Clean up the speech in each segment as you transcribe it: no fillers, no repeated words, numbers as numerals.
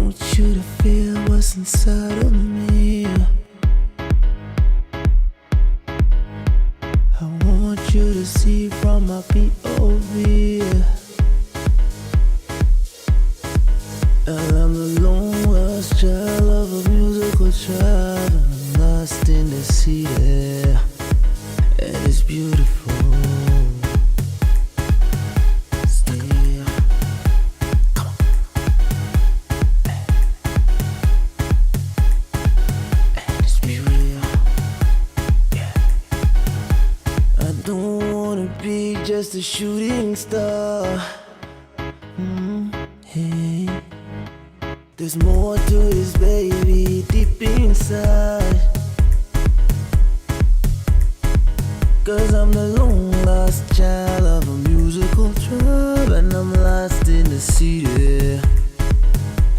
want you to feel what's inside of me. I want you to see from my POV. And I'm the lone lost child of a musical tribe, and I'm lost in the city, and it's beautiful. Just a shooting star. Hey. There's more to this, baby, deep inside. 'Cause I'm the long lost child of a musical tribe, and I'm lost in the city,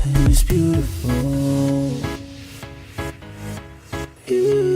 and it's beautiful. Yeah.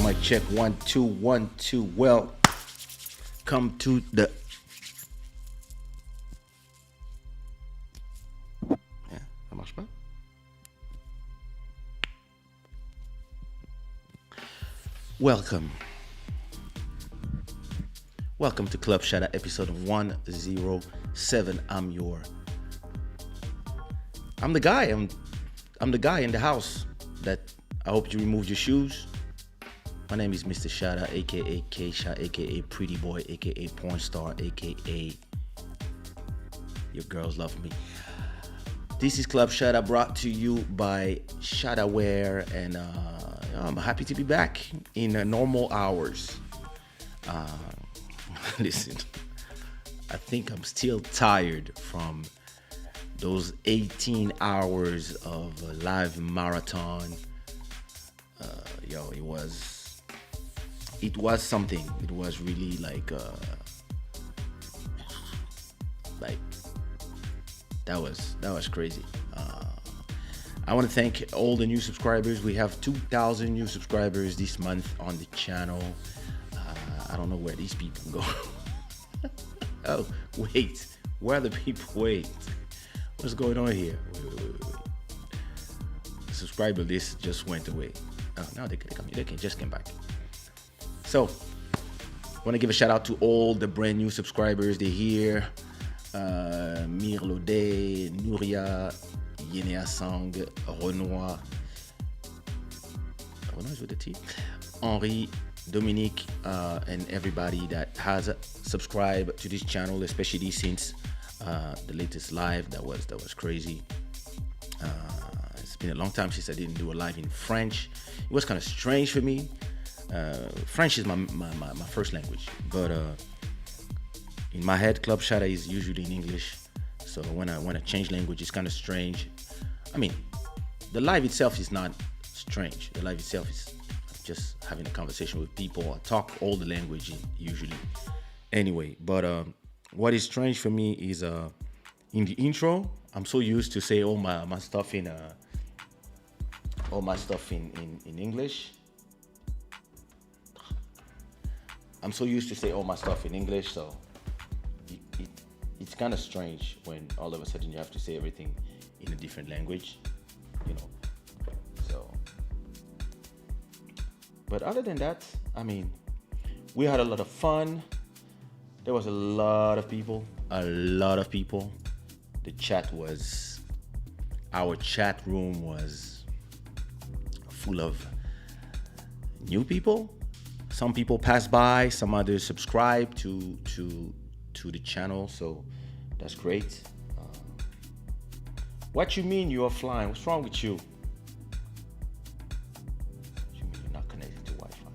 mic check 1 2 1 2. Well, come to the ça marche pas. Welcome to Club Shada episode 107. I'm the guy in the house that I hope you removed your shoes. My name is Mr. Shada, aka Kaysha, aka Pretty Boy, aka Porn Star, aka Your Girls Love Me. This is Club Shada, brought to you by Shada Wear, and I'm happy to be back in normal hours. Listen, I think I'm still tired from those 18 hours of a live marathon. It was something. It was really like that was crazy. I want to thank all the new subscribers. We have 2,000 new subscribers this month on the channel. I don't know where these people go. Oh, wait. Where are the people? Wait. What's going on here? Wait. The subscriber list just went away. Oh, now they just came back. So, I want to give a shout out to all the brand new subscribers. They're here. Mirlode, Nouria, Yenea Sang, Renoir is with the T, Henri, Dominique, and everybody that has subscribed to this channel, especially since the latest live. That was crazy. It's been a long time since I didn't do a live in French. It was kind of strange for me. French is my first language, but in my head, Club Shada is usually in English. So when I change language, it's kind of strange. I mean, the live itself is not strange. The live itself is just having a conversation with people. I talk all the language usually. Anyway, but what is strange for me is in the intro, I'm so used to say all my stuff in English. I'm so used to say all my stuff in English, so it's kind of strange when all of a sudden you have to say everything in a different language, So, but other than that, I mean, we had a lot of fun. There was a lot of people. Our chat room was full of new people. Some people pass by, some others subscribe to the channel, so that's great. What you mean you are flying? What's wrong with you? What you mean you're not connected to Wi-Fi?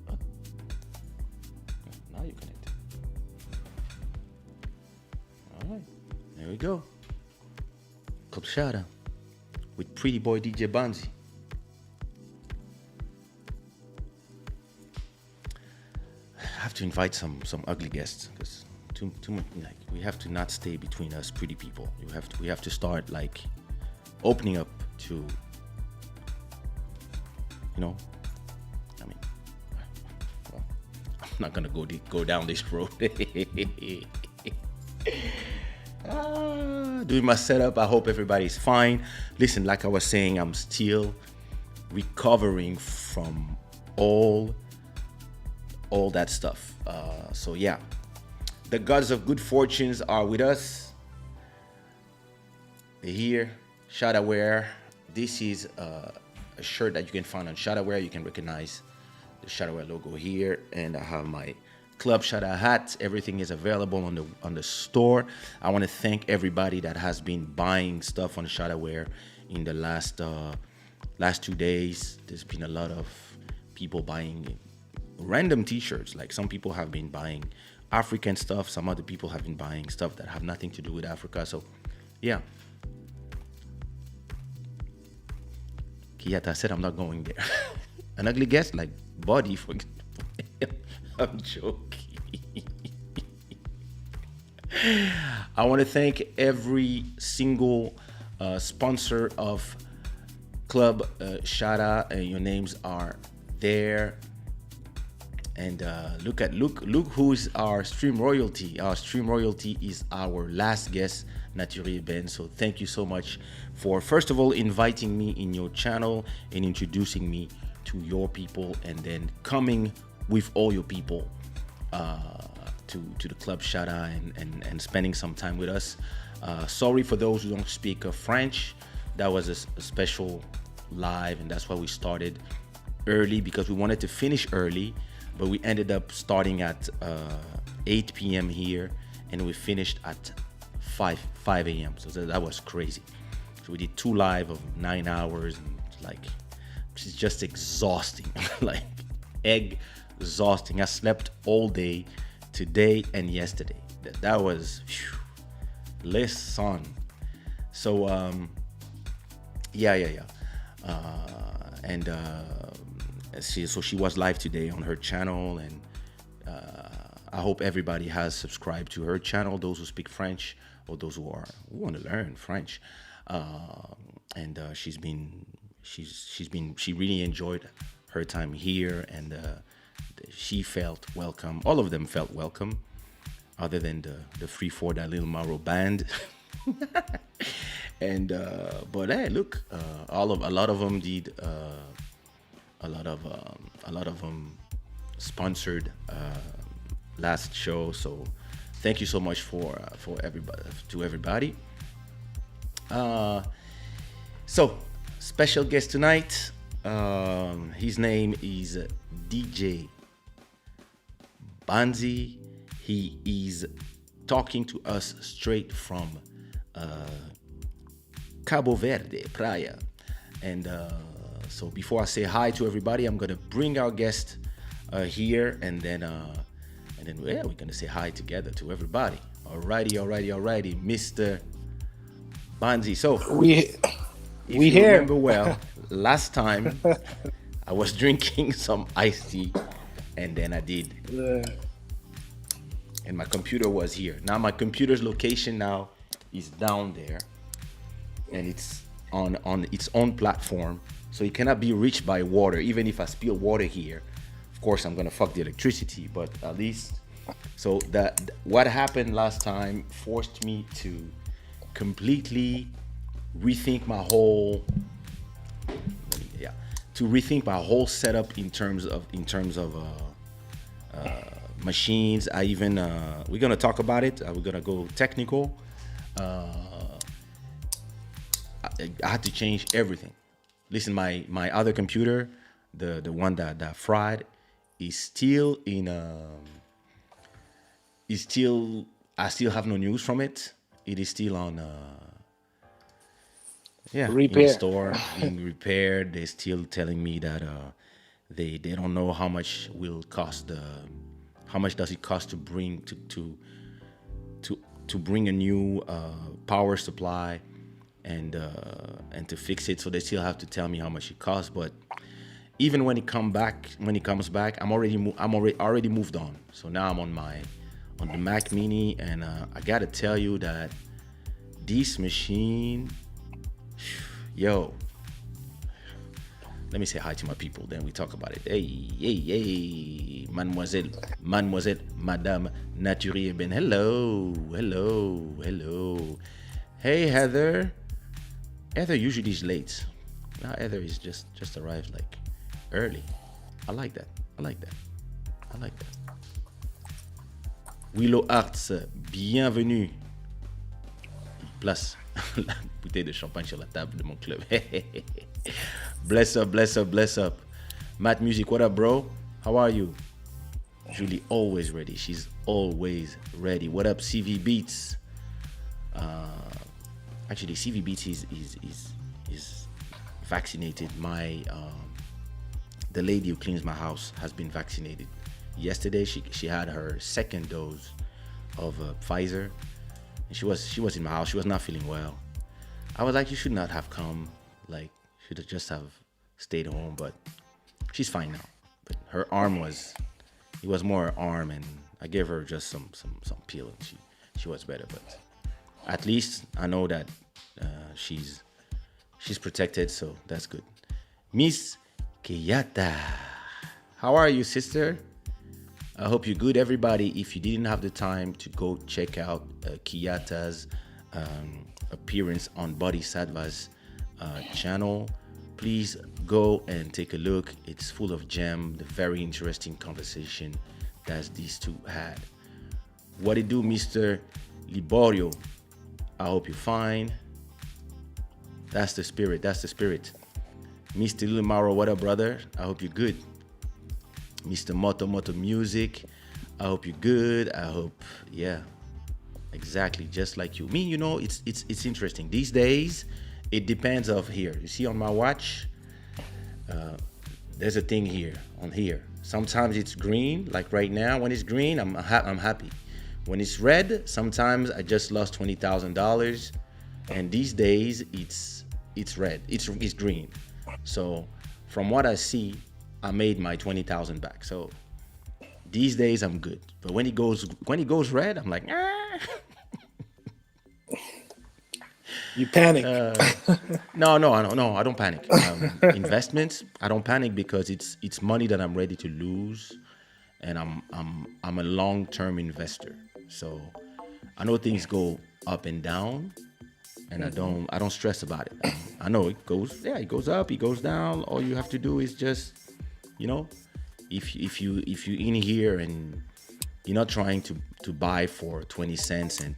What? Now you're connected. All right, there we go. Club Shada with Pretty Boy DJ Banzi. Have to invite some ugly guests, because too much, like, we have to not stay between us pretty people. We have to start like opening up to, I mean, well, I'm not gonna go down this road. Doing my setup. I hope everybody's fine. Listen, like I was saying, I'm still recovering from all that stuff. So yeah, the gods of good fortunes are with us. They're here. Shada Wear. This is a shirt that you can find on Shada Wear. You can recognize the Shada Wear logo here, and I have my Club Shada hat. Everything is available on the store. I want to thank everybody that has been buying stuff on Shada Wear in the last 2 days. There's been a lot of people buying random t-shirts. Like, some people have been buying African stuff, some other people have been buying stuff that have nothing to do with Africa. So yeah, Kiyata said I'm not going there. An ugly guest, like body for I'm joking. I want to thank every single sponsor of Club Shada, and your names are there. And look who's our stream royalty. Our stream royalty is our last guest, Nature Ben. So thank you so much for, first of all, inviting me in your channel and introducing me to your people, and then coming with all your people to the Club Shada and spending some time with us. Sorry for those who don't speak French. That was a special live, and that's why we started early, because we wanted to finish early, but we ended up starting at 8 p.m. here, and we finished at 5 a.m. So that was crazy. So we did 2 live of 9 hours, and it's just exhausting, like exhausting. I slept all day today and yesterday. That was listen. So she was live today on her channel, and I hope everybody has subscribed to her channel, those who speak French or those who want to learn French. She really enjoyed her time here, and she felt welcome. All of them felt welcome, other than the free for that little Maro band. And but hey, look, a lot of them did. A lot of them sponsored last show. So thank you so much for everybody. So special guest tonight. His name is DJ Banzi. He is talking to us straight from Cabo Verde, Praia. And so before I say hi to everybody, I'm gonna bring our guest here, and then we're gonna say hi together to everybody. Alrighty, Mr. Banzi. So if you here. remember well, last time I was drinking some iced tea, and then I did, and my computer was here. Now my computer's location now is down there, and it's on its own platform, so it cannot be reached by water. Even if I spill water here, of course I'm gonna fuck the electricity, but at least, so that what happened last time forced me to completely rethink my whole setup in terms of machines. I even we're gonna talk about it. We're gonna go technical. I had to change everything. Listen, my other computer, the one that fried, is still in I still have no news from it. It is still on in the store being repaired. They're still telling me that they don't know how much how much does it cost to bring to bring a new power supply and to fix it. So they still have to tell me how much it costs. But even when it comes back, I'm already moved on. So now I'm on the Mac Mini, and I gotta tell you that this machine, yo. Let me say hi to my people, then we talk about it. Hey, mademoiselle, madame Nature Ben. Hello. Hey, Heather. Heather usually is late. Now Heather is just arrived like early. I like that. Willow Arts, bienvenue. Place la bouteille de champagne sur la table de mon club. Bless up. Matt Music, what up, bro? How are you? Julie, always ready. She's always ready. What up, CV Beats? Actually, CV Beats is vaccinated. The lady who cleans my house has been vaccinated. Yesterday, she had her second dose of Pfizer. And she was in my house. She was not feeling well. I was like, you should not have come. Like, should have just have stayed home. But she's fine now. But her arm was more her arm, and I gave her just some pill, and she was better. But at least I know that she's She's protected, so that's good. Miss Keyata, how are you, sister? I hope you're good, everybody. If you didn't have the time to go check out Kiyata's appearance on Bodhisattva's channel, please go and take a look. It's full of gem, the very interesting conversation that these two had. What it do, Mr. Liborio? I hope you're fine. That's the spirit. That's the spirit. Mr. Lumaro, what up, brother? I hope you're good. Mr. Moto Music, I hope you're good. I hope, yeah, exactly, just like you. Me, you know, it's interesting. These days, it depends of here. You see on my watch, there's a thing here, on here. Sometimes it's green, like right now. When it's green, I'm happy. When it's red, sometimes I just lost $20,000. And these days, it's red, it's green. So from what I see, I made my 20,000 back. So these days I'm good. But when it goes red, I'm like, ah. You panic. No, I don't panic. Investments, I don't panic because it's money that I'm ready to lose, and I'm a long-term investor. So I know things go up and down, and I don't stress about it. I know it goes up, it goes down. All you have to do is just, you know, if you in here and you're not trying to buy for 20 cents and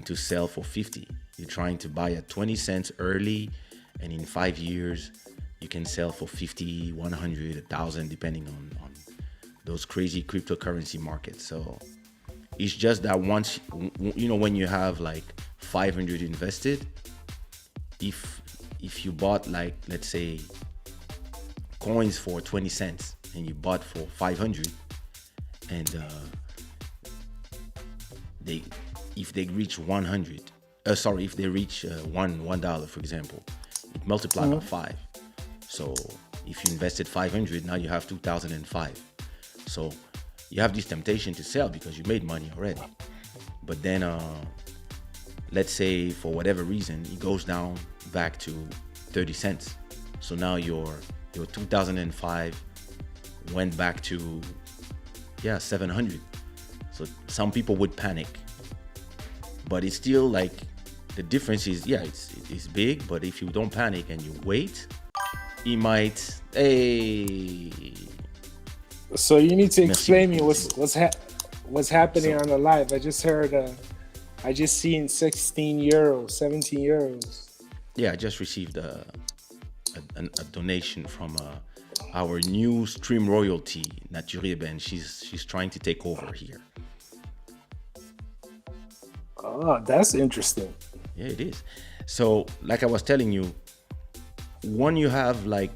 to sell for 50. You're trying to buy at 20 cents early, and in 5 years you can sell for 50, 100, 1,000, depending on those crazy cryptocurrency markets. So it's just that once, you know, when you have like 500 invested, if you bought, like, let's say, coins for 20 cents and you bought for 500, and if they reach 100, if they reach $1, for example, it multiplied by 5. So if you invested 500, now you have 2005. So you have this temptation to sell because you made money already. But then let's say for whatever reason it goes down back to 30 cents. So now your 2005 went back to 700. So some people would panic, but it's still like, the difference is, it's big, but if you don't panic and you wait, it might, hey. So you need to explain me what's happening on the live. I just heard, I just seen 16 euros, 17 euros. Yeah, I just received a donation from our new stream royalty, Natureben. She's trying to take over here. Oh, that's interesting. Yeah, it is. So, like I was telling you, when you have when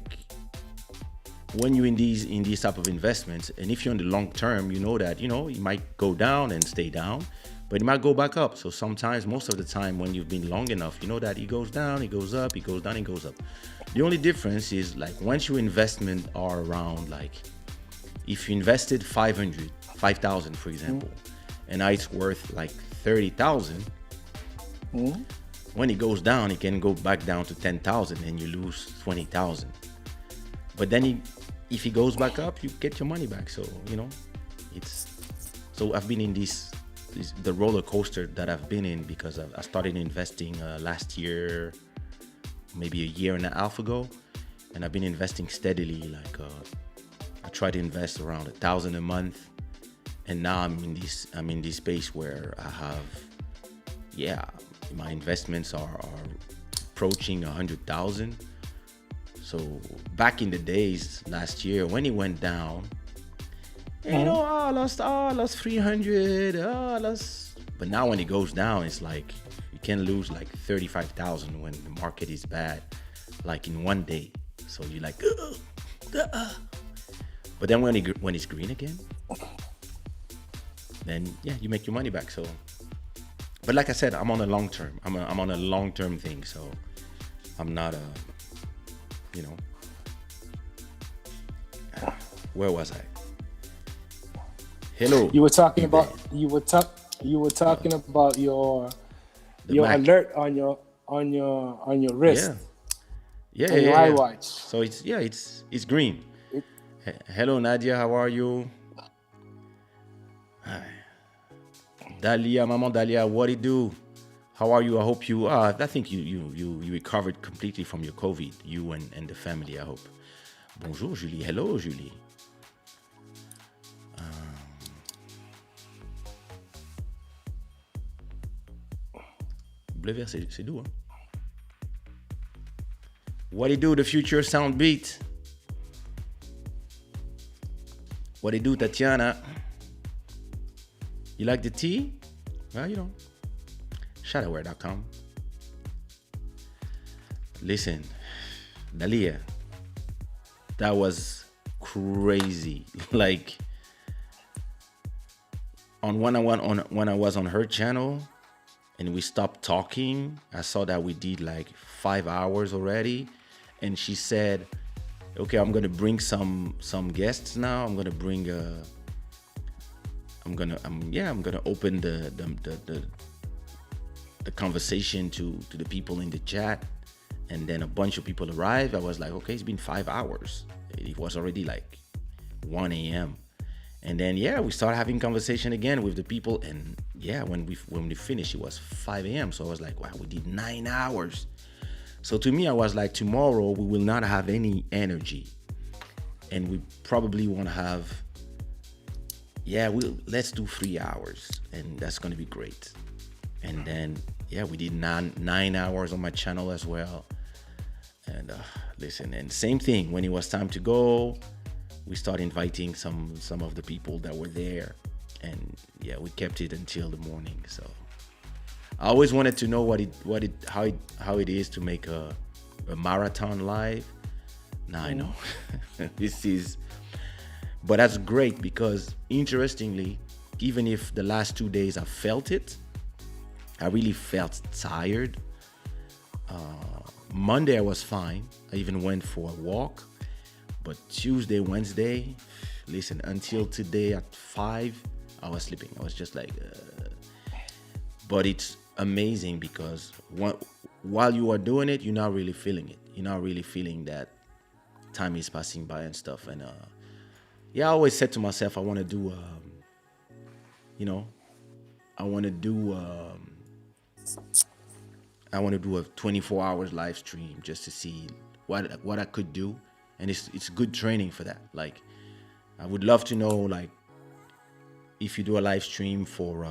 you're in these type of investments, and if you're in the long term, you know that, you know, it might go down and stay down, but it might go back up. So sometimes, most of the time, when you've been long enough, you know that it goes down, it goes up, it goes down, it goes up. The only difference is, like, once your investment are around, like, if you invested 5,000, for example, and now it's worth like 30,000. When it goes down, it can go back down to 10,000 and you lose 20,000. But then if it goes back up, you get your money back. So, you know, so I've been in the roller coaster that I've been in, because I started investing last year, maybe a year and a half ago, and I've been investing steadily. Like I try to invest around 1,000 a month, and now I'm in this space where I have, my investments are approaching 100,000. So back in the days last year when it went down, you know, I lost 300, but now when it goes down, it's like you can lose like 35,000 when the market is bad, like in one day. So you're like, but then when it's green again, then you make your money back. So, but like I said, I'm on a long term. I'm on a long term thing. So I'm not where was I? Hello. You were talking about your alert on your on your wrist, Yeah. Yeah, on yeah, your yeah, yeah. iWatch. So it's green. It, Hello Nadia, how are you? Dalia, Maman Dalia, what it do? How are you? I hope you are. I think you recovered completely from your COVID, you and the family, I hope. Bonjour Julie. Hello Julie. Bleu vert, c'est doux, hein? What it do, the future sound beat? What it do, Tatiana? You like the tea? Well, you know, shadaware.com. Listen, Dalia, that was crazy. Like, when I was on her channel and we stopped talking, I saw that we did like 5 hours already, and she said, "Okay, I'm gonna bring some guests now. I'm gonna bring I'm gonna open the conversation to the people in the chat." And then a bunch of people arrived. I was like, okay, it's been 5 hours. It was already like 1 a.m. And then we started having conversation again with the people. And when we finished, it was 5 a.m. So I was like, wow, we did 9 hours. So to me, I was like, tomorrow we will not have any energy, and we probably won't have. Let's do 3 hours, and that's gonna be great. And then we did 9 hours on my channel as well. And listen, and same thing, when it was time to go, we started inviting some of the people that were there, and we kept it until the morning. So I always wanted to know how it is to make a marathon live. Now I know. But that's great, because interestingly, even if the last 2 days I felt it, I really felt tired. Monday I was fine. I even went for a walk. But Tuesday, Wednesday, listen, until today at 5, I was sleeping. I was just like, But it's amazing, because while you are doing it, you're not really feeling it. You're not really feeling that time is passing by and stuff. And I always said to myself, I want to do, I want to do a 24 hours live stream just to see what I could do. And it's good training for that. Like, I would love to know, like, if you do a live stream for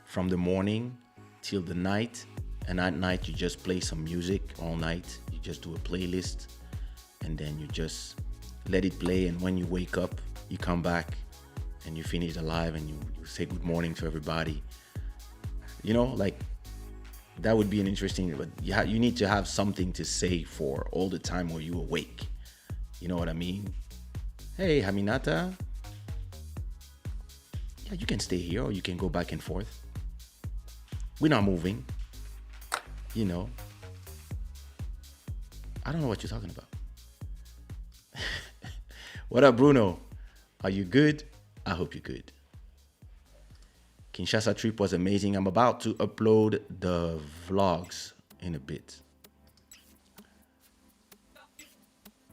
from the morning till the night, and at night you just play some music all night. You just do a playlist, and then you just let it play. And when you wake up, you come back and you finish the live, and you say good morning to everybody. Like, that would be an interesting, but you need to have something to say for all the time where you awake. You know what I mean? Hey, Haminata. Yeah, you can stay here, or you can go back and forth. We're not moving. I don't know what you're talking about. What up, Bruno? Are you good? I hope you're good. Kinshasa trip was amazing. I'm about to upload the vlogs in a bit.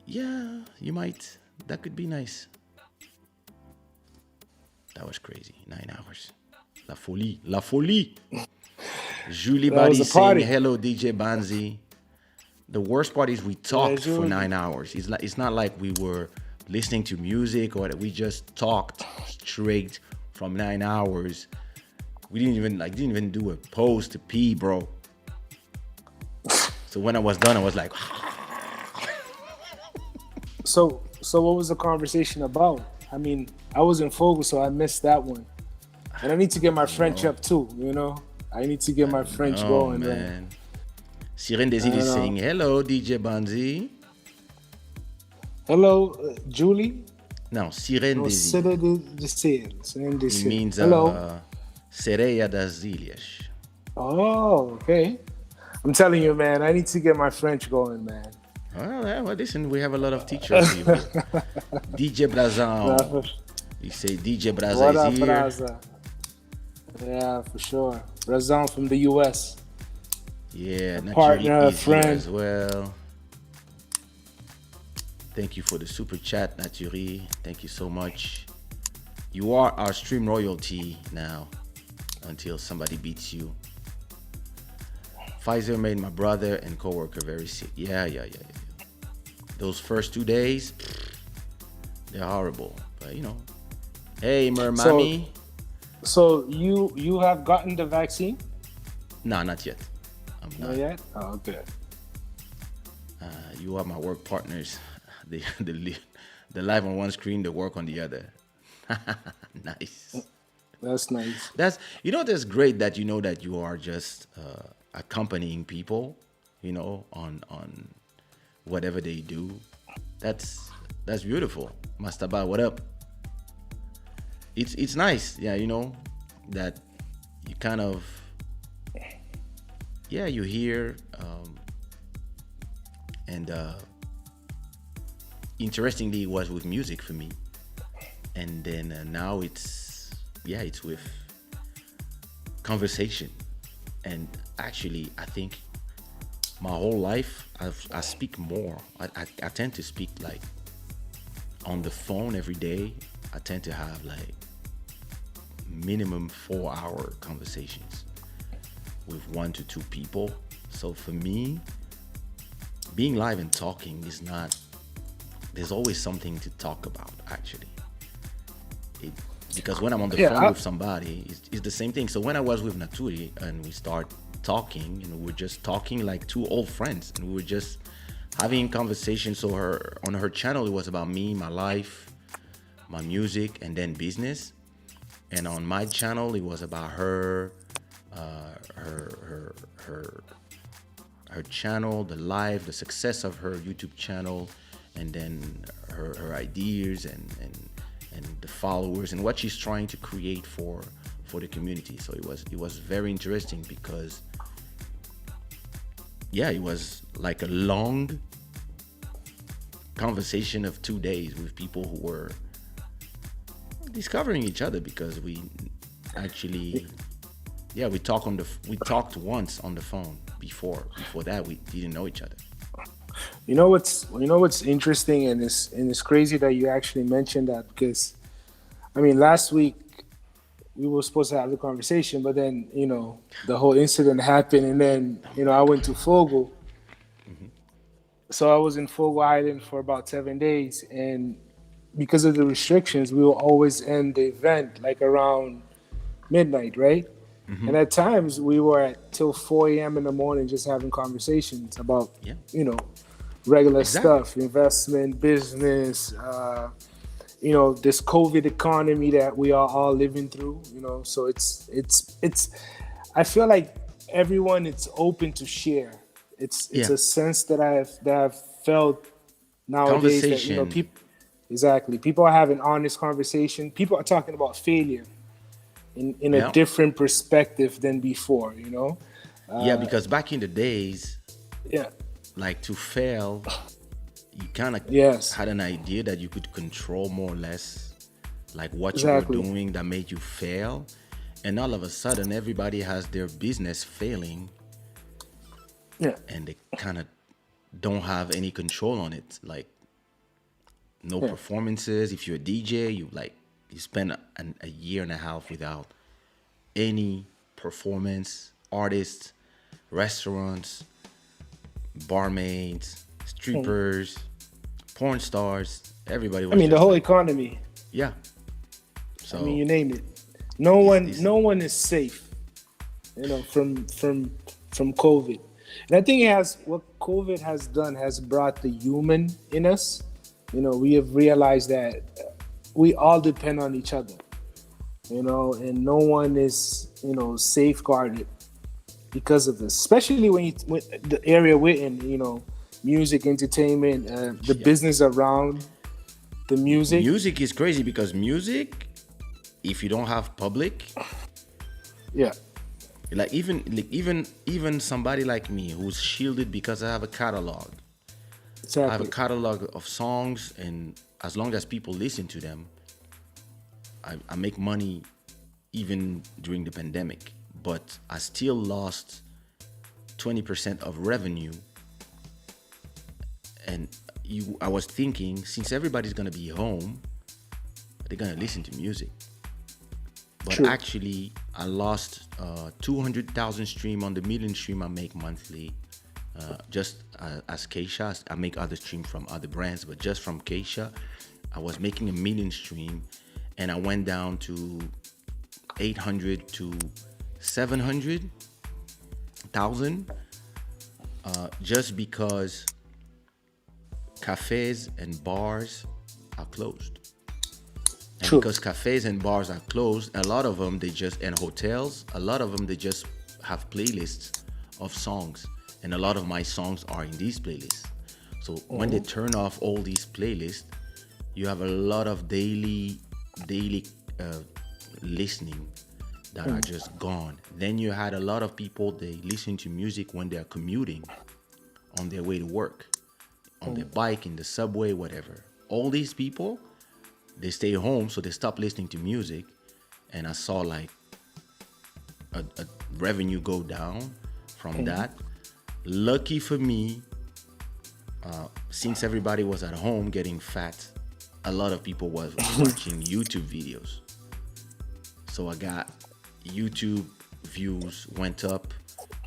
Yeah, you might. That could be nice. That was crazy. 9 hours. La folie. La folie. Julie Buddy saying hello, DJ Banzi. The worst part is we talked for 9 hours. It's not like we were listening to music, or that we just talked straight from 9 hours. We didn't even do a pause to pee, bro. So when I was done, I was like. So what was the conversation about? I mean, I wasn't focused, so I missed that one. And I need to get my French up too, I need to get my French going, man. Siren Desi is saying hello, DJ Banzi. Hello, Julie. No, Siren Desi. It means hello. Sereia das Ilhas. Oh, okay. I'm telling you, man, I need to get my French going, man. Well, listen, we have a lot of teachers here. DJ Brazão. You say DJ Brazão What is up, here. Braza? Yeah, for sure. Brazão from the US. Yeah, a Naturi partner, a is here friend. as well. Thank you for the super chat, Naturi. Thank you so much. You are our stream royalty now until somebody beats you. Pfizer made my brother and coworker very sick. Yeah. Those first 2 days, they're horrible. But you know, hey, So Mermami. so you have gotten the vaccine? Nah, not yet. I'm Not not. yet? Oh, okay. You are my work partners. The live on one screen, the work on the other. Nice. That's nice. That's that's great that you know that you are just accompanying people, on whatever they do. That's beautiful. Mastaba, what up? It's nice, yeah, that you kind of, yeah, you hear, and interestingly, it was with music for me, and then now it's with conversation. And actually, I think my whole life I speak more. I tend to speak like on the phone every day. I tend to have like minimum 4-hour conversations with 1 to 2 people. So for me, being live and talking is not, there's always something to talk about actually. Because when I'm on the phone with somebody, it's the same thing. So when I was with Naturi and we start talking, we're just talking like 2 old friends, and we were just having conversations. So on her channel, it was about me, my life, my music, and then business. And on my channel, it was about her, her channel, the life, the success of her YouTube channel, and then her ideas and the followers and what she's trying to create for the community. So it was very interesting because, yeah, it was like a long conversation of 2 days with people who were discovering each other, because we actually, yeah, we talked once on the phone. Before that, we didn't know each other. You know what's interesting, and it's crazy that you actually mentioned that, because I mean, last week we were supposed to have the conversation, but then the whole incident happened, and then I went to Fogo. So I was in Fogo Island for about 7 days, and because of the restrictions, we will always end the event like around midnight, right? And at times we were at till 4 a.m. in the morning just having conversations about, regular stuff, investment, business, this COVID economy that we are all living through, So it's I feel like everyone is open to share. It's a sense that I've felt nowadays that people are having honest conversation. People are talking about failure in a different perspective than before, Because back in the days, like, to fail, you kind of had an idea that you could control more or less like what you were doing that made you fail. And all of a sudden everybody has their business failing, and they kind of don't have any control on it. Like, no performances. If you're a DJ, you spend a year and a half without any performance. Artists, restaurants, barmaids, strippers, porn stars, everybody was, the whole economy. Yeah. So you name it. No one is safe, from COVID. And I think what COVID has done has brought the human in us. We have realized that we all depend on each other, and no one is, safeguarded because of this. Especially when the area we're in, music, entertainment, the business around the music. Music is crazy because music, if you don't have public, like even somebody like me who's shielded because I have a catalog. Exactly. I have a catalog of songs, and as long as people listen to them, I make money even during the pandemic. But I still lost 20% of revenue. And I was thinking, since everybody's gonna be home, they're gonna listen to music. But True. actually, I lost 200,000 stream on the million stream I make monthly. Just as Kaysha, I make other stream from other brands, but just from Kaysha, I was making a million stream, and I went down to 800 to 700,000, just because cafes and bars are closed. And True. because cafes and bars are closed, a lot of them and hotels, a lot of them they just have playlists of songs, and a lot of my songs are in these playlists. So when they turn off all these playlists, you have a lot of daily listening that are just gone. Then you had a lot of people, they listen to music when they're commuting, on their way to work, on their bike, in the subway, whatever. All these people, they stay home, so they stop listening to music. And I saw like a revenue go down from that. Lucky for me, since everybody was at home getting fat, a lot of people was watching YouTube videos. So I got YouTube views went up,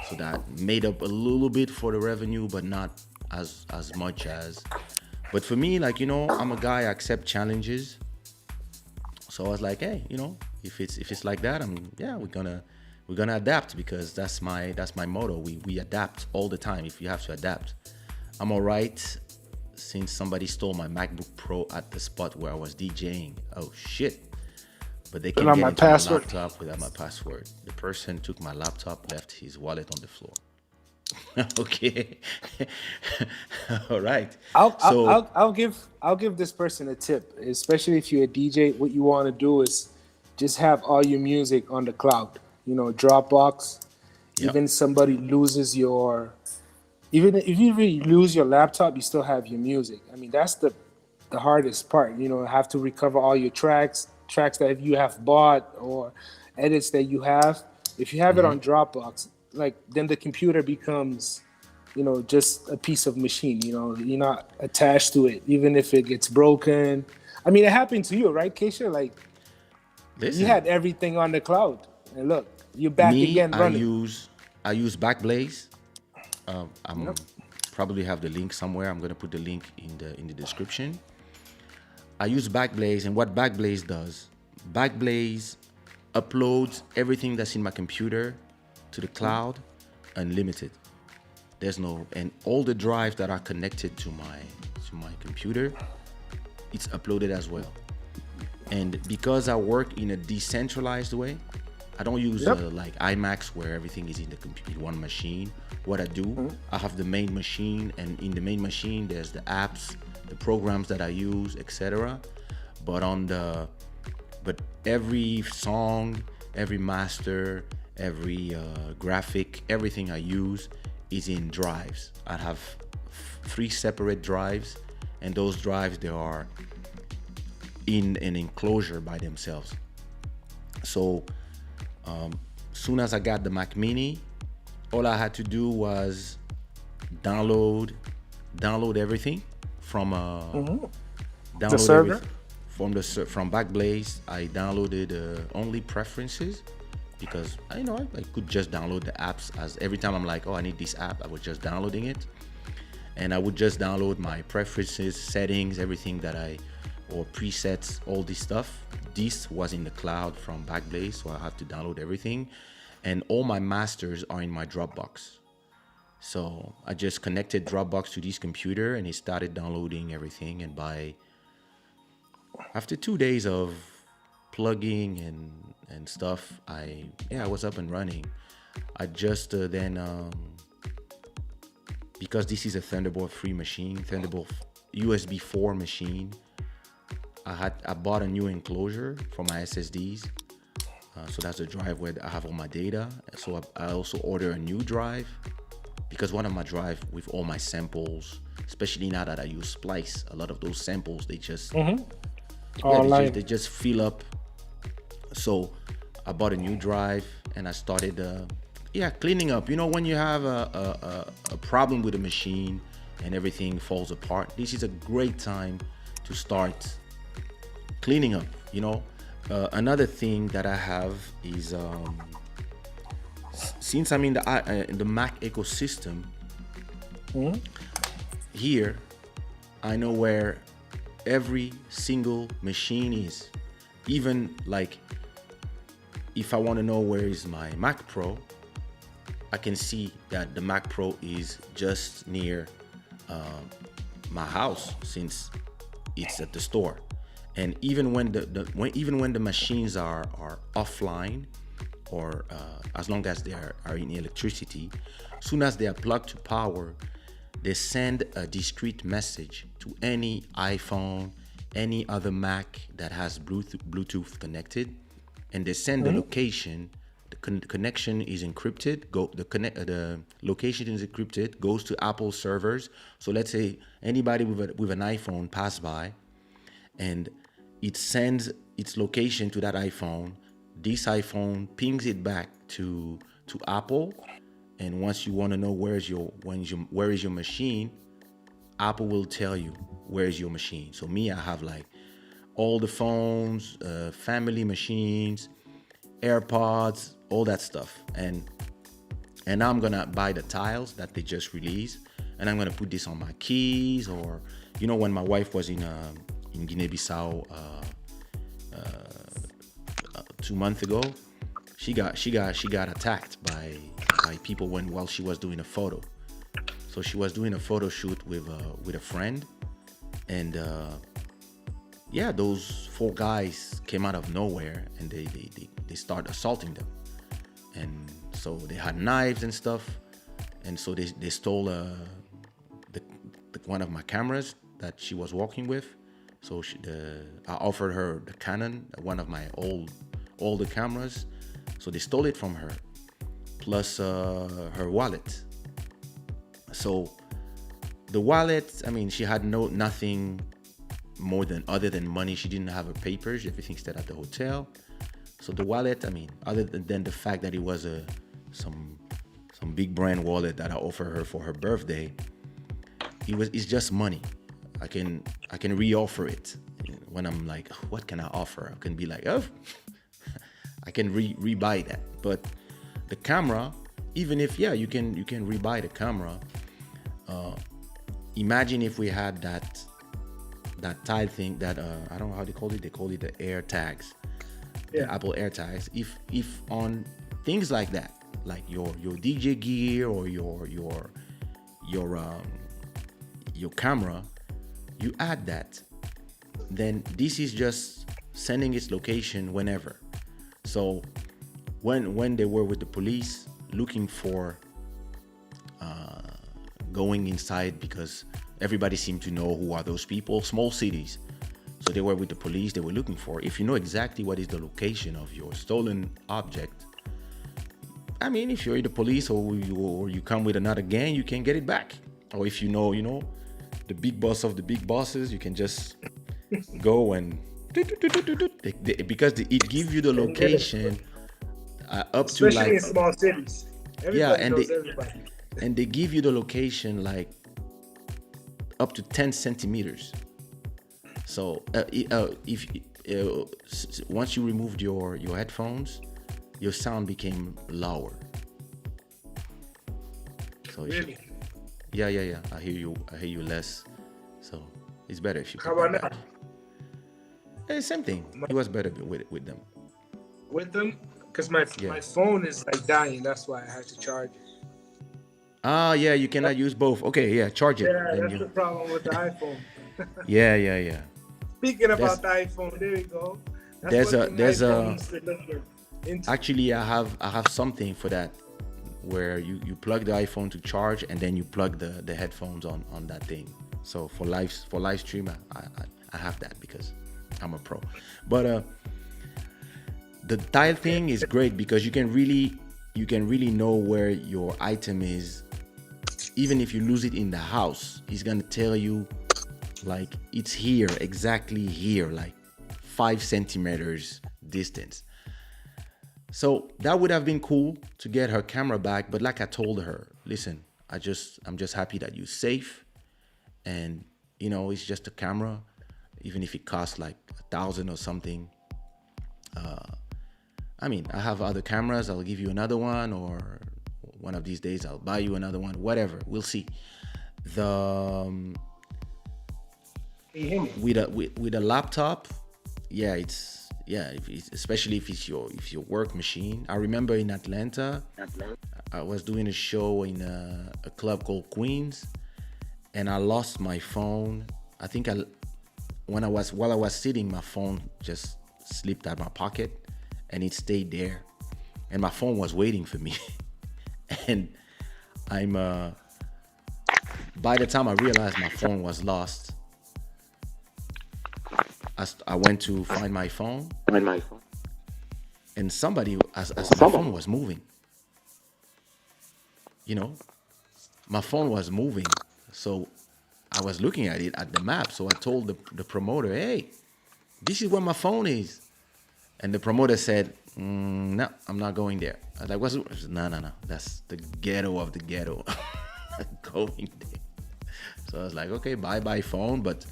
so that made up a little bit for the revenue, but not as much as. But for me, like, I'm a guy, I accept challenges. So I was like, hey, if it's like that, we're gonna adapt, because that's my motto. We adapt all the time. If you have to adapt, I'm all right. Since somebody stole my MacBook Pro at the spot where I was DJing. Oh shit. But they can get into my laptop without my password. The person took my laptop, left his wallet on the floor. Okay. All right. I'll give this person a tip, especially if you're a DJ. What you want to do is just have all your music on the cloud. Dropbox. Yep. Even somebody loses even if you really lose your laptop, you still have your music. I mean, that's the hardest part. Have to recover all your tracks that you have bought, or edits that you have. If you have it on Dropbox, then the computer becomes, just a piece of machine. You're not attached to it, even if it gets broken. I mean, it happened to you, right, Kaysha? Listen, you had everything on the cloud, and look, you're back again running. I use Backblaze. I'm probably have the link somewhere. I'm gonna put the link in the description. I use Backblaze, and what Backblaze does, Backblaze uploads everything that's in my computer to the cloud, unlimited. And all the drives that are connected to my computer, it's uploaded as well. And because I work in a decentralized way, I don't use like iMacs where everything is in one machine. What I do, I have the main machine, and in the main machine there's the apps, the programs that I use, etc. But every song, every master, every graphic, everything I use is in drives. I have 3 separate drives, and those drives, they are in an enclosure by themselves. So soon as I got the Mac Mini, all I had to do was download everything from the server. From Backblaze. I downloaded only preferences, because I could just download the apps. As every time I'm like, oh, I need this app, I was just downloading it, and I would just download my preferences, settings, everything or presets, all this stuff. This was in the cloud from Backblaze, so I have to download everything, and all my masters are in my Dropbox. So I just connected Dropbox to this computer, and it started downloading everything. And after 2 days of plugging and stuff, I was up and running. I just because this is a Thunderbolt 3 machine, Thunderbolt USB 4 machine, I bought a new enclosure for my SSDs. So that's the drive where I have all my data. So I also order a new drive, because one of my drive with all my samples, especially now that I use Splice, a lot of those samples, they just they just fill up. So I bought a new drive, and I started Yeah, cleaning up. You know, when you have a problem with a machine and everything falls apart, this is a great time to start cleaning up. You know, another thing that I have is since I'm in the Mac ecosystem here, I know where every single machine is. Even like if I want to know where is my Mac Pro, I can see that the Mac Pro is just near my house since it's at the store. And even when even when the machines are offline, or as long as they are in electricity, soon as they are plugged to power, they send a discrete message to any iPhone, any other Mac that has Bluetooth connected, and they send the location. The connection is encrypted. The location is encrypted. Goes to Apple servers. So let's say anybody with an iPhone pass by, and it sends its location to that iPhone. This iPhone pings it back to Apple, and once you want to know where is your machine, Apple will tell you where is your machine. So me, I have like all the phones, family machines, AirPods, all that stuff, and now I'm gonna buy the tiles that they just released, and I'm gonna put this on my keys. Or you know, when my wife was in Guinea-Bissau 2 months ago, she got attacked by people while she was doing a photo. So she was doing a photo shoot with a friend, and yeah, those 4 guys came out of nowhere and they started assaulting them. And so they had knives and stuff, and so they stole one of my cameras that she was walking with. So I offered her the Canon, one of my older cameras. So they stole it from her, plus her wallet. So the wallet, I mean, she had nothing more than other than money. She didn't have her papers. Everything stayed at the hotel. So the wallet, I mean, other than the fact that it was some big brand wallet that I offered her for her birthday, it's just money. I can re-offer it when I'm like, what can I offer? I can be like, oh, I can re-buy that. But the camera, even if you can rebuy the camera. Imagine if we had that tile thing that I don't know how they call it. They call it the Air Tags, the Apple Air Tags. If on things like that, like your DJ gear or your camera, you add that, then this is just sending its location whenever. So when they were with the police looking for going inside, because everybody seemed to know who are those people, small cities. So they were with the police, they were looking for, if you know exactly what is the location of your stolen object, I mean, if you're the police or you come with another gang, you can get it back. Or if you know, the big boss of the big bosses, you can just go and because it gives you the location up to especially like in small cities. Everybody knows everybody. And they give you the location like up to 10 centimeters. So if once you removed your headphones, your sound became lower. So Really? Yeah. I hear you less. So it's better if you. How about now? Same thing. It was better with them. With them? Because my phone is like dying. That's why I had to charge it. Yeah, you cannot use both. Okay, yeah, charge it. Yeah, that's the problem with the iPhone. Yeah. Speaking about the iPhone, there you go. Actually, I have something for that, where you plug the iPhone to charge and then you plug the headphones on that thing. So for live stream, I have that because I'm a pro. But the tile thing is great because you can really know where your item is. Even if you lose it in the house, he's gonna tell you like it's here, exactly here, like 5 centimeters distance. So that would have been cool to get her camera back, but like I told her, listen, I'm just happy that you're safe, and it's just a camera, even if it costs like 1,000 or something. I mean, I have other cameras. I'll give you another one, or one of these days I'll buy you another one. Whatever, we'll see. The with a laptop, yeah, especially if it's your work machine. I remember in Atlanta, I was doing a show in a club called Queens, and I lost my phone. I think while I was sitting, my phone just slipped out of my pocket, and it stayed there, and my phone was waiting for me. And I'm by the time I realized my phone was lost, I went to find my phone, and somebody, as my phone was moving, you know, my phone was moving. So I was looking at it at the map. So I told the promoter, hey, this is where my phone is. And the promoter said, no, I'm not going there. I was like, what's it? I said, no. That's the ghetto of the ghetto. Going there. So I was like, okay, bye phone. But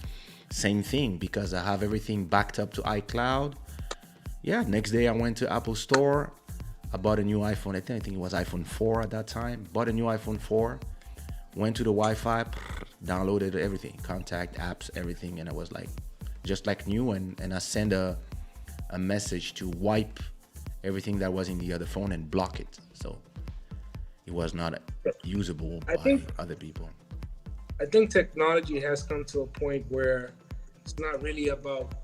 same thing, because I have everything backed up to iCloud. Yeah, next day I went to Apple Store. I bought a new iPhone. I think it was iPhone 4 at that time. Bought a new iPhone 4. Went to the Wi-Fi, downloaded everything, contact, apps, everything. And I was like, just like new. And I sent a message to wipe everything that was in the other phone and block it. So it was not usable by other people. I think technology has come to a point where it's not really about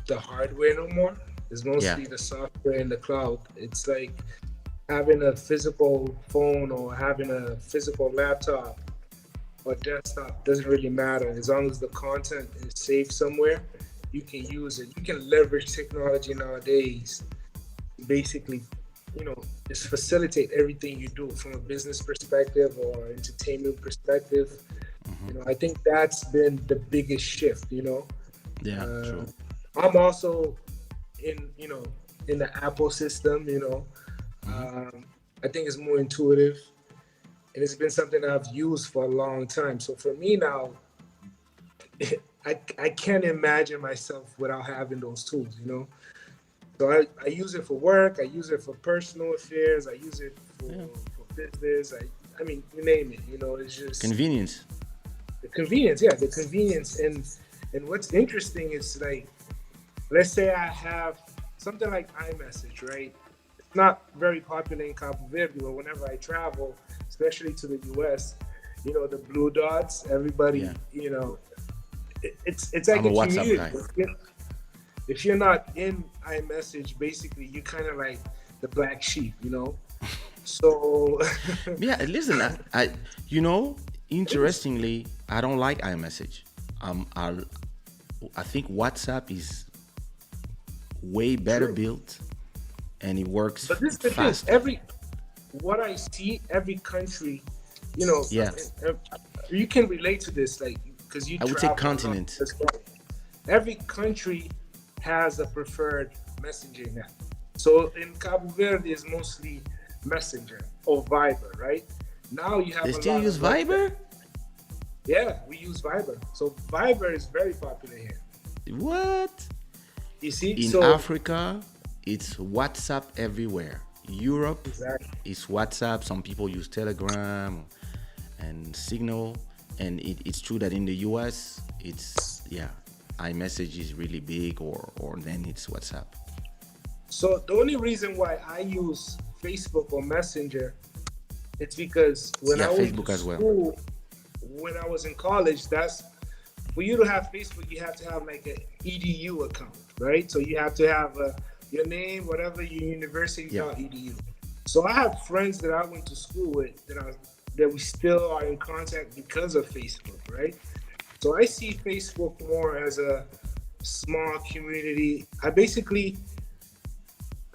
the hardware no more. It's mostly the software in the cloud. It's like having a physical phone or having a physical laptop or desktop doesn't really matter. As long as the content is safe somewhere, you can use it. You can leverage technology nowadays. Basically, just facilitate everything you do from a business perspective or entertainment perspective. I think that's been the biggest shift. True. I'm also in the Apple system. I think it's more intuitive, and it's been something I've used for a long time. So for me now, I can't imagine myself without having those tools. So I use it for work. I use it for personal affairs. I use it for business. I mean, you name it. It's just convenience. The convenience. And what's interesting is, like, let's say I have something like iMessage, right? It's not very popular in Cabo Verde, but whenever I travel, especially to the US, the blue dots, everybody, it's like I'm a WhatsApp guy. If you're not in iMessage, basically you're kind of like the black sheep, So yeah, listen, I interestingly, I don't like iMessage. I think WhatsApp is way better built, and it works but this is fast. What I see, every country, you can relate to this, like, because you. I would say continent. Every country has a preferred messaging app. So in Cabo Verde is mostly Messenger or Viber, right? Now you have. They still use Viber? Yeah, we use Viber. So Viber is very popular here. What? You see? In Africa, it's WhatsApp everywhere. Europe is WhatsApp. Some people use Telegram and Signal. And it's true that in the US, it's, iMessage is really big, or then it's WhatsApp. So the only reason why I use Facebook or Messenger, it's because when I was Facebook in school, when I was in college, that's for you to have Facebook, you have to have like an EDU account, right? So you have to have your name, whatever your university .edu. So I have friends that I went to school with that we still are in contact because of Facebook, right? So I see Facebook more as a small community. I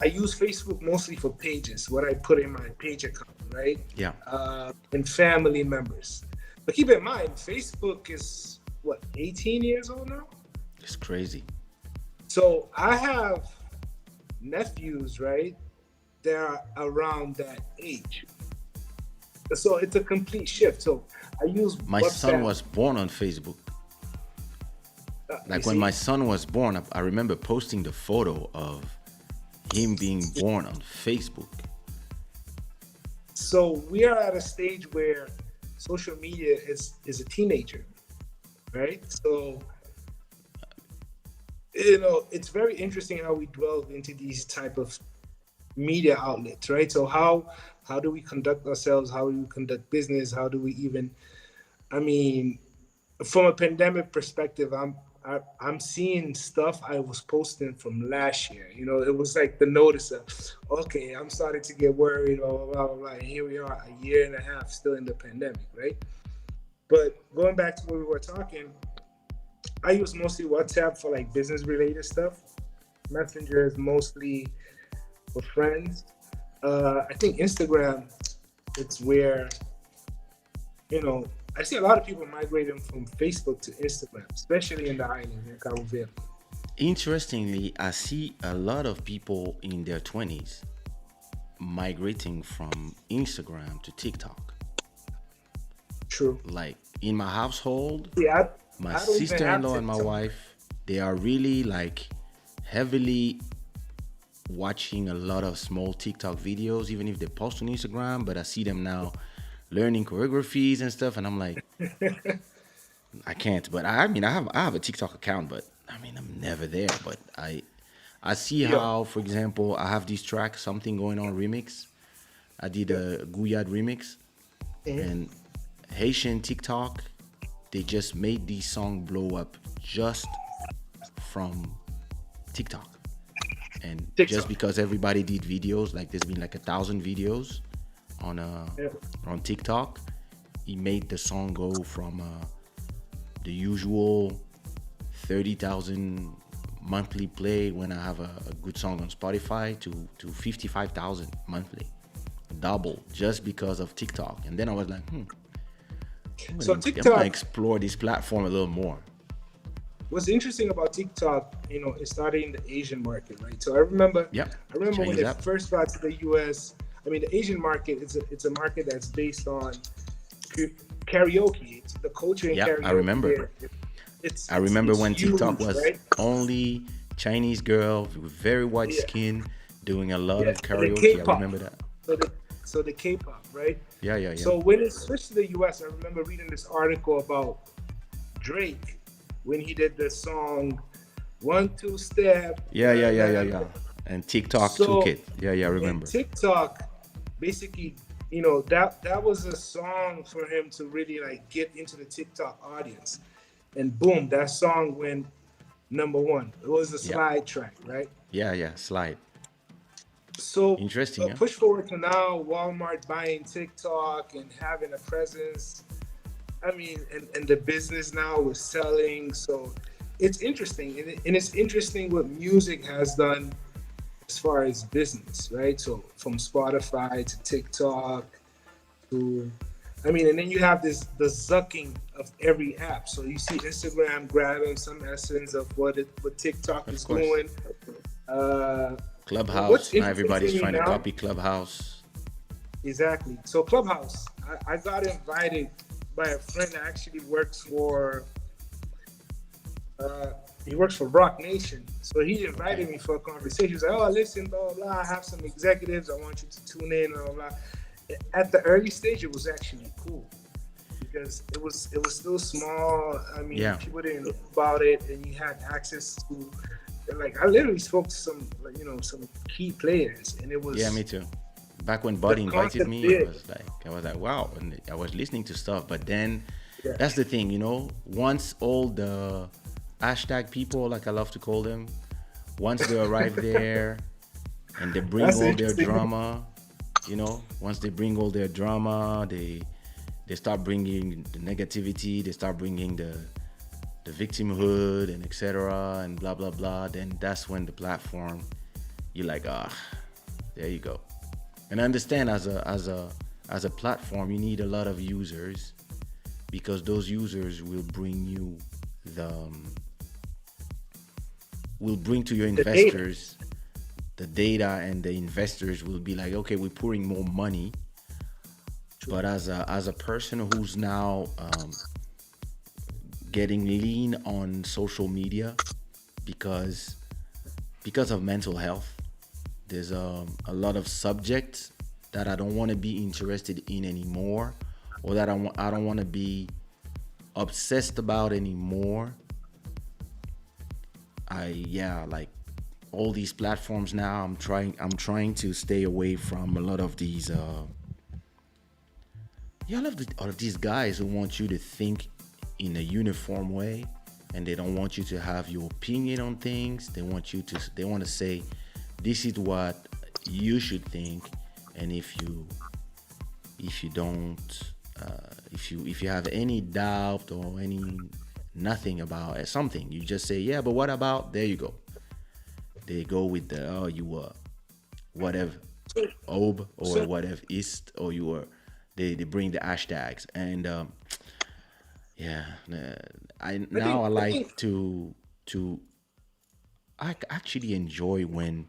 use Facebook mostly for pages, what I put in my page account, right? Yeah. And family members. But keep in mind, Facebook is, 18 years old now? It's crazy. So I have nephews, right, they're around that age. So it's a complete shift. So I use My son WhatsApp. was born on Facebook. You Like when see, my son was born, I remember posting the photo of him being born on Facebook. so we are at a stage where social media is a teenager, right? So it's very interesting how we delve into these type of media outlets, right? So how do we conduct ourselves? How do we conduct business? How do we even? I mean, from a pandemic perspective, I'm seeing stuff I was posting from last year. It was like the notice of, okay, I'm starting to get worried, blah blah blah blah, blah. And here we are, a year and a half still in the pandemic, right? But going back to what we were talking, I use mostly WhatsApp for like business related stuff. Messenger is mostly for friends. I think Instagram, it's where you know, I see a lot of people migrating from Facebook to Instagram, especially in the island in Cabo Verde. Interestingly, I see a lot of people in their 20s migrating from Instagram to TikTok. True. Like in my household, Yeah, my I don't even have sister-in-law and my TikTok. wife, they are really like heavily watching a lot of small TikTok videos, even if they post on Instagram. But I see them now learning choreographies and stuff, and I'm like, I can't. But I mean, I have a TikTok account, but I mean, I'm never there. But I see Yeah, how, for example, I have this track, something going on remix. I did yeah. a Guyad remix, Mhm. and Haitian TikTok, they just made this song blow up just from TikTok. And just TikTok. because everybody did videos, like there's been like 1,000 videos on Yeah. on TikTok, he made the song go from the usual 30,000 monthly play when I have a good song on Spotify to 55,000 monthly, double just because of TikTok. And then I was like, So I'm gonna TikTok, explore this platform a little more. what's interesting about TikTok, it started in the Asian market, right? So Yep, I remember when Chinese it app. first got to the US. I mean, the Asian market it's a market that's based on karaoke. It's the culture in Yep, I karaoke remember. there. It's I it's remember it's when TikTok huge, was right? only Chinese girl with very white Yeah, skin doing a lot yeah. of And the karaoke. I K-pop. remember that. So the K-pop, right? Yeah, yeah, yeah. So when it switched to the US, I remember reading this article about Drake when he did the song "One Two Step." Yeah, yeah, yeah, yeah, yeah. And TikTok took So it. Yeah, yeah, I in remember. TikTok, basically, that was a song for him to really like get into the TikTok audience, and boom, that song went number one. It was a Yeah, slide track, right? yeah, yeah. Slide. So Interesting, huh? push forward to now, Walmart buying TikTok and having a presence. I mean, and the business now was selling. So it's interesting, and it's interesting what music has done as far as business, right? So from Spotify to TikTok to, I mean, and then you have the zucking of every app. So you see Instagram grabbing some essence of what TikTok Of is course. doing. Uh, what's Clubhouse. Now interesting to everybody's me trying to now, copy Clubhouse. exactly. So Clubhouse, I got invited by a friend that actually works for uh, he works for Rock Nation. So he Okay. invited me for a conversation. He was like, "Oh, listen, blah, blah, blah. I have some executives. I want you to tune in, blah, blah, blah." At the early stage, it was actually cool because it was still small. I mean, Yeah. people didn't know about it, and you had access to, like, I literally spoke to some, like, some key players, and it Yeah, was me too. Back when the Buddy invited concept me, big. I was like, wow, and I was listening to stuff. But then, Yeah, that's the thing, Once all the hashtag people, like I love to call them, once they arrive there and they bring that's all their interesting. drama, once they bring all their drama, they start bringing the negativity, they start bringing the victimhood and etc. and blah blah blah. Then that's when the platform, you're like, there you go. And I understand as a platform, you need a lot of users because those users will bring you the will bring to your The data. investors the data and the investors will be like, okay, we're pouring more money. But as a person who's now getting lean on social media because of mental health, there's a lot of subjects that I don't want to be interested in anymore, or that I don't want to be obsessed about anymore. Like all these platforms now, I'm trying to stay away from a lot of these a lot of these guys who want you to think in a uniform way, and they don't want you to have your opinion on things. They want to say, this is what you should think, and if you don't, if you have any doubt or any nothing about something, you just say, yeah, but what about? There you go. They go with the, oh, you were whatever ob, or So, whatever ist, or you were. They bring the hashtags, and yeah, I I like think, to I actually enjoy when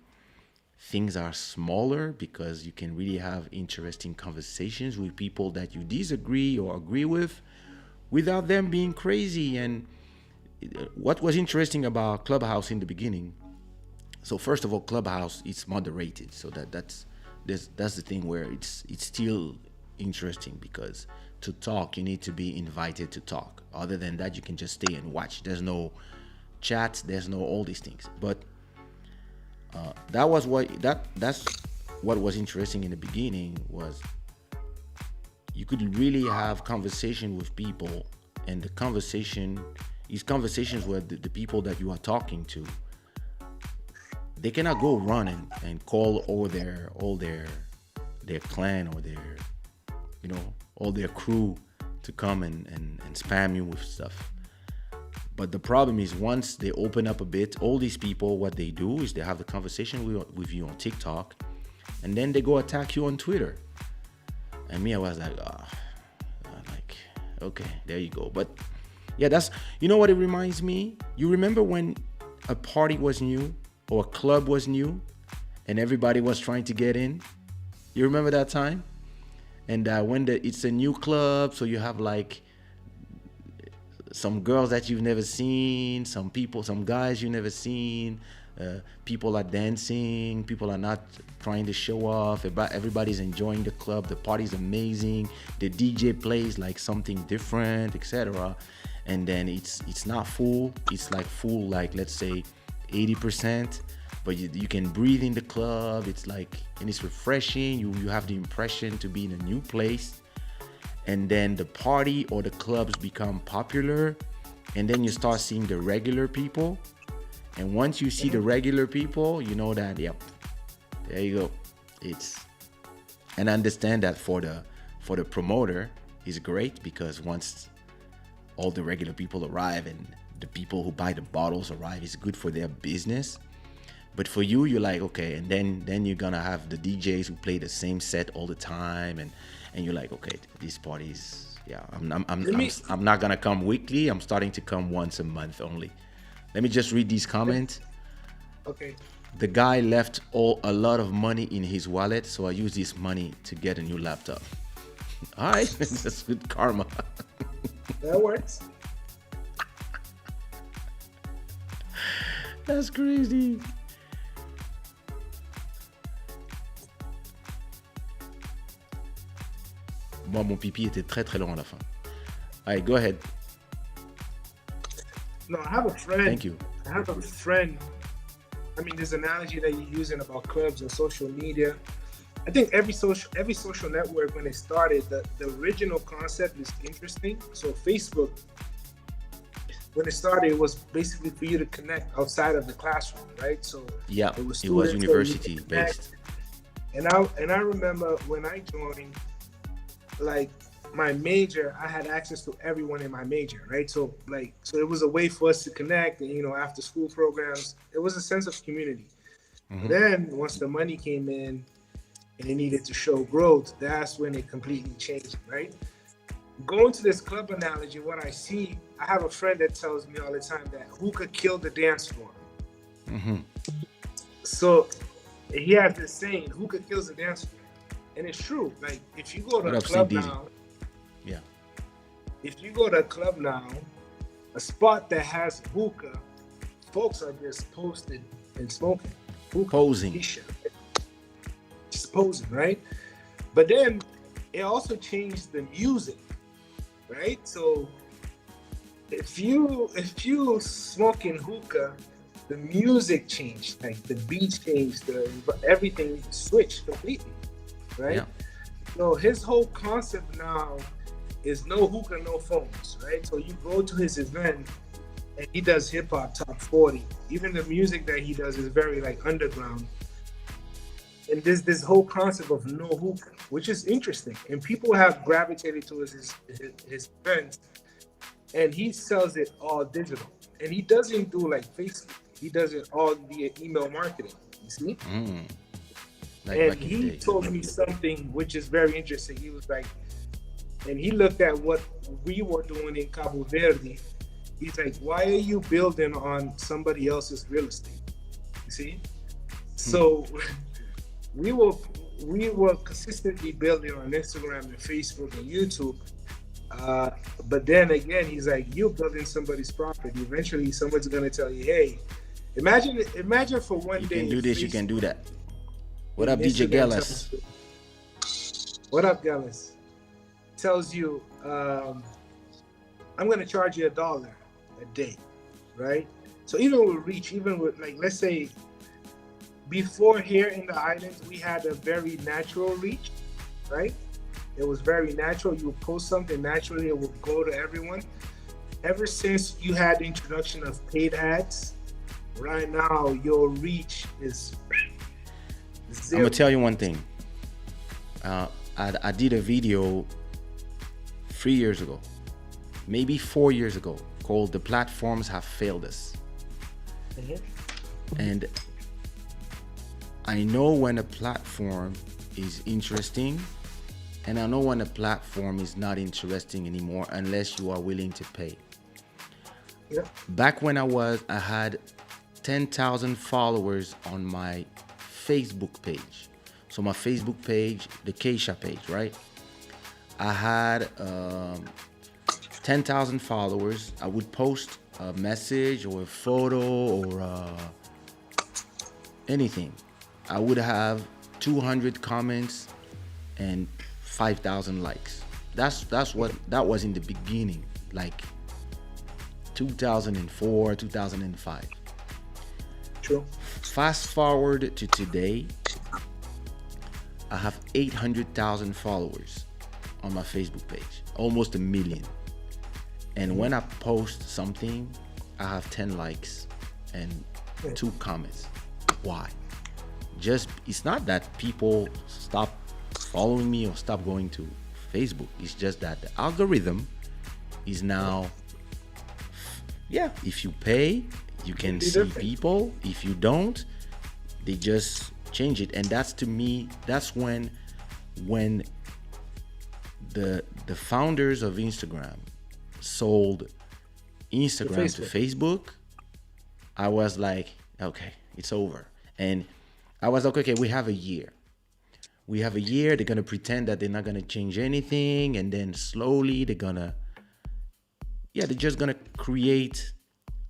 things are smaller, because you can really have interesting conversations with people that you disagree or agree with without them being crazy. And what was interesting about Clubhouse in the beginning, so first of all, Clubhouse is moderated, so that's the thing where it's still interesting, because to talk you need to be invited to talk. Other than that, you can just stay and watch. There's no chats, there's no all these things. But that's what was interesting in the beginning, was you could really have conversation with people, and these conversations where the people that you are talking to, they cannot go run and call all their clan, or their, all their crew to come and spam you with stuff. But the problem is, once they open up a bit, all these people, what they do is they have the conversation with you on TikTok, and then they go attack you on Twitter. And me, I was like, okay, there you go. But yeah, that's, what it reminds me? You remember when a party was new, or a club was new, and everybody was trying to get in? You remember that time? And when it's a new club, so you have like some girls that you've never seen, some guys you've never seen. People are dancing. People are not trying to show off. Everybody's enjoying the club. The party's amazing. The DJ plays like something different, etc. And then it's not full. It's like full, like let's say 80%. But you can breathe in the club. It's like, and it's refreshing. You have the impression to be in a new place. And then the party or the clubs become popular, and then you start seeing the regular people. And once you see the regular people, you know that, yep, there you go. And I understand that for the promoter is great, because once all the regular people arrive and the people who buy the bottles arrive, it's good for their business. But for you, you're like, okay, and then you're gonna have the DJs who play the same set all the time, and you're like, okay, these parties, yeah, I'm not gonna come weekly. I'm starting to come once a month only. Let me just read these comments. okay. The guy left a lot of money in his wallet, so I use this money to get a new laptop. All right, that's good karma. That works. That's crazy. Moi, mon pipi était très très long à la fin. All right, go ahead. No, I have a friend. Thank you. I have a friend. I mean, this analogy that you're using about clubs and social media. I think every social network, when it started, the original concept is interesting. So Facebook, when it started, it was basically for you to connect outside of the classroom, right? So yeah, it was university based. And I remember when I joined, like my major, I had access to everyone in my major, right? So it was a way for us to connect, and after school programs, it was a sense of community. Mm-hmm. Then once the money came in and it needed to show growth, that's when it completely changed, right? Going to this club analogy, what I see, I have a friend that tells me all the time that who could kill the dance floor. Mm-hmm. So he has this saying, "Hookah kills the dance floor," and it's true. Like if you go to What a up, St. club Diddy? now, Yeah. if you go to a club now, a spot that has hookah, folks are just posted and smoking hookah, Posing. shisha, just posing, right? But then it also changed the music, right? So if you smoking hookah, the music changed, like the beats changed, everything switched completely, right? Yeah. So his whole concept now is no hookah, no phones, right? So you go to his event and he does hip hop top 40. Even the music that he does is very like underground. And this whole concept of no hookah, which is interesting, and people have gravitated towards his events, and he sells it all digital, and he doesn't do like Facebook. He does it all via email marketing. You see, Like and back in the he day. told me something which is very interesting. He was like, and he looked at what we were doing in Cabo Verde. He's like, why are you building on somebody else's real estate? You see, so we will we were consistently building on Instagram and Facebook and YouTube. But then again, he's like, you're building somebody's property. Eventually, someone's gonna tell you, hey, imagine for one You day. can do this, you can do that. What up, DJ Instagram Gallus? what up, Gallus? Tells you, I'm gonna charge you $1 a day, right? So even with reach, even with like, let's say, before here in the islands, we had a very natural reach, right? It was very natural. You would post something naturally, it would go to everyone. Ever since you had the introduction of paid ads, right now your reach is I'm zero. gonna tell you one thing. I did a video 3 years ago, maybe 4 years ago, called "The Platforms Have Failed Us." And I know when a platform is interesting, and I know when a platform is not interesting anymore unless you are willing to pay. Yeah. Back when I had 10,000 followers on my Facebook page. So my Facebook page, the Kaysha page, right? I had 10,000 followers. I would post a message or a photo or anything. I would have 200 comments and 5,000 likes. That's what that was in the beginning, like 2004, 2005. True. Fast forward to today, I have 800,000 followers on my Facebook page, almost 1 million. And when I post something, I have 10 likes and 2 comments. Why? Just, it's not that people stop following me or stop going to Facebook. It's just that the algorithm is now, yeah, if you pay, you can see people. If you don't, they just change it. And that's, to me, that's when the founders of Instagram sold Instagram to Facebook, I was like, okay, it's over. And I was like, okay, we have a year. They're gonna pretend that they're not gonna change anything, and then slowly they're just gonna create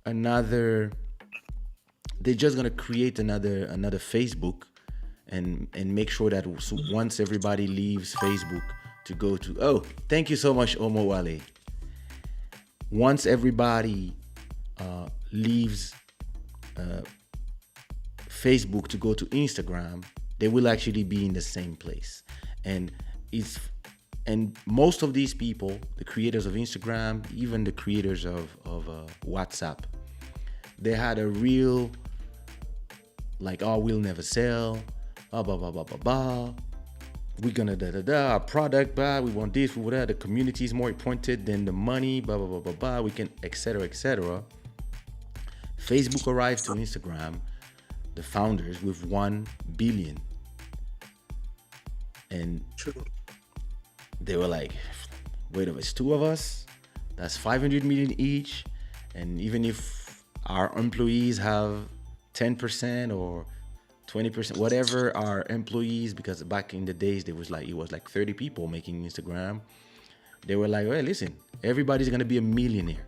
another. They're just gonna create another Facebook, and make sure that once everybody leaves Facebook to go to, oh, thank you so much, Omo Wale. Once everybody leaves Facebook to go to Instagram, they will actually be in the same place. And most of these people, the creators of Instagram, even the creators of WhatsApp, they had a real, like, oh, we'll never sell, blah blah blah blah blah blah. We're gonna our product, blah, we want this, we want that. The community is more important than the money, blah blah blah blah blah. We can, etc. etc. Facebook arrives to Instagram, the founders, with 1 billion. And they were like, wait a minute, it's 2 of us, that's 500 million each. And even if our employees have 10% or 20%, whatever our employees, because back in the days there was like it was like 30 people making Instagram. They were like, "Hey, listen, everybody's gonna be a millionaire.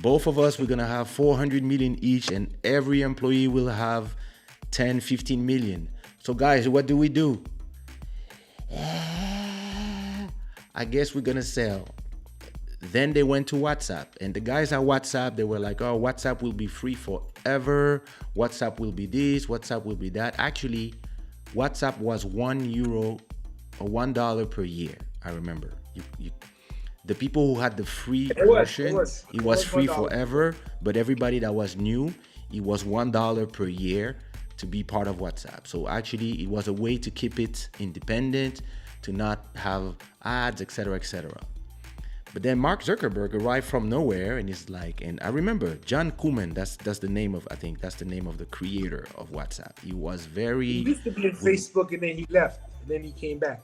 Both of us, we're gonna have 400 million each, and every employee will have 10, 15 million. So guys, what do? I guess we're gonna sell." Then they went to WhatsApp, and the guys at WhatsApp, they were like, "Oh, WhatsApp will be free forever. WhatsApp will be this, WhatsApp will be that." Actually, WhatsApp was €1 or $1 per year. I remember. The people who had the free version, it was free $1. forever. But everybody that was new, it was $1 per year to be part of WhatsApp. So actually, it was a way to keep it independent, to not have ads, etc., etc. But then Mark Zuckerberg arrived from nowhere, and he's like, and I remember John Koeman. That's the name of, I think that's the name of the creator of WhatsApp. He was very. He used to be in Facebook, and then he left, and then he came back.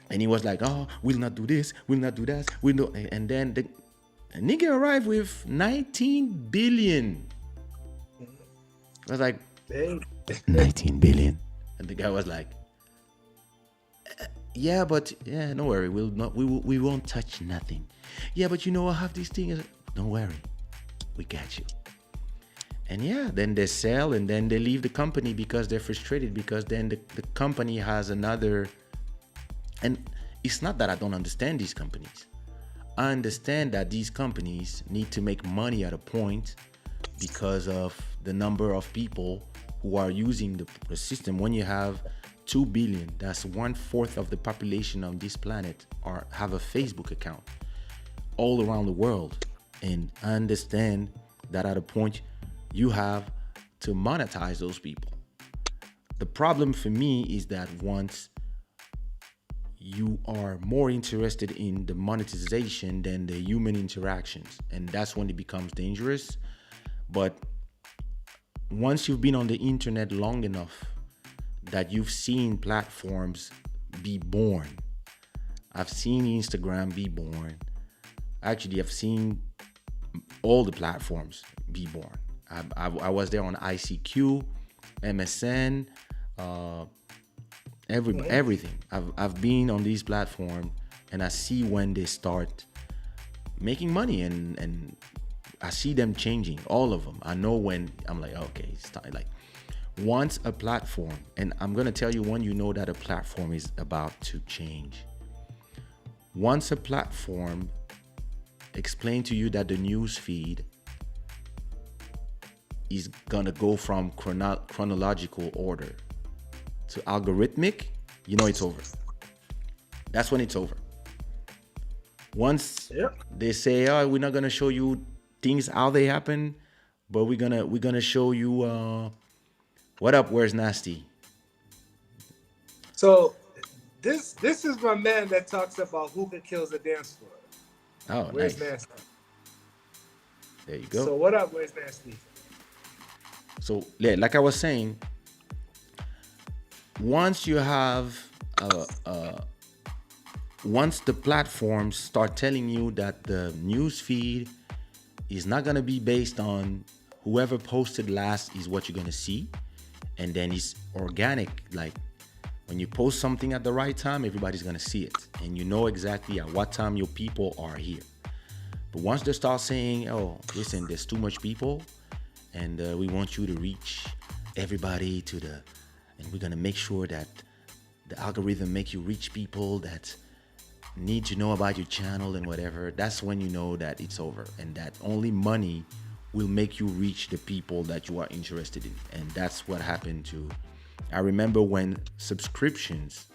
And he was like, "Oh, we'll not do this, we'll not do that, we'll not." And then the nigga arrived with 19 billion. I was like, Dang. 19 billion. And the guy was like, "Yeah, but yeah, don't worry, we won't touch nothing. Yeah, but you know, I have these things. Don't worry, we got you." And yeah, then they sell, and then they leave the company because they're frustrated, because then the company has another. And it's not that I don't understand these companies. I understand that these companies need to make money at a point because of the number of people who are using the system. When you have 2 billion, that's 1/4 of the population on this planet have a Facebook account all around the world. And I understand that at a point you have to monetize those people. The problem for me is that once you are more interested in the monetization than the human interactions, and that's when it becomes dangerous. But once you've been on the internet long enough that you've seen platforms be born, I've seen Instagram be born. Actually, I've seen all the platforms be born. I was there on ICQ, MSN, everything. I've been on these platforms, and I see when they start making money, and I see them changing, all of them. I know when I'm like, okay, it's time. Like once a platform, and I'm gonna tell you when you know that a platform is about to change. Once a platform explain to you that the news feed is gonna go from chronological order to algorithmic, you know it's over. That's when it's over. Once they say, "Oh, we're not gonna show you things how they happen, but we're gonna show you what up, where's Nasty." So this is my man that talks about who can kill the dance floor. Oh, Where's nice. Nasty? There you go. So what up, where's Nasty? So yeah, like I was saying, once you have once the platforms start telling you that the news feed is not gonna be based on whoever posted last is what you're gonna see, and then it's organic. Like when you post something at the right time, everybody's gonna see it, and you know exactly at what time your people are here. But once they start saying, "Oh, listen, there's too much people, and we want you to reach everybody and we're gonna make sure that the algorithm make you reach people that need to know about your channel and whatever," that's when you know that it's over, and that only money will make you reach the people that you are interested in. And that's what happened to, I remember when subscriptions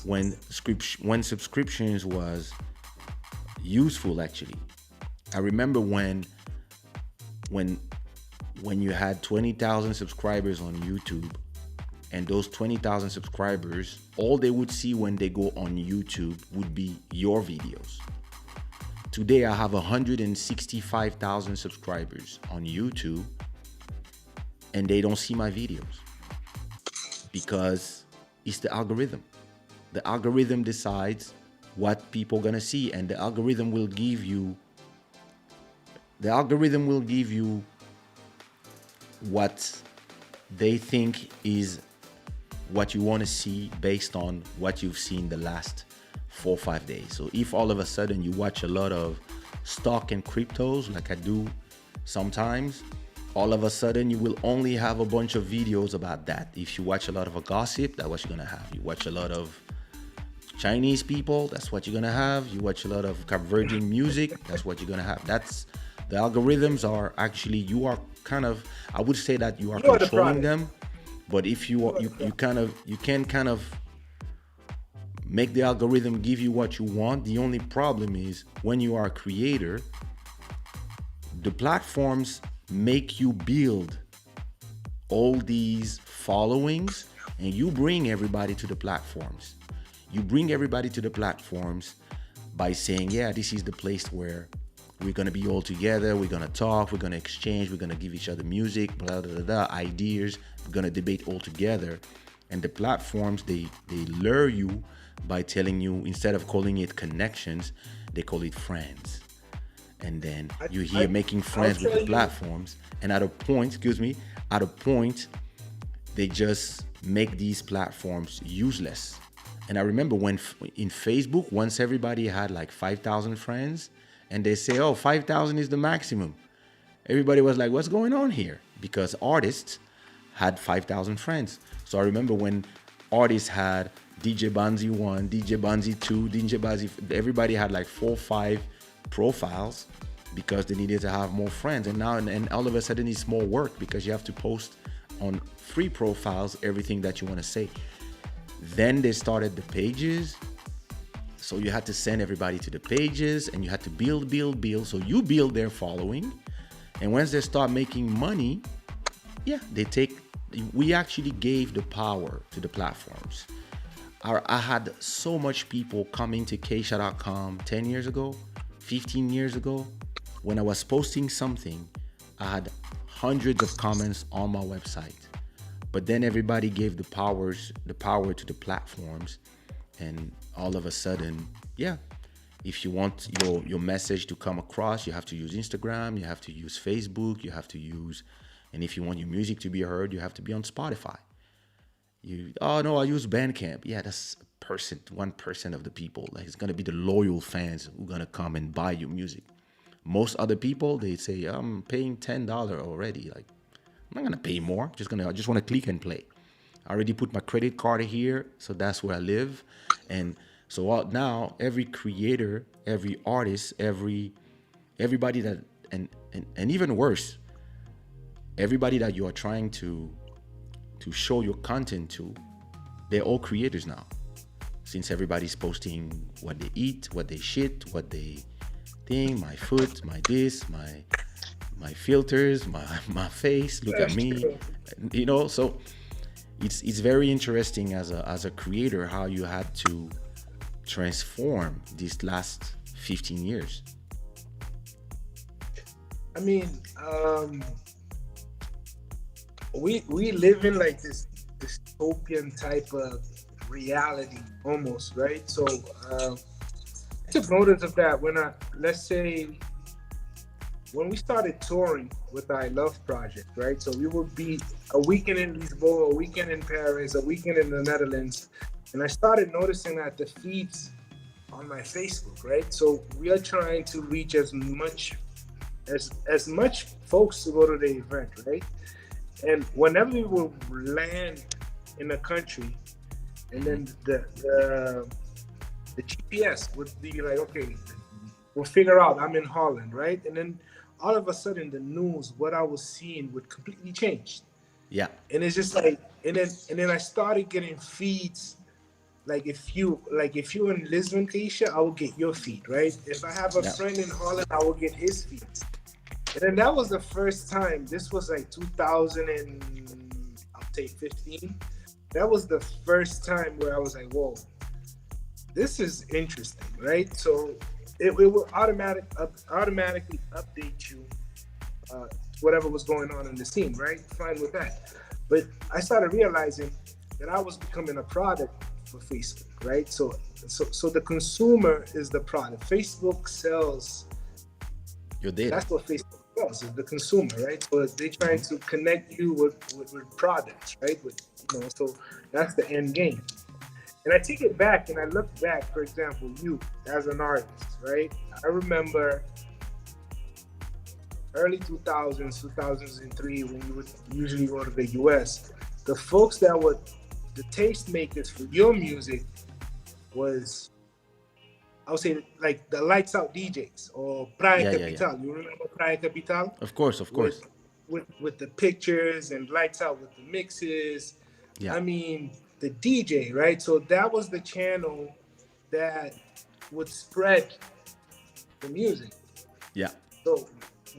was useful. Actually, I remember when you had 20,000 subscribers on YouTube, and those 20,000 subscribers, all they would see when they go on YouTube would be your videos. Today, I have 165,000 subscribers on YouTube, and they don't see my videos because it's the algorithm. The algorithm decides what people are gonna see, and the algorithm will give you what they think is what you want to see based on what you've seen the last 4 or 5 days. So if all of a sudden you watch a lot of stock and cryptos like I do sometimes, all of a sudden you will only have a bunch of videos about that. If you watch a lot of a gossip, that's what you're gonna have. You watch a lot of Chinese people, that's what you're gonna have. You watch a lot of converging music, that's what you're gonna have. That's the algorithms are actually, you are kind of, I would say that you are You are the controlling product. them. But if you are, you kind of, you can kind of make the algorithm give you what you want. The only problem is when you are a creator, the platforms make you build all these followings and you bring everybody to the platforms. You bring everybody to the platforms by saying, yeah, this is the place where we're gonna be all together, we're gonna talk, we're gonna exchange, we're gonna give each other music, blah, blah, blah, blah, ideas, we're gonna debate all together. And the platforms, they lure you by telling you, instead of calling it connections, they call it friends. And then you hear making friends with the platforms. And at a point, at a point, they just make these platforms useless. And I remember when in Facebook, once everybody had like 5,000 friends, and they say, oh, 5,000 is the maximum. Everybody was like, what's going on here? Because artists had 5,000 friends. So I remember when artists had DJ Banzi 1, DJ Banzi 2, DJ Banzi, everybody had like 4 or 5 profiles because they needed to have more friends. And now, and all of a sudden it's more work because you have to post on free profiles everything that you want to say. Then they started the pages. So you had to send everybody to the pages and you had to build. So you build their following. And once they start making money, yeah, we actually gave the power to the platforms. I had so much people coming to Kaysha.com 10 years ago, 15 years ago. When I was posting something, I had hundreds of comments on my website. But then everybody gave the power to the platforms. And all of a sudden, yeah, if you want your message to come across, you have to use Instagram, you have to use Facebook, you have to use, and if you want your music to be heard, you have to be on Spotify. Oh no, I use Bandcamp. Yeah, that's 1% of the people. Like, it's gonna be the loyal fans who are gonna come and buy your music. Most other people, they say, I'm paying $10 already. Like, I'm not gonna pay more. I just want to click and play. I already put my credit card here, so that's where I live. And so now every creator, every artist, everybody that, and even worse, everybody that you are trying to show your content to, they're all creators now. Since everybody's posting what they eat, what they shit, what they think, my foot, my this, my filters, my face, look at me, so it's very interesting as a creator how you had to transform these last 15 years. I mean, we live in like this dystopian type of reality almost, right? So I took notice of that when we started touring with our Love Project, right? So we would be a weekend in Lisboa, a weekend in Paris, a weekend in the Netherlands. And I started noticing that the feeds on my Facebook, right? So we are trying to reach as much folks to go to the event, right? And whenever we will land in a country, and then the GPS would be like, okay, we'll figure out I'm in Holland, right? And then all of a sudden the news, what I was seeing would completely change. Yeah. And it's just like, and then I started getting feeds. Like if you're in Lisbon, Kaysha, I will get your feed, right? If I have a friend in Holland, I will get his feeds. And then that was the first time. This was like 2015. That was the first time where I was like, whoa, this is interesting, right? So it will automatically update you whatever was going on in the scene, right? Fine with that. But I started realizing that I was becoming a product for Facebook, right? So the consumer is the product. Facebook sells your data. That's what Facebook else, is the consumer, right? So they're trying to connect you with products, right? So that's the end game. And I take it back and I look back, for example, you as an artist, right? I remember early 2000s, 2003, when you would usually go to the US, the folks that would, the tastemakers for your music was, I would say, like the lights out DJs or Praia Yeah, yeah, yeah. Capital. You remember Praia Capital? Of course, of With, course. with the pictures and lights out with the mixes. Yeah, I mean, the DJ, right? So that was the channel that would spread the music. yeah. So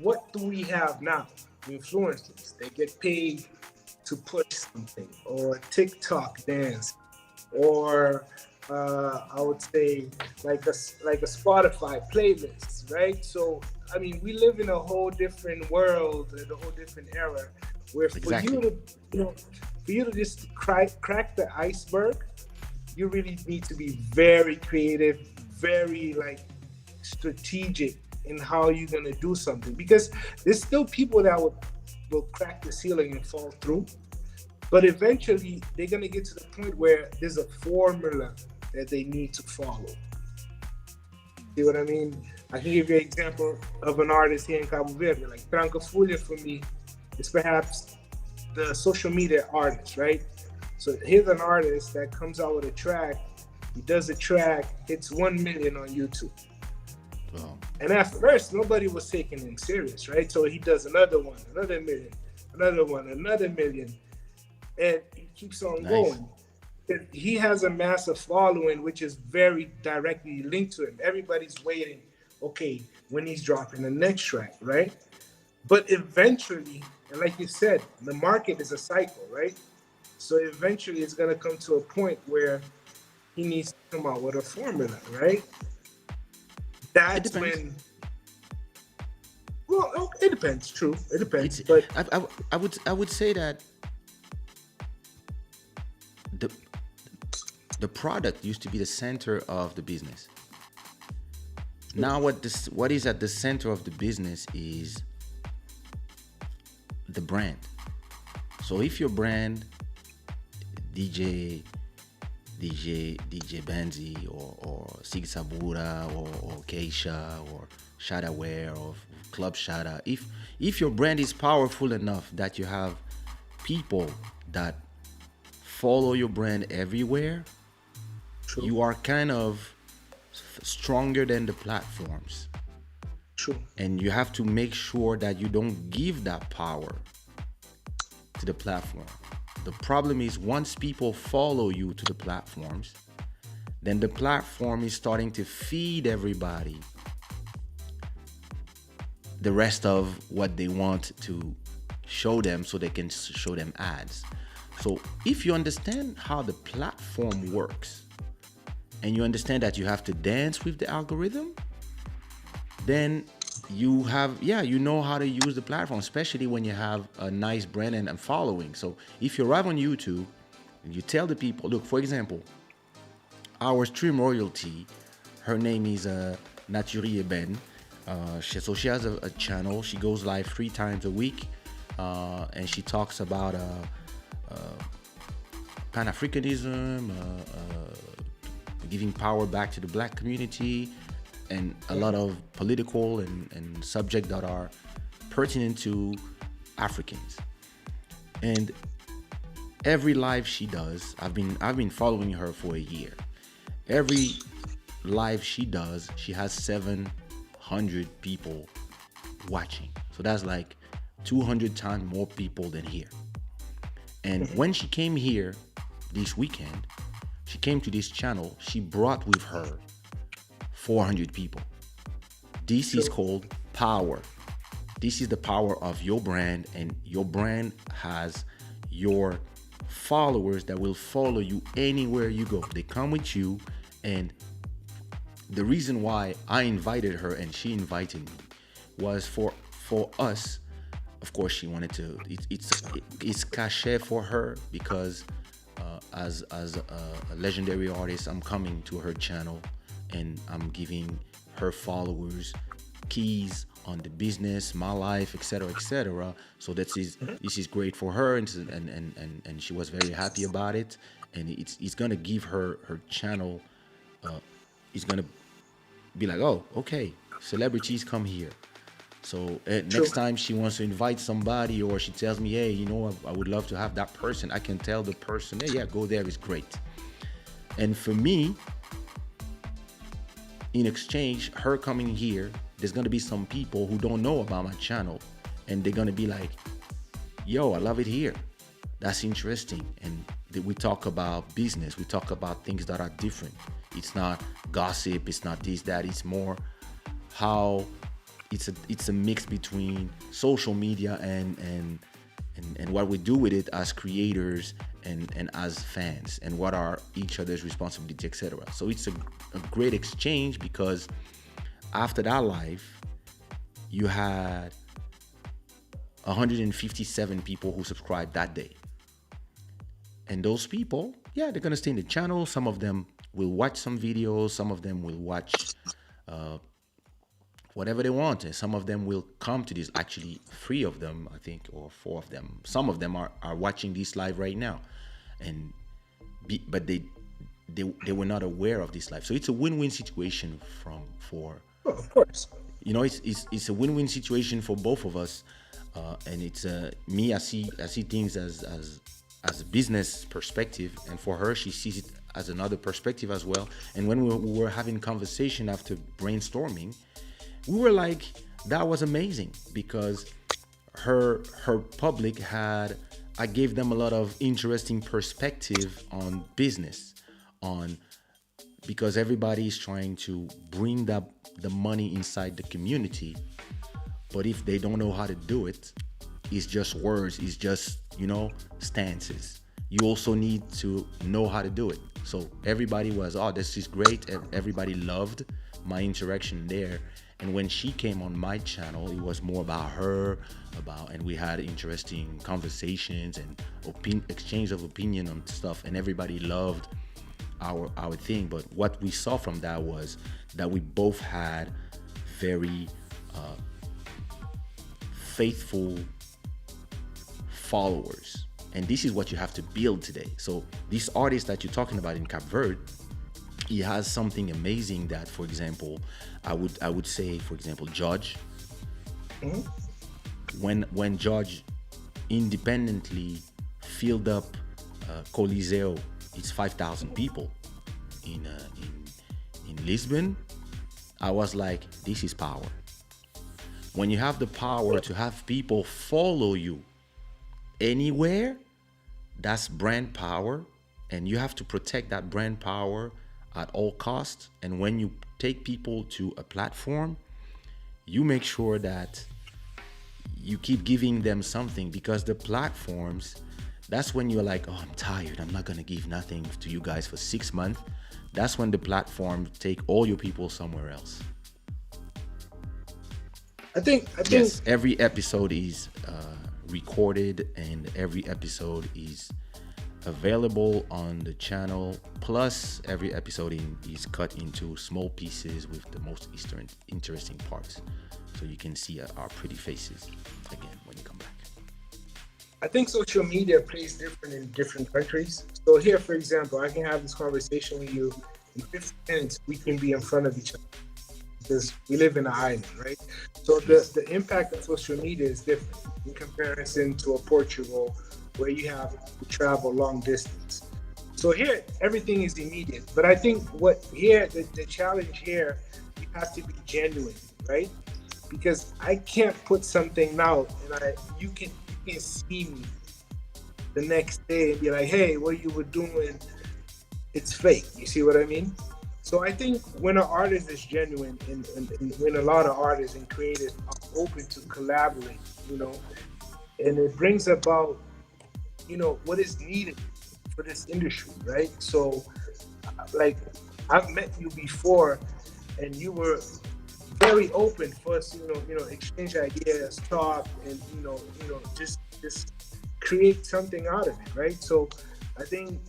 what do we have now? Influencers. They get paid to push something, or TikTok dance, or I would say like a Spotify playlist, right? So I mean, we live in a whole different world, in a whole different era, where for Exactly. you to, for you to just crack the iceberg, you really need to be very creative, very like strategic in how you're gonna do something, because there's still people that will crack the ceiling and fall through, but eventually they're gonna get to the point where there's a formula that they need to follow. See what I mean? I can give you an example of an artist here in Cabo Verde, like Trancafulia for me is perhaps the social media artist, right? So here's an artist that comes out with a track, he does a track, hits 1 million on YouTube. Well, And at first, nobody was taking him serious, right? So he does another one, another million, another one, another million, and he keeps on nice. going. And he has a massive following, which is very directly linked to him. Everybody's waiting, okay, when he's dropping the next track, right? But eventually, and like you said, the market is a cycle, right? So eventually it's gonna come to a point where he needs to come out with a formula, right? It That's depends. when, well, it depends, true, it depends, It's but I would say that the the product used to be the center of the business. Now what is at the center of the business is the brand. So if your brand DJ Banzi or Sig Sabura or Kaysha or Shada or Club Shada, if your brand is powerful enough that you have people that follow your brand everywhere, true, you are kind of stronger than the platforms. true, And you have to make sure that you don't give that power to the platform. The problem is once people follow you to the platforms, then the platform is starting to feed everybody the rest of what they want to show them so they can show them ads. So if you understand how the platform works and you understand that you have to dance with the algorithm, then you have, you know how to use the platform, especially when you have a nice brand and following. So if you're live on YouTube and you tell the people, look, for example, our stream royalty, her name is Naturi Eben. So she has a channel. She goes live 3 times a week, and she talks about Pan-Africanism, giving power back to the black community, and a lot of political and subjects that are pertinent to Africans. And every live she does, I've been following her for a year. Every live she does, she has 700 people watching. So that's like 200 times more people than here. And when she came here this weekend, she came to this channel, she brought with her 400 people. This is called power. This is the power of your brand, and your brand has your followers that will follow you anywhere you go. They come with you, and the reason why I invited her and she invited me was for us. Of course, she wanted to. It's cachet for her because as a legendary artist, I'm coming to her channel and I'm giving her followers keys on the business, my life, etc., etc. So this is great for her, and she was very happy about it. And it's gonna give her channel. It's gonna be like, oh, okay, celebrities come here. So True. next time she wants to invite somebody, or she tells me, hey, I would love to have that person, I can tell the person, hey, yeah, go there, it's great. And for me, in exchange, her coming here, there's gonna be some people who don't know about my channel, and they're gonna be like, yo, I love it here. That's interesting. And we talk about business, we talk about things that are different. It's not gossip, it's not this, that, it's more how it's a mix between social media and what we do with it as creators and as fans, and what are each other's responsibility, etc. So it's a great exchange, because after that live, you had 157 people who subscribed that day. And those people, yeah, they're gonna stay in the channel. Some of them will watch some videos, some of them will watch whatever they want, and some of them will come to this. Actually, 3 of them, I think, or 4 of them, some of them are watching this live right now, and but they were not aware of this live. So it's a win-win situation for Oh, of course. it's a win-win situation for both of us. And it's me, I see things as a business perspective, and for her, she sees it as another perspective as well. And when we were having conversation after brainstorming, we were like, that was amazing, because her public had, I gave them a lot of interesting perspective on business, on, because everybody is trying to bring the money inside the community, but if they don't know how to do it, it's just words, it's just, stances. You also need to know how to do it. So everybody was, oh, this is great. Everybody loved my interaction there. And when she came on my channel, it was more about her, and we had interesting conversations and exchange of opinion on stuff, and everybody loved our thing. But what we saw from that was that we both had very faithful followers, and this is what you have to build today. So this artist that you're talking about in Cape Verde, he has something amazing that, for example, I would say, for example, Judge. When Judge independently filled up Coliseo, it's 5,000 people in Lisbon, I was like, this is power. When you have the power to have people follow you anywhere, that's brand power, and you have to protect that brand power at all costs. And when you take people to a platform, you make sure that you keep giving them something, because the platforms, that's when you're like, oh, I'm tired, I'm not gonna give nothing to you guys for 6 months. That's when the platform take all your people somewhere else. I think Yes, every episode is recorded, and every episode is available on the channel. Plus, every episode is cut into small pieces with the most interesting parts, so you can see our pretty faces again when you come back. I think social media plays different in different countries. So here, for example, I can have this conversation with you in 15 minutes. We can be in front of each other because we live in an island, right? So the impact of social media is different in comparison to a Portugal, where you have to travel long distance. So here, everything is immediate. But I think the challenge here, you have to be genuine, right? Because I can't put something out and you can see me the next day and be like, hey, what you were doing, it's fake. You see what I mean? So I think when an artist is genuine, and when a lot of artists and creators are open to collaborate, and it brings about, what is needed for this industry, right? So, like, I've met you before, and you were very open for us, exchange ideas, talk, and just create something out of it, right? So, I think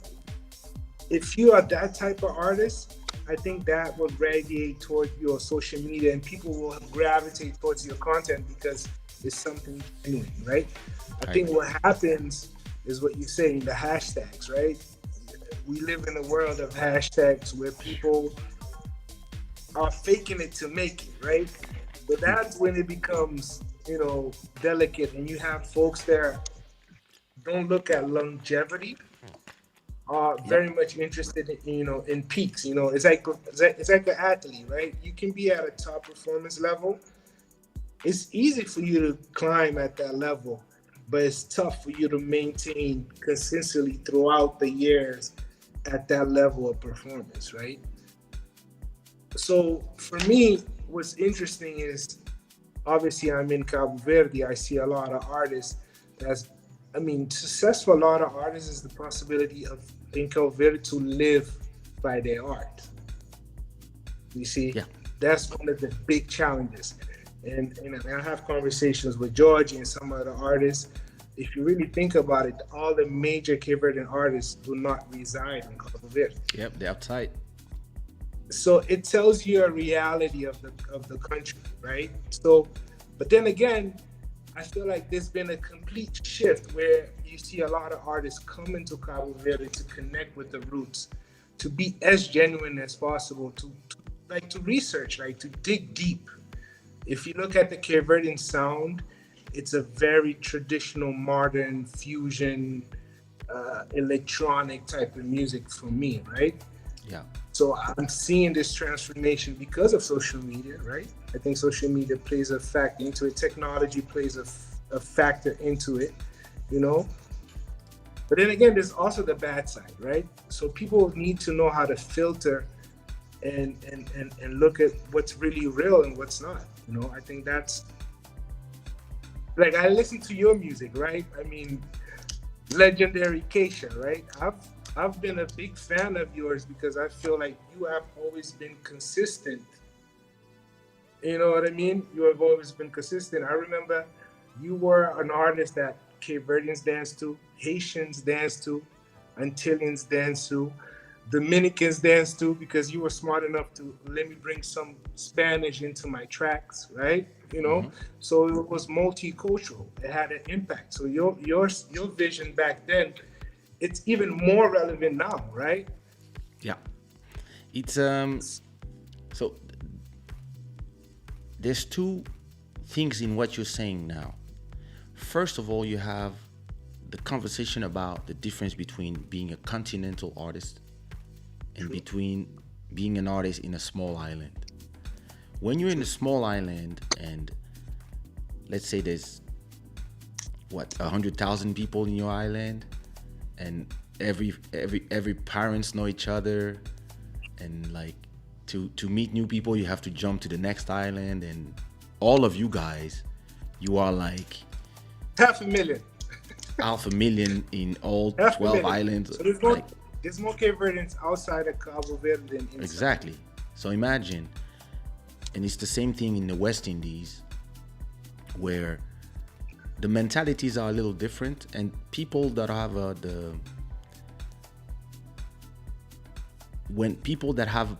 if you are that type of artist, I think that will radiate toward your social media, and people will gravitate towards your content because it's something genuine, right? I I think agree. what happens is what you're saying, the hashtags, right? We live in a world of hashtags where people are faking it to make it, right? So that's when it becomes, delicate, and you have folks that don't look at longevity, are Yep. very much interested in, in peaks. It's like an athlete, right? You can be at a top performance level. It's easy for you to climb at that level, but it's tough for you to maintain consistently throughout the years at that level of performance, right? So for me, what's interesting is, obviously I'm in Cabo Verde. I see a lot of artists. That's, I mean, success for a lot of artists is the possibility of in Cabo Verde to live by their art. You see, Yeah. that's one of the big challenges. And I have conversations with George and some other artists. If you really think about it, all the major Cape Verdean artists do not reside in Cabo Verde. Yep. They're uptight. So it tells you a reality of the country, right? So, but then again, I feel like there's been a complete shift where you see a lot of artists come into Cabo Verde to connect with the roots, to be as genuine as possible, to research, like to dig deep. If you look at the Cape Verdean sound, it's a very traditional, modern fusion, electronic type of music for me, right? Yeah. So I'm seeing this transformation because of social media, right? I think social media plays a factor into it. Technology plays a factor into it, you know. But then again, there's also the bad side, right? So people need to know how to filter and look at what's really real and what's not. I think that's like, I listen to your music, right? I mean, legendary Kaysha, right? I've been a big fan of yours because I feel like you have always been consistent. You know what I mean? You have always been consistent. I remember you were an artist that Cape Verdeans dance to, Haitians dance to, Antilleans dance to, Dominicans dance to, because you were smart enough to let me bring some Spanish into my tracks, right? So it was multicultural. It had an impact. So your vision back then, it's even more relevant now, right? Yeah. It's so there's two things in what you're saying now. First of all, you have the conversation about the difference between being a continental artist and between being an artist in a small island. When you're in a small island and let's say there's 100,000 people in your island, and every parents know each other, and like to meet new people you have to jump to the next island, and all of you guys, you are like Half a million. half a million in all Half a 12 million. islands. So Like there's more Cape Verdeans outside of Cabo Verde than inside. exactly. So imagine, and it's the same thing in the West Indies, where the mentalities are a little different, and people that have when people that have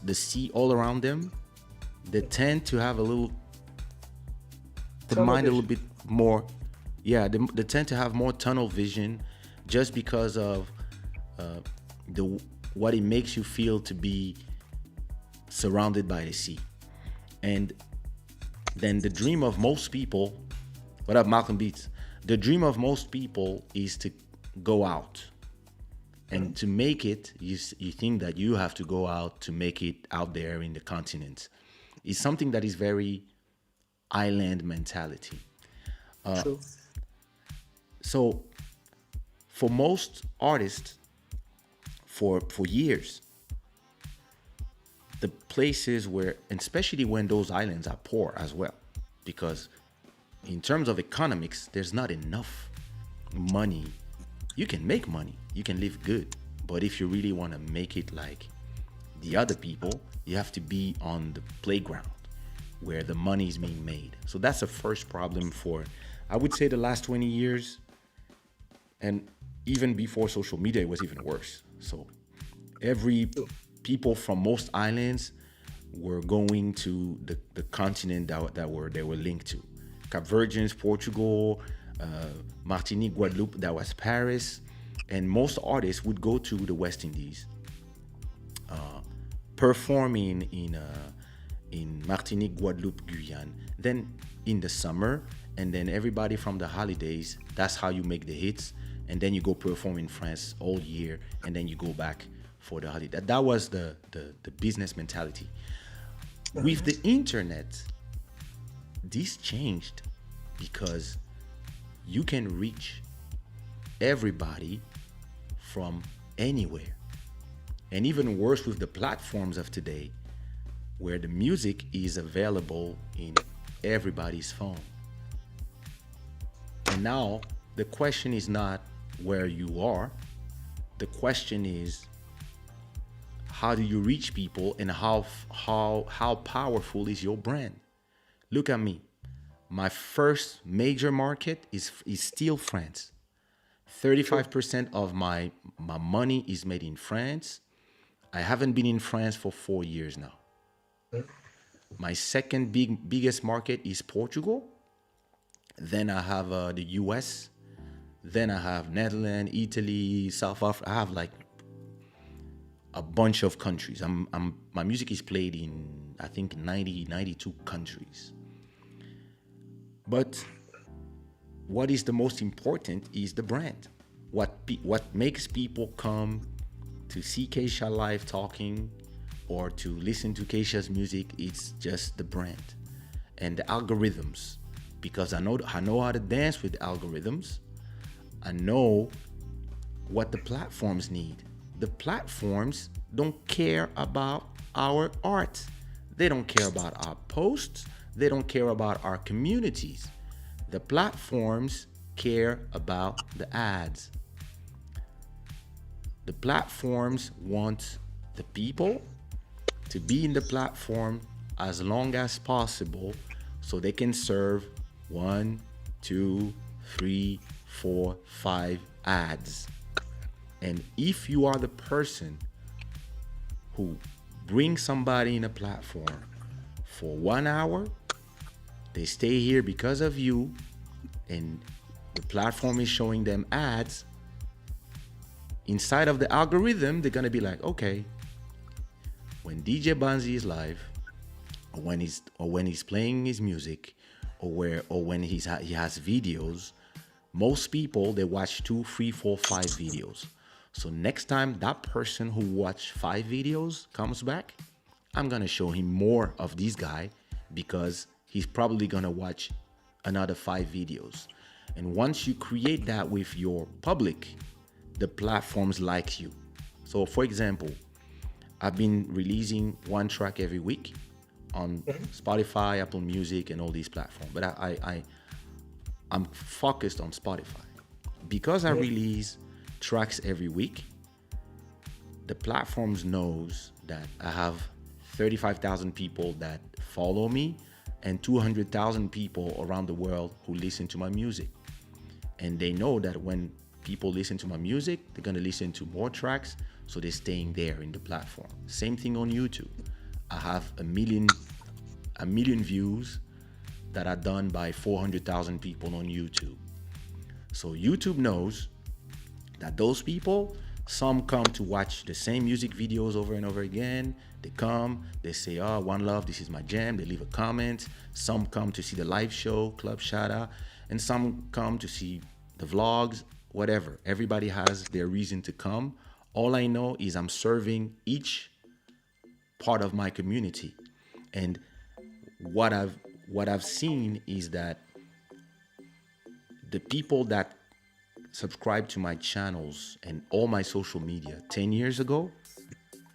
the sea all around them, they tend to have a little the Tunnel mind a little vision. bit more. Yeah, they tend to have more tunnel vision, just because of the what it makes you feel to be surrounded by the sea. And then the dream of most people, what up, Malcolm Beats? The dream of most people is to go out. And to make it, you think that you have to go out to make it out there in the continent. It's something that is very island mentality. True. So for most artists, for years, the places where, and especially when those islands are poor as well, because in terms of economics, there's not enough money. You can make money, you can live good, but if you really want to make it like the other people, you have to be on the playground where the money is being made. So that's the first problem for, I would say, the last 20 years. And even before social media, it was even worse. So every people from most islands were going to the continent they were linked to. Cape Verdeans, Portugal, Martinique, Guadeloupe, that was Paris. And most artists would go to the West Indies, performing in Martinique, Guadeloupe, Guyane. Then in the summer, and then everybody from the holidays, that's how you make the hits. And then you go perform in France all year, and then you go back for the holiday. That was the business mentality. With the internet, this changed because you can reach everybody from anywhere. And even worse with the platforms of today, where the music is available in everybody's phone. And now the question is not where you are. The question is, how do you reach people, and how powerful is your brand? Look at me. My first major market is still France. 35% of my money is made in France. I haven't been in France for 4 years now. My second biggest market is Portugal. Then I have the US. Then I have Netherlands, Italy, South Africa. I have like a bunch of countries. My music is played in, I think, 92 countries. But what is the most important is the brand. What makes people come to see Kaysha live talking or to listen to Kaysha's music, it's just the brand and the algorithms. Because I know how to dance with the algorithms. I know what the platforms need. The platforms don't care about our art. They don't care about our posts. They don't care about our communities. The platforms care about the ads. The platforms want the people to be in the platform as long as possible so they can serve 1, 2, 3, 4, 5 ads. And if you are the person who brings somebody in a platform for 1 hour, they stay here because of you, and the platform is showing them ads, inside of the algorithm, they're gonna be like, okay, when DJ Banzi is live, or when he's playing his music, or when he has videos, most people, they watch 2, 3, 4, 5 videos. So next time that person who watched 5 videos comes back, I'm gonna show him more of this guy because he's probably gonna watch another 5 videos. And once you create that with your public, the platforms like you. So for example, I've been releasing 1 track every week on Spotify, Apple Music, and all these platforms. But I'm focused on Spotify. Because I release tracks every week, the platforms knows that I have 35,000 people that follow me and 200,000 people around the world who listen to my music. And they know that when people listen to my music, they're gonna listen to more tracks, so they're staying there in the platform. Same thing on YouTube. I have a million views that are done by 400,000 people on YouTube. So YouTube knows that those people, some come to watch the same music videos over and over again. They come, they say, oh, One Love, this is my jam. They leave a comment. Some come to see the live show, Club Shada, and some come to see the vlogs, whatever. Everybody has their reason to come. All I know is I'm serving each part of my community. And what I've seen is that the people that subscribe to my channels and all my social media 10 years ago,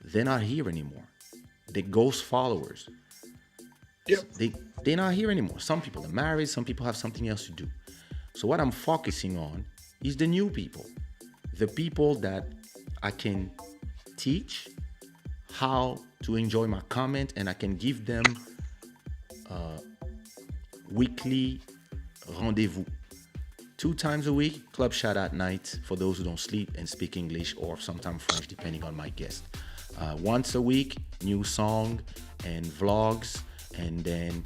they're not here anymore. They're ghost followers. Yep. They're not here anymore. Some people are married, some people have something else to do. So what I'm focusing on is the new people. The people that I can teach how to enjoy my comment, and I can give them weekly rendezvous. 2 times a week, Club Shada at night for those who don't sleep and speak English or sometimes French, depending on my guest. Once a week, new song and vlogs, and then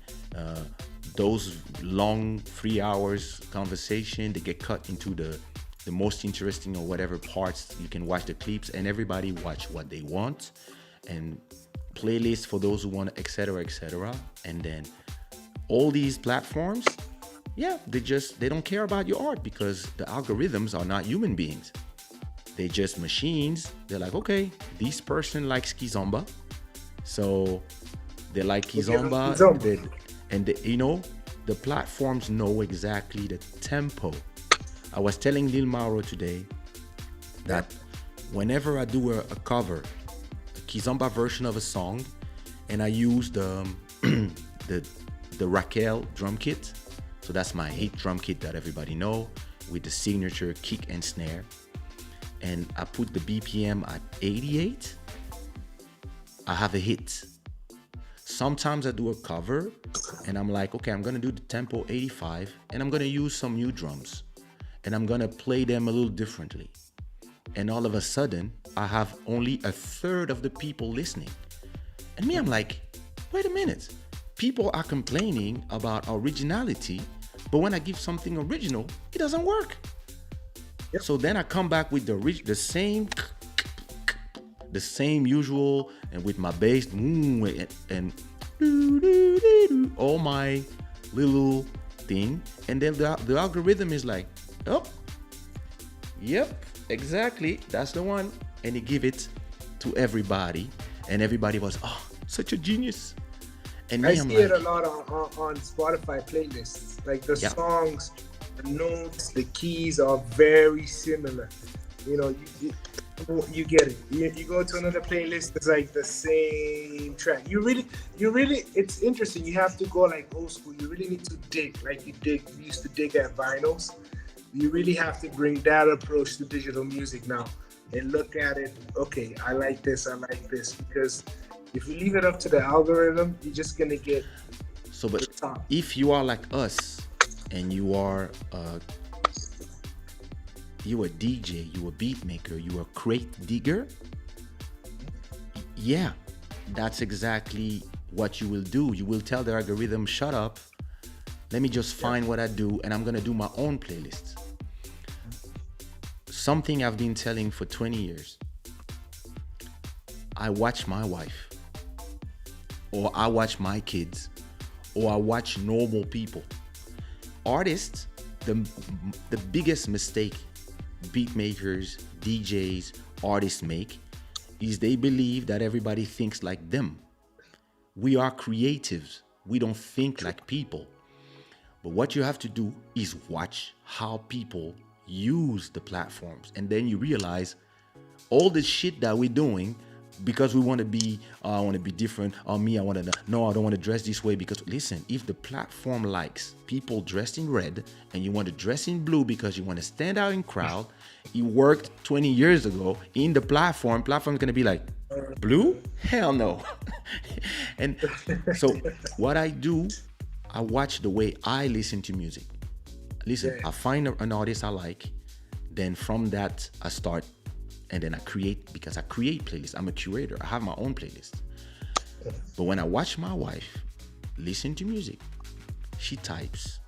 those long 3 hours conversation, they get cut into the most interesting or whatever parts. You can watch the clips, and everybody watch what they want, and playlists for those who want, etc., etc. And then all these platforms, yeah, they don't care about your art, because the algorithms are not human beings. They're just machines. They're like, okay, this person likes kizomba, so they like kizomba. The platforms know exactly the tempo. I was telling Lil Mauro today that whenever I do a cover, a kizomba version of a song, and I use the Raquel drum kit, so that's my hit drum kit that everybody know, with the signature kick and snare, and I put the BPM at 88, I have a hit. Sometimes I do a cover and I'm like, okay, I'm gonna do the tempo 85 and I'm gonna use some new drums and I'm gonna play them a little differently. And all of a sudden, I have only a third of the people listening. And me, I'm like, wait a minute. People are complaining about originality, but when I give something original, it doesn't work. Yep. So then I come back with the same usual, and with my bass and all my little thing, and then the algorithm is like, oh, yep, exactly, that's the one, and it give it to everybody, and everybody was, oh, such a genius. And I see it a lot on Spotify playlists. Like the songs, the notes, the keys are very similar. You know, you get it. You go to another playlist, it's like the same track. You really, it's interesting. You have to go like old school. You really need to dig, like you used to dig at vinyls. You really have to bring that approach to digital music now and look at it. Okay, I like this, because if you leave it up to the algorithm, you're just gonna get so. But if you are like us and you are you a DJ, you a beat maker, you a crate digger, yeah, that's exactly what you will do. You will tell the algorithm, shut up, let me just find what I do, and I'm gonna do my own playlist. Something I've been telling for 20 years. I watch my wife, or I watch my kids, or I watch normal people. Artists, the biggest mistake beat makers, DJs, artists make is they believe that everybody thinks like them. We are creatives. We don't think like people. But what you have to do is watch how people use the platforms. And then you realize all the shit that we're doing because we want to be, I want to be different. Me, I want to, no, I don't want to dress this way. Because listen, if the platform likes people dressed in red and you want to dress in blue because you want to stand out in crowd, it worked 20 years ago in the platform's going to be like, blue? Hell no. And so what I do, I watch the way I listen to music. Listen, I find an artist I like, then from that I start, and then I create, because I create playlists. I'm a curator. I have my own playlist. But when I watch my wife listen to music, she types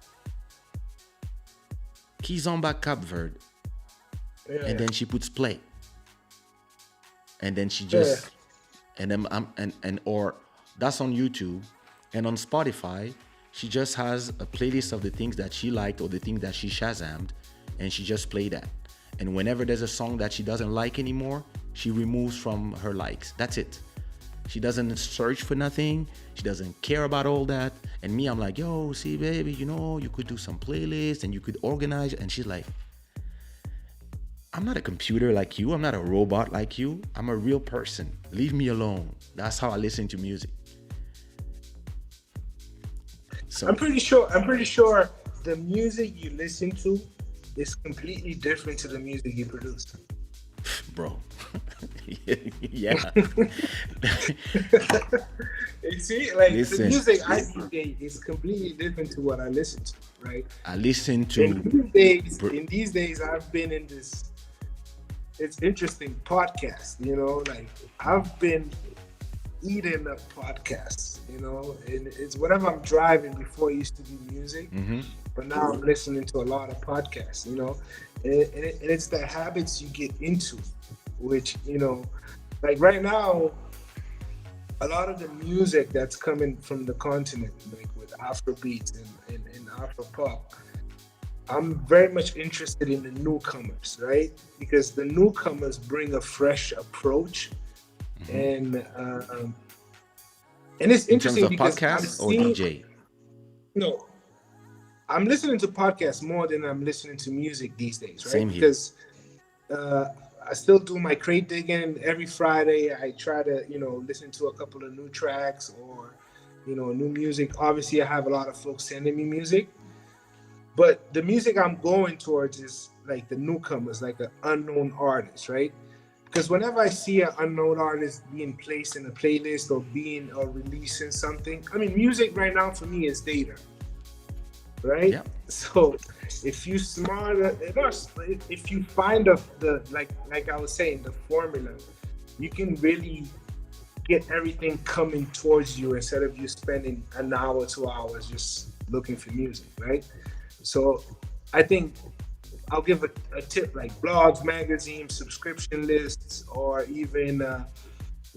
Kizomba Cap Verde, and then she puts play, and then she just, and then or that's on YouTube, and on Spotify, she just has a playlist of the things that she liked or the things that she Shazammed, and she just play that. And whenever there's a song that she doesn't like anymore, she removes from her likes. That's it. She doesn't search for nothing. She doesn't care about all that. And me, I'm like, yo, see, baby, you could do some playlists and you could organize. And she's like, I'm not a computer like you. I'm not a robot like you. I'm a real person. Leave me alone. That's how I listen to music. So I'm pretty sure the music you listen to is completely different to the music you produce. Bro. Yeah. You see, like Listen. the music I DJ is completely different to what I listen to, right? I listen to In these days, I've been in this it's interesting podcast. Like I've been eating up podcasts. And it's whenever I'm driving. Before I used to do music, but now I'm listening to a lot of podcasts. And it's the habits you get into, which like right now, a lot of the music that's coming from the continent, like with Afrobeats and Afro pop, I'm very much interested in the newcomers, right? Because the newcomers bring a fresh approach, and it's In terms interesting of because I'm podcast or seeing, DJ? no, I'm listening to podcasts more than I'm listening to music these days, right? Same here. Because uh, I still do my crate digging every Friday. I try to, listen to a couple of new tracks or, new music. Obviously, I have a lot of folks sending me music, but the music I'm going towards is like the newcomers, like an unknown artist, right? Because whenever I see an unknown artist being placed in a playlist or releasing something, I mean, music right now for me is data, right? Yeah. So if you if you find the like I was saying, the formula, you can really get everything coming towards you instead of you spending an hour, 2 hours just looking for music, right? So I think I'll give a tip, like blogs, magazines, subscription lists, or even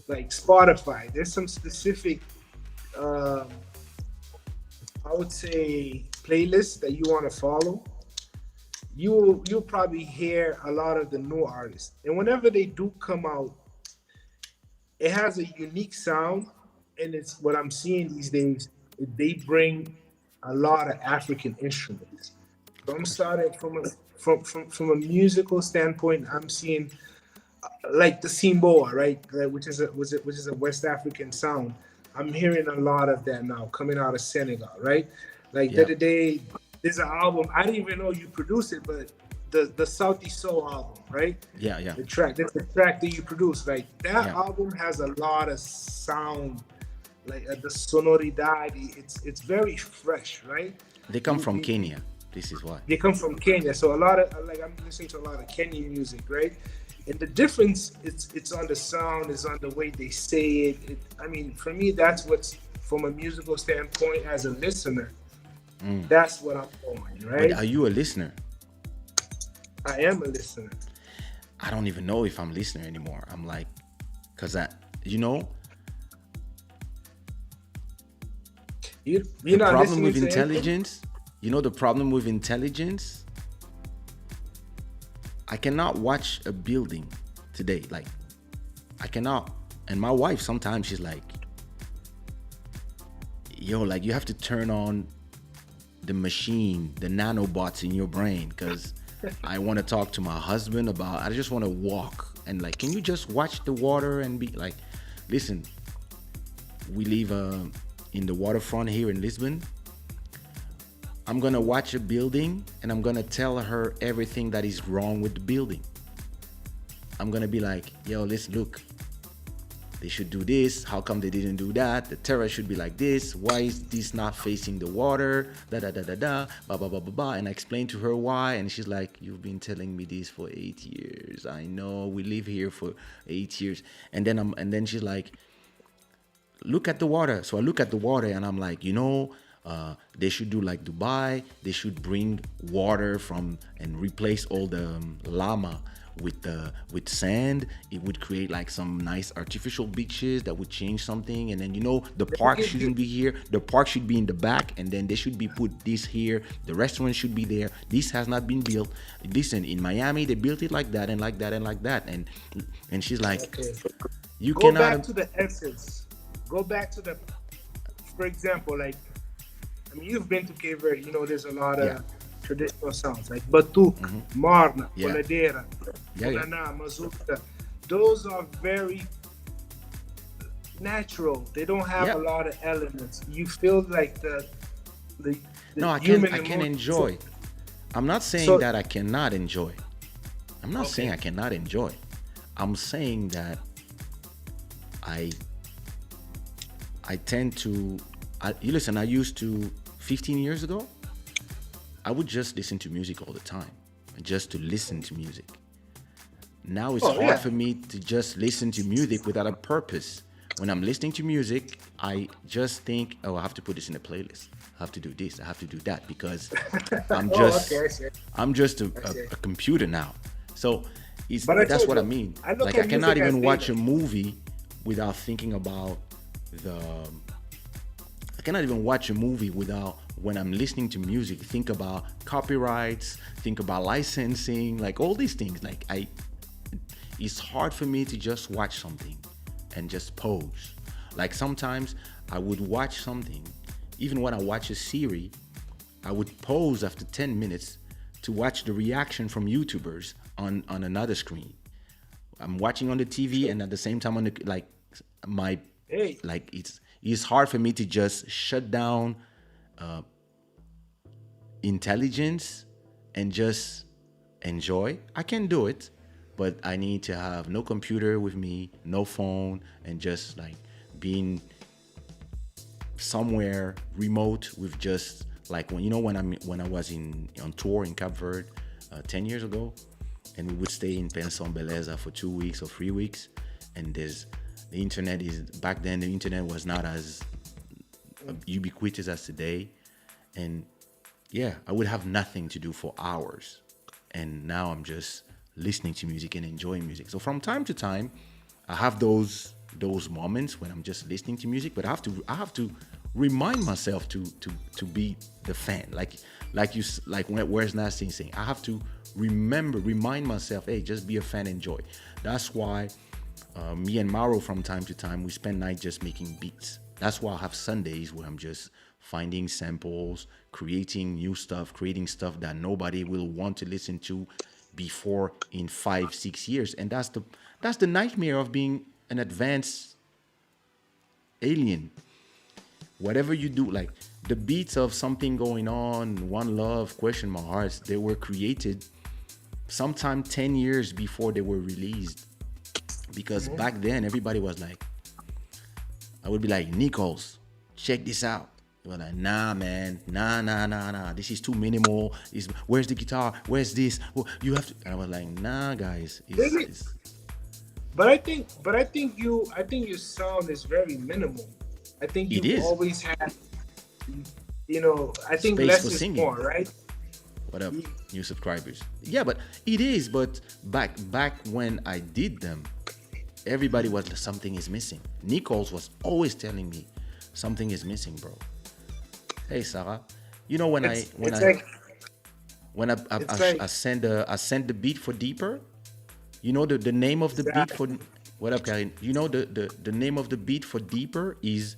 like Spotify. There's some specific, I would say, playlists that you want to follow. You'll probably hear a lot of the new artists, and whenever they do come out, it has a unique sound, and it's what I'm seeing these days. They bring a lot of African instruments. So I'm starting from a musical standpoint. I'm seeing like the Simboa, right? Which is a West African sound. I'm hearing a lot of that now coming out of Senegal, right? Like the Yeah. other day, there's an album. I didn't even know you produced it, but the Southie Soul album, right? Yeah. Yeah. That's the track that you produced. Like that Yeah. album has a lot of sound, like the sonoridad. It's very fresh, right? They come from Kenya. This is why. They come from Kenya, so a lot of like I'm listening to a lot of Kenyan music, right? And the difference, it's on the sound, it's on the way they say it. I mean, for me, that's what's from a musical standpoint as a listener. That's what I'm going, right? But are you a listener? I am a listener. I don't even know if I'm a listener anymore. I'm like, cause you know, You're the not problem listening with to anything? intelligence. You know the problem with intelligence. I cannot watch a building today. Like, I cannot. And my wife sometimes she's like, "Yo, like you have to turn on the machine, the nanobots in your brain, because I want to talk to my husband about. I just want to walk and like, can you just watch the water and be like, listen, we live in the waterfront here in Lisbon. I'm gonna watch a building and I'm gonna tell her everything that is wrong with the building. I'm gonna be like, yo, let's look. They should do this. How come they didn't do that? The terrace should be like this. Why is this not facing the water? Da da da da da. Ba ba ba ba ba. And I explain to her why, and she's like, "You've been telling me this for 8 years. I know we live here for 8 years." And then she's like, "Look at the water." So I look at the water, and I'm like, they should do like Dubai. They should bring water from and replace all the llama with sand. It would create like some nice artificial beaches that would change something. And then the park shouldn't be here. The park should be in the back, and then they should be put this here. The restaurant should be there. This has not been built. Listen, in Miami they built it like that and like that and like that. And she's like, Okay. you Go cannot. back to the essence. Go back to for example, like, I mean, you've been to Cape Verde. There's a lot of traditional sounds like batuk, marna, Yeah. coladeira, Yeah, yeah. kulana, mazuka. Those are very natural. They don't have Yeah. a lot of elements. You feel like the No, I human can emotion. enjoy. I'm not saying So- that I cannot enjoy. I'm not Okay. saying I cannot enjoy. I'm saying that I tend to. You listen. I used to 15 years ago. I would just listen to music all the time, just to listen to music. Now it's Oh hard yeah. for me to just listen to music without a purpose. When I'm listening to music, I just think, oh, I have to put this in a playlist. I have to do this. I have to do that because I'm Oh, okay, just I see. I'm just I see. a computer now. So But I that's told what I you, mean. I look Like I at cannot music as even watch data. a movie without thinking about the I cannot even watch a movie without when I'm listening to music think about copyrights, think about licensing, like all these things. Like I it's hard for me to just watch something and just pause. Like sometimes I would watch something, even when I watch a series, I would pause after 10 minutes to watch the reaction from YouTubers on another screen. I'm watching on the TV and at the same time on the like my Hey, like it's hard for me to just shut down intelligence and just enjoy. I can do it, but I need to have no computer with me, no phone, and just like being somewhere remote with just like when when I was in on tour in Cape Verde 10 years ago, and we would stay in Penson Beleza for 2 weeks or 3 weeks, and there's the internet is back then the internet was not as ubiquitous as today, and yeah, I would have nothing to do for hours, and now I'm just listening to music and enjoying music. So from time to time, I have those moments when I'm just listening to music, but I have to remind myself to be the fan, where's Nasty saying I have to remind myself, hey, just be a fan, enjoy. That's why me and Mauro from time to time we spend night just making beats. That's why I have Sundays where I'm just finding samples, creating new stuff, creating stuff that nobody will want to listen to before in 5 6 years. And that's the nightmare of being an advanced alien. Whatever you do, like the beats of something going on, one love, question my hearts, they were created sometime 10 years before they were released. Because back then everybody was like, I would be like, Nichols, check this out. They were like, nah, man, nah. This is too minimal. Where's the guitar? Where's this? Well, you have to. And I was like, nah, guys, really? I think your sound is very minimal. I think it you've is always had, I think space less for is singing. more, right? What up, new subscribers? Yeah, but it is. But back when I did them, everybody was something is missing. Nichols was always telling me something is missing, bro. Hey, Sarah, you know when I It's when it's I like when it's like I send the beat for deeper. You know the name of the beat that. for what up, Karin? You know the name of the beat for deeper is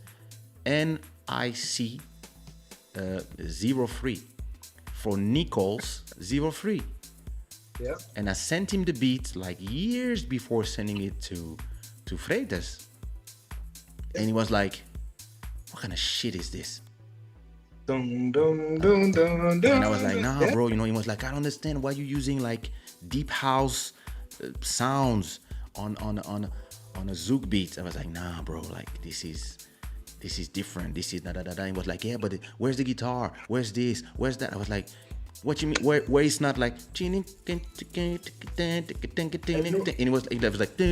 NIC 03 for Nichols 03. Yeah. And I sent him the beat like years before sending it to Freitas. And he was like, what kind of shit is this? Dun, dun, dun, dun, And I was like, dun. nah, Yeah. bro. He was like, I don't understand why you're using like deep house sounds on a zouk beat. I was like, nah, bro. Like this is different. This is da da da da. He was like, yeah, but where's the guitar? Where's this? Where's that? I was like, what you mean? Where it's not like and it was like it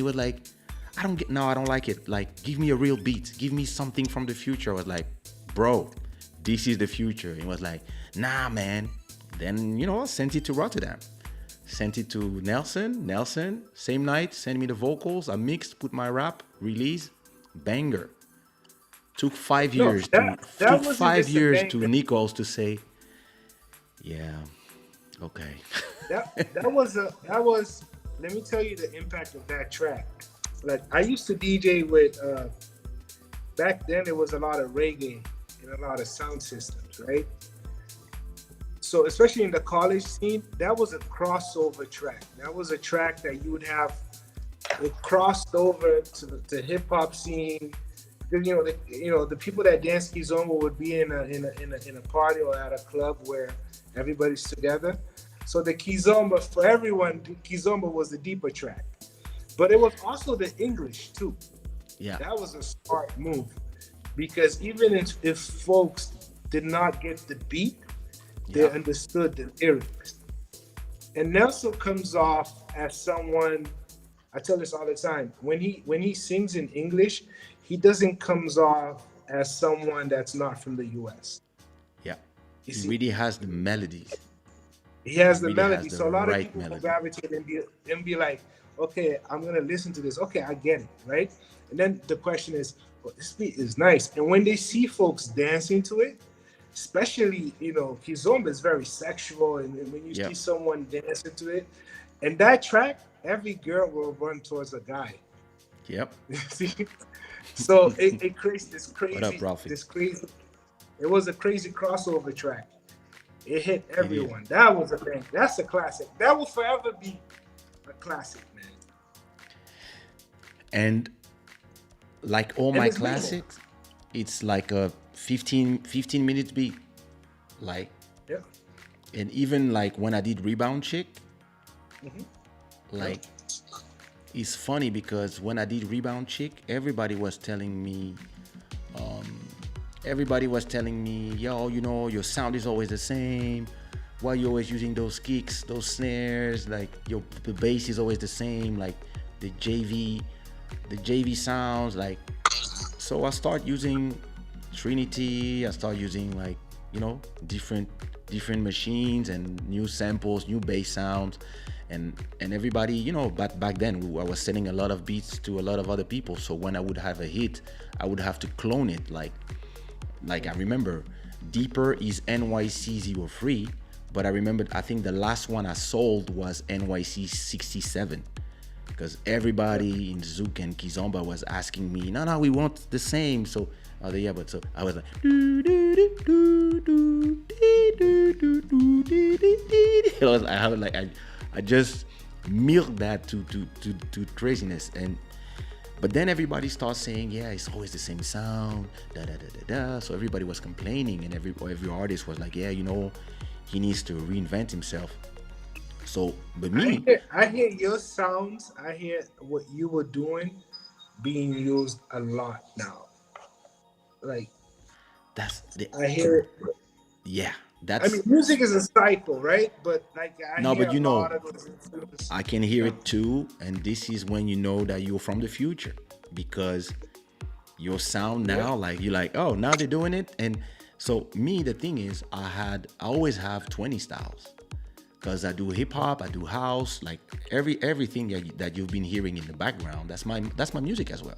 was like I don't like it. Like, give me a real beat. Give me something from the future. I was like, bro, this is the future. He was like, nah, man. Then, I sent it to Rotterdam. Sent it to Nelson. Nelson, same night, sent me the vocals. I mixed, put my rap, release, banger. Took five No, years to that wasn't just a banger. Nichols to say, yeah, okay. That was. Let me tell you the impact of that track. Like I used to DJ with. Back then, there was a lot of reggae and a lot of sound systems, right? So especially in the college scene, that was a crossover track. That was a track that you would have it crossed over to the hip hop scene. Because, the people that dance kizomba would be in a party or at a club where everybody's together. So the kizomba for everyone, kizomba was the deeper track, but it was also the English too. Yeah. That was a smart move because even if folks did not get the beat, they Yeah. understood the lyrics. And Nelson comes off as someone. I tell this all the time. When he sings in English, he doesn't comes off as someone that's not from the U.S. Yeah. You He see, really has the melodies. he He has the really has melody. the So a lot of right people will melody. gravitate and be like, okay, I'm gonna listen to this. Okay, I get it, right? And then the question is, well, this beat is nice. And when they see folks dancing to it, especially Kizomba is very sexual, and when you see Yep. someone dancing to it, and that track, every girl will run towards a guy. Yep. See, so it creates this What up, crazy, Ralphie? this crazy. It was a crazy crossover track. It hit It is. everyone. That was a thing. That's a classic. That will forever be a classic, man. And like all And my it's minimal. classics, it's like a 15 minutes beat. Like, Yeah. and even like when I did Rebound Chick, like, it's funny because when I did Rebound Chick, everybody was telling me, yo, your sound is always the same. Why you always using those kicks, those snares? Like the bass is always the same. Like the JV sounds. Like, so I start using Trinity. I start using like different machines and new samples, new bass sounds, and everybody, but back then I was sending a lot of beats to a lot of other people. So when I would have a hit, I would have to clone it. Like I remember, Deeper is NYC 03, but I think the last one I sold was NYC 67. Because everybody in Zouk and Kizomba was asking me, no, we want the same. So, yeah, but so I was like, I just milked that to craziness. But then everybody starts saying, yeah, it's always the same sound, da da da da da. So everybody was complaining, and every artist was like, yeah, he needs to reinvent himself. So, but me, I hear your sounds. I hear what you were doing being used a lot now. Like that's the I hear it. yeah, I mean, that's music is a cycle, right? But like I no, hear but a lot of those influences. I can hear it too, and this is when you know that you're from the future, because your sound now, like you're like, oh, now they're doing it. And so me, the thing is, I always have 20 styles, because I do hip hop, I do house, like everything that you've been hearing in the background. That's my music as well.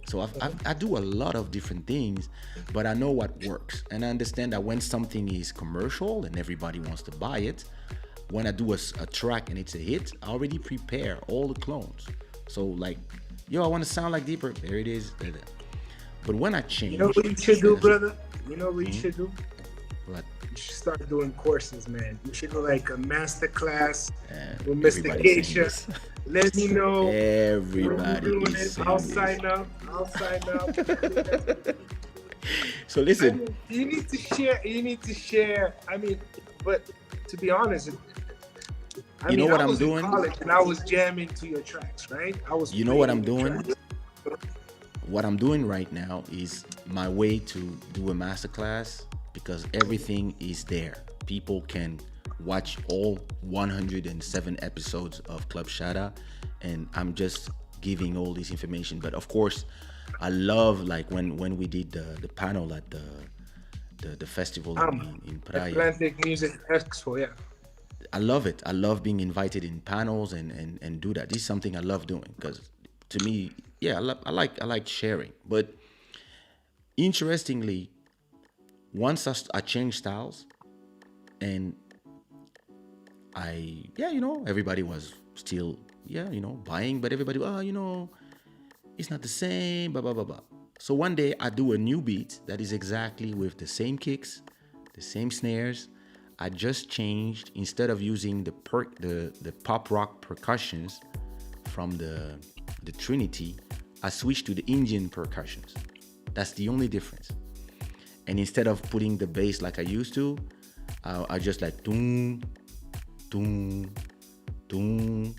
So I do a lot of different things, but I know what works, and I understand that when something is commercial and everybody wants to buy it, when I do a track and it's a hit, I already prepare all the clones. So like, yo, I want to sound like Deeper. There it is. But when I change, You know what you should do, brother? You know what you should do? What? You should start doing courses, man. You should do like a master class with Mr. everybody's saying Kaysha. this. Let me know when you're Everybody doing is it. saying I'll this. sign up. I'll sign up. So I listen, mean, you need to share. You need to share. I mean, but to be honest, I You know mean, what I I'm was doing? in college and I was jamming to your tracks, right? I was. You know what I'm playing your doing? tracks. What I'm doing right now is my way to do a masterclass, because everything is there. People can watch all 107 episodes of Club Shada, and I'm just giving all this information. But of course, I love, like when we did the panel at the festival in Praia. Atlantic Music Expo, yeah. I love it. I love being invited in panels and do that. This is something I love doing, because to me, yeah, I like sharing. But interestingly, once I changed styles, and everybody was still buying, but everybody, it's not the same, blah blah blah blah. So one day I do a new beat that is exactly with the same kicks, the same snares. I just changed, instead of using the pop rock percussions from the Trinity, I switched to the Indian percussions. That's the only difference. And instead of putting the bass like I used to, I just like doom, doom, doom,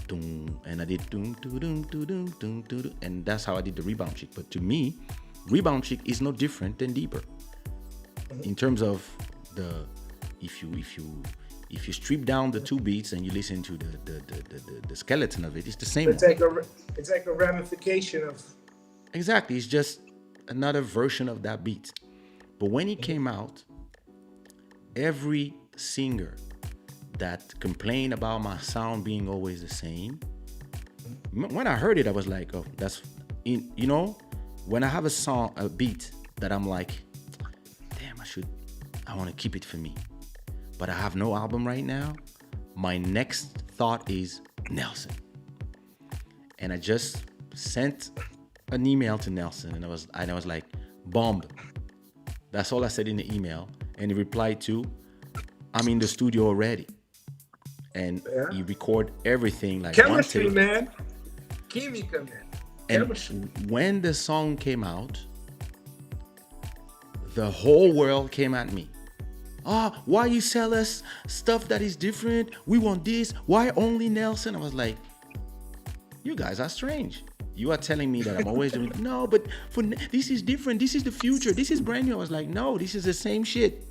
doom, and I did doom, doom, doom, doom, doom, doom, and that's how I did the Rebound Chick. But to me, Rebound Chick is no different than Deeper in terms of the if if you strip down the two beats and you listen to the skeleton of it, it's the same It's one. like a ramification of. Exactly. It's just another version of that beat. But when it came out, every singer that complained about my sound being always the same, when I heard it, I was like, oh, that's, you know, when I have a song, a beat that I'm like, damn, I want to keep it for me, but I have no album right now. My next thought is Nelson. And I just sent an email to Nelson, and I was like, bomb. That's all I said in the email. And he replied to, I'm in the studio already. And he record everything like Chemistry, one take. man. Química, man. And Chemistry. when the song came out, the whole world came at me. Why you sell us stuff that is different? We want this. Why only Nelson? I was like, you guys are strange. You are telling me that I'm always doing no, but this is different. This is the future. This is brand new. I was like, no, this is the same shit.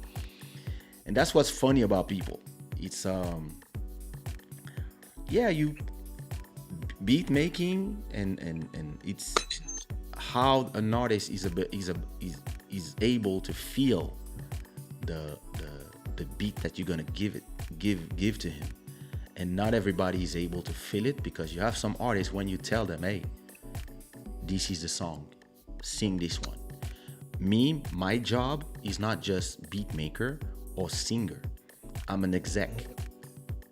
And that's what's funny about people. It's you beat making and it's how an artist is able to feel the beat that you're gonna give to him. And not everybody is able to feel it, because you have some artists, when you tell them, hey, this is the song, sing this one. Me, my job is not just beat maker or singer. I'm an exec.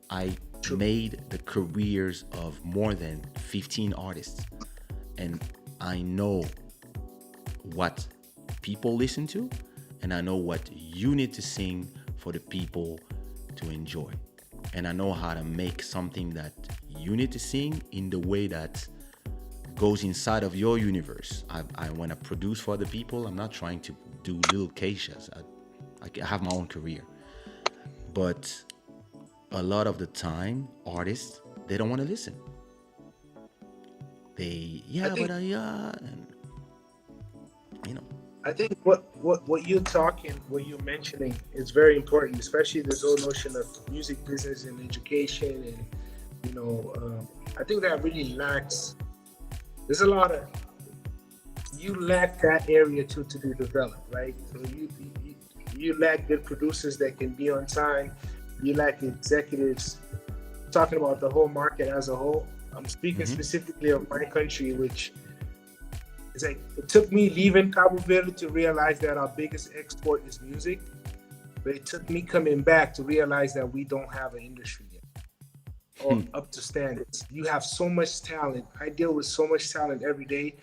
I made the careers of more than 15 artists, and I know what people listen to, and I know what you need to sing for the people to enjoy. And I know how to make something that you need to sing in the way that goes inside of your universe. I when I produce for other people, I'm not trying to do little Kayshas. I have my own career. But a lot of the time, artists, they don't want to listen. And you know. I think what you're mentioning is very important, especially this whole notion of music business and education, and I think that really lacks. There's a lot of you lack that area to be developed, right? So you lack good producers that can be on time. You lack executives. Talking about the whole market as a whole, I'm speaking specifically of my country, which. It's like it took me leaving Cabo Verde to realize that our biggest export is music, but it took me coming back to realize that we don't have an industry yet or up to standards. You have so much talent. I deal with so much talent every day.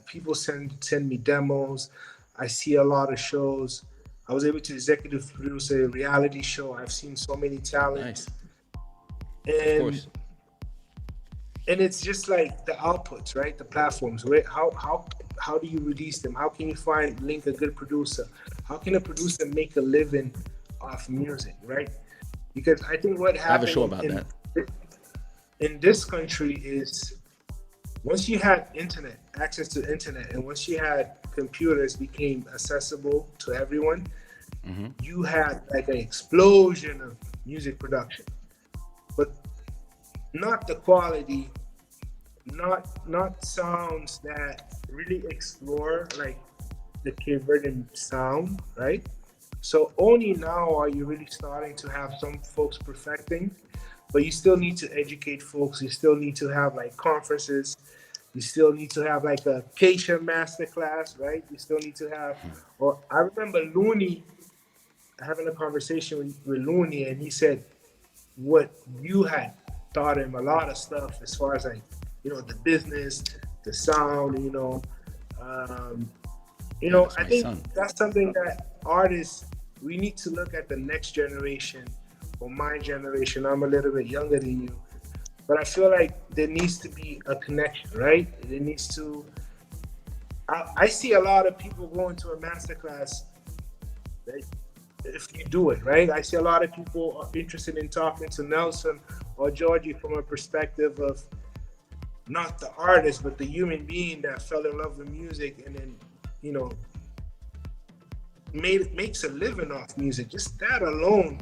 People send me demos. I see a lot of shows. I was able to executive produce a reality show. I've seen so many talents. Nice. And of course. And it's just like the outputs, right? The platforms. How do you release them? How can you link a good producer? How can a producer make a living off music, right? Because I think what happened I have a show about that. In this country is once you had access to internet, and once you had computers became accessible to everyone, you had like an explosion of music production. But not the quality, not sounds that really explore like the Cape Verdean sound, right? So only now are you really starting to have some folks perfecting, but you still need to educate folks. You still need to have like conferences. You still need to have like a Kaysha masterclass, right? You still need to have, or I remember Looney having a conversation with Looney, and he said what you had taught him a lot of stuff as far as like, the business, the sound, I think that's something that artists, we need to look at the next generation or my generation. I'm a little bit younger than you, but I feel like there needs to be a connection, right? There needs to, I see a lot of people going to a masterclass, right? If you do it, right? I see a lot of people are interested in talking to Nelson or Georgie from a perspective of not the artist, but the human being that fell in love with music and then, makes a living off music. Just that alone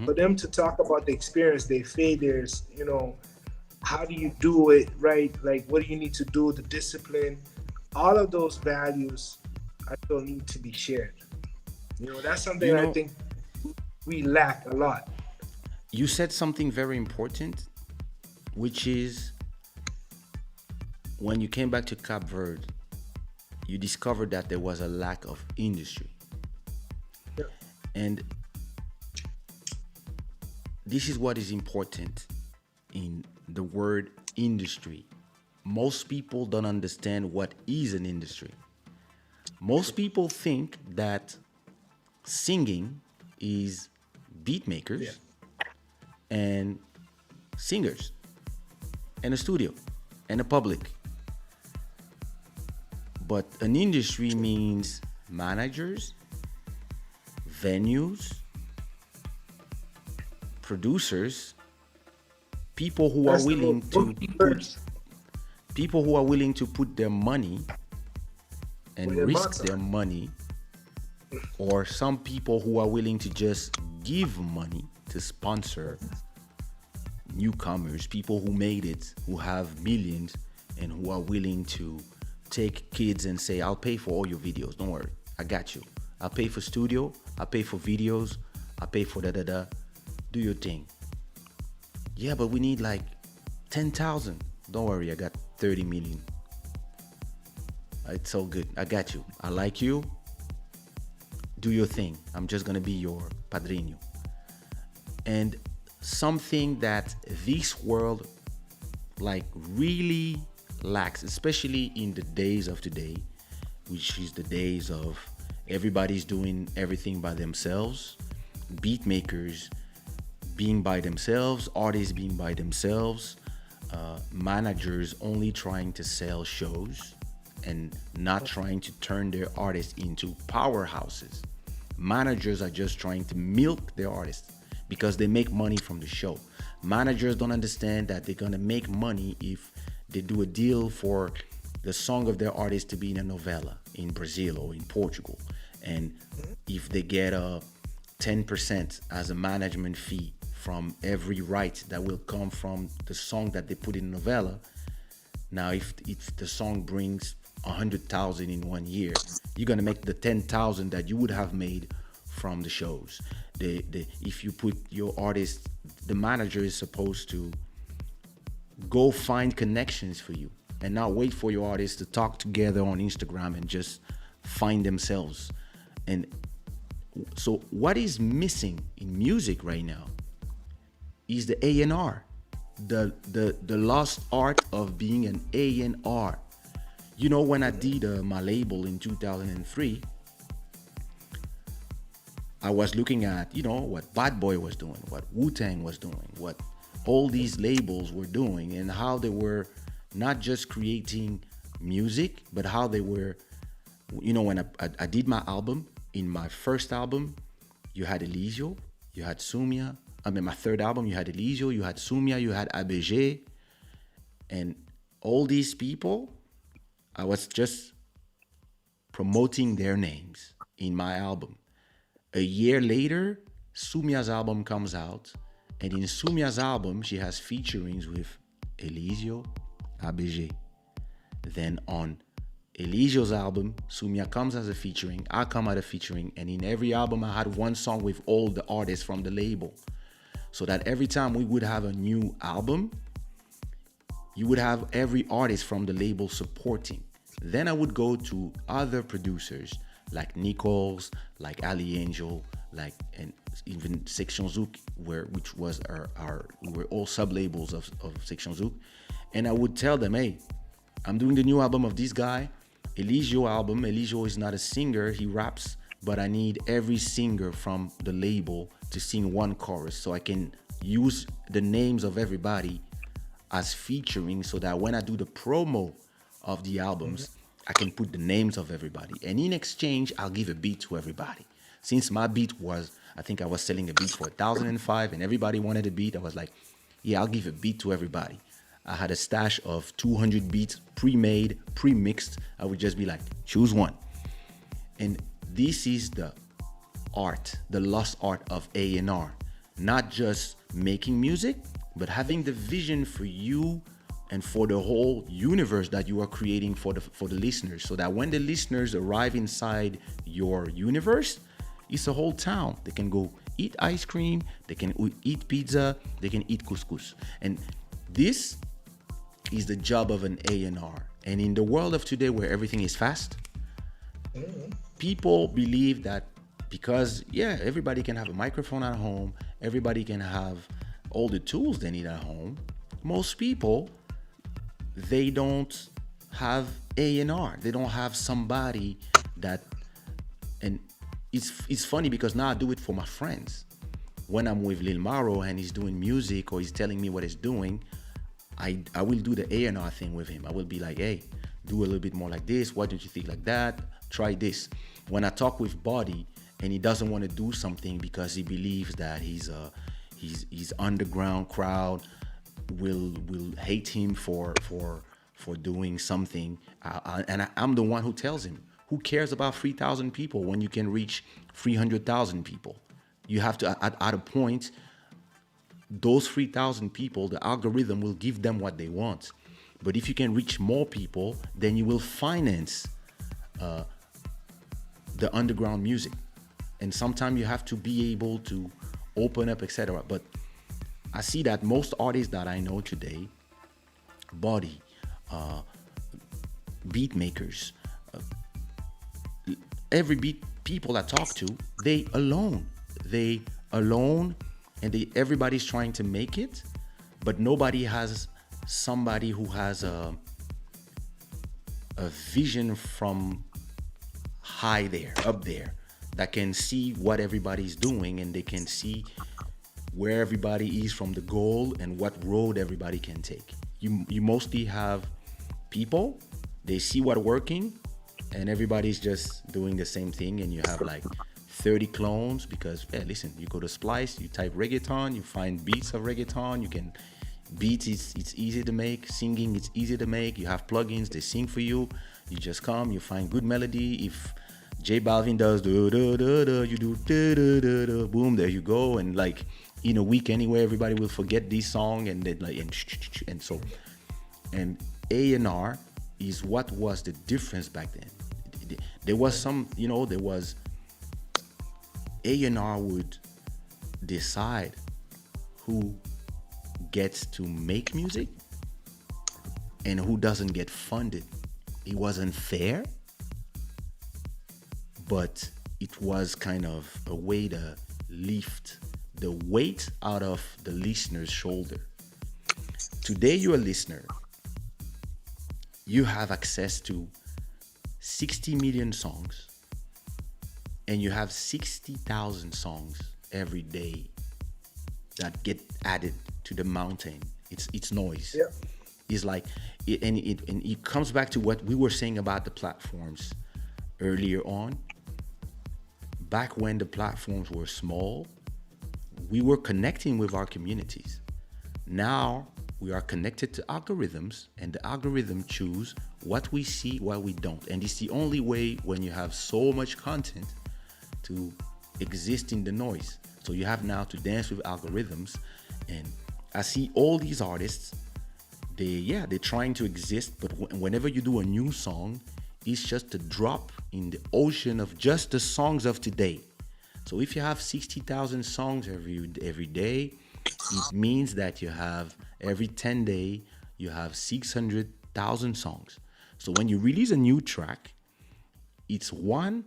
For them to talk about the experience, their failures, how do you do it right? Like, what do you need to do? The discipline, all of those values, I feel need to be shared. That's something You I know, think we lack a lot. you said something very important, which is when you came back to Cape Verde, you discovered that there was a lack of industry. Yeah. And this is what is important in the word industry. Most people don't understand what is an industry. Most people think that singing is beat Yeah. makers and singers and a studio and a public. But an industry means managers, venues, producers, people who are willing to put people who are willing to put their money and Where their risk mouths their are. money, or some people who are willing to just give money to sponsor newcomers, people who made it, who have millions, and who are willing to take kids and say, I'll pay for all your videos. Don't worry, I got you. I'll pay for studio, I'll pay for videos, I'll pay for da da da. Do your thing. Yeah, but we need like 10,000. Don't worry, I got 30 million. It's all good. I got you. I like you. Do your thing. I'm just gonna be your padrino. And something that this world like really lacks, especially in the days of today, which is the days of everybody's doing everything by themselves, beat makers being by themselves, artists being by themselves, managers only trying to sell shows and not trying to turn their artists into powerhouses. Managers are just trying to milk their artists because they make money from the show. Managers don't understand that they're gonna make money if they do a deal for the song of their artist to be in a novella in Brazil or in Portugal. And if they get a 10% as a management fee from every right that will come from the song that they put in the novella. Now, if the song brings 100,000 in 1 year, you're gonna make the 10,000 that you would have made from the shows. If you put your artist, the manager is supposed to go find connections for you and not wait for your artists to talk together on Instagram and just find themselves. And so what is missing in music right now is the A&R, the lost art of being an A&R. You know, when I did my label in 2003, I was looking at, what Bad Boy was doing, what Wu-Tang was doing, what all these labels were doing, and how they were not just creating music, but how they were, when I did my album, in my first album, you had Elisio, you had Sumia. My third album, you had Elisio, you had Sumia, you had ABG, and all these people, I was just promoting their names in my album. A year later, Sumia's album comes out, and in Sumia's album, she has featurings with Elisio, ABG. Then on Elisio's album, Sumia comes as a featuring, I come as a featuring, and in every album I had one song with all the artists from the label. So that every time we would have a new album, you would have every artist from the label supporting. Then I would go to other producers like Nichols, like Ali Angel, and even Section Zouk, which was we were all sub-labels of Section Zouk. And I would tell them, hey, I'm doing the new album of this guy, Elisio album. Elisio is not a singer, he raps, but I need every singer from the label to sing one chorus so I can use the names of everybody as featuring so that when I do the promo of the albums, I can put the names of everybody. And in exchange, I'll give a beat to everybody. Since my beat was, I think I was selling a beat for 1,005 and everybody wanted a beat, I was like, yeah, I'll give a beat to everybody. I had a stash of 200 beats, pre-made, pre-mixed. I would just be like, choose one. And this is the art, the lost art of A&R. not just making music, but having the vision for you and for the whole universe that you are creating for the listeners, so that when the listeners arrive inside your universe, it's a whole town. They can go eat ice cream, they can eat pizza, they can eat couscous. And this is the job of an A&R. And in the world of today where everything is fast, people believe that because, yeah, everybody can have a microphone at home, everybody can have all the tools they need at home. Most people, they don't have A&R. They don't have somebody that, and it's funny because now I do it for my friends. When I'm with Lil Maro and he's doing music or he's telling me what he's doing, I will do the A&R thing with him. I will be like, hey, do a little bit more like this. Why don't you think like that? Try this. When I talk with Buddy and he doesn't want to do something because he believes that his underground crowd will hate him for doing something, and I'm the one who tells him, who cares about 3,000 people when you can reach 300,000 people? You have to, at a point, those 3,000 people, the algorithm will give them what they want. But if you can reach more people, then you will finance the underground music. And sometimes you have to be able to open up, etc. But I see that most artists that I know today, Body, beat makers, every beat people I talk to, they alone, and everybody's trying to make it, but nobody has somebody who has a vision from high there, up there, that can see what everybody's doing, and they can see where everybody is from the goal and what road everybody can take. You mostly have people, they see what working, and everybody's just doing the same thing, and you have like 30 clones because, yeah, listen, you go to Splice, you type reggaeton, you find beats of reggaeton, you can, beats, it's easy to make, singing, it's easy to make, you have plugins, they sing for you, you just come, you find good melody. If J Balvin does do do do do, you do do do do do, boom, there you go. And like in a week anyway, everybody will forget this song, and then like and so, and A&R is what was the difference back then. There was some, there was A&R would decide who gets to make music and who doesn't get funded. It wasn't fair, but it was kind of a way to lift the weight out of the listener's shoulder. Today, you're a listener. You have access to 60 million songs, and you have 60,000 songs every day that get added to the mountain. It's noise. Yeah. It's like, it comes back to what we were saying about the platforms earlier on. Back when the platforms were small, we were connecting with our communities. Now we are connected to algorithms, and the algorithm choose what we see, what we don't. And it's the only way when you have so much content to exist in the noise. So you have now to dance with algorithms. And I see all these artists, they're trying to exist, but whenever you do a new song, it's just a drop in the ocean of just the songs of today. So if you have 60,000 songs every day, it means that you have every 10 days, you have 600,000 songs. So when you release a new track, it's one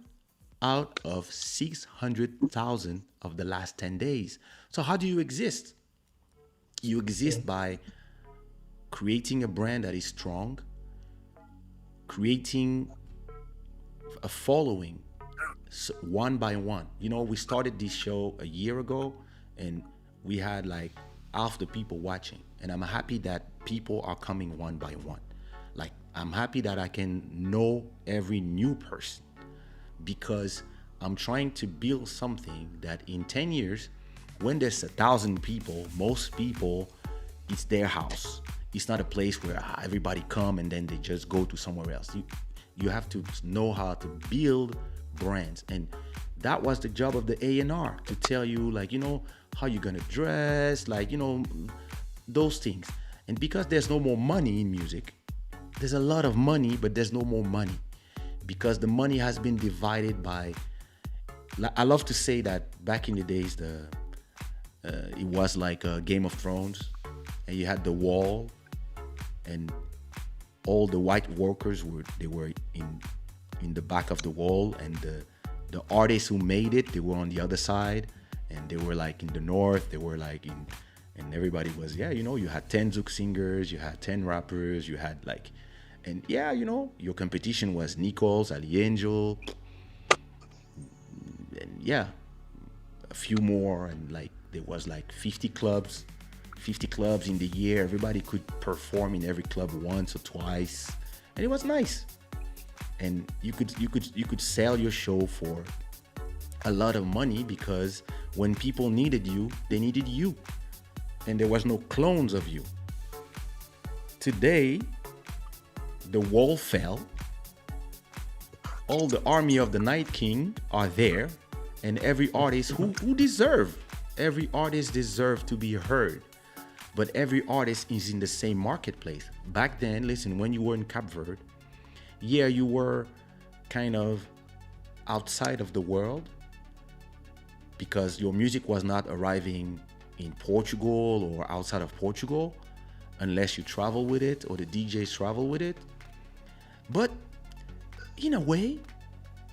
out of 600,000 of the last 10 days. So how do you exist? You exist by creating a brand that is strong, creating a following one by one. We started this show a year ago, and we had like half the people watching, and I'm happy that people are coming one by one. Like, I'm happy that I can know every new person, because I'm trying to build something that in 10 years, when there's 1,000 people, most people, it's their house. It's not a place where everybody come and then they just go to somewhere else. You have to know how to build brands. And That was the job of the A&R, to tell you, like, how you're gonna dress, like, those things. And because there's no more money in music, there's a lot of money, but there's no more money, because the money has been divided by, I love to say that back in the days, it was like a Game of Thrones, and you had the wall, and all the white workers were in the back of the wall, and the artists who made it, they were on the other side, and they were like in the north, they were like in, and everybody was, you had 10 Zouk singers, you had 10 rappers, you had like, and your competition was Nichols, Ali Angel, and a few more, and like there was like 50 clubs in the year. Everybody could perform in every club once or twice, and it was nice. And you could sell your show for a lot of money, because when people needed you, they needed you, and there was no clones of you. Today, the wall fell. All the army of the Night King are there, and every artist every artist deserves to be heard. But every artist is in the same marketplace. Back then, listen, when you were in Cape Verde, you were kind of outside of the world, because your music was not arriving in Portugal or outside of Portugal unless you travel with it or the DJs travel with it. But in a way,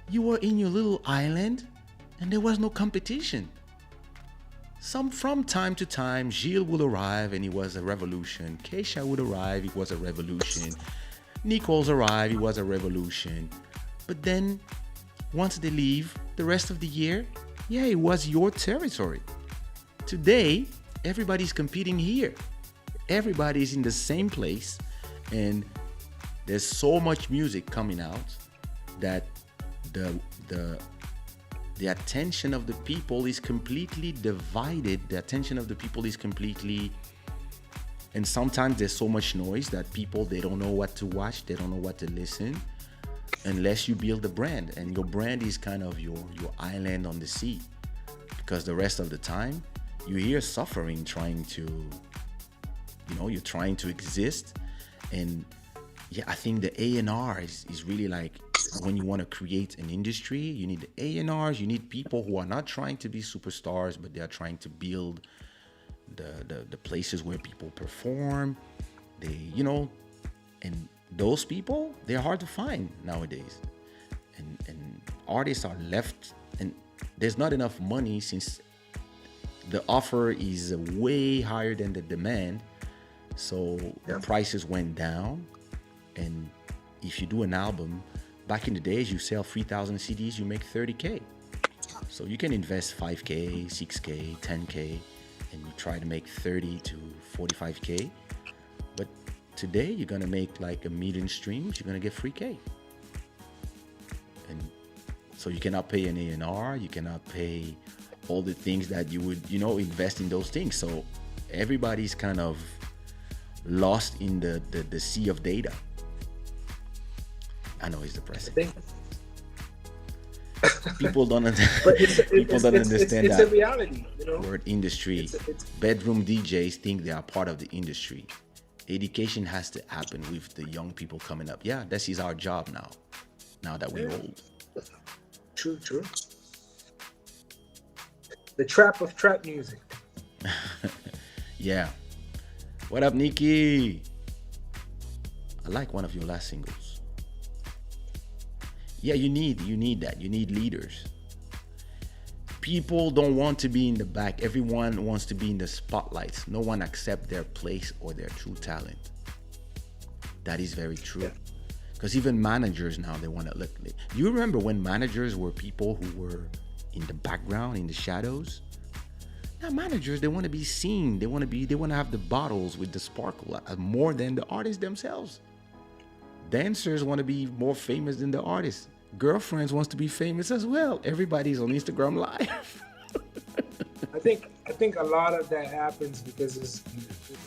you were in your little island and there was no competition. From time to time, Gilles would arrive and it was a revolution. Kaysha would arrive, it was a revolution. Nichols arrived, it was a revolution. But then, once they leave, the rest of the year, it was your territory. Today, everybody's competing here. Everybody's in the same place, and there's so much music coming out that the attention of the people is completely divided. The attention of the people is completely, and sometimes there's so much noise that people, they don't know what to watch, they don't know what to listen, unless you build a brand. And your brand is kind of your island on the sea, because the rest of the time you're here suffering, trying to, you're trying to exist. And I think the A&R is really like, when you want to create an industry, you need the A&Rs, you need people who are not trying to be superstars, but they are trying to build the places where people perform. They, and those people, they're hard to find nowadays. And artists are left, and there's not enough money, since the offer is way higher than the demand. So the prices went down. And if you do an album, back in the days, you sell 3,000 CDs, you make 30K. So you can invest 5K, 6K, 10K, and you try to make 30 to 45K. But today, you're gonna make like 1 million streams, you're gonna get 3K. And so you cannot pay an A&R, you cannot pay all the things that you would, invest in those things. So everybody's kind of lost in the sea of data. I know it's depressing. People don't understand it's that a reality, word industry. Bedroom DJs think they are part of the industry. Education has to happen with the young people coming up. This is our job now that we're old. True. The trap of trap music. What up, Nikki? I like one of your last singles. You need that. You need leaders. People don't want to be in the back. Everyone wants to be in the spotlights. No one accepts their place or their true talent. That is very true. Because even managers now, they want to look. You remember when managers were people who were in the background, in the shadows? Now managers, they want to be seen. They want to have the bottles with the sparkle more than the artists themselves. Dancers want to be more famous than the artists. Girlfriends wants to be famous as well. Everybody's on Instagram Live. I think a lot of that happens because there's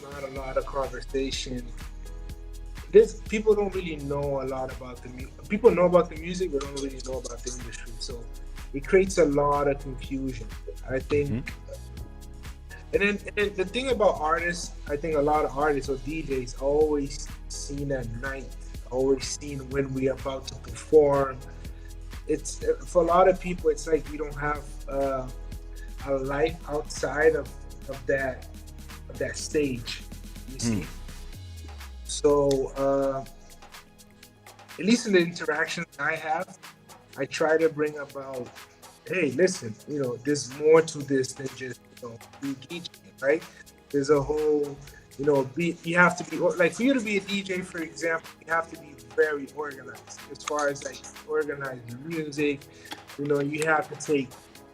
not a lot of conversation. People don't really know a lot about the music. People know about the music, but don't really know about the industry. So it creates a lot of confusion. I think, and then the thing about artists, I think a lot of artists or DJs always seen at night, always seen when we are about to perform. It's for a lot of people, it's like we don't have a life outside of that stage. You see, so at least in the interactions I have, I try to bring about, hey, listen, there's more to this than just, be DJ, right? There's a whole, you have to be, like for you to be a DJ, for example, you have to be very organized as far as like organize your music. You have to take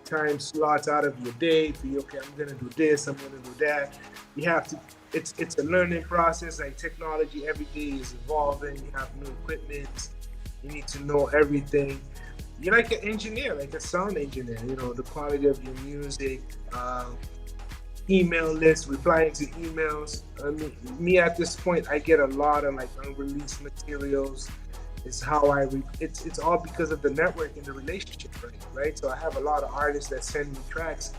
time slots out of your day for you, okay, I'm gonna do this, I'm gonna do that. You have to, it's a learning process. Like technology every day is evolving, you have new equipment, you need to know everything. You're like an engineer, like a sound engineer, the quality of your music, email lists, replying to emails. I mean, me at this point, I get a lot of like unreleased materials. It's how it's all because of the network and the relationship, right? So I have a lot of artists that send me tracks,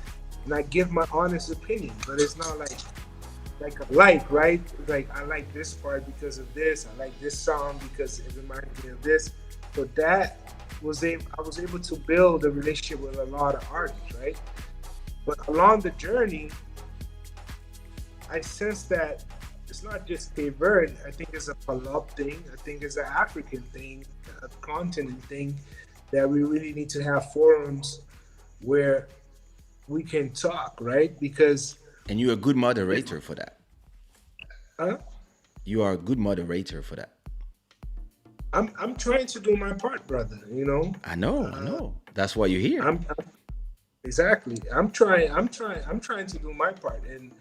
and I give my honest opinion, but it's not like a right? Like I like this part because of this. I like this song because it reminds me of this. So that I was able to build a relationship with a lot of artists, right? But along the journey, I sense that it's not just Cape Verde. I think it's a Palop thing. I think it's an African thing, a continent thing, that we really need to have forums where we can talk, right? Because And you're a good moderator for that. huh? You are a good moderator for that. I'm trying to do my part, brother. I know. That's why you're here. Exactly. I'm trying to do my part, and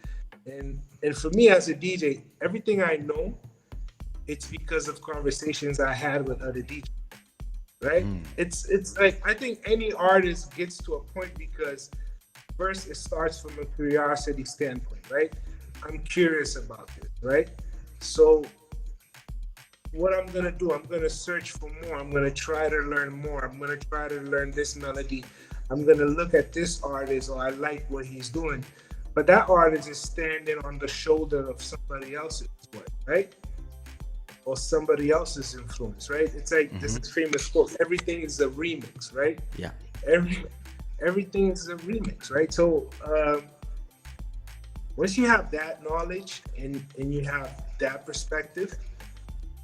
for me as a DJ, everything I know, it's because of conversations I had with other DJs, right? It's like I think any artist gets to a point because first it starts from a curiosity standpoint, right? I'm curious about this, right? So what I'm gonna do, I'm gonna search for more. I'm gonna try to learn more. I'm gonna try to learn this melody. I'm gonna look at this artist, or I like what he's doing. But that artist is standing on the shoulder of somebody else's work, right? Or somebody else's influence, right? It's like this is famous quote: "Everything is a remix," right? Yeah. Everything is a remix, right? So once you have that knowledge and you have that perspective,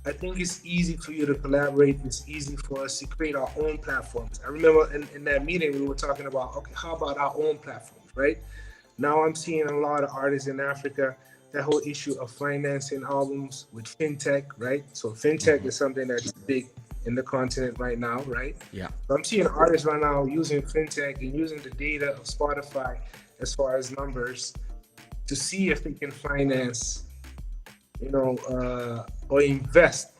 I think it's easy for you to collaborate. It's easy for us to create our own platforms. I remember in that meeting, we were talking about, okay, how about our own platforms, right? Now I'm seeing a lot of artists in Africa, that whole issue of financing albums with fintech, right? So fintech is something that's big in the continent right now, right? Yeah. So I'm seeing artists right now using fintech and using the data of Spotify as far as numbers to see if they can finance, or invest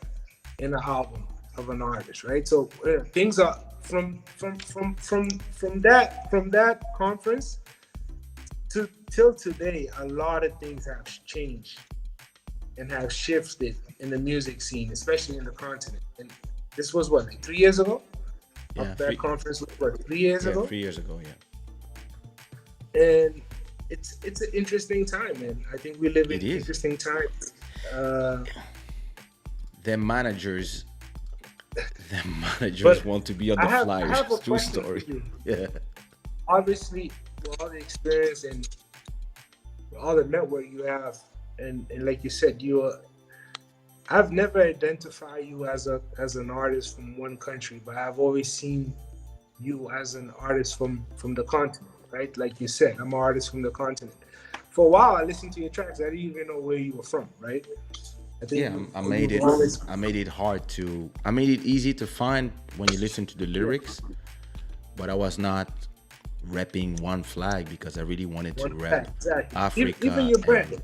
in an album of an artist, right? So things are from that conference till today, a lot of things have changed and have shifted in the music scene, especially in the continent. And this was what, like 3 years ago? Yeah. That conference was what, 3 years ago? 3 years ago, yeah. And it's an interesting time, man. I think we live in interesting times. The managers want to be on the I flyers. have a True question story. for you. Yeah. Obviously, with all the experience and all the network you have, and like you said, I've never identified you as an artist from one country, but I've always seen you as an artist from the continent, right? Like you said, I'm an artist from the continent. For a while, I listened to your tracks. I didn't even know where you were from, right? I made it easy to find when you listen to the lyrics, but I was not repping one flag because I really wanted to rep Africa. Even your brand.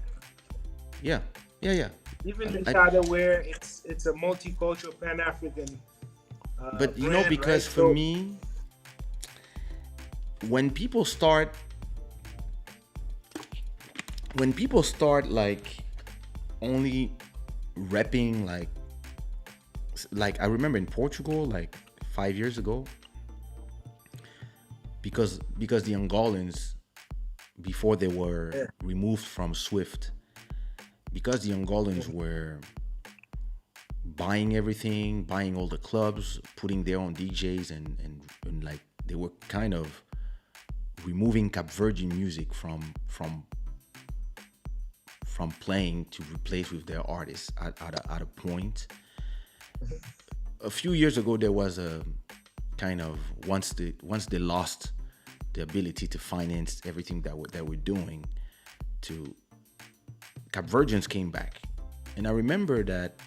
Yeah. Even the Shada, where it's a multicultural Pan-African but brand, because right? for me, when people start like only repping like I remember in Portugal like 5 years ago, because the Angolans, before they were Yeah. removed from Swift, because the Angolans were buying everything, buying all the clubs, putting their own DJs, and like they were kind of removing Cap Verdean music from playing to replace with their artists at a point. A few years ago, there was a kind of once they lost the ability to finance everything that we're doing, to Cap Verdeans came back, and I remember that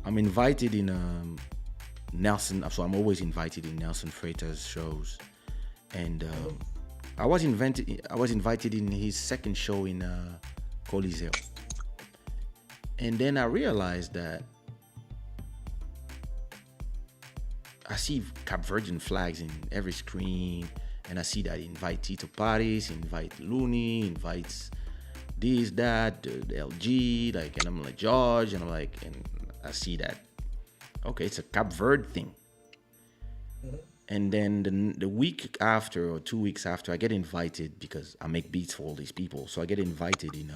I'm invited in Nelson. So I'm always invited in Nelson Freitas shows, and I was invited in his second show in Coliseo, and then I realized that I see Cap Verdean flags in every screen, and I see that invite Tito Paris, invite Looney, invites this, that, the LG, like, and I'm like George, and I'm like, and I see that, okay, it's a Cap Verde thing. And then the week after or 2 weeks after, I get invited because I make beats for all these people. So I get invited in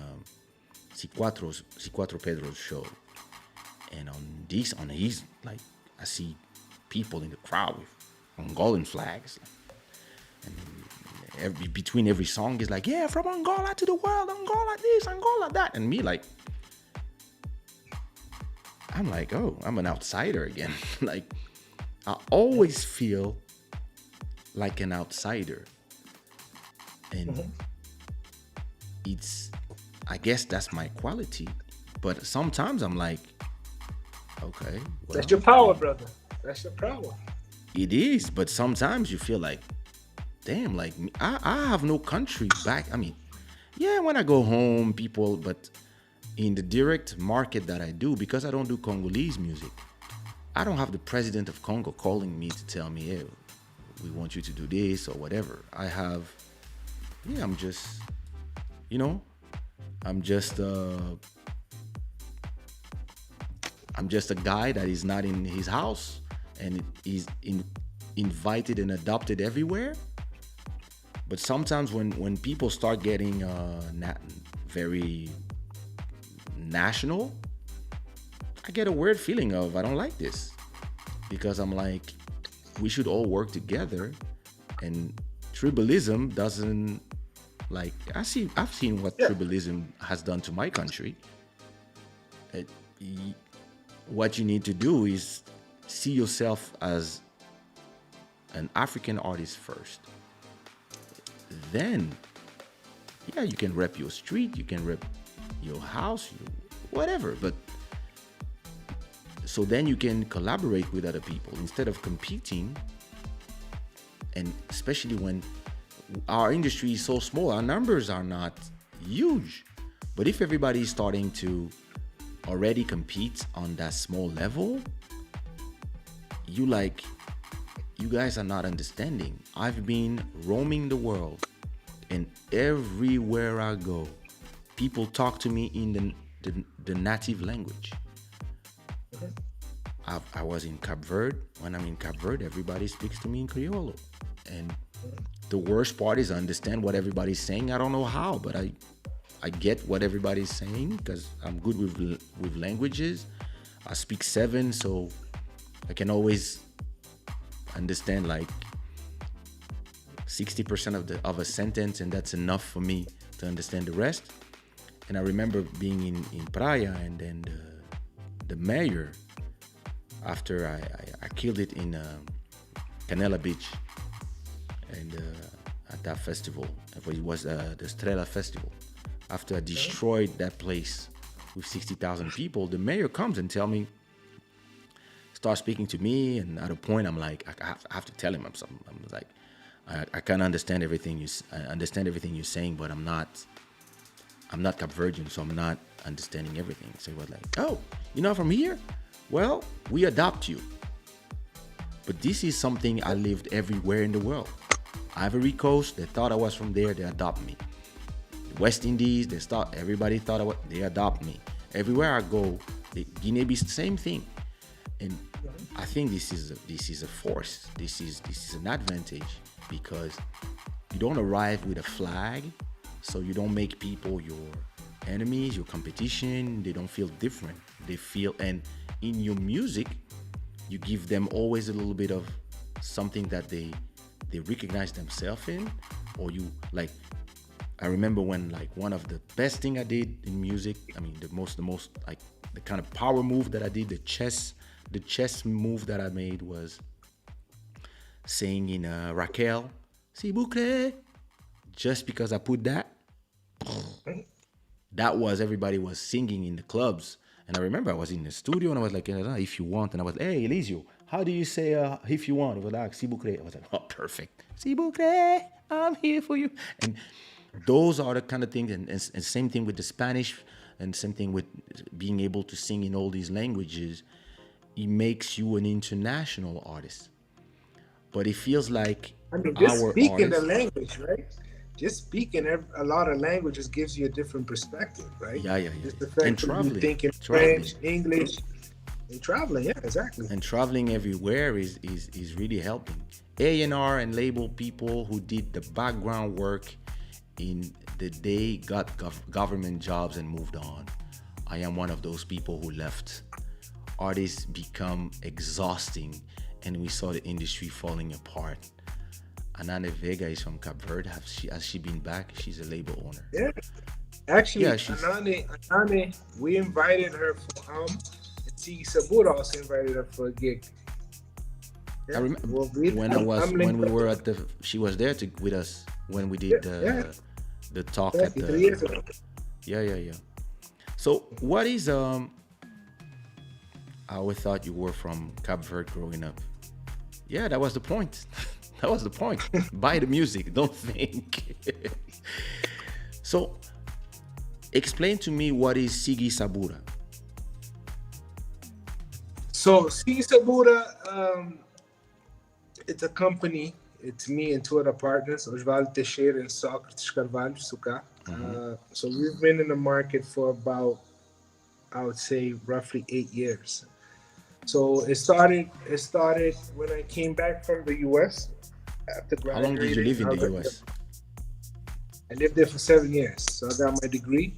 C4 Pedro's show. And on his, like, I see people in the crowd with Angolan flags. And between every song is like, yeah, from Angola to the world, Angola this, Angola that. And me, like, I'm like, oh, I'm an outsider again. Like, I always feel like an outsider. And I guess that's my quality. But sometimes I'm like, okay. Well, That's your power, brother. That's your power. it is, but sometimes you feel like, damn, like I have no country back. I mean, yeah, when I go home, people, but in the direct market that I do, because I don't do Congolese music, I don't have the president of Congo calling me to tell me, hey, we want you to do this or whatever. I have, yeah, I'm just, I'm just a guy that is not in his house and is invited and adopted everywhere. But sometimes when people start getting very national, I get a weird feeling of I don't like this, because I'm like, we should all work together, and tribalism doesn't, like, I've seen what tribalism has done to my country. What you need to do is see yourself as an African artist first. Then, yeah, you can rep your street, you can rep your house, whatever. But so then you can collaborate with other people instead of competing. And especially when our industry is so small, our numbers are not huge. But if everybody is starting to already compete on that small level, you guys are not understanding. I've been roaming the world, and everywhere I go, people talk to me in the native language. I was in Cap Verde. When I'm in Cap Verde, everybody speaks to me in Criollo. And the worst part is I understand what everybody's saying. I don't know how, but I get what everybody's saying because I'm good with languages. I speak 7, so I can always understand like 60% of a sentence, and that's enough for me to understand the rest. And I remember being in Praia, and then the mayor, after I killed it in Canela Beach, and at that festival, it was the Estrela Festival. After I destroyed that place with 60,000 people, the mayor comes and starts speaking to me, and at a point I'm like, I have to tell him something. I'm like, I can't understand everything I understand everything you're saying, but I'm not Cap Verdean, so I'm not understanding everything. So he was like, oh, you're not from here? Well, we adopt you. But this is something I lived everywhere in the world. Ivory Coast, they thought I was from there, they adopt me. West Indies, everybody thought they adopt me. Everywhere I go, the Guinea-Bissau, same thing. And I think this is a force. This is an advantage because you don't arrive with a flag, so you don't make people your enemies, your competition. They don't feel different. They feel, and in your music, you give them always a little bit of something that they recognize themselves in, or you like. I remember when like one of the best thing I did in music. I mean, the most like the kind of power move that I did, the chess move that I made was saying in Raquel, s'il vous plaît, just because I put that was everybody was singing in the clubs. And I remember I was in the studio and I was like, if you want. And I was, hey, Elisio, how do you say if you want? It was like, s'il vous plaît. I was like, oh, perfect. S'il vous plaît, I'm here for you. And those are the kind of things. And same thing with the Spanish and same thing with being able to sing in all these languages. It makes you an international artist. But it feels like I mean, just speaking artists, the language, right? Just speaking a lot of languages gives you a different perspective, right? Yeah. Just the fact And that you traveling. think in French, English, and traveling, yeah, exactly. And traveling everywhere is really helping. A&R and label people who did the background work in the day got government jobs and moved on. I am one of those people who left. Artists become exhausting, and we saw the industry falling apart. Anane Vega is from Cape Verde. Has she been back? She's a label owner. Yeah. Actually, Yeah, Anane, we invited her for and Tiki Sabura also invited her for a gig. I remember when we were at she was there with us when we did the talk at 3 years ago. Yeah. So what is I always thought you were from Cape Verde growing up. Yeah, that was the point. That was the point. Buy the music, don't think. So explain to me what is Sigi Sabura. So Sigi Sabura, it's a company. It's me and two other partners, Osvaldo Teixeira and Socrates Carvalho Suka. So we've been in the market for about, I would say, roughly 8 years. So it started when I came back from the US after graduating. How long did you live in the US? I lived there for 7 years. So I got my degree.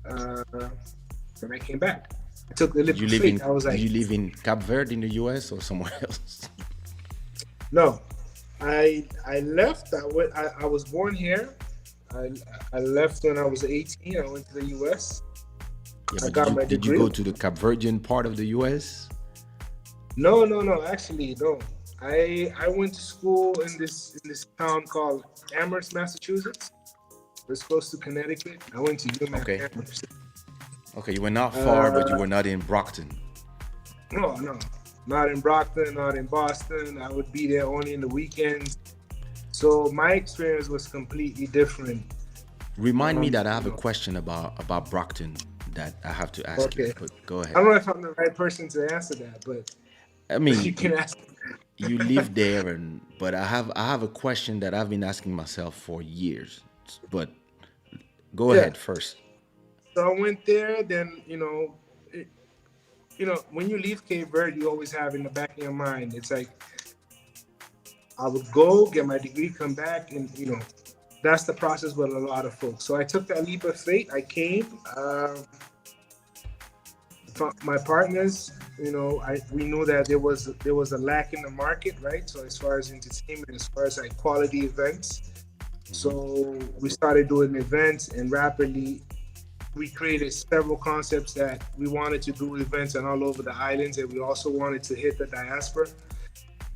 And I came back. I took the leap of faith. Did you live in Cape Verde in the US or somewhere else? No. I left. I was born here. I left when I was 18. I went to the US. Yeah, I got my degree. Did you go to the Cape Verdean part of the US? No. Actually, no. I went to school in this town called Amherst, Massachusetts. It's close to Connecticut. I went to UMass. Okay. Amherst. Okay, you were not far, but you were not in Brockton. No. Not in Brockton, not in Boston. I would be there only in the weekends. So my experience was completely different. Remind me that I have a question about Brockton that I have to ask you. But go ahead. I don't know if I'm the right person to answer that, but I mean, you can ask. You live there, but I have a question that I've been asking myself for years. But go ahead first. So I went there. Then when you leave Cape Verde, you always have in the back of your mind, it's like I would go get my degree, come back, and that's the process with a lot of folks. So I took that leap of faith. I came. My partners, we knew that there was a lack in the market, right? So as far as entertainment, as far as like quality events, so we started doing events, and rapidly we created several concepts that we wanted to do events and all over the islands, and we also wanted to hit the diaspora.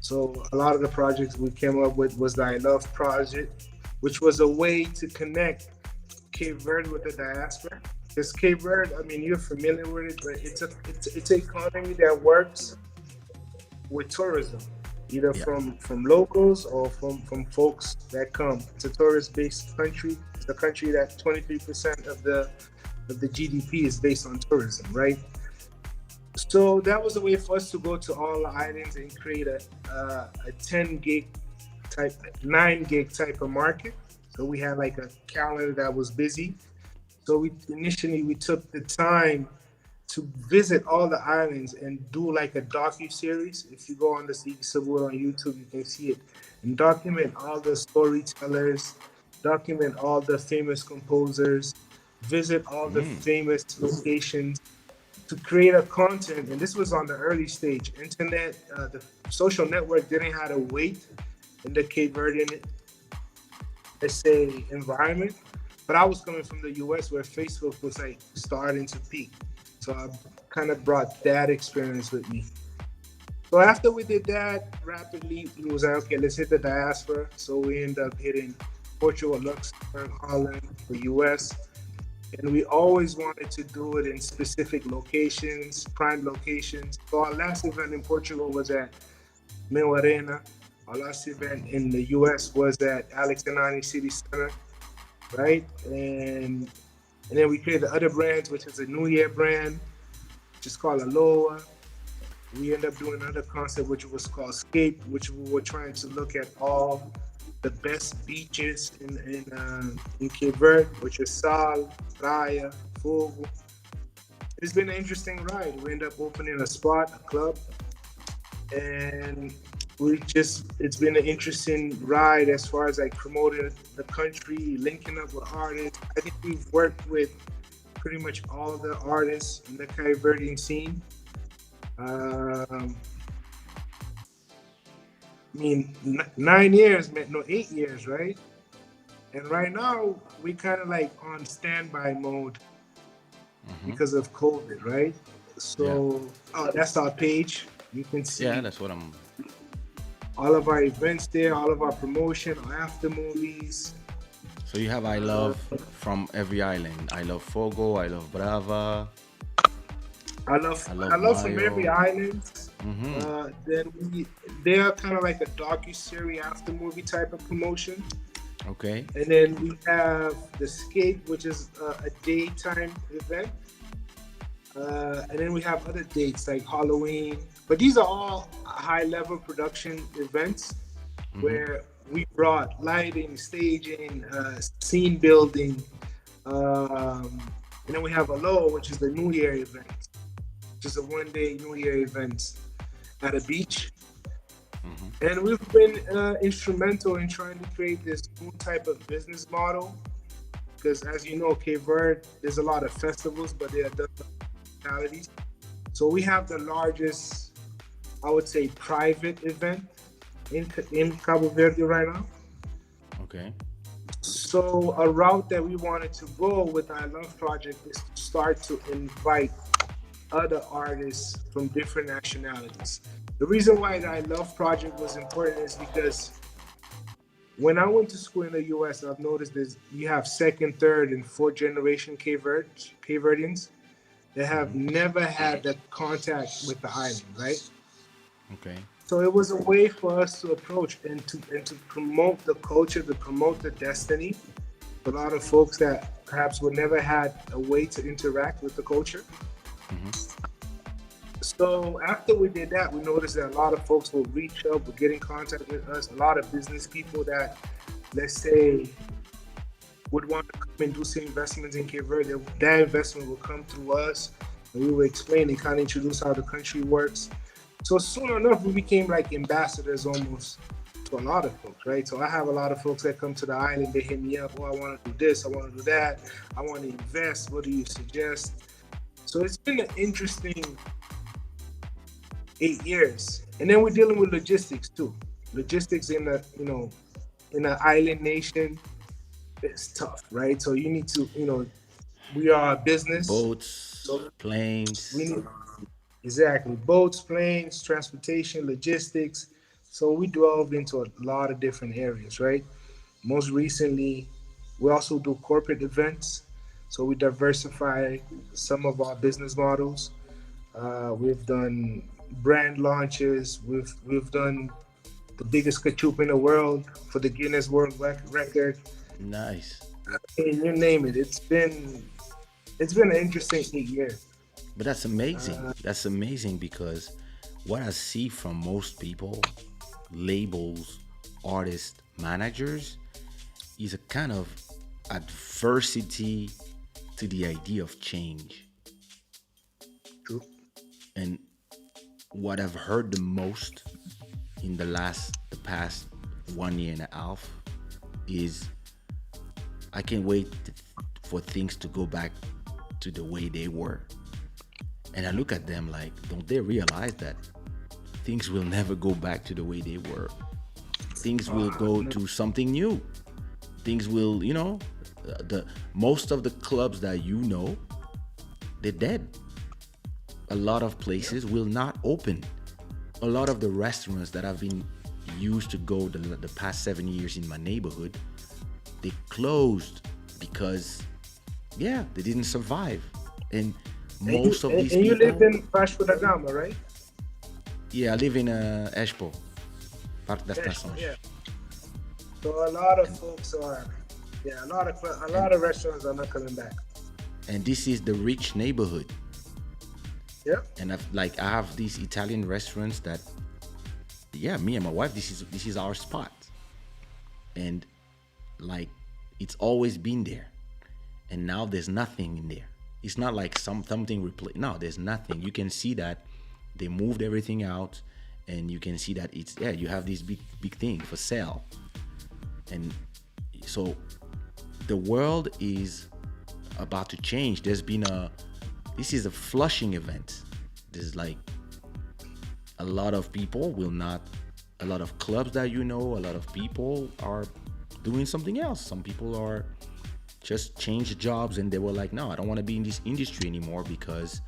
So a lot of the projects we came up with was the I Love project, which was a way to connect Cape Verde with the diaspora. Because Cape Verde, I mean, you're familiar with it, but it's an economy that works with tourism, either from locals or from folks that come. It's a tourist-based country. It's a country that 23% of the GDP is based on tourism, right? So that was a way for us to go to all the islands and create a 10 gig type, 9 gig type of market. So we had like a calendar that was busy. So we took the time to visit all the islands and do like a docu series. If you go on the Sabur on YouTube, you can see it and document all the storytellers, document all the famous composers, visit all the famous locations to create a content. And this was on the early stage. Internet, the social network didn't have a weight in the Cape Verdean, let's say, environment. But I was coming from the US where Facebook was like starting to peak. So I kind of brought that experience with me. So after we did that, rapidly, we was like, okay, let's hit the diaspora. So we end up hitting Portugal, Luxembourg, Holland, the US. And we always wanted to do it in specific locations, prime locations. So our last event in Portugal was at Meu Arena. Our last event in the US was at Alex Anani City Center, right? And then we created the other brands, which is a New Year brand, which is called Aloha. We ended up doing another concept, which was called Scape, which we were trying to look at all the best beaches in Cape Verde, which is Sal, Praia, Fogo. It's been an interesting ride. We ended up opening a spot, a club, and it's been an interesting ride as far as like promoting the country, linking up with artists. I think we've worked with pretty much all the artists in the Cape Verdean scene. I mean, 9 years, man, no, 8 years, right? And right now, we kind of like on standby mode because of COVID, right? So, oh, that's our page. You can see Yeah, that's what I'm. all of our events there, all of our promotion, our after movies. So you have I love from every island. I love Fogo. I love Brava. I love from Mayo. every island. They are kind of like a docu-series after movie type of promotion. Okay. And then we have the Skate, which is a daytime event. And then we have other dates like Halloween. But these are all high-level production events where we brought lighting, staging, scene building. And then we have Aloha, which is the New Year event, which is a one-day New Year event at a beach. And we've been instrumental in trying to create this new type of business model. Because as you know, Cape Verde, there's a lot of festivals, but they are done by localities. So we have the largest, I would say, private event in Cabo Verde right now. Okay. So a route that we wanted to go with our Love Project is to start to invite other artists from different nationalities. The reason why the I Love Project was important is because when I went to school in the US, I've noticed this: you have second, third, and fourth generation Cape Verdeans that have never had that contact with the island, right? Okay. So it was a way for us to approach and to promote the culture, to promote the destiny. A lot of folks that perhaps would never had a way to interact with the culture. So after we did that, we noticed that a lot of folks will reach out, will get in contact with us. A lot of business people that, let's say, would want to come and do some investments in Cape Verde, that investment will come through us, and we will explain and kind of introduce how the country works. So soon enough, we became like ambassadors almost to a lot of folks, right? So I have a lot of folks that come to the island, they hit me up, oh, I want to do this, I want to do that, I want to invest, what do you suggest? So it's been an interesting 8 years. And then we're dealing with logistics too. Logistics in in an island nation, it's tough, right? So you need to, we are a business. Boats, So planes. we need exactly boats, planes, transportation, logistics. So we delved into a lot of different areas, right? Most recently, we also do corporate events. So we diversify some of our business models. We've done brand launches. We've done the biggest kachup in the world for the Guinness World Record. Nice. And you name it. It's been an interesting 8 years. But that's amazing. That's amazing because what I see from most people, labels, artists, managers, is a kind of adversity to the idea of change. True. And what I've heard the most in the past 1 year and a half is I can't wait for things to go back to the way they were. And I look at them like, don't they realize that things will never go back to the way they were? Things will go to something new. Things will, the most of the clubs that they're dead. A lot of places will not open. A lot of the restaurants that I've been used to go the past 7 years in my neighborhood, they closed because, they didn't survive. And most of these and you people. lived in Vasco da Gama, right? Yeah, I live in Expo, Parque das Yes, Nações. yeah. So a lot of folks are, a lot of restaurants are not coming back. And this is the rich neighborhood. Yeah. And I have these Italian restaurants that, me and my wife, this is our spot. And it's always been there. And now there's nothing in there. It's not like something replaced. No, there's nothing. You can see that they moved everything out, and you can see that you have this big thing for sale. And so the world is about to change. This is a flushing event. There's a lot of people a lot of clubs that a lot of people are doing something else. Some people are just changed jobs and they were like, no, I don't want to be in this industry anymore because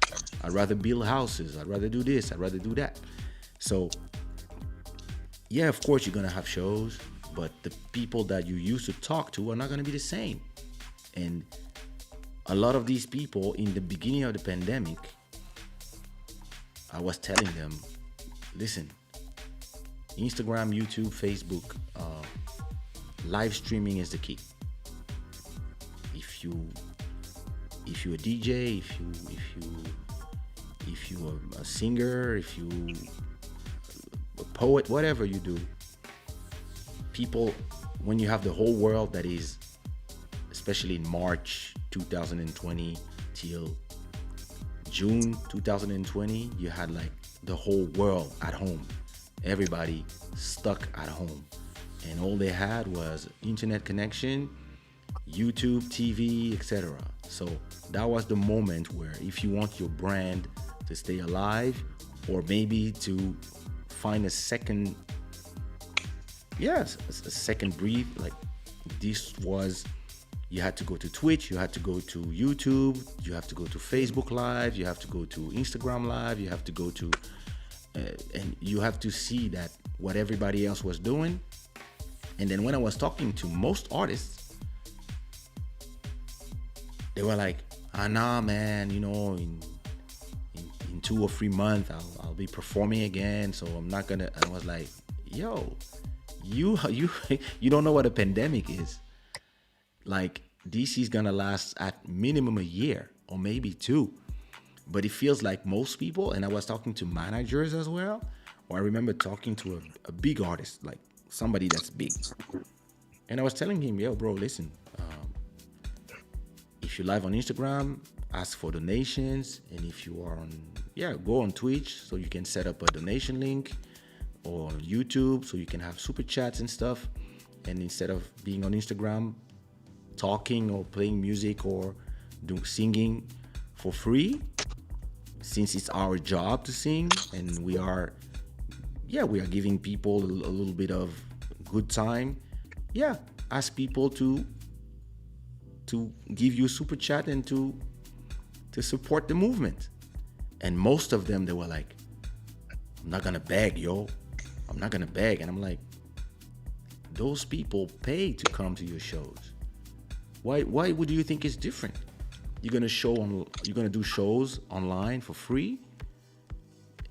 I'd rather build houses. I'd rather do this. I'd rather do that. So of course you're going to have shows, but the people that you used to talk to are not going to be the same. And a lot of these people in the beginning of the pandemic, I was telling them, listen, Instagram, YouTube, Facebook, live streaming is the key. If you're a DJ, if you are a singer, if you a poet, whatever you do, people, when you have the whole world that is, especially in March 2020 till June 2020, you had the whole world at home, everybody stuck at home, and all they had was internet connection, YouTube, TV, etc. So that was the moment where if you want your brand to stay alive, or maybe to find a second breathe, you had to go to Twitch, you had to go to YouTube, you have to go to Facebook Live, you have to go to Instagram Live, you have to go to and you have to see that what everybody else was doing. And then when I was talking to most artists, they were like, nah, man, in 2 or 3 months, I'll be performing again, so I'm not gonna. I was like, yo, you don't know what a pandemic is. This is gonna last at minimum a year or maybe 2. But it feels like most people, and I was talking to managers as well, or I remember talking to a big artist, like somebody that's big. And I was telling him, yo, bro, listen, if you're live on Instagram, ask for donations. And if you are go on Twitch so you can set up a donation link, or on YouTube so you can have super chats and stuff. And instead of being on Instagram, talking or playing music or singing for free, since it's our job to sing, and we are giving people a little bit of good time. Ask people to give you a super chat and to support the movement. And most of them, they were like, I'm not gonna beg, yo. I'm not gonna beg. And I'm like, those people pay to come to your shows. Why would you think it's different? You're gonna do shows online for free?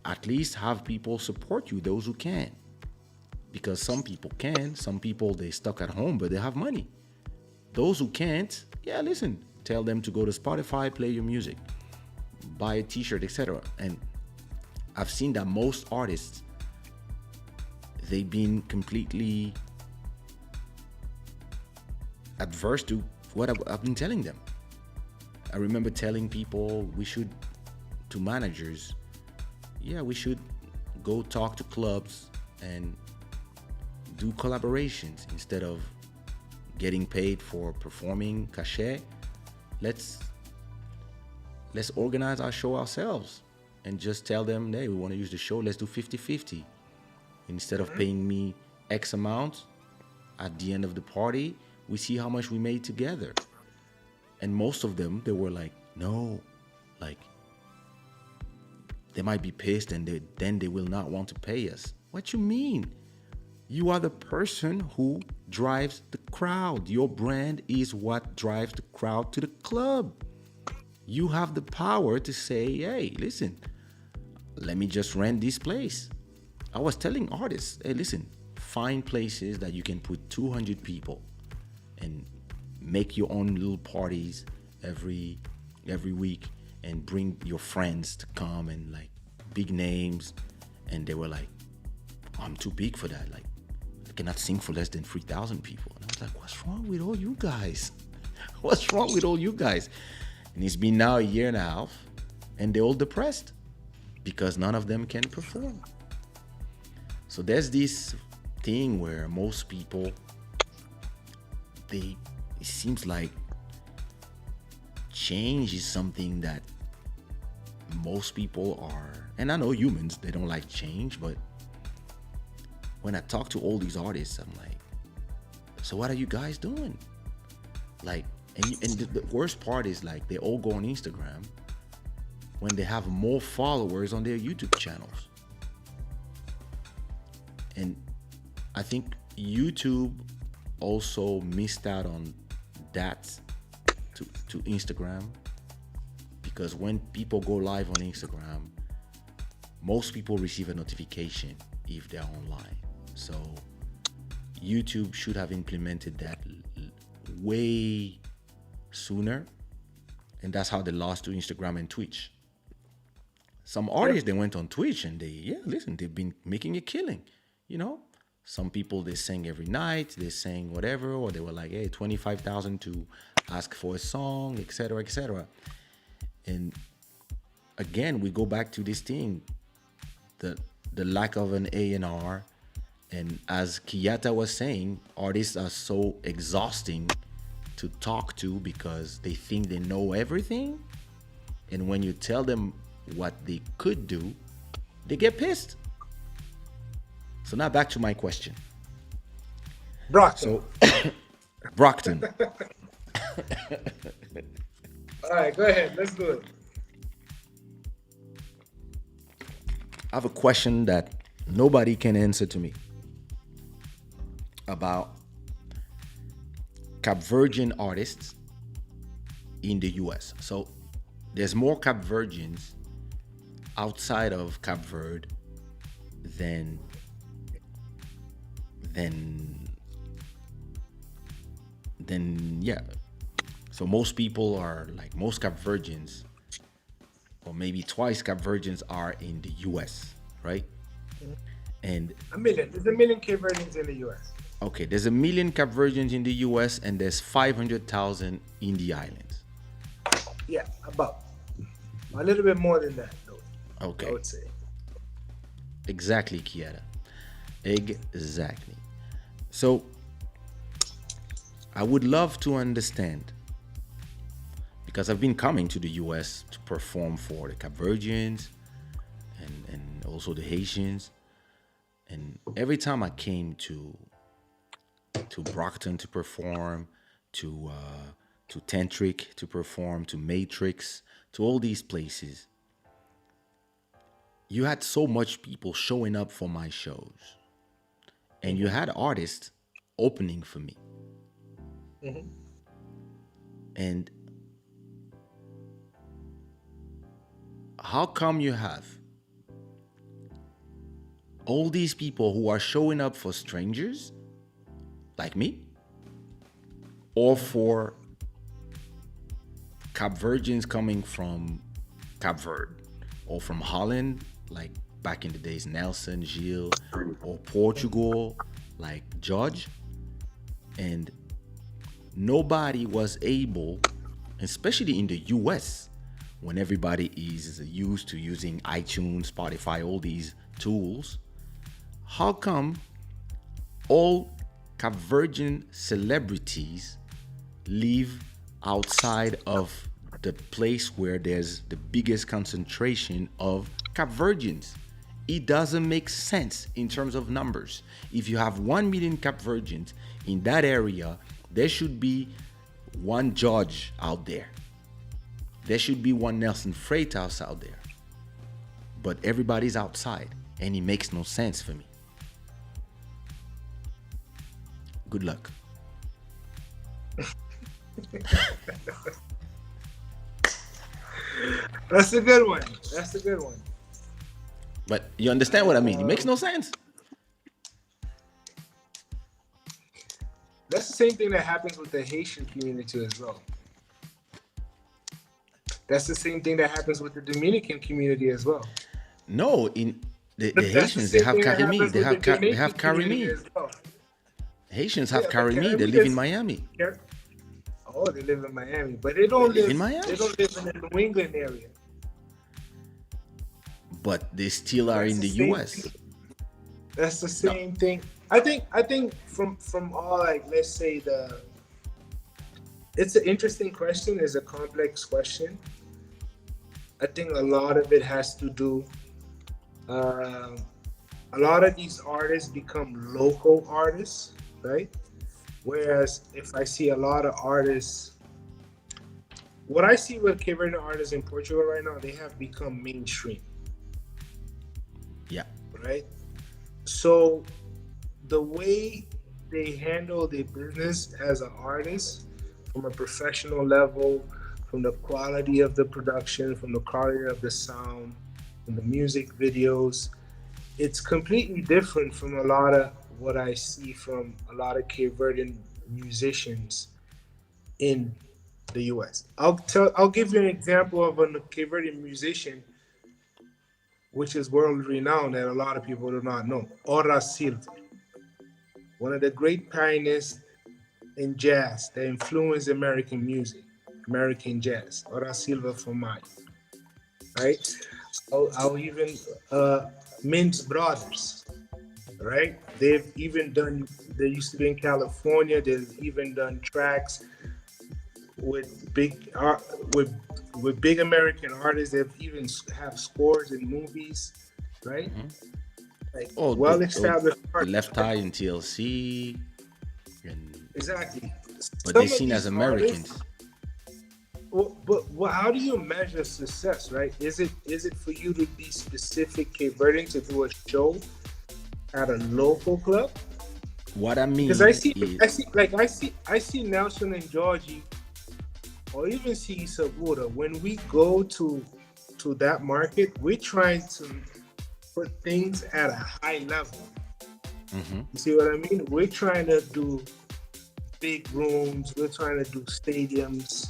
At least have people support you, those who can. Because some people can, some people they stuck at home, but they have money. Those who can't, listen, tell them to go to Spotify, play your music, buy a t-shirt, etc. And I've seen that most artists, they've been completely adverse to what I've been telling them. I remember telling people we should to managers, yeah, we should go talk to clubs and do collaborations instead of getting paid for performing cachet. Let's organize our show ourselves and just tell them, hey, we want to use the show, let's do 50-50. Instead of paying me X amount, at the end of the party, we see how much we made together. And most of them, they were like, no, like, they might be pissed and then they will not want to pay us. What you mean? You are the person who drives the crowd. Your brand is what drives the crowd to the club. You have the power to say, hey, listen, let me just rent this place. I was telling artists, hey, listen, find places that you can put 200 people and make your own little parties every week and bring your friends to come and like big names. And they were like, I'm too big for that. Like, I cannot sing for less than 3,000 people. And I was like, what's wrong with all you guys? What's wrong with all you guys? And it's been now a year and a half and they're all depressed because none of them can perform. So there's this thing where most people, it seems like change is something that most people are, and I know humans, they don't like change, but when I talk to all these artists, I'm like, so what are you guys doing? Like, and the worst part is like they all go on Instagram when they have more followers on their YouTube channels. And I think YouTube also missed out on that to Instagram, because when people go live on Instagram, most people receive a notification if they're online. So YouTube should have implemented that way sooner, and that's how they lost to Instagram and Twitch. Some artists, they went on Twitch and they've been making a killing, you know. Some people, they sang every night, they sang whatever, or they were like, hey, 25,000 to ask for a song, etc., etc. And again, we go back to this thing, the lack of an A&R. And as Kiyata was saying, artists are so exhausting to talk to because they think they know everything. And when you tell them what they could do, they get pissed. So now back to my question. Brockton. So, Brockton. All right, go ahead. Let's do it. I have a question that nobody can answer to me about Cap-Verdian artists in the US. So there's more Cap-Verdians outside of Cap Verde than yeah. So most people are like, most Cap-Verdians, or maybe twice Cap-Verdians, are in the US, right? And There's a million Cape Verdeans in the US. Okay, there's 1 million Cap-Verdians in the US and there's 500,000 in the islands. Yeah, about. A little bit more than that, though. Okay. I would say. Exactly, Kiara. Exactly. So, I would love to understand, because I've been coming to the US to perform for the Cap-Verdians and also the Haitians. And every time I came to Brockton to perform, to Tantric to perform, to Matrix, to all these places, you had so much people showing up for my shows. And you had artists opening for me. Mm-hmm. And how come you have all these people who are showing up for strangers like me, or for Cap-Verdians coming from Cap Verde, or from Holland, like back in the days, Nelson, Gilles, or Portugal, like George, and nobody was able, especially in the US, when everybody is used to using iTunes, Spotify, all these tools, how come all Capverdian celebrities live outside of the place where there's the biggest concentration of Capverdians? It doesn't make sense in terms of numbers. If you have 1 million Capverdians in that area, there should be one George out there. There should be one Nelson Freitas out there. But everybody's outside, and it makes no sense for me. Good luck. That's a good one. That's a good one. But you understand what I mean? It makes no sense. That's the same thing that happens with the Haitian community as well. That's the same thing that happens with the Dominican community as well. No, in the That's Haitians, the they same have thing that Karimi. happens They with have the they have Jamaican community Karimi. as well. Haitians have Yeah, but Karimi. They Karimi live in is- Miami. Oh, they live in Miami, but they don't They live live in Miami. They don't live in the New England area. But they still are That's in the the same U.S. thing. That's the same thing. I think from all, like, let's say it's an interesting question. It's a complex question. I think a lot of it has to do. A lot of these artists become local artists, right? Whereas if I see a lot of artists, what I see with Cape Verdean artists in Portugal right now, they have become mainstream, Yeah. right? So the way they handle their business as an artist from a professional level, from the quality of the production, from the quality of the sound, from the music videos, it's completely different from a lot of what I see from a lot of Cape Verdean musicians in the US. I'll give you an example of a Cape Verdean musician which is world renowned that a lot of people do not know. Ora Silva, one of the great pioneers in jazz that influenced American music, American jazz. Ora Silva from mine, right? I'll even Mintz Brothers, right? They used to be in California. They've even done tracks with big American artists. They've even have scores in movies, right? Like well-established the artists. Left Eye in TLC, Exactly. but Some they're of seen as these Americans. artists- Well, how do you measure success, right? Is it for you to be specific Cape Verdean to do a show at a local club? What I mean Because is, I see Nelson and Georgie, or even see Sabura. When we go to that market, we're trying to put things at a high level. You see what I mean? We're trying to do big rooms. We're trying to do stadiums.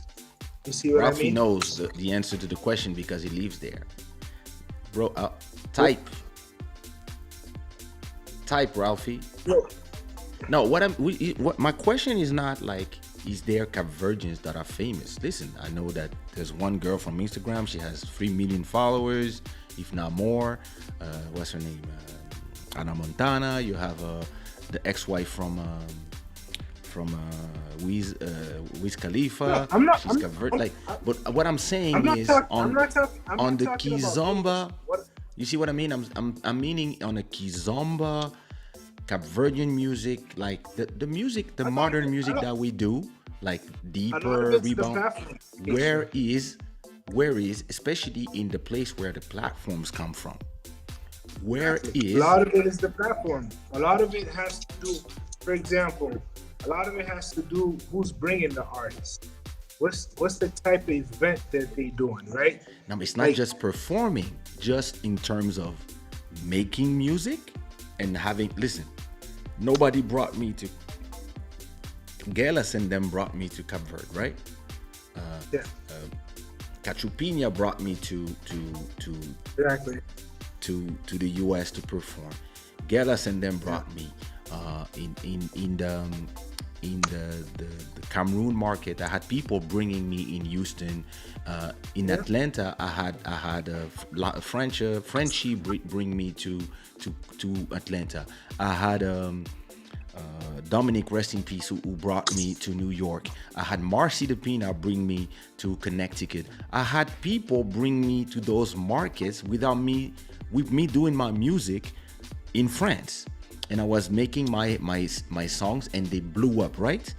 You see what Ralphie I mean? knows the answer to the question because he lives there. Bro, type, Ralphie. Yo, No, what my question is not like, is there Capverdians that are famous? Listen, I know that there's one girl from Instagram. She has 3 million followers, if not more. What's her name? Anna Montana. You have the ex-wife from Wiz Khalifa. No, I'm not- She's I'm- Capverd. I'm- Like, but what I'm saying I'm not is talking on about the famous. Kizomba. What- You see what I mean? I'm meaning on a Kizomba, Capverdian music, like the music, the modern music that we do, like A lot of deeper it's the rebound. platform. Where is, especially in the place where the platforms come from? Where A is lot of it is the platform. A lot of it has to do, for example, a lot of it has to do who's bringing the artist. What's the type of event that they doing, right? now? It's not like- just performing, just in terms of making music and having. Listen, nobody brought me to. Gelas and them brought me to Cape Verde, right? Yeah, Cachupinha brought me to exactly. to the US to perform. Gelas and them brought me in in the Cameroon market. I had people bringing me in Houston. In Yeah. Atlanta, I had a Frenchie bring me to Atlanta. I had Dominic, rest in peace, who brought me to New York. I had Marcy the Peanut bring me to Connecticut. I had people bring me to those markets with me doing my music in France. And I was making my songs and they blew up, right?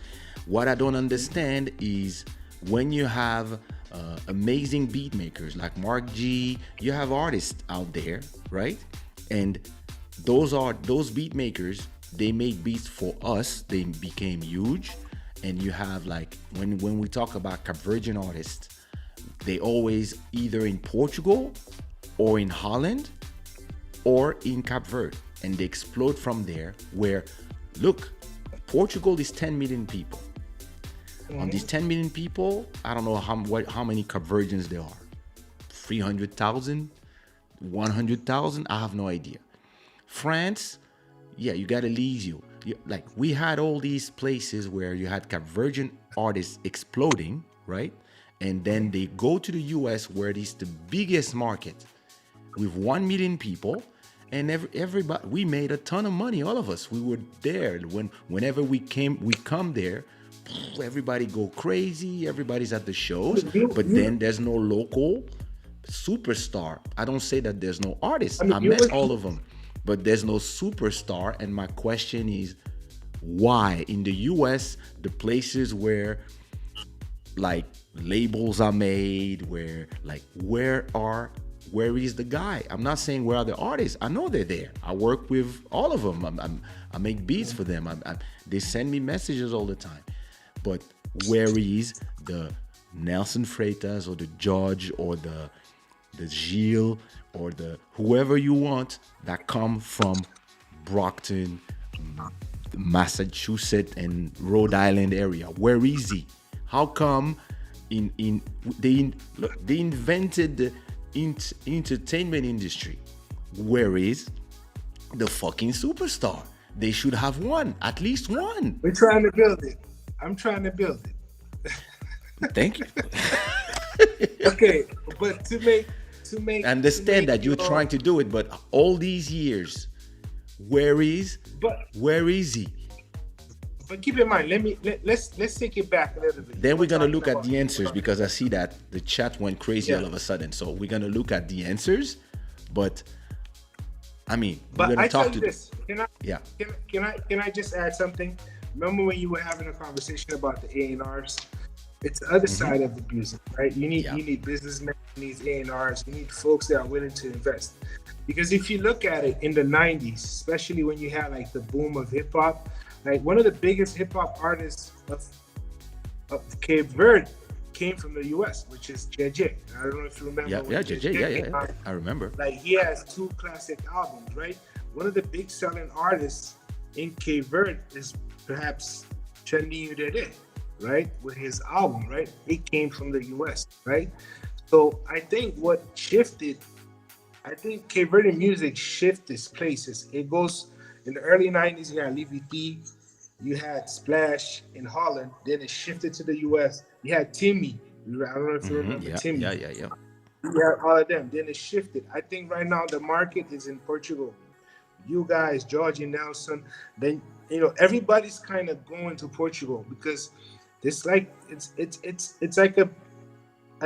What I don't understand is when you have amazing beat makers like Mark G, you have artists out there, right? And those beat makers, they make beats for us, they became huge. And you have like when we talk about Convergent artists, they always either in Portugal or in Holland or in Cape Verde, and they explode from there. Where, look, Portugal is 10 million people. On these 10 million people, I don't know how many Convergents there are. 300,000, 100,000, I have no idea. France, yeah, you got Elysium. Like, we had all these places where you had Convergent artists exploding, right? And then they go to the US, where it is the biggest market with 1 million people. And everybody, we made a ton of money, all of us. We were there. Whenever we come there, everybody go crazy. Everybody's at the shows. But then there's no local superstar. I don't say that there's no artists. I met all of them. But there's no superstar. And my question is, why? In the US, the places where like labels are made, where is the guy? I'm not saying where are the artists. I know they're there. I work with all of them. I make beats for them. They send me messages all the time. But where is the Nelson Freitas or the George or the Gilles or the whoever you want that come from Brockton, Massachusetts and Rhode Island area? Where is he? How come they invented the entertainment industry? Where is the fucking superstar? They should have one, at least one. We're trying to build it. I'm trying to build it. Thank you. Okay, but to make I understand that you're trying to do it, but all these years, where is he? But keep in mind, let's take it back a little bit. Then we're gonna look at the answers, because I see that the chat went crazy all of a sudden. So we're gonna look at the answers, but I mean, we're gonna talk to this. Yeah. Can I just add something? Remember when you were having a conversation about the A&Rs? It's the other side of the music, right? You need businessmen, you need A&Rs, you need folks that are willing to invest. Because if you look at it in the 90s, especially when you had like the boom of hip hop, like one of the biggest hip hop artists of Cape Verde came from the US, which is JJ. I don't know if you remember. JJ, yeah. I remember. Like, he has 2 classic albums, right? One of the big selling artists in Cape Verde is perhaps Chandiyu Dede, right? With his album, right? It came from the US, right? So I think what shifted, I think Cape Verde music shifted places. It goes in the early 90s, you had Livity, you had Splash in Holland, then it shifted to the US. You had Timmy. I don't know if you remember Timmy. Yeah. You had all of them. Then it shifted. I think right now the market is in Portugal. You guys, Georgie Nelson, then everybody's kind of going to Portugal, because it's like it's like a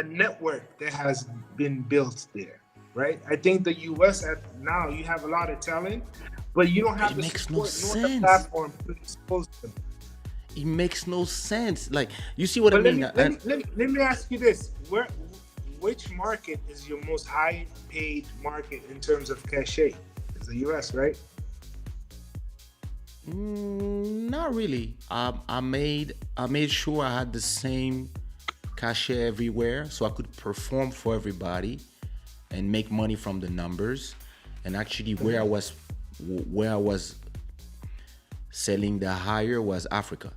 network that has been built there, right? I think the US now you have a lot of talent, but you don't have the support nor the platform to expose them. It makes no sense. Like, you see what I mean? Let me ask you this: which market is your most high paid market in terms of cachet? It's the US, right? Not really. I made sure I had the same cachet everywhere, so I could perform for everybody and make money from the numbers. And actually, where I was selling the higher was Africa,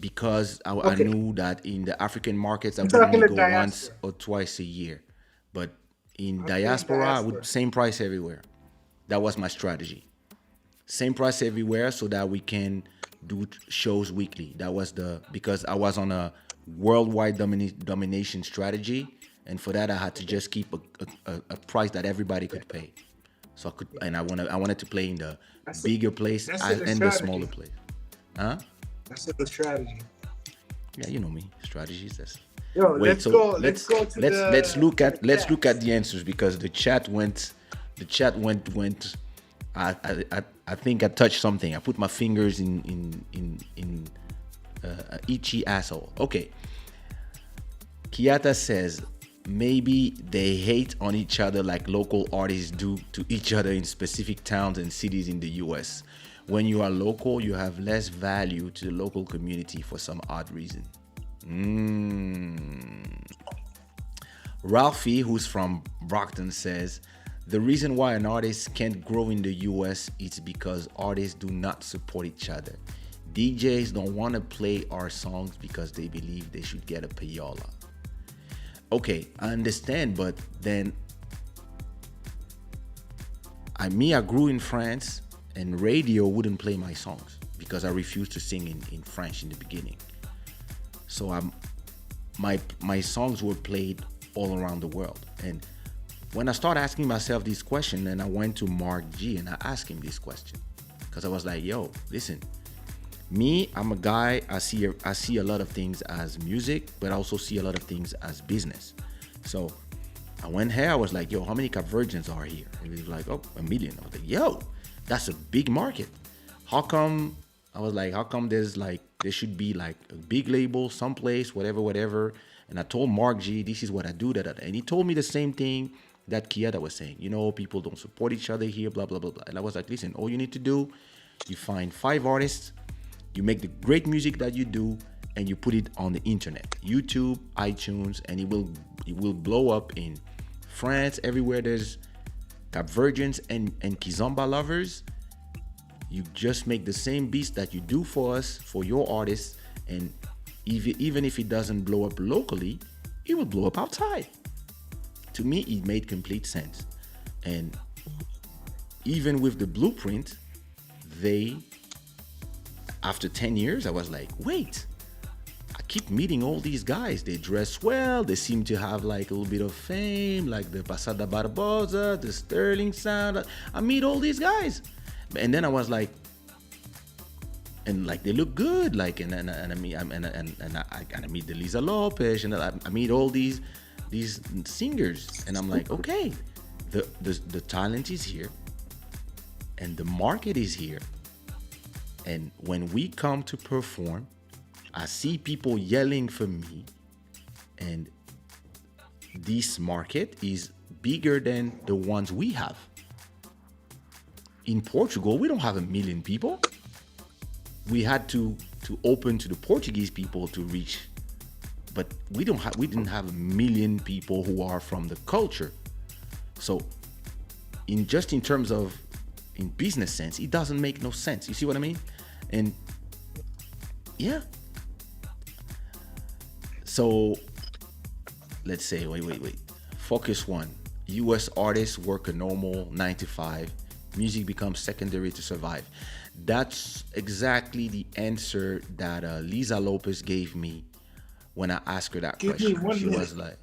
because I knew that in the African markets I would only go once or twice a year, but in diaspora I would same price everywhere. That was my strategy. Same price everywhere, so that we can do shows weekly. That was because I was on a worldwide domination strategy, and for that I had to just keep a price that everybody could pay. So I could, and I wanted to play in the That's a, bigger place that's in the and the smaller strategy. place. Huh? That's in the strategy. Yeah, you know me, strategies. That's Yo, wait. let's So go. Let's go to let's the look to the at let's look at chats. the answers because the chat went. I think I touched something. I put my fingers in itchy asshole. Okay. Kiata says maybe they hate on each other like local artists do to each other in specific towns and cities in the US. When you are local, you have less value to the local community for some odd reason. Ralphie, who's from Brockton, says the reason why an artist can't grow in the US is because artists do not support each other. DJs don't want to play our songs because they believe they should get a payola. Okay, I understand, but then I grew in France and radio wouldn't play my songs because I refused to sing in French in the beginning. So my songs were played all around the world. And when I started asking myself this question, and I went to Mark G and I asked him this question because I was like, yo, listen, me, I'm a guy, I see a lot of things as music, but I also see a lot of things as business. So I went here, I was like, yo, how many convergence are here? And he was like, oh, 1 million. I was like, yo, that's a big market. How come, I was like, how come there should be like a big label someplace, whatever. And I told Mark G, this is what I do, that. And he told me the same thing that Kieta was saying. You know, people don't support each other here, blah, blah, blah, blah. And I was like, listen, all you need to do, you find 5 artists, you make the great music that you do, and you put it on the internet, YouTube, iTunes, and it will blow up in France, everywhere there's Convergence and Kizomba lovers. You just make the same beats that you do for us, for your artists, and even if it doesn't blow up locally, it will blow up outside. To me, it made complete sense. And even with the blueprint, after 10 years, I was like, wait, I keep meeting all these guys. They dress well. They seem to have like a little bit of fame, like the Pasada Barbosa, the Sterling Sound. I meet all these guys. And then I was like, and like they look good, like and I meet the Lisa Lopez, and I meet all these singers, and I'm like, okay, the talent is here, and the market is here, and when we come to perform, I see people yelling for me, and this market is bigger than the ones we have. In Portugal, we don't have 1 million people. We had to open to the Portuguese people to reach, but we didn't have 1 million people who are from the culture. So in terms of in business sense, it doesn't make no sense. You see what I mean? And yeah. So let's say, wait. Focus one. US artists work a normal 9 to 5. Music becomes secondary to survive. That's exactly the answer that Lisa Lopez gave me when I asked her that Give me question. one She minute. was like,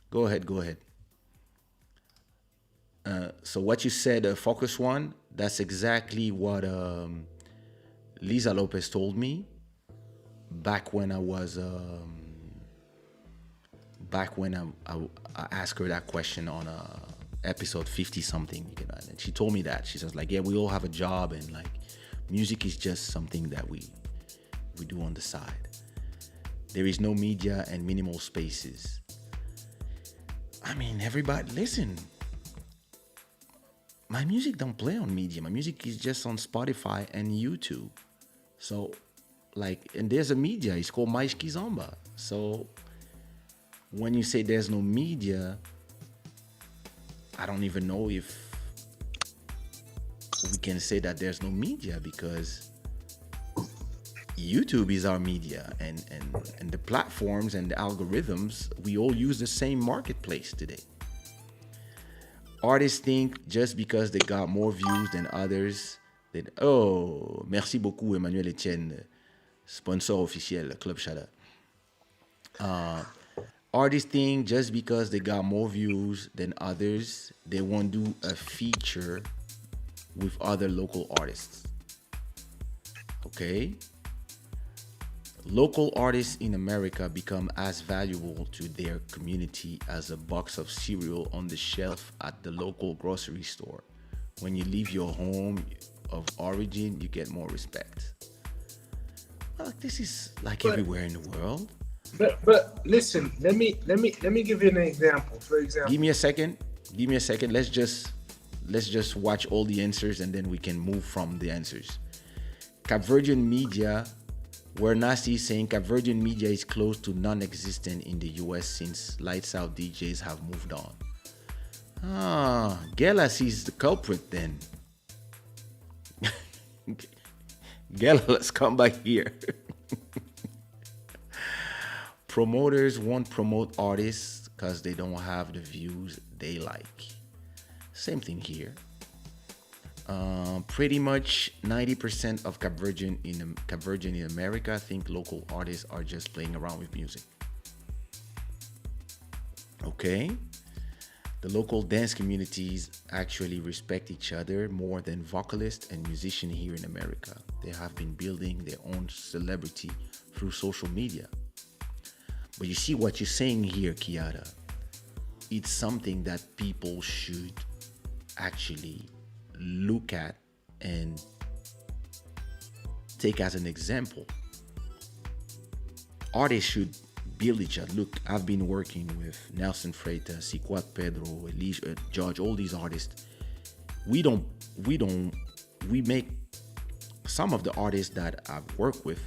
go ahead. So what you said, focus one, that's exactly what Lisa Lopez told me back when I was I asked her that question on episode 50 something, and she told me that. She says like, yeah, we all have a job, and like music is just something that we do on the side. There is no media and minimal spaces. I mean, everybody, listen, my music don't play on media. My music is just on Spotify and YouTube. So like, and there's a media, it's called Mais Kizomba. So when you say there's no media, I don't even know if we can say that there's no media, because YouTube is our media, and the platforms and the algorithms, we all use the same marketplace today. Artists think just because they got more views than others, Oh, merci beaucoup, Emmanuel Etienne, sponsor officiel, Club Shada. Artists think just because they got more views than others, they won't do a feature with other local artists. Okay? Local artists in America become as valuable to their community as a box of cereal on the shelf at the local grocery store. When you leave your home of origin, you get more respect. Well, this is like But everywhere in the world. but listen, let me give you an example. For example, Give me a second. Give me a second. Let's just watch all the answers and then we can move from the answers. Capverdian media, where Nasty is saying Capverdian media is close to non-existent in the US since lights out DJs have moved on. Ah, Gelas is the culprit then. Gela, let's come back here. Promoters won't promote artists because they don't have the views they like. Same thing here. Pretty much 90% of Capverdian in America think local artists are just playing around with music. Okay? The local dance communities actually respect each other more than vocalists and musicians here in America. They have been building their own celebrity through social media. But you see what you're saying here, Kiara. It's something that people should actually look at and take as an example. Artists should build each other. Look, I've been working with Nelson Freitas, Siquat Pedro, Elijah, George, all these artists. We make some of the artists that I've worked with,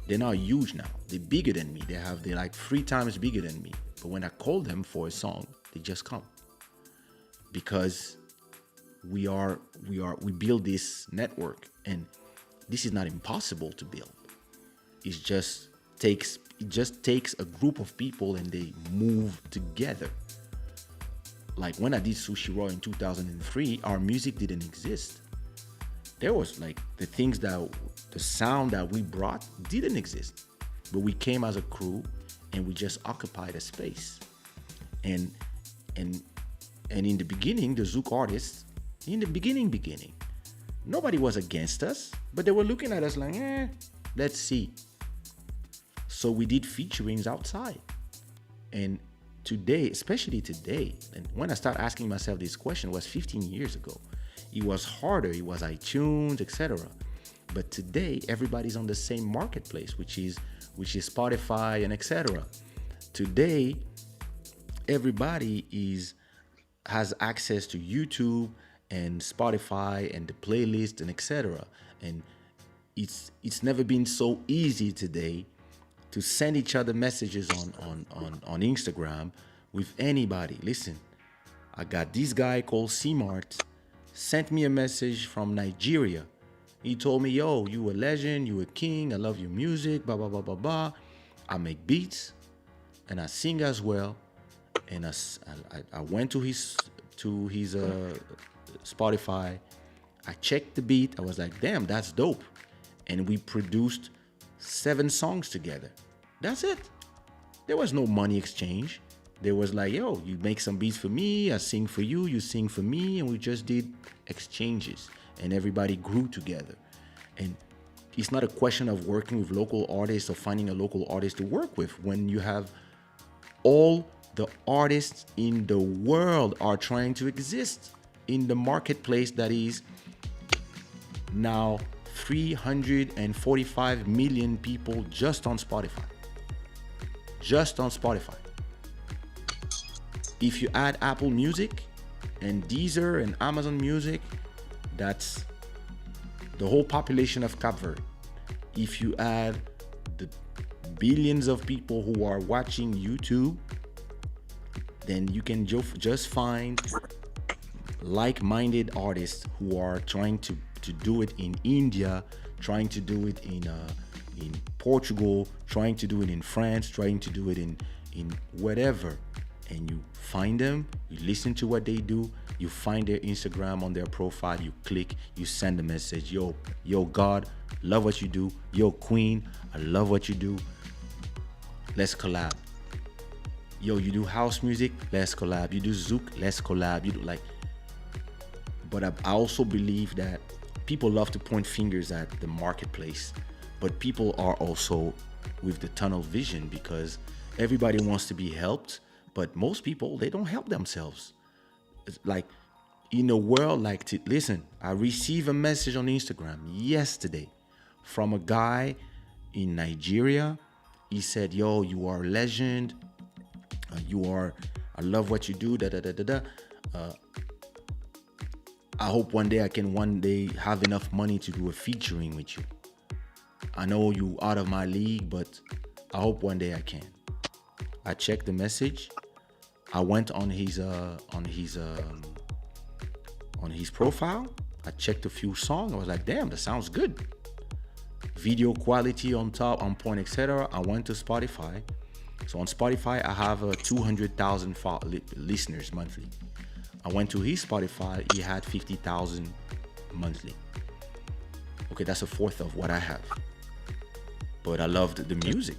they're not huge now. They're bigger than me. They're like 3 times bigger than me. But when I call them for a song, they just come. Because we build this network, and this is not impossible to build. It just takes a group of people and they move together. Like when I did Sushiraw in 2003, our music didn't exist. There was like the sound that we brought didn't exist, but we came as a crew and we just occupied a space. And in the beginning, the Zouk artists, in the beginning, nobody was against us, but they were looking at us like, let's see. So we did featurings outside. And today, especially today, and when I started asking myself this question was 15 years ago. It was harder, it was iTunes, etc. But today, everybody's on the same marketplace, which is Spotify and etc. Today, everybody has access to YouTube and Spotify and the playlist and etc. And it's never been so easy today to send each other messages on Instagram with anybody. Listen, I got this guy called C-Mart sent me a message from Nigeria. He told me, yo, you a legend, you a king, I love your music, blah, blah, blah, blah, blah. I make beats and I sing as well. And I went to his Spotify. I checked the beat. I was like, damn, that's dope. And we produced 7 songs together. That's it. There was no money exchange. There was like, yo, you make some beats for me, I sing for you, you sing for me, and we just did exchanges. And everybody grew together. And it's not a question of working with local artists or finding a local artist to work with. When you have all the artists in the world are trying to exist in the marketplace that is now 345 million people just on Spotify. Just on Spotify. If you add Apple Music and Deezer and Amazon Music, that's the whole population of Cape Verde. If you add the billions of people who are watching YouTube, then you can just find like-minded artists who are trying to do it in India, trying to do it in Portugal, trying to do it in France, trying to do it in whatever. and you find them, you listen to what they do, you find their Instagram on their profile, you click, you send a message, yo God, love what you do, yo Queen, I love what you do, let's collab. Yo, you do house music, let's collab. You do zouk, let's collab. You do like, but I also believe that people love to point fingers at the marketplace, but people are also with the tunnel vision, because everybody wants to be helped, but most people, they don't help themselves. It's like, in a world like, listen, I received a message on Instagram yesterday from a guy in Nigeria. He said, yo, you are a legend. I love what you do, I hope one day I can have enough money to do a featuring with you. I know you out of my league, but I hope one day I can. I checked the message. I went on his profile. I checked a few songs. I was like, damn, that sounds good. Video quality on top, on point, etc. I went to Spotify. So on Spotify, I have 200,000 listeners monthly. I went to his Spotify, he had 50,000 monthly. Okay, that's a fourth of what I have. But I loved the music.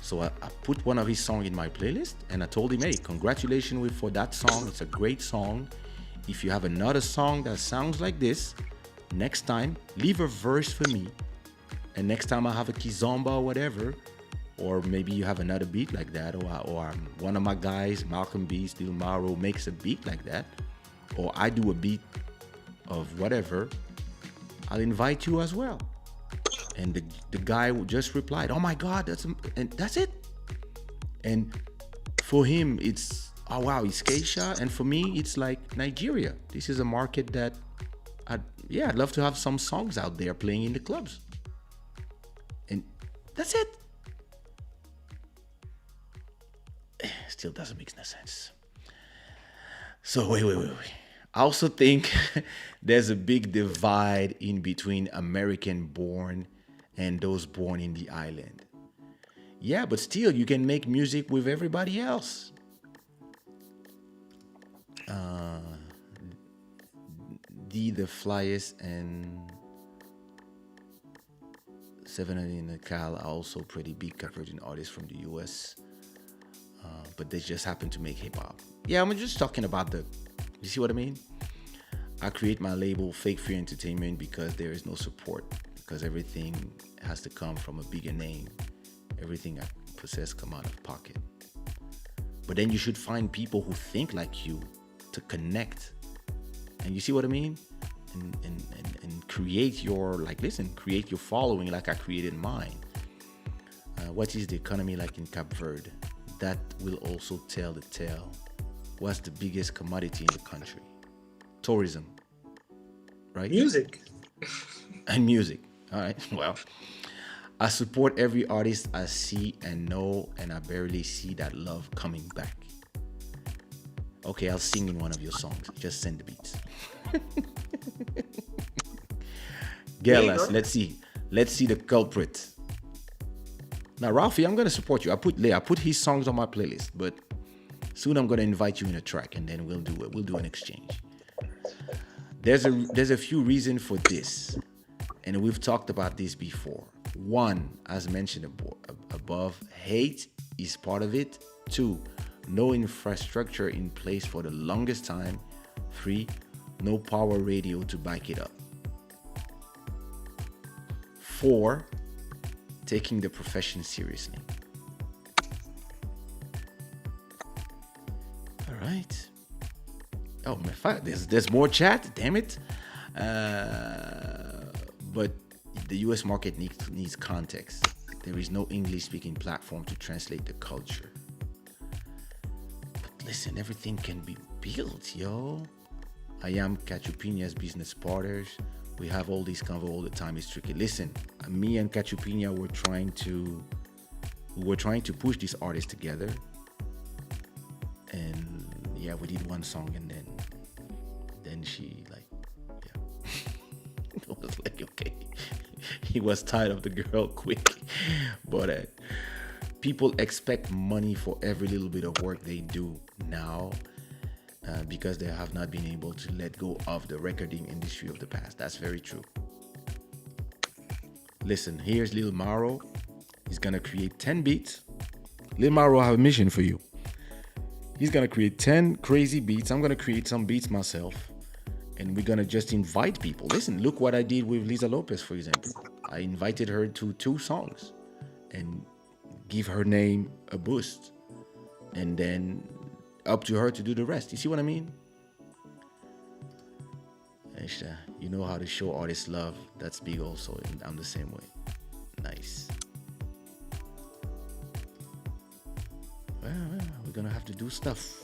So I put one of his songs in my playlist, and I told him, hey, congratulations for that song. It's a great song. If you have another song that sounds like this, next time, leave a verse for me. And next time I have a kizomba or whatever, or maybe you have another beat like that, or one of my guys, Malcolm B, Steel Maro, makes a beat like that, or I do a beat of whatever, I'll invite you as well. And the guy just replied, oh my God, and that's it. And for him, it's, oh wow, it's Kaysha. And for me, it's like Nigeria. This is a market that, I'd love to have some songs out there playing in the clubs. And that's it. Still doesn't make no sense. So wait. I also think there's a big divide in between American born and those born in the island. Yeah, but still you can make music with everybody else. The Flyest and 700 in the Cal are also pretty big converging artists from the US. But they just happen to make hip hop. Yeah, I'm just talking about you see what I mean? I create my label Fake Fear Entertainment because there is no support, because everything has to come from a bigger name. Everything I possess come out of pocket. But then you should find people who think like you to connect. And you see what I mean? And create create your following like I created mine. What is the economy like in Cape Verde? That will also tell the tale. What's the biggest commodity in the country? Tourism, right? Music. And music. All right. Well, I support every artist I see and know, and I barely see that love coming back. Okay, I'll sing in one of your songs. Just send the beats. Get us. Let's see the culprit. Now, Ralphie, I'm gonna support you. I put his songs on my playlist, but soon I'm gonna invite you in a track, and then we'll do an exchange. There's a few reasons for this, and we've talked about this before. One, as mentioned above, hate is part of it. Two, no infrastructure in place for the longest time. Three, no power radio to back it up. Four, taking the profession seriously. All right. Oh my fuck! There's more chat. Damn it! But the U.S. market needs context. There is no English-speaking platform to translate the culture. But listen, everything can be built, yo. I am Cachupina's business partners. We have all these convo all the time. It's tricky. Listen, me and Cachupina were trying to push these artists together, and yeah, we did one song, and then she it was like, okay, he was tired of the girl quick, but people expect money for every little bit of work they do now, because they have not been able to let go of the recording industry of the past. That's very true. Listen, here's Lil Maro. He's gonna create 10 beats. Lil Maro, I have a mission for you. He's gonna create 10 crazy beats. I'm gonna create some beats myself. And we're gonna just invite people. Listen, look what I did with Lisa Lopez, for example. I invited her to 2 songs and give her name a boost. And then up to her to do the rest. You see what I mean? Kaysha, you know how to show artists love. That's big also. And I'm the same way. Nice. Well, we're gonna have to do stuff.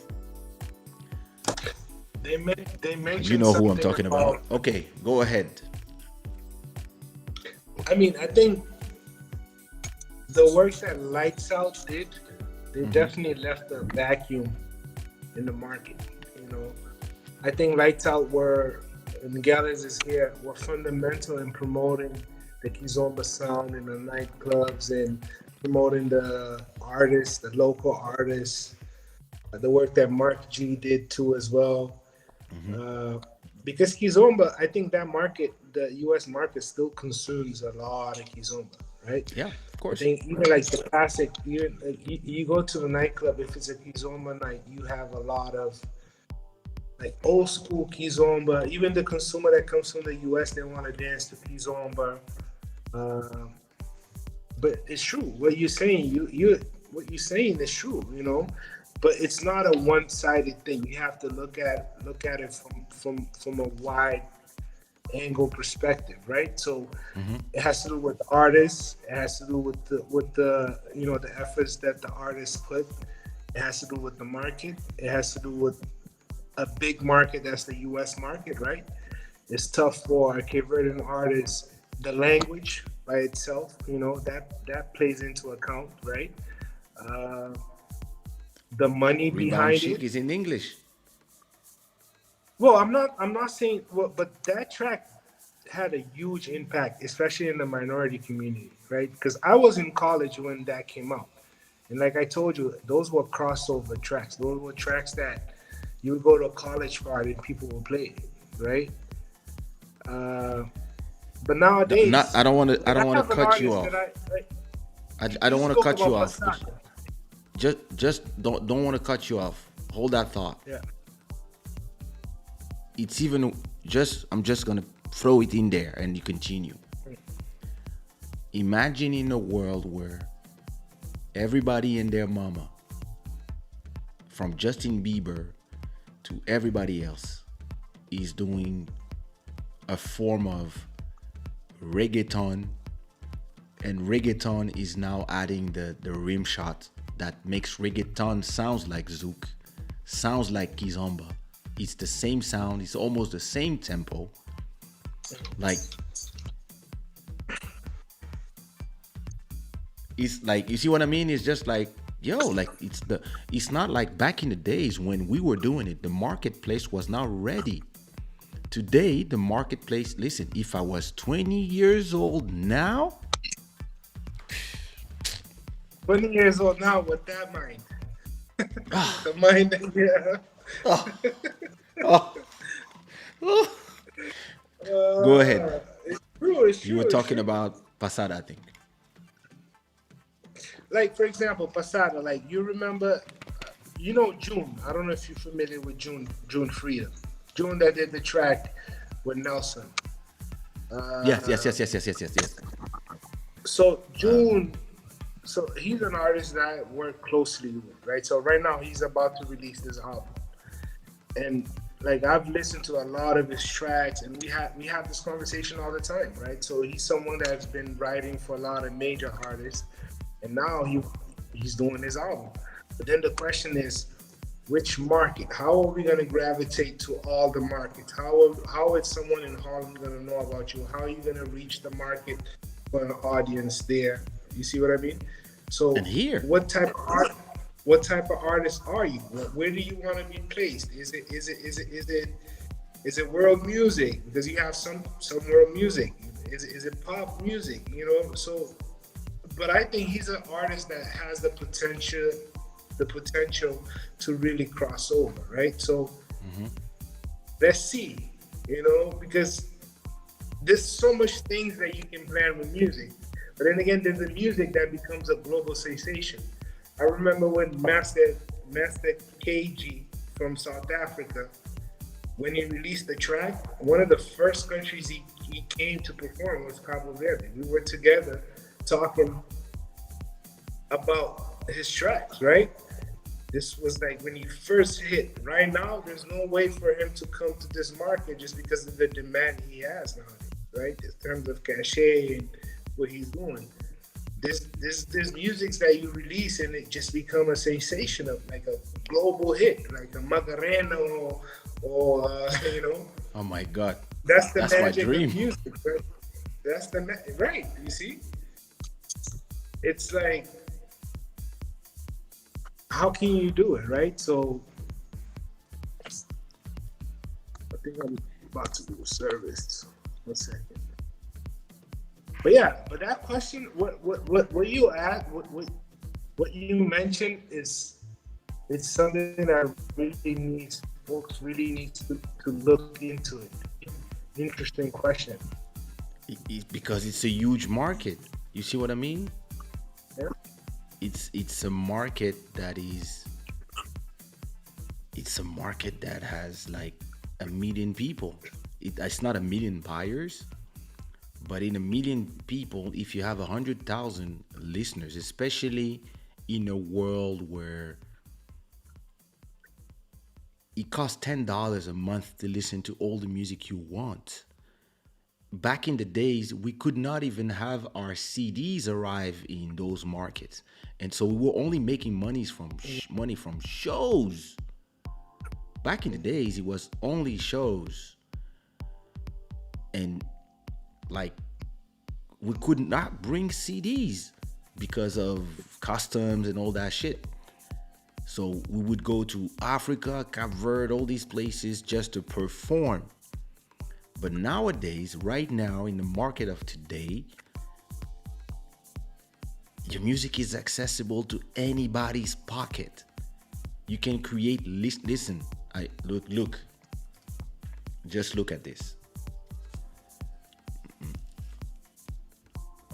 They mentioned You know who I'm something talking about. Okay, go ahead. I mean, I think the work that Lights Out did, they definitely left a vacuum in the market. You know, I think Lights Out and Gallus is here, were fundamental in promoting the Kizomba sound in the nightclubs and promoting the artists, the local artists, the work that Mark G did too as well. Because Kizomba, I think that market, the US market, still consumes a lot of Kizomba, right? Yeah, of course. I think even like the classic, you go to the nightclub, if it's a Kizomba night, you have a lot of like old school Kizomba. Even the consumer that comes from the US, they want to dance to Kizomba. But it's true. What you're saying, what you're saying is true, you know. But it's not a one-sided thing. You have to look at it from a wide angle perspective, right? So it has to do with artists. It has to do with the you know, the efforts that the artists put. It has to do with the market. It has to do with a big market that's the U.S. market, right? It's tough for a Cape Verdean artist. The language by itself, you know, that plays into account, right? The money Rebound behind Chic it. is in English. Well, I'm not saying, well, but that track had a huge impact, especially in the minority community, right? Because I was in college when that came out, and like I told you, those were crossover tracks. Those were tracks that you would go to a college party and people would play it, right? But nowadays, I don't want to cut you off. I don't want to cut you off. Just don't want to cut you off. Hold that thought. Yeah. It's even I'm just gonna throw it in there and you continue. Imagine in a world where everybody and their mama, from Justin Bieber to everybody else, is doing a form of reggaeton, and reggaeton is now adding the rim shot that makes reggaeton sounds like zouk, sounds like kizomba. It's the same sound, it's almost the same tempo. Like, it's like, you see what I mean? It's just like, yo, like it's not like back in the days when we were doing it, the marketplace was not ready. Today, the marketplace, listen, if I was 20 years old now, 20 years old now with that mind. The mind that you have. Go ahead. It's true. You were talking about Pasada, I think. Like, for example, Pasada, like, you remember, you know, June. I don't know if you're familiar with June Freedom. June that did the track with Nelson. Yes. So June, so he's an artist that I work closely with, right? So right now he's about to release this album, and like I've listened to a lot of his tracks, and we have this conversation all the time, right? So he's someone that's been writing for a lot of major artists, and now he's doing his album. But then the question is, which market? How are we going to gravitate to all the markets? How is someone in Harlem going to know about you? How are you going to reach the market for an audience there? You see what I mean? So, and here, what type of artist are you? Where do you want to be placed? Is it world music? Because you have some world music. Is it pop music? You know, so but I think he's an artist that has the potential to really cross over, right? So let's see, because there's so much things that you can plan with music. But then again, there's the music that becomes a global sensation. I remember when Master KG from South Africa, when he released the track, one of the first countries he came to perform was Cabo Verde. We were together talking about his tracks, right? This was like when he first hit. Right now, there's no way for him to come to this market just because of the demand he has nowadays, right? In terms of cachet and what he's doing. There's musics that you release and it just become a sensation of like a global hit, like a Macarena or Oh my God, that's the that's my magic dream. of music, right? That's right. You see, it's like, how can you do it, right? So I think I'm about to do a service. 1 second. But yeah, but that question, what you asked, what you mentioned is, it's something that folks really needs to look into it. Interesting question. Because it's a huge market. You see what I mean? Yeah. It's a market that has like 1 million people. It's not 1 million buyers, but in 1 million people, if you have 100,000 listeners, especially in a world where it costs $10 a month to listen to all the music you want. Back in the days, we could not even have our CDs arrive in those markets, and so we were only making money from shows. Back in the days, it was only shows, and like we could not bring CDs because of customs and all that shit. So we would go to Africa, Cape Verde, all these places just to perform. But nowadays, right now, in the market of today, your music is accessible to anybody's pocket. You can create listen. Look. Just look at this.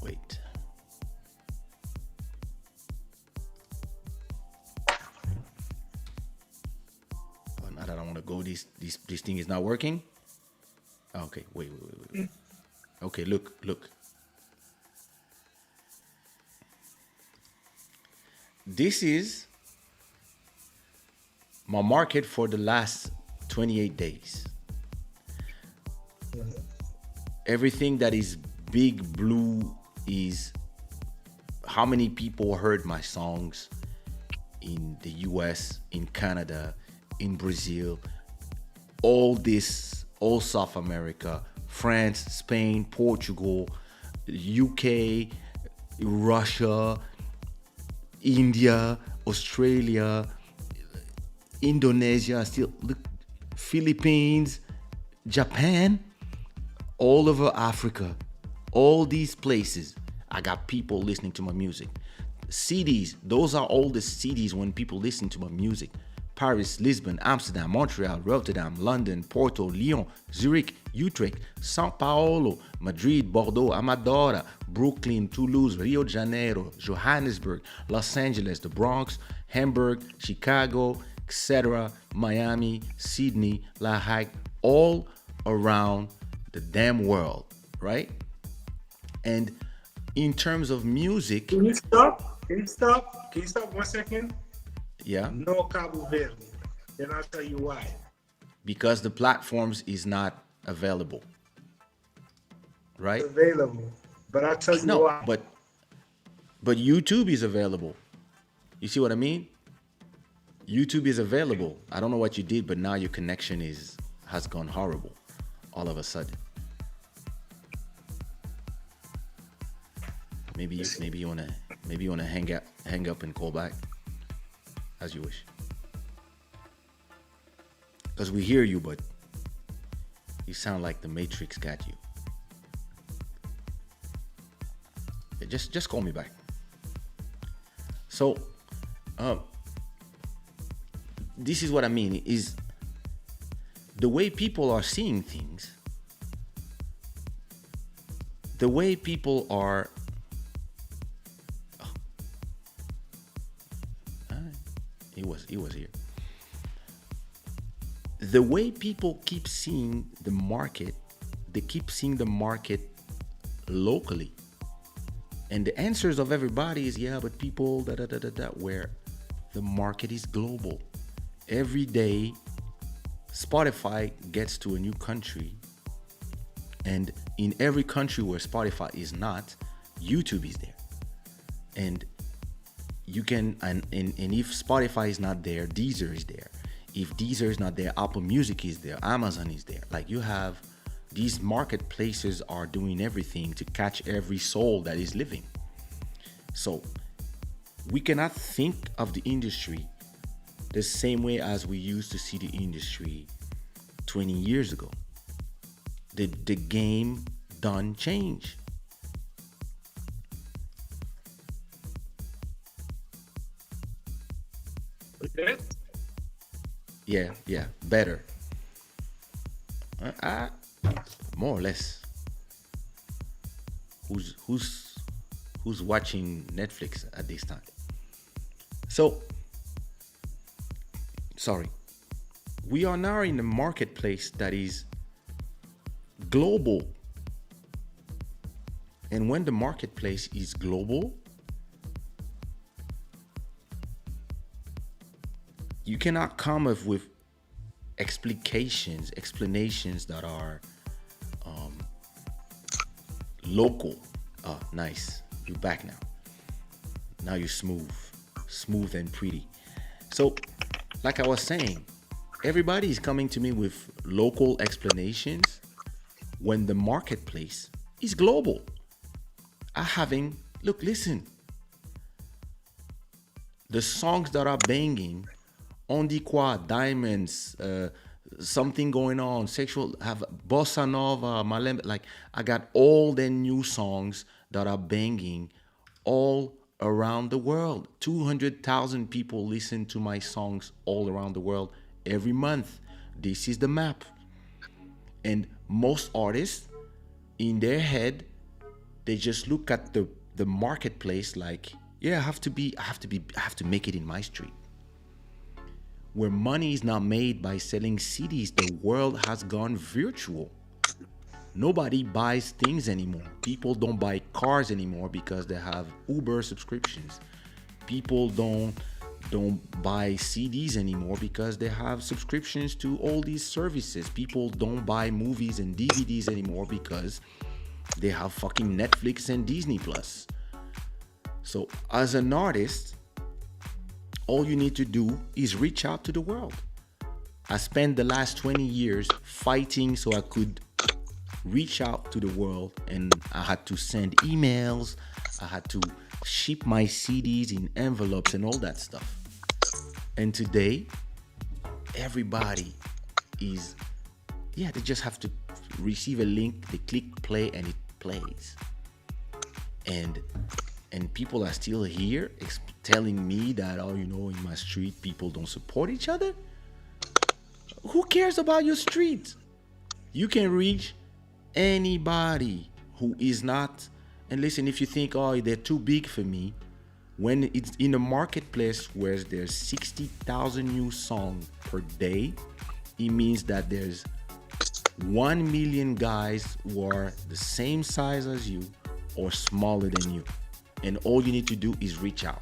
Wait. Oh, now that I want to go, this thing is not working. Okay, wait. Okay, look. This is my market for the last 28 days. Everything that is big blue is how many people heard my songs in the US, in Canada, in Brazil, all South America, France, Spain, Portugal, UK, Russia, India, Australia, Indonesia, Philippines, Japan, all over Africa, all these places. I got people listening to my music. CDs, those are all the CDs when people listen to my music. Paris, Lisbon, Amsterdam, Montreal, Rotterdam, London, Porto, Lyon, Zurich, Utrecht, São Paulo, Madrid, Bordeaux, Amadora, Brooklyn, Toulouse, Rio de Janeiro, Johannesburg, Los Angeles, the Bronx, Hamburg, Chicago, etc., Miami, Sydney, La Hague, all around the damn world, right? And in terms of music... Can you stop? Can you stop 1 second? Yeah. No Cabo Verde. Then I'll tell you why. Because the platforms is not available. Right? It's available. But I'll tell you why. But YouTube is available. You see what I mean? YouTube is available. I don't know what you did, but now your connection has gone horrible all of a sudden. Maybe you wanna hang up and call back. As you wish. Because we hear you, but you sound like the Matrix got you. Yeah, just call me back. So this is what I mean is the way people are seeing things, the way people are it was here. The way people keep seeing the market, they keep seeing the market locally. And the answers of everybody is, yeah, but people where the market is global. Every day Spotify gets to a new country, and in every country where Spotify is not, YouTube is there. And you can and if Spotify is not there, Deezer is there. If Deezer is not there, Apple Music is there, Amazon is there. Like, you have these marketplaces are doing everything to catch every soul that is living. So we cannot think of the industry the same way as we used to see the industry 20 years ago. The game done change. Okay. Yeah, better. More or less. Who's watching Netflix at this time? So, sorry. We are now in a marketplace that is global. And when the marketplace is global, you cannot come up with explanations that are local. Oh, nice. You're back now. Now you're smooth and pretty. So, like I was saying, everybody is coming to me with local explanations when the marketplace is global. Listen. The songs that are banging, on the quad, diamonds, something going on, sexual, have bossa nova, malembe, like, I got all the new songs that are banging all around the world. 200,000 people listen to my songs all around the world every month. This is the map. And most artists, in their head, they just look at the marketplace like, yeah, I have to make it in my street. Where money is not made by selling CDs, the world has gone virtual. Nobody buys things anymore. People don't buy cars anymore because they have Uber subscriptions. People don't buy CDs anymore because they have subscriptions to all these services. People don't buy movies and DVDs anymore because they have fucking Netflix and Disney Plus. So as an artist, all you need to do is reach out to the world. I spent the last 20 years fighting so I could reach out to the world, and I had to send emails, I had to ship my CDs in envelopes and all that stuff. And today, everybody is, they just have to receive a link, they click play, and it plays. And people are still here telling me that, in my street, people don't support each other. Who cares about your street? You can reach anybody who is not. And listen, if you think, they're too big for me, when it's in a marketplace where there's 60,000 new songs per day, it means that there's 1 million guys who are the same size as you or smaller than you. And all you need to do is reach out.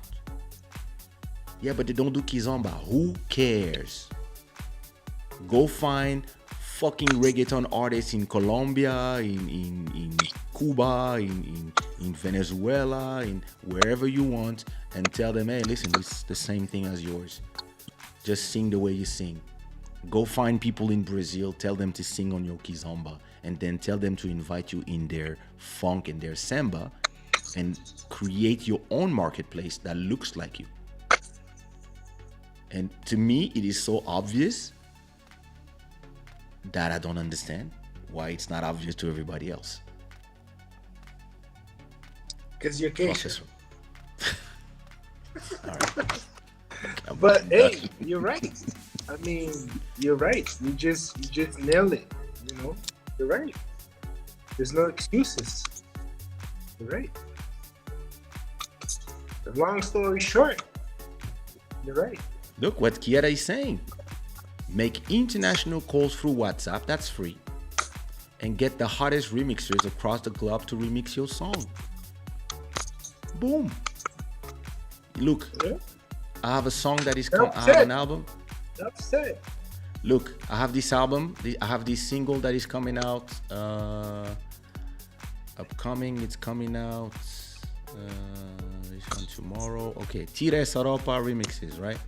Yeah, but they don't do kizomba. Who cares? Go find fucking reggaeton artists in Colombia, in Cuba, in Venezuela, in wherever you want, and tell them, hey, listen, it's the same thing as yours. Just sing the way you sing. Go find people in Brazil, tell them to sing on your kizomba, and then tell them to invite you in their funk and their samba, and create your own marketplace that looks like you. And to me, it is so obvious that I don't understand why it's not obvious to everybody else. Because you're Kaysha. But Done. hey, you're right. I mean, you're right. You just nailed it. You know, you're right. There's no excuses. You're right. The long story short, you're right. Look what Kiera is saying. Make international calls through WhatsApp, that's free. And get the hottest remixers across the globe to remix your song. Boom. Look, Yeah. I have a song that is Enough I have said. an album. Enough said. Look, I have this album. I have this single that is coming out. Upcoming, it's coming out. This one tomorrow. Okay, Tire Saropa remixes, right?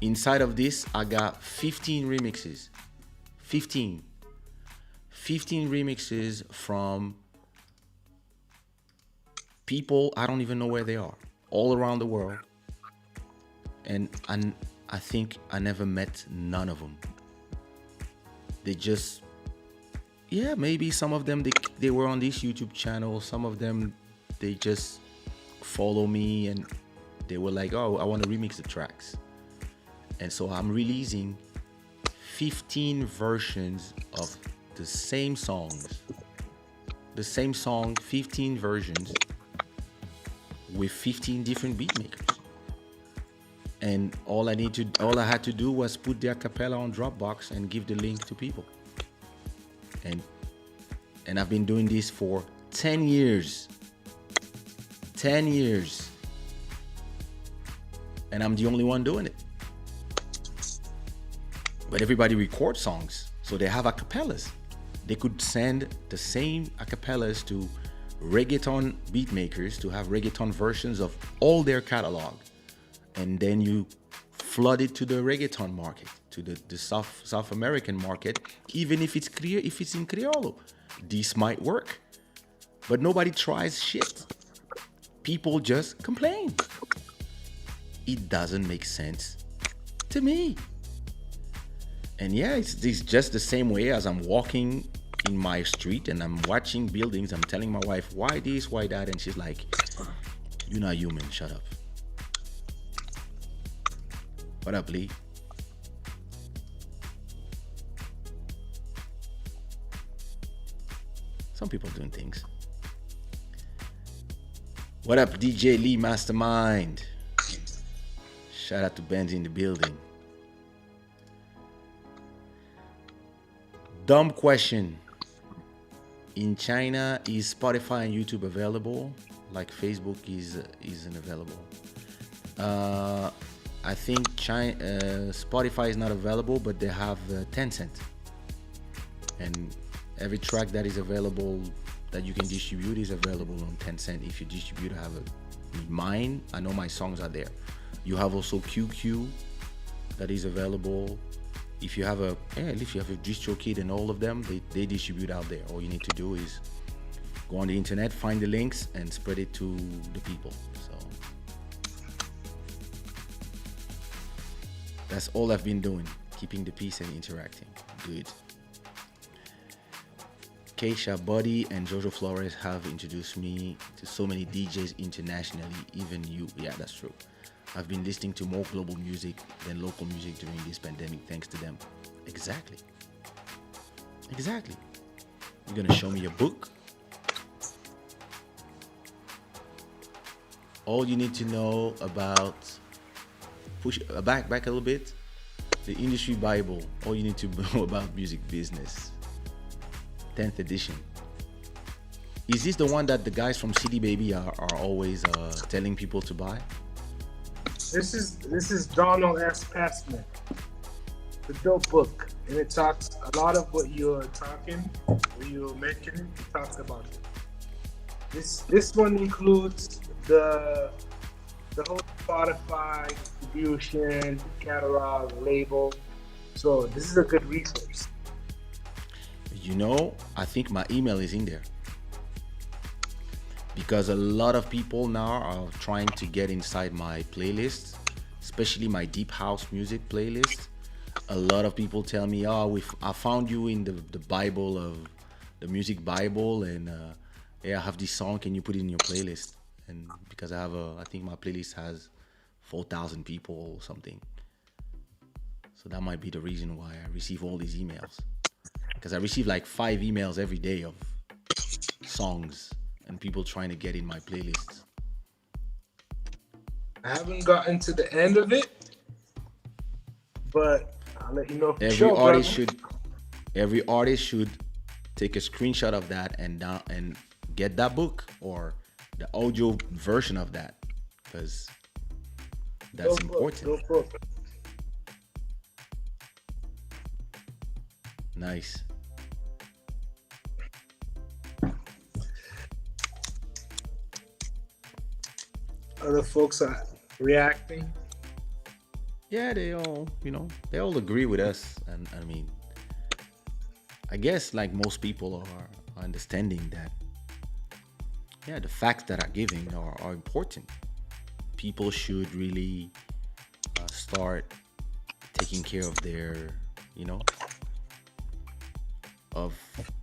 Inside of this, I got 15 remixes. 15 remixes from people I don't even know where they are, all around the world. And I think I never met none of them. They just, yeah, maybe some of them, they were on this YouTube channel. Some of them, they just follow me and they were like, oh, I want to remix the tracks. And so I'm releasing 15 versions of the same songs. The same song, 15 versions with 15 different beat makers. And all I had to do was put the acapella on Dropbox and give the link to people. And I've been doing this for 10 years. 10 years. And I'm the only one doing it. But everybody records songs, so they have acapellas. They could send the same acapellas to reggaeton beat makers to have reggaeton versions of all their catalog. And then you flood it to the reggaeton market, to the South American market, even if it's in Criollo. This might work. But nobody tries shit. People just complain. It doesn't make sense to me. And yeah, it's just the same way as I'm walking in my street and I'm watching buildings. I'm telling my wife, why this, why that? And she's like, you're not human, shut up. What up, Lee? Some people doing things. What up, DJ Lee Mastermind? Shout out to Banzi in the building. Dumb question. In China, is Spotify and YouTube available? Like Facebook isn't available. I think Spotify is not available, but they have Tencent. And every track that is available that you can distribute is available on Tencent. If you distribute, mine. I know my songs are there. You have also QQ that is available. If you have a DistroKid and all of them, they distribute out there. All you need to do is go on the internet, find the links, and spread it to the people. So that's all I've been doing, keeping the peace and interacting. Good. Kaysha, Buddy, and Jojo Flores have introduced me to so many DJs internationally, even you. Yeah, that's true. I've been listening to more global music than local music during this pandemic, thanks to them. Exactly. You're gonna show me a book? All you need to know about, push back a little bit, the industry Bible. All you need to know about music business. 10th edition. Is this the one that the guys from CD Baby are always telling people to buy? This is Donald S. Passman. The dope book, and it talks a lot of what you're mentioning. It talks about it. This one includes the whole Spotify distribution, catalog, label. So this is a good resource. You know, I think my email is in there. Because a lot of people now are trying to get inside my playlist, especially my deep house music playlist. A lot of people tell me, oh, I found you in the Bible of the music Bible, and yeah, I have this song, can you put it in your playlist? And because I think my playlist has 4,000 people or something. So that might be the reason why I receive all these emails. Because I receive like 5 emails every day of songs and people trying to get in my playlists. I haven't gotten to the end of it, but I'll let you know for sure, every artist should take a screenshot of that and get that book or the audio version of that, because that's important. Nice. Other folks are reacting. Yeah, they all, they all agree with us. And I mean, I guess like most people are understanding that, yeah, the facts that are given are important. People should really start taking care of their, of.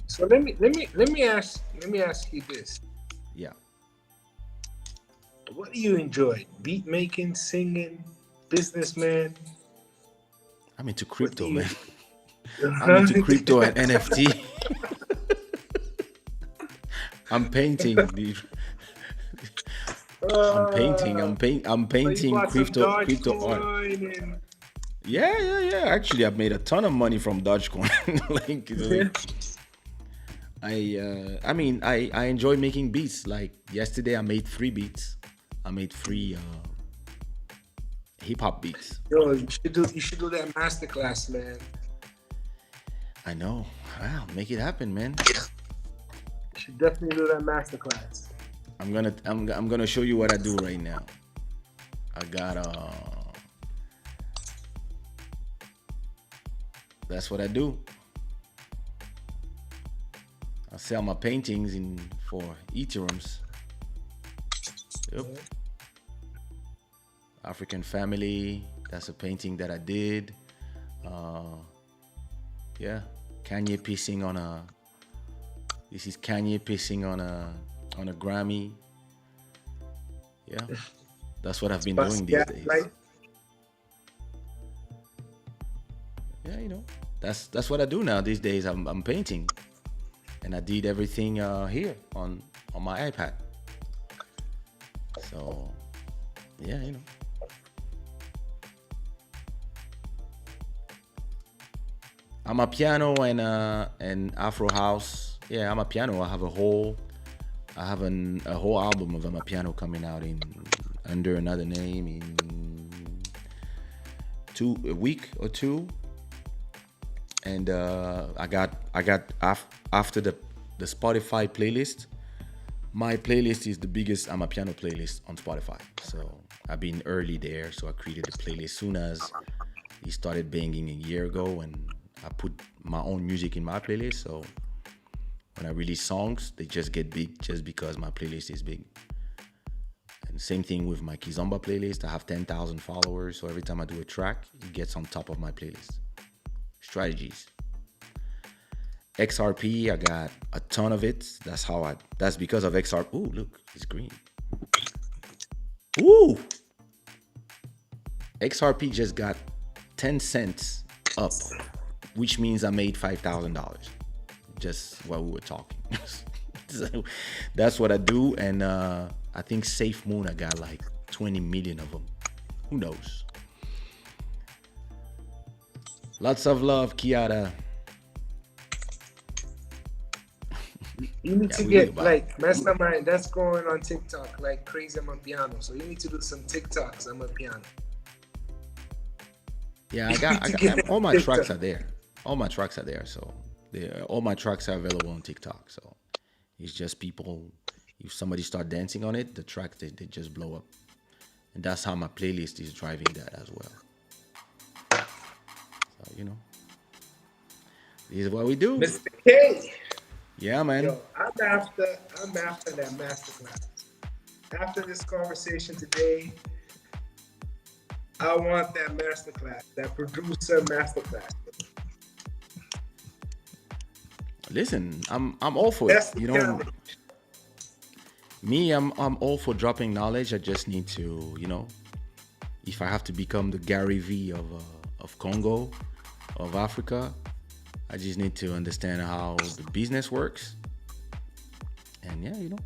So let me ask you this. Yeah. What do you enjoy? Beat making, singing, businessman? I'm into crypto, man. I'm into crypto and NFT. I'm painting. I'm painting crypto art. Yeah. Actually, I've made a ton of money from Dogecoin. I enjoy making beats. Like yesterday, I made 3 beats. I made 3 hip hop beats. Yo, you should do that masterclass, man. I know. Wow, make it happen, man. You should definitely do that masterclass. I'm gonna show you what I do right now. I got that's what I do. I sell my paintings for Ethereums. Yep. African Family. That's a painting that I did. Yeah. Kanye pissing on a. This is Kanye pissing on a Grammy. Yeah. That's what I've been doing these days. Right? Yeah, that's what I do now these days. I'm painting, and I did everything here on my iPad. So, yeah, I'm a piano and Afro house. Yeah, I'm a piano. I have a whole album of Amapiano coming out under another name in a week or 2. And I got after the Spotify playlist. My playlist is the biggest Amapiano playlist on Spotify. So I've been early there. So I created the playlist soon as he started banging a year ago, and I put my own music in my playlist. So when I release songs, they just get big just because my playlist is big. And same thing with my Kizomba playlist. I have 10,000 followers. So every time I do a track, it gets on top of my playlist. Strategies. XRP, I got a ton of it. That's because of XRP. Ooh, look, it's green. Ooh! XRP just got 10 cents up, which means I made $5,000. Just while we were talking. So that's what I do. And I think Safe Moon, I got like 20 million of them. Who knows? Lots of love, Kiara. You need to get like Mastermind. That's going on TikTok like crazy. I'm a piano, so you need to do some TikToks. I'm a piano. Yeah, I got all my tracks are there. All my tracks are there. So all my tracks are available on TikTok. So it's just people. If somebody start dancing on it, the tracks they just blow up, and that's how my playlist is driving that as well. So this is what we do. Mr. K. Yeah, man. Yo, I'm after that masterclass. After this conversation today, I want that masterclass, that producer masterclass. Listen, I'm all for it. Me, I'm all for dropping knowledge. I just need to, if I have to become the Gary V of Congo, of Africa, I just need to understand how the business works. And yeah,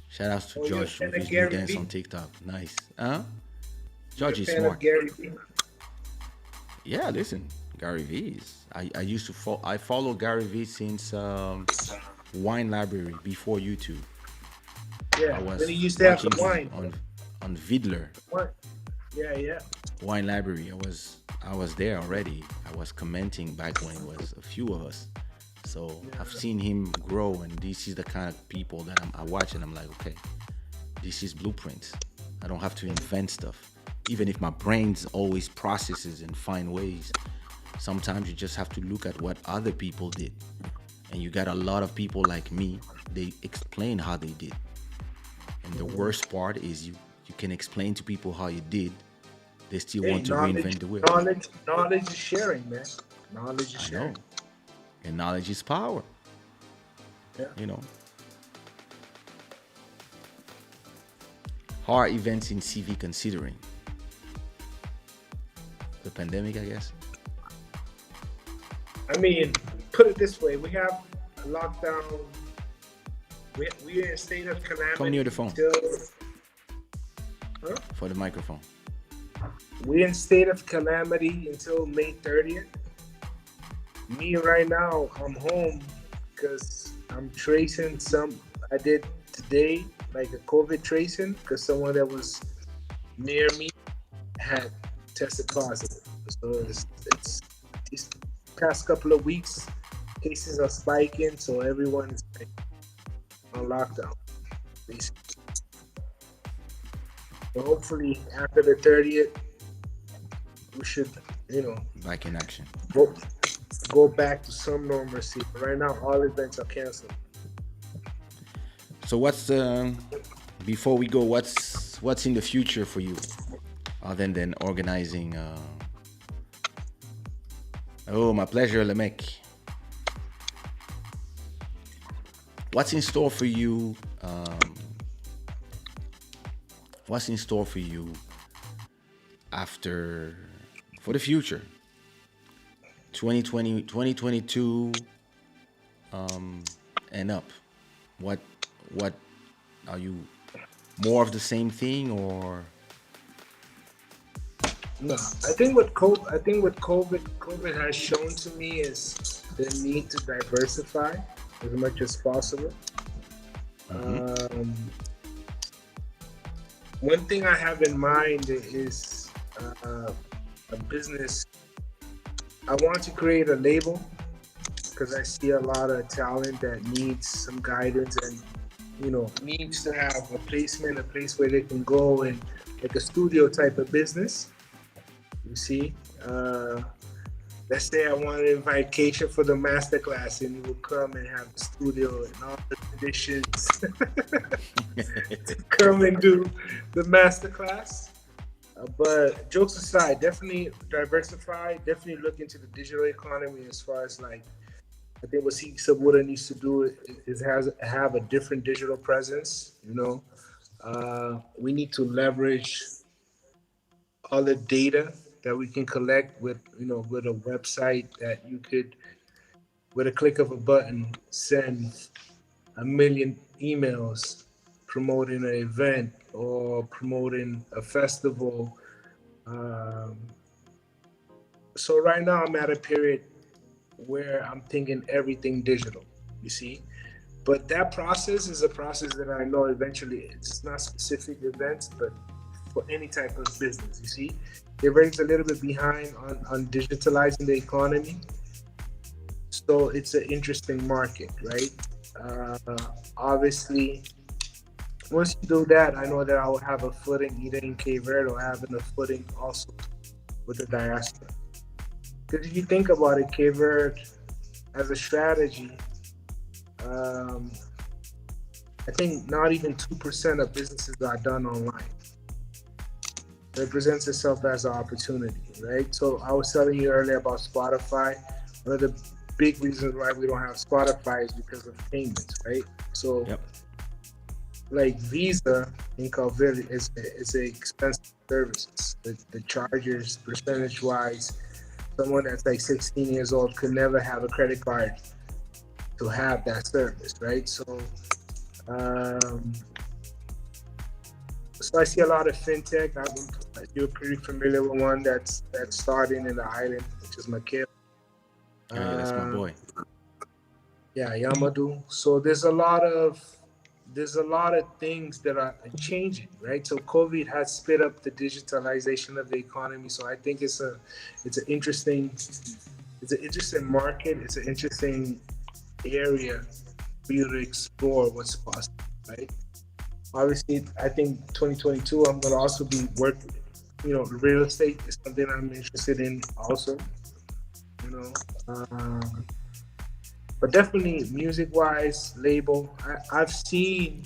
shout outs to Oh, you're a Josh fan with of his new Gary dance on Vee? TikTok. Nice. You're a Josh is fan of smart. Gary Vee? Yeah, listen, Gary Vee is. I used to I follow Gary Vee since Wine Library before YouTube. Yeah, I when he was used to have watching the him wine. on Vidler What? Yeah, yeah. Wine Library. I was there already. I was commenting back when it was a few of us. So I've seen him grow, and this is the kind of people that I watch, and I'm like, okay, this is blueprints. I don't have to invent stuff. Even if my brain's always processes and find ways, sometimes you just have to look at what other people did. And you got a lot of people like me, they explain how they did. And the worst part is you can explain to people how you did, they still Hey, want to reinvent the wheel. knowledge is sharing, man. Knowledge is I sharing. know. And knowledge is power. Yeah. Hard events in CV considering. The pandemic, I guess. I mean, put it this way: we have a lockdown. We're in a state of calamity. Come near the phone. Huh? For the microphone. We're in state of calamity until May 30th. Me right now, I'm home because I'm tracing some. I did today, like a COVID tracing, because someone that was near me had tested positive. So it's these past couple of weeks, cases are spiking, so everyone's like on lockdown, basically. So hopefully after the 30th, we should, Back in action. go back to some normalcy. But right now, all events are canceled. So what's before we go, what's in the future for you, other than organizing? Oh, my pleasure, Lemec. What's in store for you? What's in store for you for the future? 2020, 2022, and up. What are you, more of the same thing, or? No, I think what COVID has shown to me is the need to diversify as much as possible. One thing I have in mind is a business. I want to create a label because I see a lot of talent that needs some guidance and needs to have a placement, a place where they can go, and like a studio type of business. You see, let's say I want to invite Kaysha for the masterclass, and he will come and have the studio and all the conditions to come and do the masterclass. But jokes aside, definitely diversify. Definitely look into the digital economy as far as like, I think what Sabura needs to do is have a different digital presence. We need to leverage all the data that we can collect with a website that you could, with a click of a button, send 1 million emails promoting an event or promoting a festival. So right now I'm at a period where I'm thinking everything digital, you see. But that process is a process that I know eventually it's not specific events, but for any type of business, you see. Everybody's a little bit behind on digitalizing the economy. So it's an interesting market, right? Obviously, once you do that, I know that I will have a footing either in Cape Verde or having a footing also with the diaspora. Because if you think about it, Cape Verde as a strategy, I think not even 2% of businesses are done online. It presents itself as an opportunity, right? So I was telling you earlier about Spotify. One of the big reasons why we don't have Spotify is because of payments, right? So, like Visa, think of it as a expensive service. The charges percentage wise, someone that's like 16 years old could never have a credit card to have that service, right? Um, so I see a lot of fintech. You're pretty familiar with one that's starting in the island, which is Makil. Oh, yeah, that's my boy. Yeah, Yamadou. So there's a lot of things that are changing, right? So COVID has sped up the digitalization of the economy. So I think it's an interesting market. It's an interesting area for you to explore what's possible, right? Obviously, I think 2022, I'm going to also be working, real estate is something I'm interested in also, but definitely music-wise, label. I've seen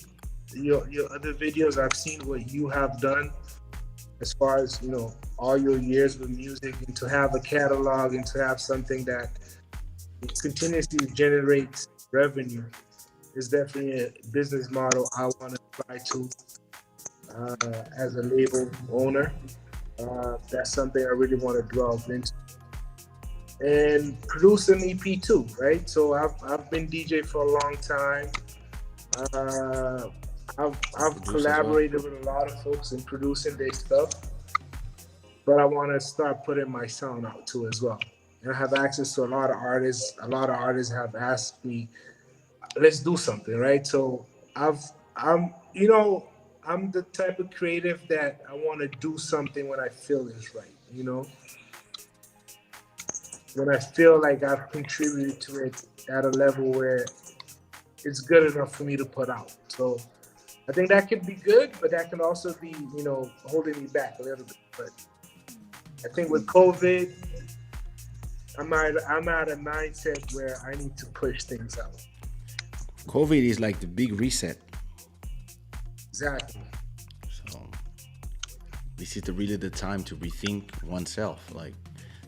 your other videos. I've seen what you have done as far as, all your years with music, and to have a catalog and to have something that continuously generates revenue is definitely a business model I want to try to as a label owner. That's something I really want to delve into. And produce an EP too, right? So I've been DJ for a long time. I've collaborated with a lot of folks in producing their stuff, but I want to start putting my sound out too as well. And I have access to a lot of artists. A lot of artists have asked me, let's do something, right? So I'm the type of creative that I want to do something when I feel it's right, when I feel like I've contributed to it at a level where it's good enough for me to put out. So I think that could be good, but that can also be, holding me back a little bit. But I think with COVID, I'm at a mindset where I need to push things out. COVID is like the big reset. Exactly. So this is really the time to rethink oneself. Like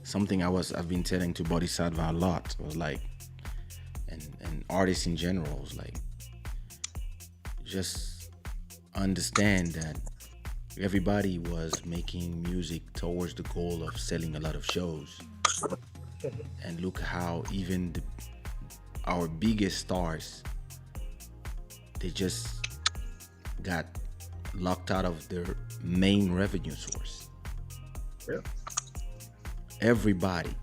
something I've been telling to Bodhisattva a lot was like, and artists in general was like, just understand that everybody was making music towards the goal of selling a lot of shows. And look how even our biggest stars, they just got locked out of their main revenue source. Yeah. Everybody,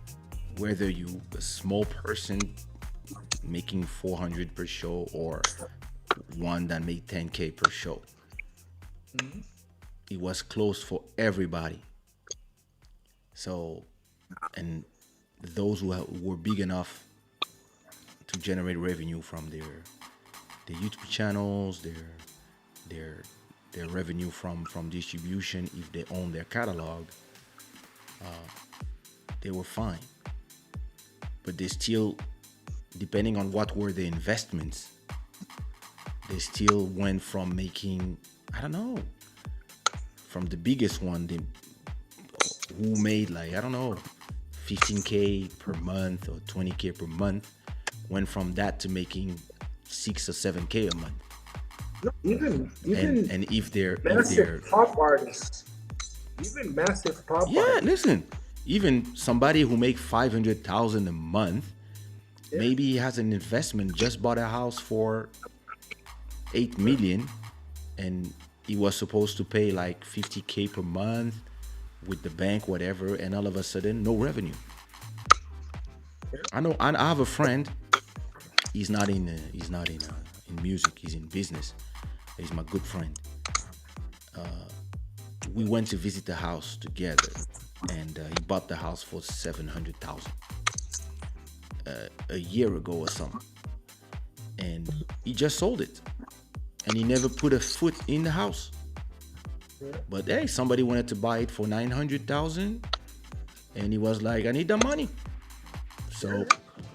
whether you a small person making 400 per show or one that made 10K per show, it was closed for everybody. So, and those who were big enough to generate revenue from their YouTube channels, their revenue from distribution, if they own their catalog, they were fine. But they still, depending on what were the investments, they still went from making, I don't know, from the biggest one, who made like, I don't know, 15K per month or 20K per month, went from that to making 6 or 7K a month. No, even and if they're pop artists, even massive pop artists. Listen, even somebody who make 500,000 a month, maybe he has an investment, just bought a house for 8 million, and he was supposed to pay like 50K per month with the bank, whatever, and all of a sudden, no revenue. I know. I have a friend. He's not in music. He's in business. He's my good friend. We went to visit the house together, and he bought the house for 700,000 a year ago or something, and he just sold it, and he never put a foot in the house. But hey, somebody wanted to buy it for 900,000, and he was like, I need the money. So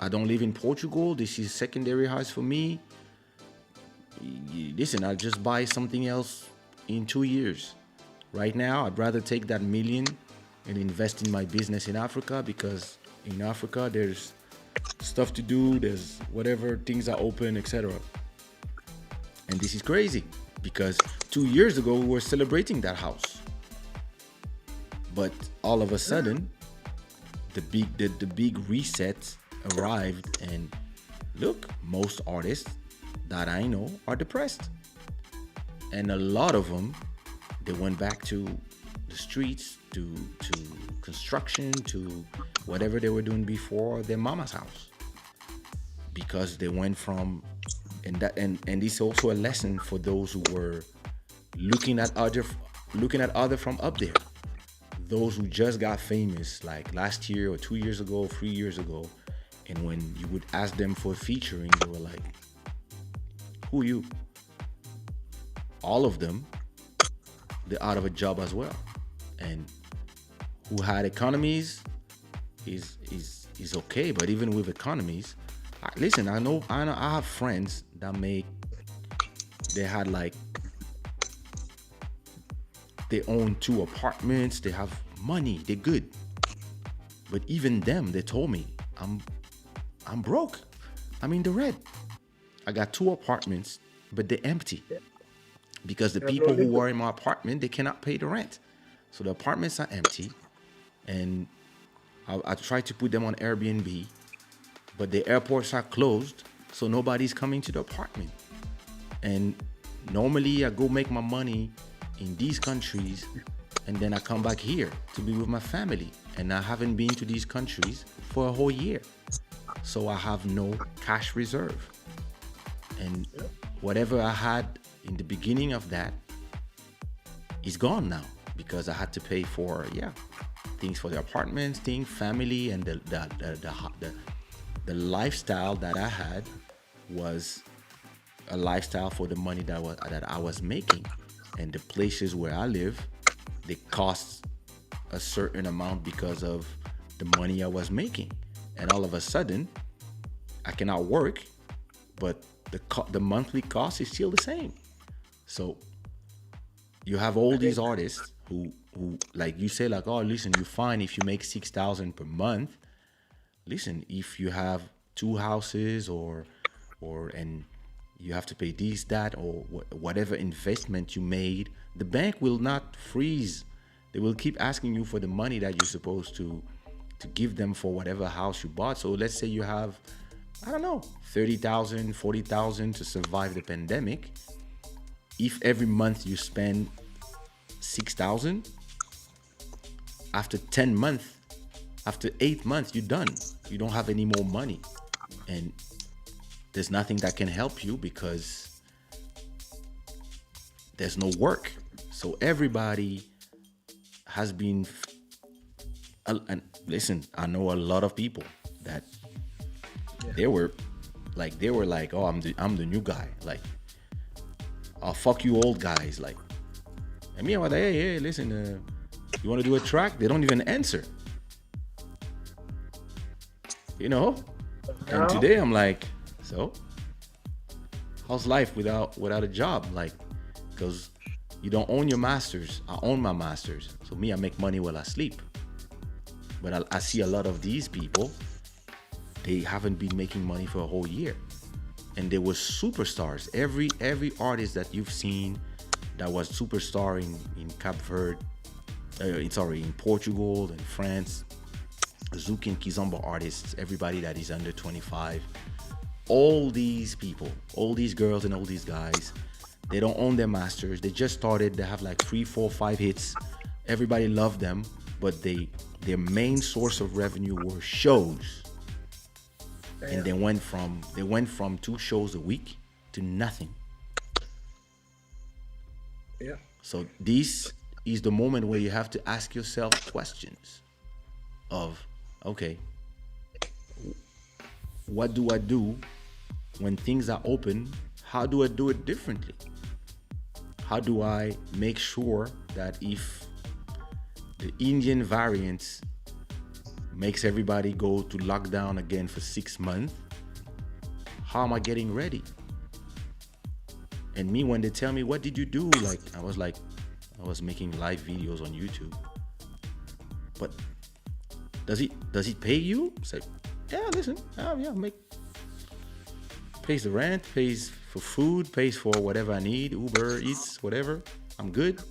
I don't live in Portugal. This is secondary house for me. Listen, I'll just buy something else in 2 years. Right now, I'd rather take that million and invest in my business in Africa, because in Africa, there's stuff to do. There's whatever, things are open, etc. And this is crazy. because 2 years ago we were celebrating that house, but all of a sudden the big reset arrived, and look, most artists that I know are depressed, and a lot of them, they went back to the streets, to construction, to whatever they were doing before their mama's house, because they went from, and that and this is also a lesson for those who were looking at other from up there, those who just got famous like last year or 2 years ago, 3 years ago, and when you would ask them for featuring, they were like, who you? All of them, they're out of a job as well. And who had economies is okay, but even with economies, listen, I know I have friends that they had like, they own 2 apartments, they have money, they're good. But even them, they told me, I'm broke. I'm in the red. I got 2 apartments, but they're empty. Because the people who were in my apartment, they cannot pay the rent. So the apartments are empty. And I tried to put them on Airbnb, but the airports are closed, so nobody's coming to the apartment. And normally I go make my money in these countries, and then I come back here to be with my family. And I haven't been to these countries for a whole year. So I have no cash reserve. And whatever I had in the beginning of that is gone now, because I had to pay for things for the apartments, family, and the lifestyle that I had was a lifestyle for the money that I was making. And the places where I live, they cost a certain amount because of the money I was making. And all of a sudden, I cannot work, but the monthly cost is still the same. So you have all these artists who like you say, like, oh, listen, you're fine if you make 6,000 per month. Listen, if you have 2 houses and you have to pay this, that, or whatever investment you made, the bank will not freeze. They will keep asking you for the money that you're supposed to give them for whatever house you bought. So let's say you have, I don't know, 30,000, 40,000 to survive the pandemic. If every month you spend 6,000, after 10 months, after 8 months, you're done. You don't have any more money. And there's nothing that can help you because there's no work. So everybody has been, and listen, I know a lot of people that they were like, oh, I'm the new guy. Like, oh, fuck you old guys. Like, and me, I was like, hey, listen, you want to do a track? They don't even answer. You know? And today I'm like, so how's life without a job? Like, because you don't own your masters. I own my masters. So me, I make money while I sleep. But I see a lot of these people, they haven't been making money for a whole year. And they were superstars. Every artist that you've seen that was superstar in Cape Verde, in Portugal and France, Zouk and Kizomba artists, everybody that is under 25, all these people, all these girls and all these guys, they don't own their masters. They just started. They have like 3, 4, 5 hits. Everybody loved them, but their main source of revenue were shows. Damn. And they went from 2 shows a week to nothing. Yeah. So this is the moment where you have to ask yourself questions of, okay, what do I do when things are open? How do I do it differently? How do I make sure that if the Indian variant makes everybody go to lockdown again for 6 months, how am I getting ready? And me, when they tell me, what did you do? Like, I was making live videos on YouTube. But does it pay you? Say, yeah, listen, yeah, make pays the rent, pays for food, pays for whatever I need, Uber Eats, whatever. I'm good.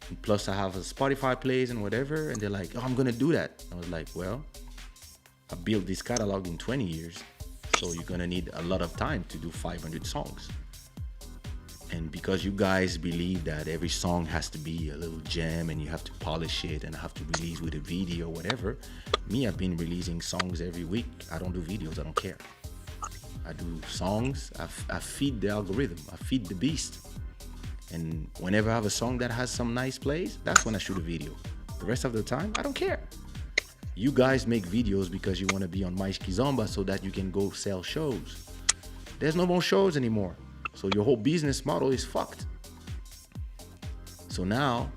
And plus, I have a Spotify plays and whatever. And they're like, "Oh, I'm gonna do that." I was like, "Well, I built this catalog in 20 years, so you're gonna need a lot of time to do 500 songs." And because you guys believe that every song has to be a little gem and you have to polish it and have to release with a video, whatever, me, I've been releasing songs every week. I don't do videos, I don't care. I do songs, I feed the algorithm, I feed the beast. And whenever I have a song that has some nice plays, that's when I shoot a video. The rest of the time, I don't care. You guys make videos because you want to be on Mais Kizomba so that you can go sell shows. There's no more shows anymore. So your whole business model is fucked. So now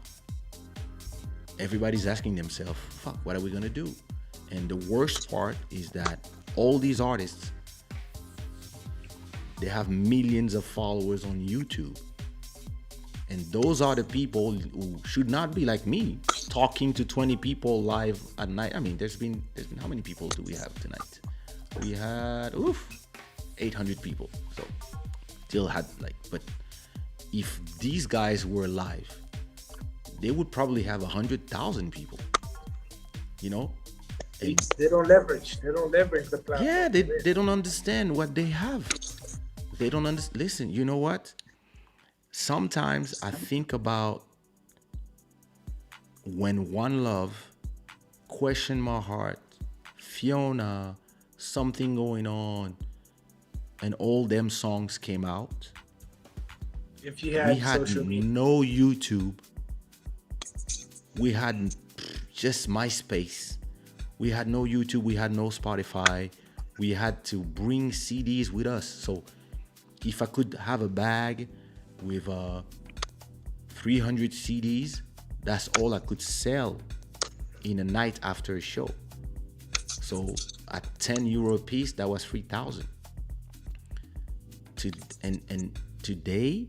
everybody's asking themselves, fuck, what are we gonna do? And the worst part is that all these artists, they have millions of followers on YouTube. And those are the people who should not be like me, talking to 20 people live at night. I mean, there's been how many people do we have tonight? We had 800 people. So still had but if these guys were live, they would probably have 100,000 people. You know? And they don't leverage the platform. yeah, they don't understand what they have. They don't understand. Listen, you know what? Sometimes I think about when One Love, Question My Heart, Fiona, Something Going On, and all them songs came out. If you had, we had social media, no YouTube. We had just MySpace. We had no YouTube. We had no Spotify. We had to bring CDs with us. So if I could have a bag with 300 CDs, that's all I could sell in a night after a show. So at 10 euro a piece, that was 3,000. And today,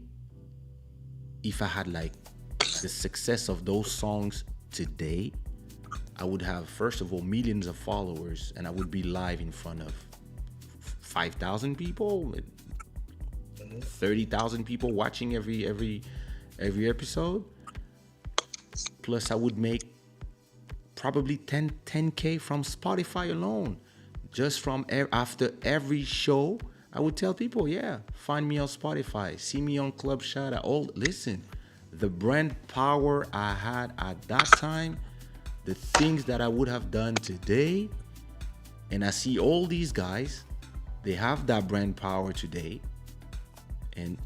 if I had like the success of those songs today, I would have, first of all, millions of followers, and I would be live in front of 5,000 people, 30,000 people watching every episode. Plus, I would make probably 10K from Spotify alone. Just from after every show, I would tell people, yeah, find me on Spotify, see me on Club Shada. Listen, the brand power I had at that time, the things that I would have done today, and I see all these guys, they have that brand power today, and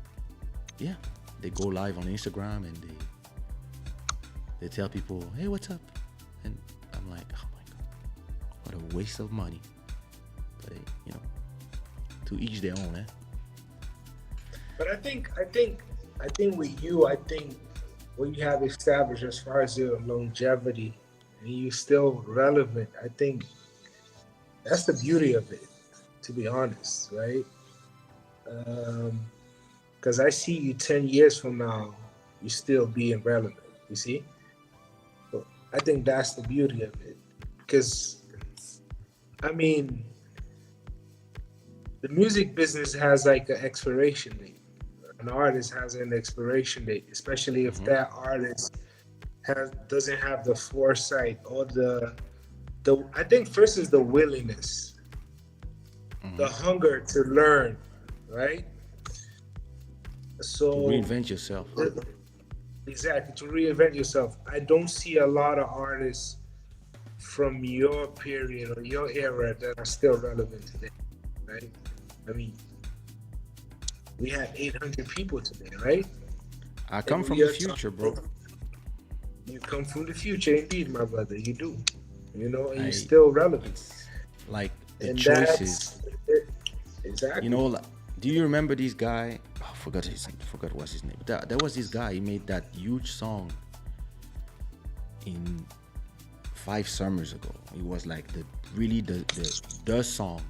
yeah, they go live on Instagram and they tell people, hey, what's up? And I'm like, oh my God, what a waste of money. But you know, to each their own, eh? but I think with you, I think what you have established as far as your longevity, and you still relevant. I think that's the beauty of it, to be honest, right? Because I see you 10 years from now, you still being relevant. You see, so I think that's the beauty of it. Because I mean, the music business has like an expiration date. An artist has an expiration date, especially if that artist doesn't have the foresight or the I think first is the willingness, the hunger to learn, right? So Reinvent yourself. Exactly, to reinvent yourself. I don't see a lot of artists from your period or your era that are still relevant today, right? I mean, we had 800 people today, right? I come from the future, bro. You come from the future, indeed, my brother. You do, you know, and you're still relevant. Like the And choices. Exactly. You know, like, do you remember this guy? Oh, I forgot what's his name. There was this guy. He made that huge song in 5 summers ago. It was like the song.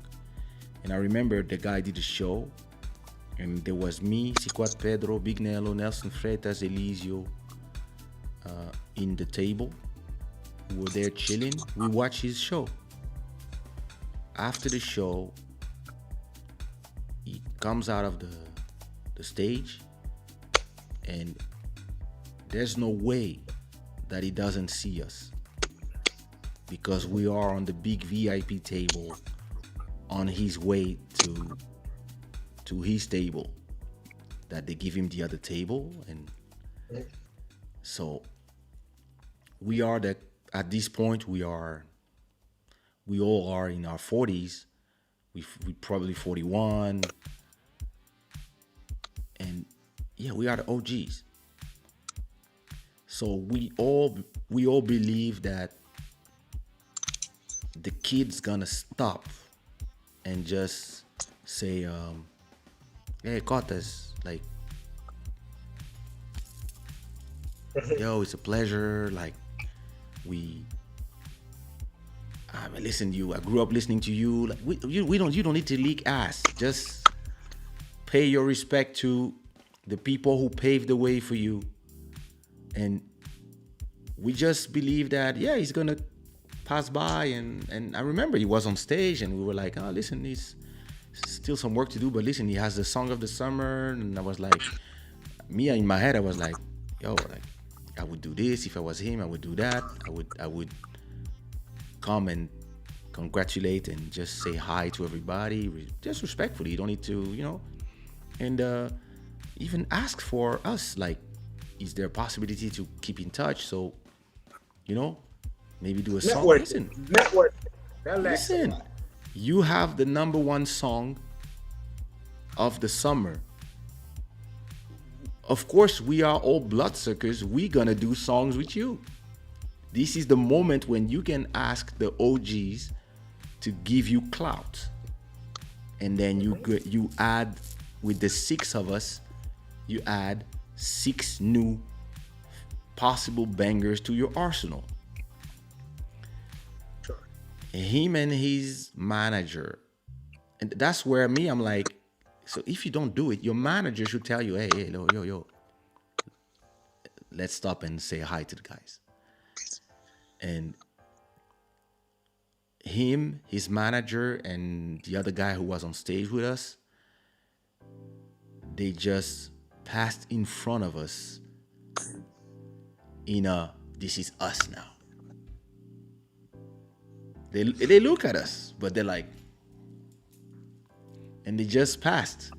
And I remember the guy did a show, and there was me, Siquat Pedro, Big Nello, Nelson Freitas, Elisio, in the table. We were there chilling. We watched his show. After the show, comes out of the stage, and there's no way that he doesn't see us, because we are on the big VIP table on his way to his table, that they give him the other table. And so we are that at this point we all are in our 40s. We probably 41, and yeah, we are the OGs. So we all believe that the kid's gonna stop and just say, hey, Cortez, like, yo, it's a pleasure. Like, I listen to you. I grew up listening to you. Like, you don't need to leak ass. Just pay your respect to the people who paved the way for you. And we just believe that, yeah, he's gonna pass by. And I remember he was on stage, and we were like, oh, listen, he's still some work to do, but listen, he has the song of the summer. And I was like, in my head, I was like, yo, like, I would do this if I was him. I would do that. I would come and congratulate and just say hi to everybody, just respectfully. You don't need to, and even ask for us, like, is there a possibility to keep in touch? So, maybe do a song. Listen, you have the number one song of the summer. Of course, we are all bloodsuckers. We're gonna do songs with you. This is the moment when you can ask the OGs to give you clout. And then you add, with the 6 of us, you add 6 new possible bangers to your arsenal. Sure. Him and his manager. And that's where I'm like, so if you don't do it, your manager should tell you, hey, yo, let's stop and say hi to the guys. And him, his manager, and the other guy who was on stage with us, they just passed in front of us in a, this is us now. They look at us, but they're like, and they just passed.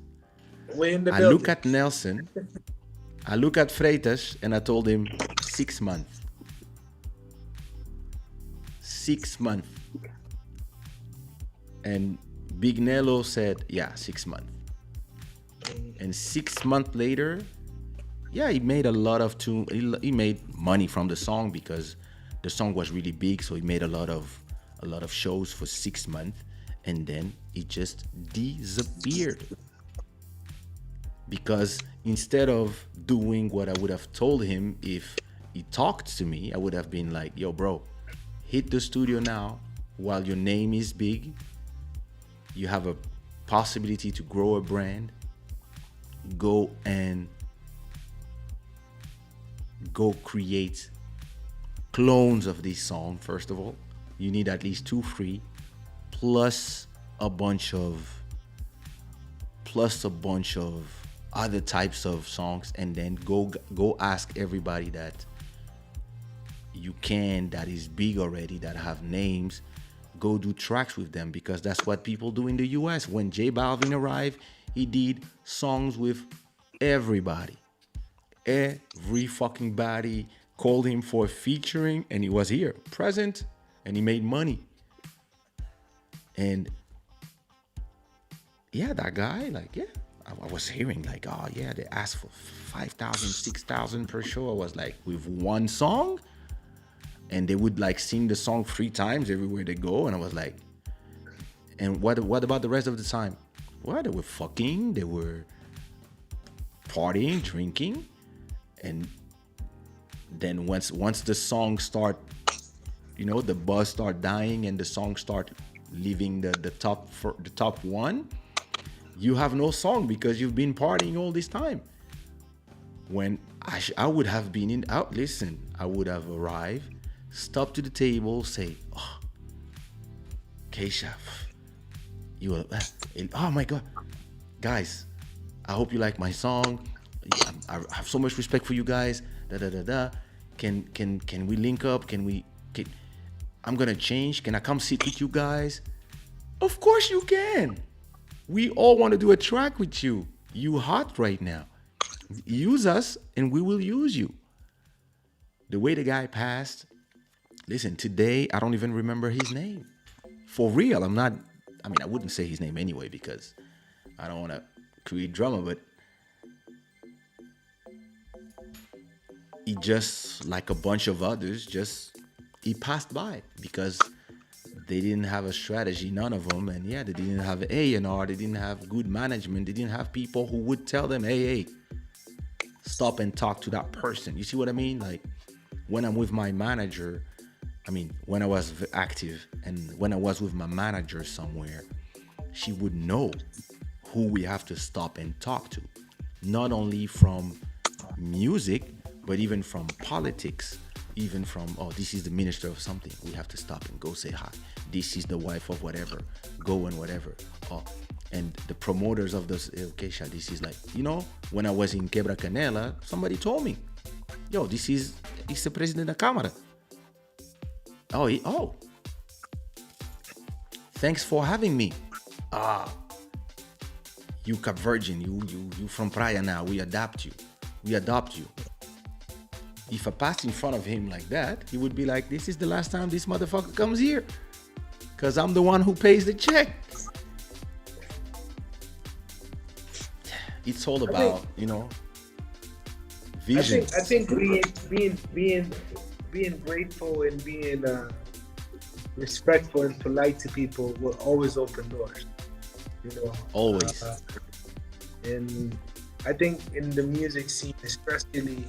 We're in the I building. look at Nelson, I look at Freitas, and I told him 6 months. 6 months. And Big Nello said, yeah, 6 months. And 6 months later, yeah, he made a lot of he made money from the song because the song was really big, so he made a lot of shows for 6 months, and then it just disappeared. Because instead of doing what I would have told him if he talked to me, I would have been like, yo, bro, hit the studio now while your name is big. You have a possibility to grow a brand. Go create clones of this song. First of all, you need at least 2 free, plus a bunch of other types of songs, and then go ask everybody that you can, that is big already, that have names. Go do tracks with them, because that's what people do in the US. When J Balvin arrived, he did songs with everybody. Every fucking body called him for featuring, and he was here, present, and he made money. And yeah, that guy, like, yeah, I was hearing like, oh yeah, they asked for 5,000, 6,000 per show. I was like, with one song? And they would like sing the song 3 times everywhere they go. And I was like, and what about the rest of the time? Well, they were fucking, they were partying, drinking. And then once the song start, the buzz start dying and the song start leaving the top one, you have no song because you've been partying all this time. When I would have been I would have arrived, stopped to the table, say, oh, Kaysha, oh my God, guys, I hope you like my song. I have so much respect for you guys. Da da da da. Can we link up? Can I'm gonna change. Can I come sit with you guys? Of course you can. We all want to do a track with you. You hot right now. Use us and we will use you. The way the guy passed, listen, today I don't even remember his name. For real, I'm not, I mean, I wouldn't say his name anyway because I don't want to create drama, but he just, like a bunch of others, he passed by because they didn't have a strategy, none of them. And yeah, they didn't have A&R, they didn't have good management, they didn't have people who would tell them, hey, stop and talk to that person. You see what I mean? Like when I'm with my manager, I mean, when I was active and when I was with my manager somewhere, she would know who we have to stop and talk to, not only from music, but even from politics, even from, oh, this is the minister of something. We have to stop and go say hi. This is the wife of whatever. Go and whatever. Oh, and the promoters of this, Kaysha, this is like, when I was in Quebra Canela, somebody told me, yo, he's the president of Câmara. Oh, thanks for having me. You Cap Virgin, you from Praia now. We adopt you. If I passed in front of him like that, he would be like, this is the last time this motherfucker comes here. Because I'm the one who pays the check. It's all about, vision. I think being grateful and being respectful and polite to people will always open doors. Always. And I think in the music scene, especially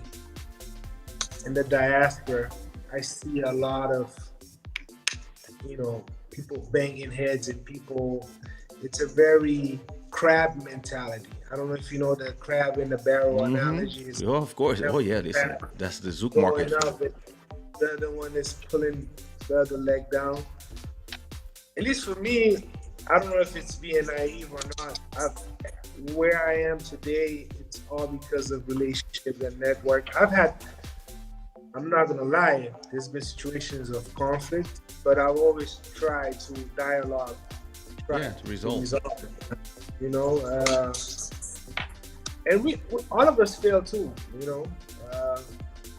in the diaspora, I see a lot of, people banging heads and people, it's a very crab mentality. I don't know if you know the crab in the barrel analogy. Is, oh, of course. Oh, yeah. Listen, that's the Zouk market. Up, the other one is pulling the other leg down. At least for me, I don't know if it's being naive or not. Where I am today, it's all because of relationships and network. I'm not gonna lie, there's been situations of conflict, but I've always tried to dialogue, to resolve it. And we all of us fail too,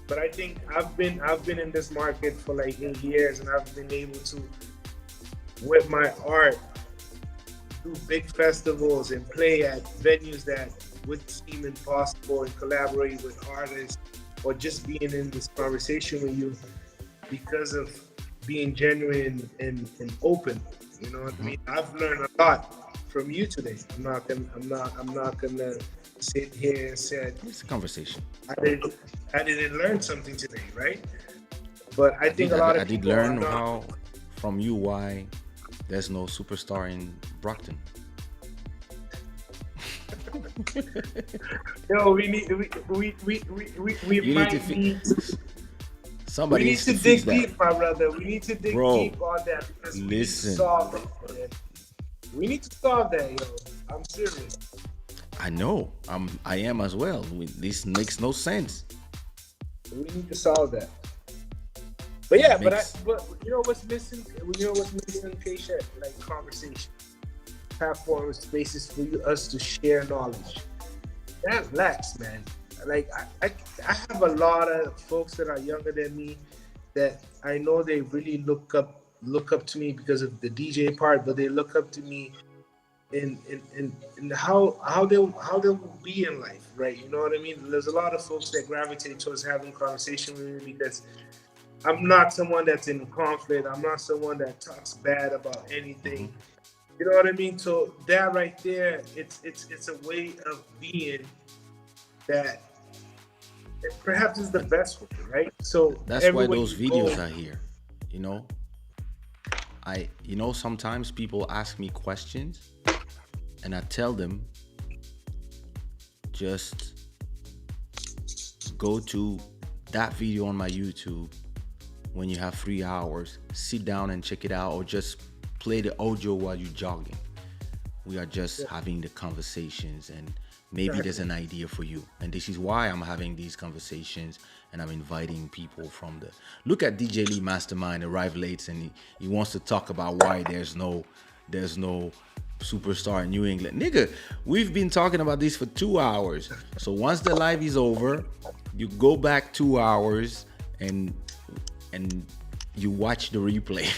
but I think I've been in this market for like 8 years, and I've been able to, with my art, do big festivals and play at venues that would seem impossible, and collaborate with artists, or just being in this conversation with you because of being genuine and open. You know what I mean? I've learned a lot from you today. I'm not gonna sit here and say it's a conversation. I didn't learn something today, right? But I think a lot of people learn from you why there's no superstar in Brockton. Yo, we somebody need to dig deep, my brother. We need to dig deep on that because we need to solve it, man. We need to solve that, yo. I'm serious. I know. I am as well. This makes no sense. We need to solve that. But yeah, but you know what's missing? Kaysha? Like conversation, platforms, spaces for us to share knowledge. That lacks, man. Like I have a lot of folks that are younger than me that I know they really look up to me because of the DJ part, but they look up to me in how they'll be in life, right? You know what I mean? There's a lot of folks that gravitate towards having conversation with me because I'm not someone that's in conflict. I'm not someone that talks bad about anything. You know what I mean? So that right there, it's a way of being that perhaps is the best way, right? So that's why those videos are here. Sometimes people ask me questions and I tell them, just go to that video on my YouTube when you have 3 hours, sit down and check it out, or just play the audio while you're jogging. We are just Yeah. having the conversations, and maybe there's Exactly. an idea for you. And this is why I'm having these conversations, and I'm inviting people from the. Look at DJ Lee Mastermind arrive late, and he wants to talk about why there's no superstar in New England. Nigga, we've been talking about this for 2 hours. So once the live is over, you go back 2 hours and you watch the replay.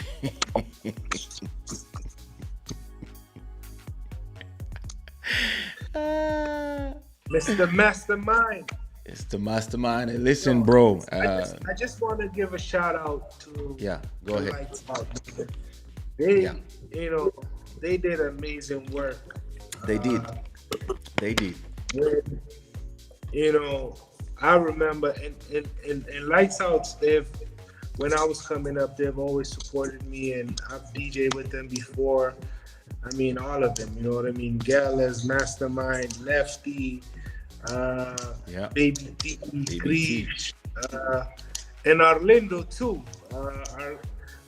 Mr. Mastermind. It's the mastermind. And listen, Yo, bro. I just want to give a shout out to Yeah, go the ahead. Lights Out. Yeah, They, you know, they did amazing work. they did. Uh, They did. when, you know, I remember in Lights Out, when I was coming up, they've always supported me, and I've DJed with them before. I mean, all of them, you know what I mean? Gallus, Mastermind, Lefty, uh, Yeah. Baby D, ABT. Greash, uh, and Orlando too.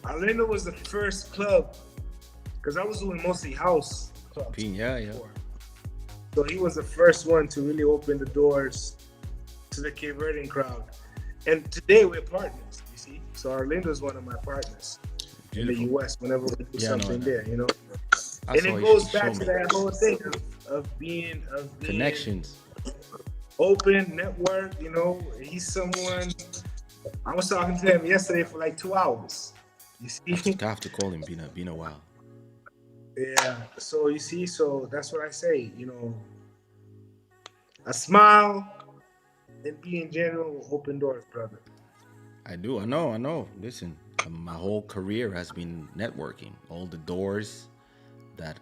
Orlando was the first club, because I was doing mostly house clubs Yeah, yeah. before. So he was the first one to really open the doors to the Cape Verdean crowd. And today we're partners, you see. So Orlando is one of my partners in the Beautiful. US whenever we do Yeah, I know something that. there, you know. I And saw it you goes show back me. to that whole thing of being Connections. open, network, you know. He's someone, I was talking to him yesterday for like 2 hours. You see? I have to call him. Been a while. Yeah. So you see, so that's what I say, you know. A smile and being genuine will open doors, brother. I do. I know. I know. Listen, my whole career has been networking. All the doors that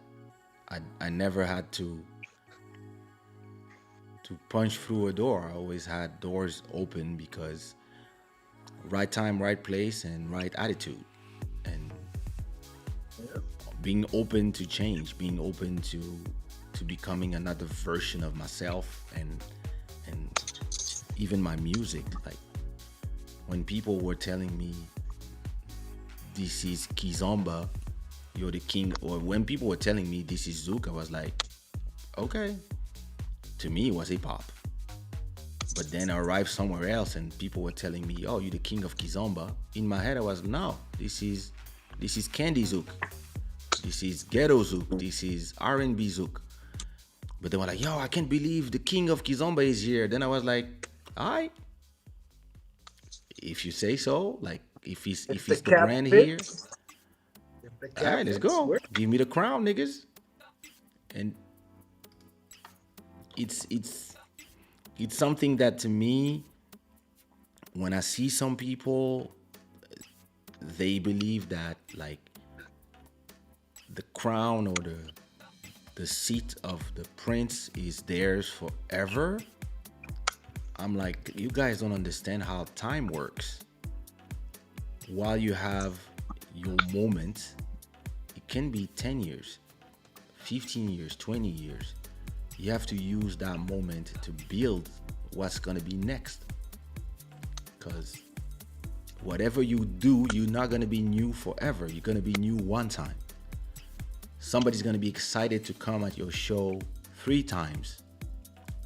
I never had to punch through a door. I always had doors open because right time, right place, and right attitude, and being open to change, being open to becoming another version of myself, and even my music. Like when people were telling me this is Kizomba, you're the king, or when people were telling me this is Zouk, I was like, okay. To me, it was hip hop. But then I arrived somewhere else, and people were telling me, "Oh, you're the king of Kizomba." In my head, I was, "No, this is Candy Zouk. This is Ghetto Zouk. This is R&B Zouk." But they were like, "Yo, I can't believe the king of Kizomba is here." Then I was like, "All right, if you say so. Like, if he's The the cap grand here, fits. If the all cap right, let's fits, go. we're Give me the crown, niggas." And it's something that to me, when I see some people, they believe that like the crown or the seat of the prince is theirs forever. I'm like, you guys don't understand how time works. While you have your moment, it can be 10 years, 15 years, 20 years. You have to use that moment to build what's gonna be next. Because whatever you do, you're not gonna be new forever. You're gonna be new one time. Somebody's gonna be excited to come at your show 3 times.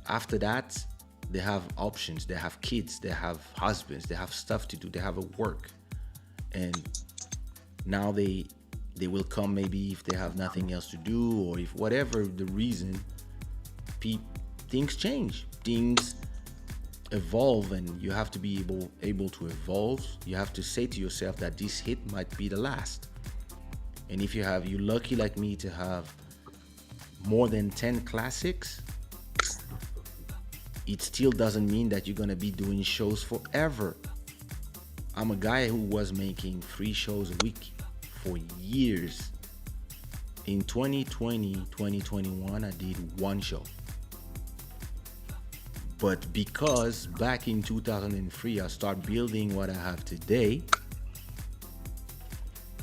After that, they have options, they have kids, they have husbands, they have stuff to do, they have a work. And now they will come maybe if they have nothing else to do, or if whatever the reason, things change, things evolve, and you have to be able to evolve. You have to say to yourself that this hit might be the last. And if you're lucky like me to have more than 10 classics, it still doesn't mean that you're gonna be doing shows forever. I'm a guy who was making 3 shows a week for years. In 2020, 2021, I did 1 show. But because back in 2003, I started building what I have today,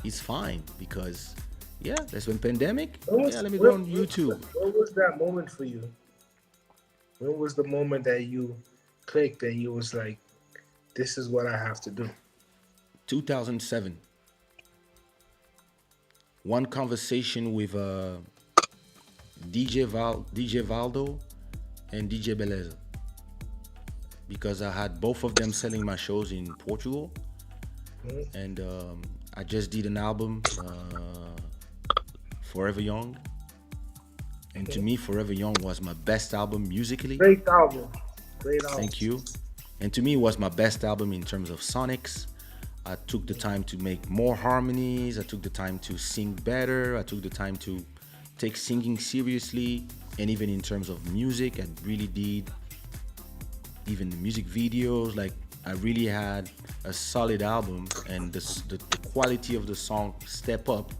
it's fine because, yeah, there's been pandemic. Yeah, let me go on YouTube. What was that moment for you? When was the moment that you clicked and you was like, this is what I have to do? 2007. One conversation with DJ Valdo, and DJ Beleza, because I had both of them selling my shows in Portugal, and I just did an album, Forever Young, and to me, Forever Young was my best album musically. Great album. Great album. Thank you. And to me, it was my best album in terms of sonics. I took the time to make more harmonies. I took the time to sing better. I took the time to take singing seriously. And even in terms of music, I really did. Even the music videos, like I really had a solid album, and the quality of the song step up.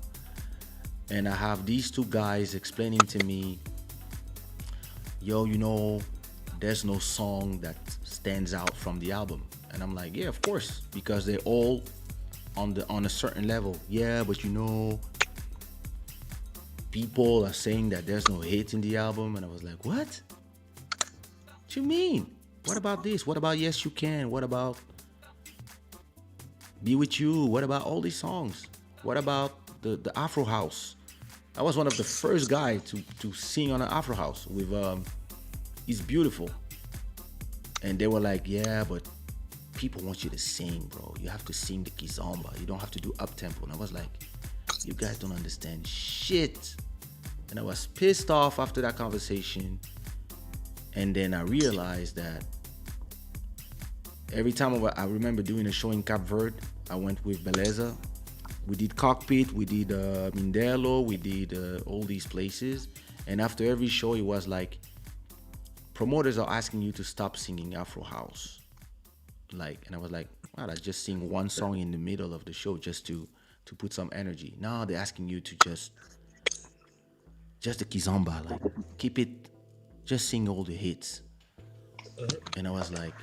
And I have these two guys explaining to me, yo, there's no song that stands out from the album. And I'm like, yeah, of course, because they're all on a certain level. Yeah, but people are saying that there's no hits in the album. And I was like, what you mean? What about this? What about Yes You Can? What about Be With You? What about all these songs? What about the Afro House? I was one of the first guys to sing on an Afro House with It's Beautiful. And they were like, yeah, but people want you to sing, bro. You have to sing the kizomba. You don't have to do up-tempo. And I was like, you guys don't understand shit. And I was pissed off after that conversation. And then I realized that every time I remember doing a show in Cape Verde, I went with Beleza. We did Cockpit, we did Mindelo, we did all these places. And after every show, it was like, promoters are asking you to stop singing Afro House. And I was like, wow, I just sing one song in the middle of the show just to put some energy. Now they're asking you to just the kizomba, like keep it, just sing all the hits. And I was like,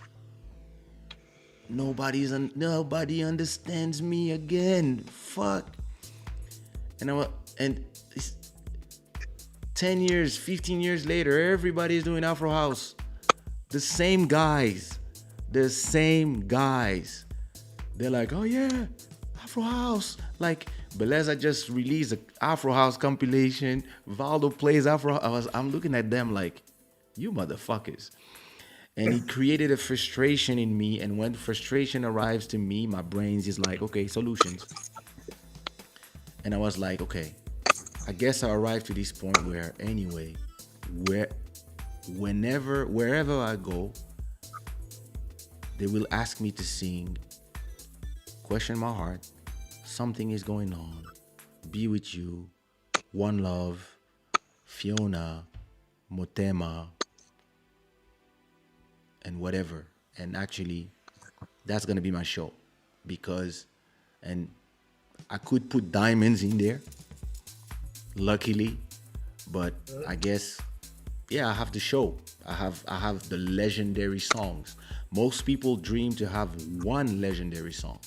nobody understands me again. Fuck. And it's 10 years, 15 years later, everybody's doing Afro House. The same guys. They're like, oh yeah, Afro House. Like, Beleza just released an Afro House compilation. Valdo plays Afro House. I'm looking at them like, you motherfuckers. And it created a frustration in me. And when frustration arrives to me, my brain is like, okay, solutions. And I was like, okay, I guess I arrived to this point where anyway, wherever I go, they will ask me to sing, Question My Heart, Something Is Going On, Be With You, One Love, Fiona, Motema, and whatever. And actually, that's gonna be my show, and I could put diamonds in there, luckily, but I guess, yeah, I have the show. I have the legendary songs. Most people dream to have one legendary song.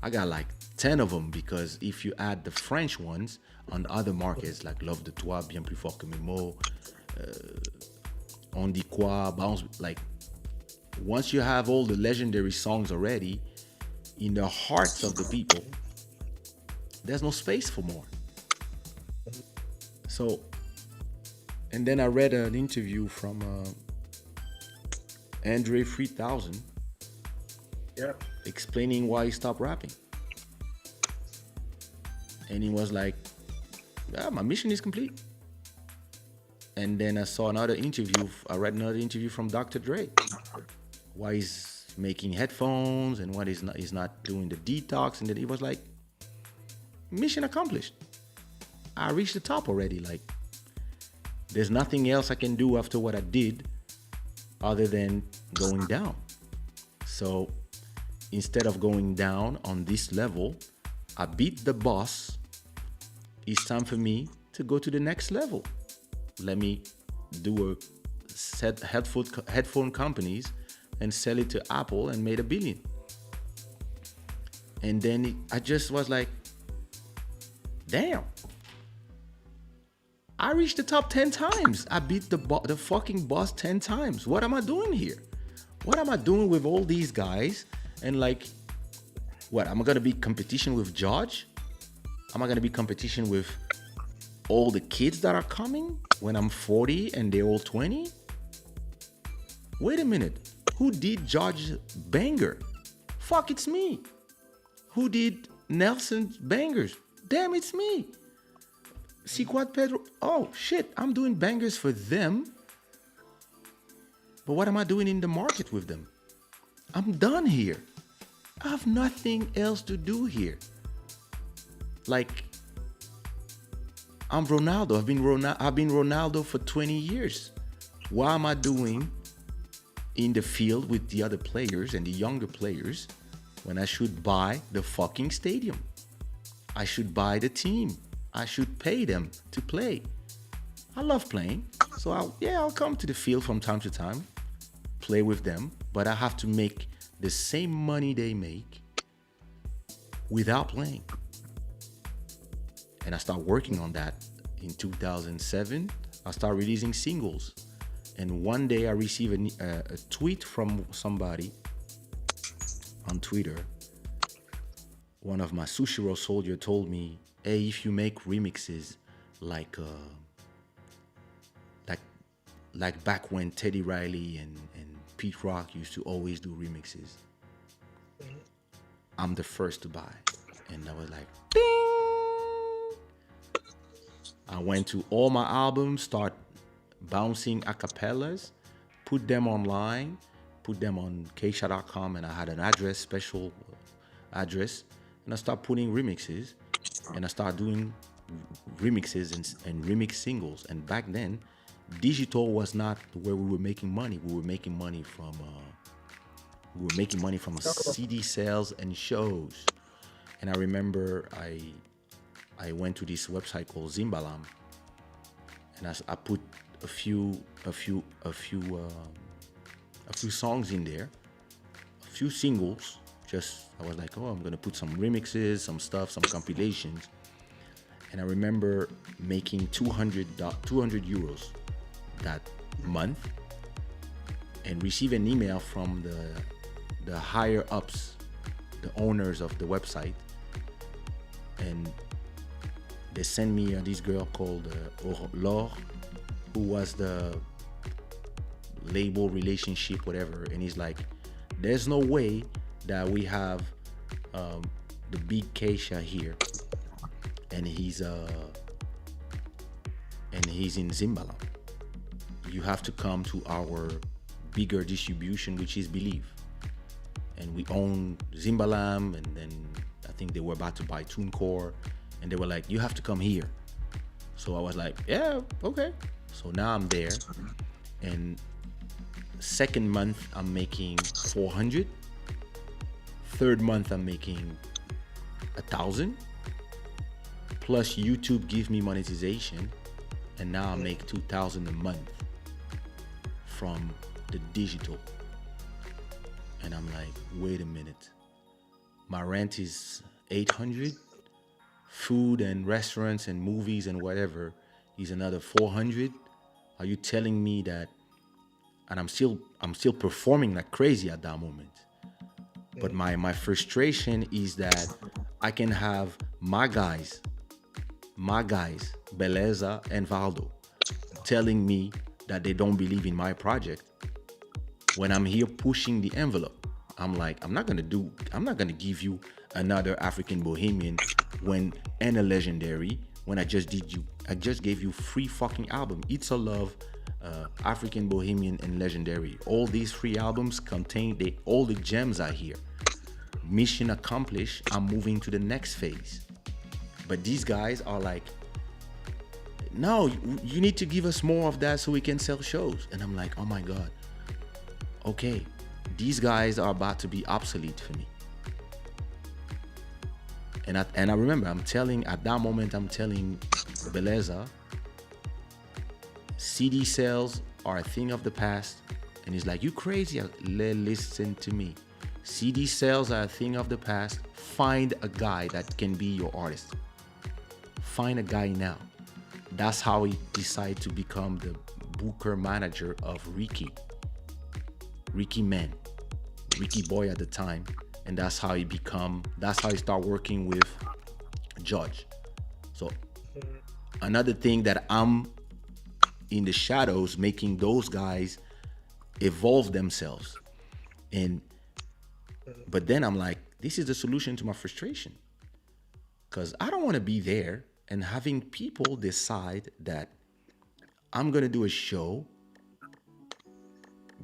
I got like 10 of them, because if you add the French ones on other markets like Love de Toi, Bien Plus Fort Que Mes Mots, On Dit Quoi, Bounce, like once you have all the legendary songs already in the hearts of the people, there's no space for more. So, and then I read an interview from Andre 3000, explaining why he stopped rapping. And he was like, yeah, my mission is complete. And then I read another interview from Dr. Dre, why he's making headphones and what he's not doing the detox. And then he was like, mission accomplished. I reached the top already. Like, there's nothing else I can do after what I did other than going down. So instead of going down on this level, I beat the boss. It's time for me to go to the next level. Let me do a set headphone companies and sell it to Apple and made $1 billion. And then I just was like, damn. I reached the top 10 times. I beat the fucking boss 10 times. What am I doing here? What am I doing with all these guys? And like, what? Am I gonna be competition with George? Am I gonna be competition with all the kids that are coming when I'm 40 and they're all 20? Wait a minute. Who did George Banger? Fuck, it's me. Who did Nelson's Bangers? Damn, it's me. See what Pedro? Oh shit, I'm doing bangers for them. But what am I doing in the market with them? I'm done here. I have nothing else to do here. Like, I'm Ronaldo. I've been Ronaldo for 20 years. What am I doing in the field with the other players and the younger players when I should buy the fucking stadium? I should buy the team. I should pay them to play. I love playing. So I'll come to the field from time to time, play with them, but I have to make the same money they make without playing. And I start working on that in 2007. I start releasing singles. And one day I receive a tweet from somebody on Twitter. One of my sushiraw soldier told me, hey, if you make remixes like back when Teddy Riley and Pete Rock used to always do remixes, I'm the first to buy. And I was like, ding! I went to all my albums, start bouncing acapellas, put them online, put them on Kaysha.com, and I had an special address, and I start putting remixes, and I start doing remixes and remix singles. And back then, digital was not where we were making money. We were making money from CD sales and shows. And I remember I went to this website called Zimbalam, and I put a few songs in there, a few singles. I was like, oh, I'm gonna put some remixes, some stuff, some compilations. And I remember making 200 euros that month, and receive an email from the higher ups, the owners of the website, and they sent me this girl called Laure, who was the label relationship, whatever. And he's like, there's no way that we have the big Kaysha here, and he's in Zimbalam. You have to come to our bigger distribution, which is Believe. And we own Zimbalam, and then I think they were about to buy TuneCore, and they were like, you have to come here. So I was like, yeah, okay. So now I'm there, and second month I'm making 400. Third month I'm making 1,000. Plus YouTube gives me monetization, and now I make 2,000 a month from the digital. And I'm like, wait a minute. My rent is 800. Food and restaurants and movies and whatever is another 400. Are you telling me that? And I'm still performing like crazy at that moment. But my frustration is that I can have my guys, Beleza and Valdo, telling me that they don't believe in my project when I'm here pushing the envelope. I'm like, I'm not gonna give you another African Bohemian and a legendary when I just gave you 3 fucking album. It's a Love, African Bohemian, and Legendary. All these 3 albums contain all the gems are here. Mission accomplished. I'm moving to the next phase. But these guys are like, no, you need to give us more of that so we can sell shows. And I'm like, oh my God. Okay, these guys are about to be obsolete for me. And I remember at that moment I'm telling Beleza, CD sales are a thing of the past. And he's like, you crazy? Listen to me. CD sales are a thing of the past. Find a guy that can be your artist. Find a guy now. That's how he decided to become the booker manager of Ricky Boy at the time. And that's how he started working with George. So another thing that I'm in the shadows making those guys evolve themselves. And but then I'm like, this is the solution to my frustration. Because I don't want to be there and having people decide that I'm going to do a show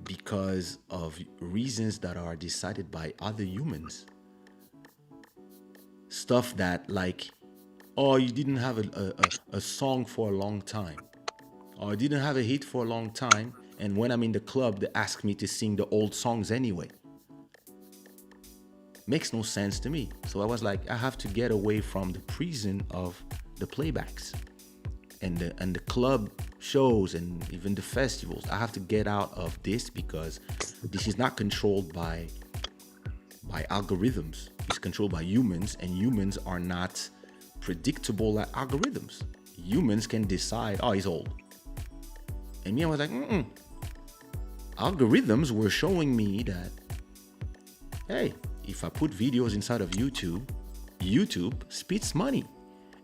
because of reasons that are decided by other humans. Stuff that like, oh, you didn't have a song for a long time. Or I didn't have a hit for a long time. And when I'm in the club, they ask me to sing the old songs anyway. Makes no sense to me. So I was like, I have to get away from the prison of the playbacks and the club shows and even the festivals. I have to get out of this because this is not controlled by algorithms. It's controlled by humans, and humans are not predictable like algorithms. Humans can decide, oh, he's old. And me, I was like, Algorithms were showing me that, hey, if I put videos inside of YouTube, YouTube spits money.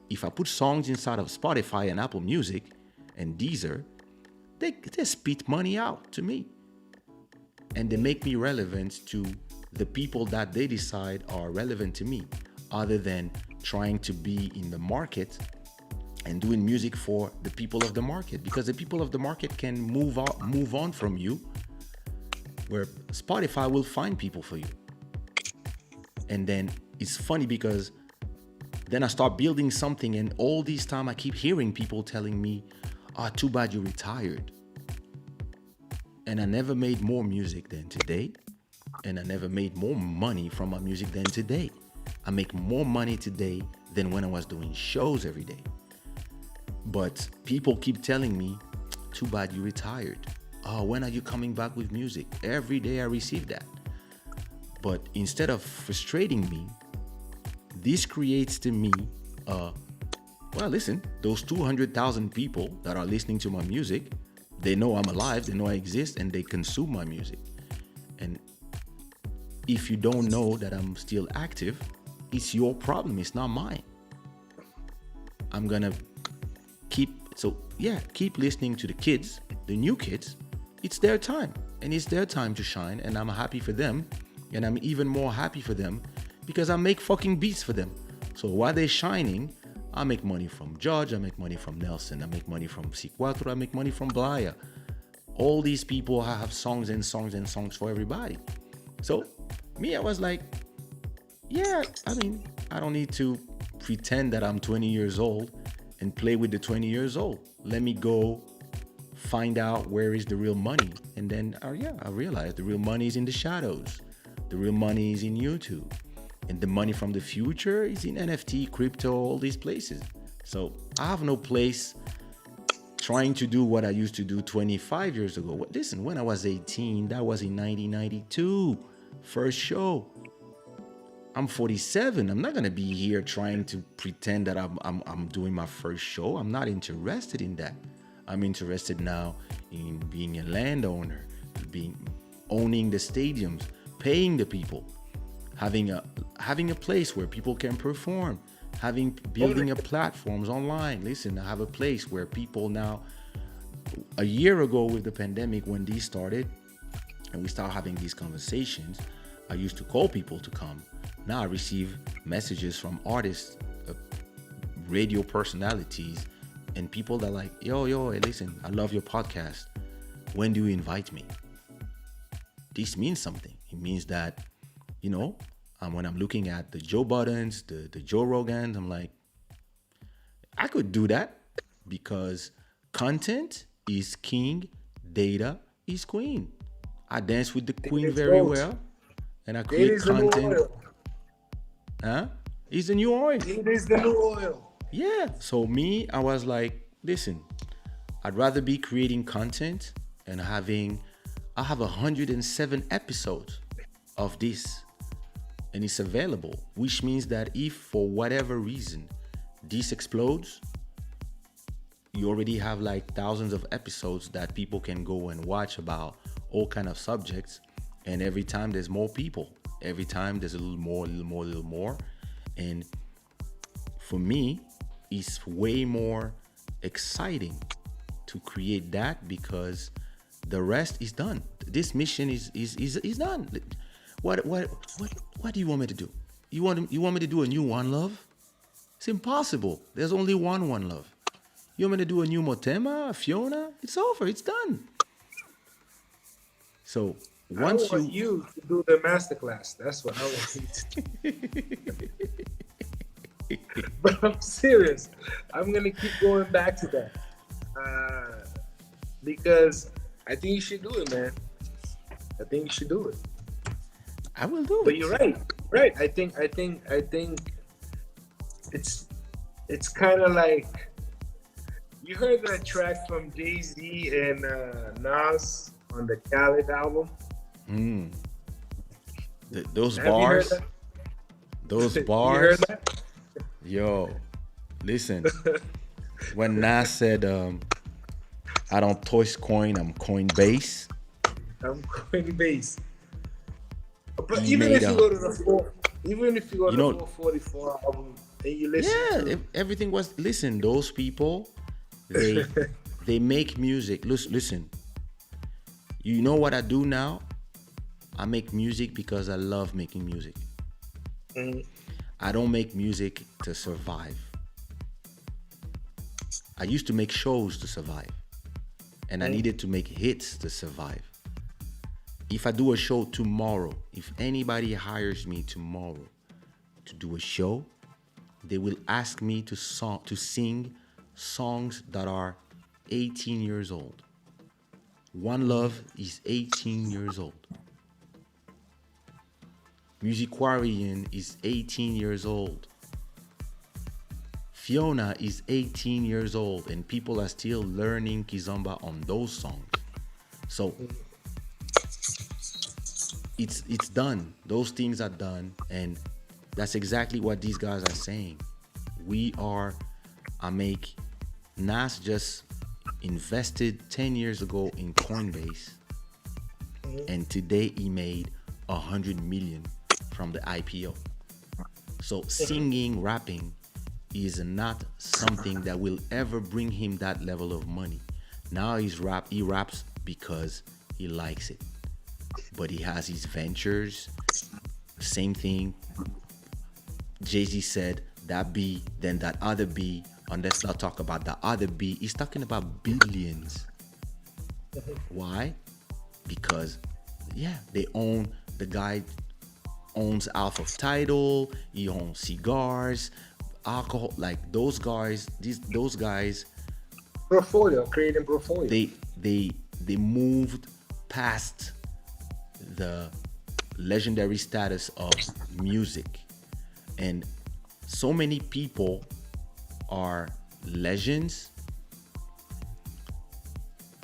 If I put songs inside of Spotify and Apple Music and Deezer, they spit money out to me. And they make me relevant to the people that they decide are relevant to me, other than trying to be in the market and doing music for the people of the market. Because the people of the market can move on from you, where Spotify will find people for you. And then it's funny because then I start building something, and all this time I keep hearing people telling me, oh, too bad you retired. And I never made more music than today. And I never made more money from my music than today. I make more money today than when I was doing shows every day. But people keep telling me, too bad you retired. Oh, when are you coming back with music? Every day I receive that. But instead of frustrating me, this creates to me, well, listen, those 200,000 people that are listening to my music, they know I'm alive, they know I exist, and they consume my music. And if you don't know that I'm still active, it's your problem, it's not mine. I'm gonna keep listening to the kids, the new kids. It's their time, and it's their time to shine, and I'm happy for them. And I'm even more happy for them because I make fucking beats for them. So while they're shining, I make money from Judge, I make money from Nelson, I make money from C4, I make money from Blaya. All these people have songs and songs and songs for everybody. So me, I was like, yeah, I mean, I don't need to pretend that I'm 20 years old and play with the 20 years old. Let me go find out where is the real money. And then, I realized the real money is in the shadows. The real money is in YouTube. And the money from the future is in NFT, crypto, all these places. So I have no place trying to do what I used to do 25 years ago. Listen, when I was 18, that was in 1992, first show. I'm 47. I'm not gonna be here trying to pretend that I'm doing my first show. I'm not interested in that. I'm interested now in being a landowner, owning the stadiums, paying the people, having a place where people can perform, building a platforms online. Listen, I have a place where people now, a year ago with the pandemic when these started and we start having these conversations, I used to call people to come. Now I receive messages from artists, radio personalities, and people that are like, yo, hey, listen, I love your podcast. When do you invite me? This means something. It means that, when I'm looking at the Joe Buttons, the Joe Rogans, I'm like, I could do that because content is king, data is queen. I dance with the queen very well, and I create content. It's the new oil. It is the new oil. Yeah. So me, I was like, listen, I'd rather be creating content and I have 107 episodes of this, and it's available, which means that if for whatever reason this explodes, you already have like thousands of episodes that people can go and watch about all kind of subjects. And every time there's more people, every time there's a little more. And for me, it's way more exciting to create that because the rest is done. This mission is done. What do you want me to do? You want me to do a new One Love? It's impossible. There's only One Love. You want me to do a new Motema, Fiona? It's over. It's done. So I once want you you to do the masterclass. That's what I want you to do. But I'm serious. I'm gonna keep going back to that because I think you should do it, man. I think you should do it. I will do But it. you're right. Right. I think it's kind of like you heard that track from Jay-Z and Nas on the Khaled album. Those Have you heard bars, that? those You heard bars. that? Yo, listen. When Nas said, "I don't toys coin, I'm coin base," I'm going bass. But he even made if you a. go to the even if you go You to the know, 444 album and you listen yeah, to everything was. Listen, those people, they they make music. Listen. You know what I do now? I make music because I love making music. I don't make music to survive. I used to make shows to survive, and I needed to make hits to survive. If I do a show tomorrow, if anybody hires me tomorrow to do a show, they will ask me to sing songs that are 18 years old. One Love is 18 years old. Musicquarian is 18 years old. Fiona is 18 years old, and people are still learning Kizomba on those songs. So it's done. Those things are done, and that's exactly what these guys are saying. Nas just invested 10 years ago in Coinbase, and today he made 100 million from the IPO. So singing, rapping is not something that will ever bring him that level of money. Now he raps because he likes it. But he has his ventures. Same thing. Jay-Z said that B, then that other B. And let's not talk about the other B. He's talking about billions. Why? Because, yeah, the guy owns half of Tidal. He owns cigars, alcohol. Like those guys, those guys, creating portfolio. they moved past the legendary status of music, and so many people are legends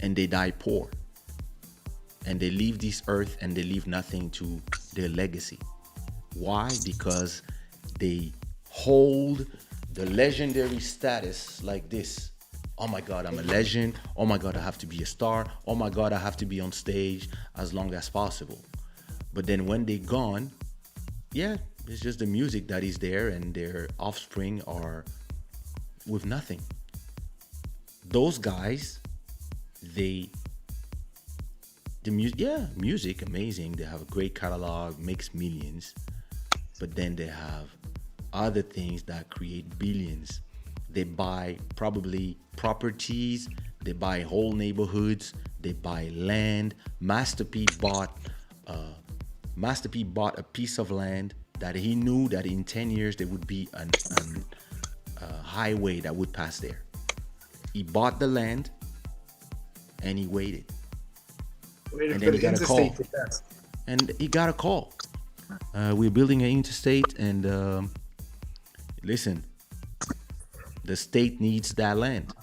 and they die poor, and they leave this earth and they leave nothing to their legacy. Why? Because they hold the legendary status like this. Oh my God, I'm a legend. Oh my God, I have to be a star. Oh my God, I have to be on stage as long as possible. But then when they're gone, yeah, it's just the music that is there, and their offspring are with nothing. Those guys, music amazing. They have a great catalog, makes millions, but then they have other things that create billions. They buy probably properties, they buy whole neighborhoods, they buy land. Master P bought a piece of land that he knew that in 10 years there would be a highway that would pass there. He bought the land and he waited. And then he got a call. And he got a call. We're building an interstate, and listen, the state needs that land.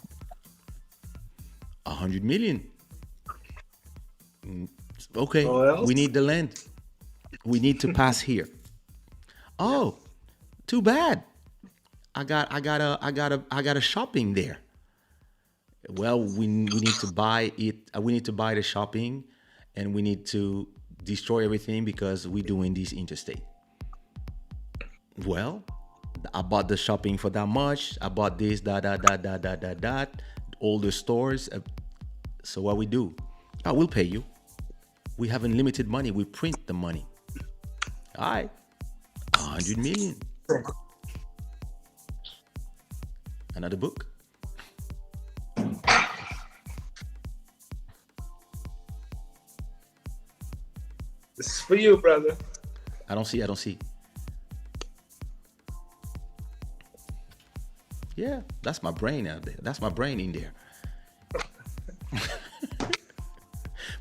100 million. Okay, we need the land. We need to pass here. Oh, too bad. I got a shopping there. Well, we need to buy it. We need to buy the shopping, and we need to destroy everything because we're doing this interstate. Well, I bought the shopping for that much. I bought this, that. All the stores. So what we do? I will pay you. We have unlimited money. We print the money. All right, 100 million. Another book. This is for you, brother. I don't see. Yeah, that's my brain out there. That's my brain in there.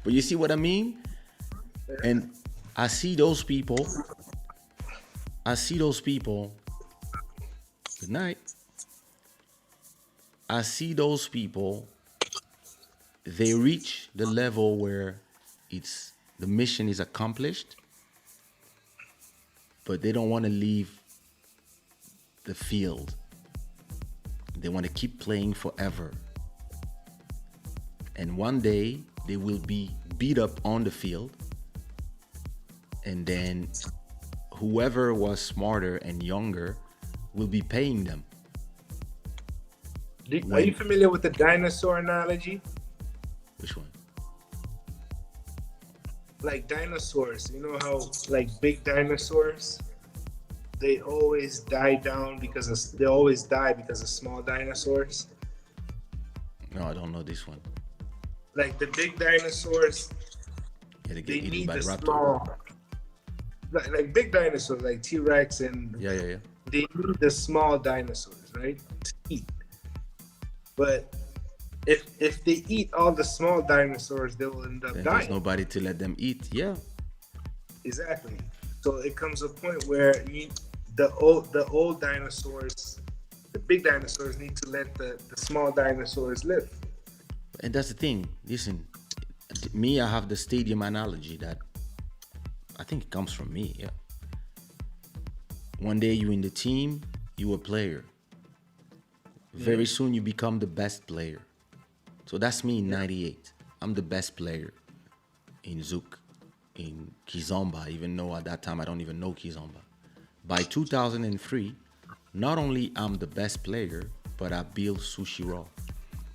But you see what I mean? And I see those people. Good night. I see those people. They reach the level where the mission is accomplished, but they don't want to leave the field. They want to keep playing forever. And one day they will be beat up on the field, and then whoever was smarter and younger will be paying them. Are you familiar with the dinosaur analogy? Which one? Like dinosaurs, you know how like big dinosaurs, they always die because of small dinosaurs. No, I don't know this one. Like the big dinosaurs, Yeah, they get they eaten need by the the raptor. small, like big dinosaurs, like T-Rex, and Yeah. they need the small dinosaurs, right, to eat. But if they eat all the small dinosaurs, they will end up Then dying. there's nobody to let them eat. Yeah. Exactly. So it comes a point where the old dinosaurs, the big dinosaurs, need to let the small dinosaurs live. And that's the thing. Listen, me, I have the stadium analogy that I think it comes from me. Yeah. One day you in the team, you a player. Very soon you become the best player. So that's me in 98. I'm the best player in Zouk, in Kizomba, even though at that time I don't even know Kizomba. By 2003, not only I'm the best player, but I build sushiraw.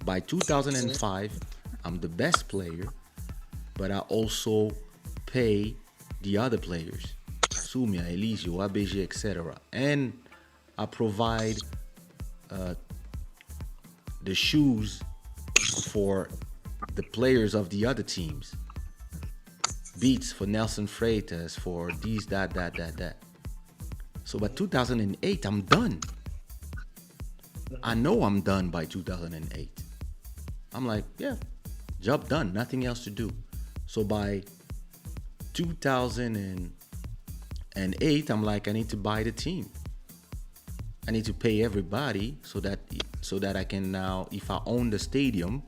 By 2005, I'm the best player, but I also pay the other players, Sumia, Elisio, ABG, etc. And I provide the shoes for the players of the other teams. Beats for Nelson Freitas, for these, that. So by 2008, I'm done. I know I'm done by 2008. I'm like, yeah, job done, nothing else to do. So by 2008, I'm like, I need to buy the team. I need to pay everybody so that I can now, if I own the stadium,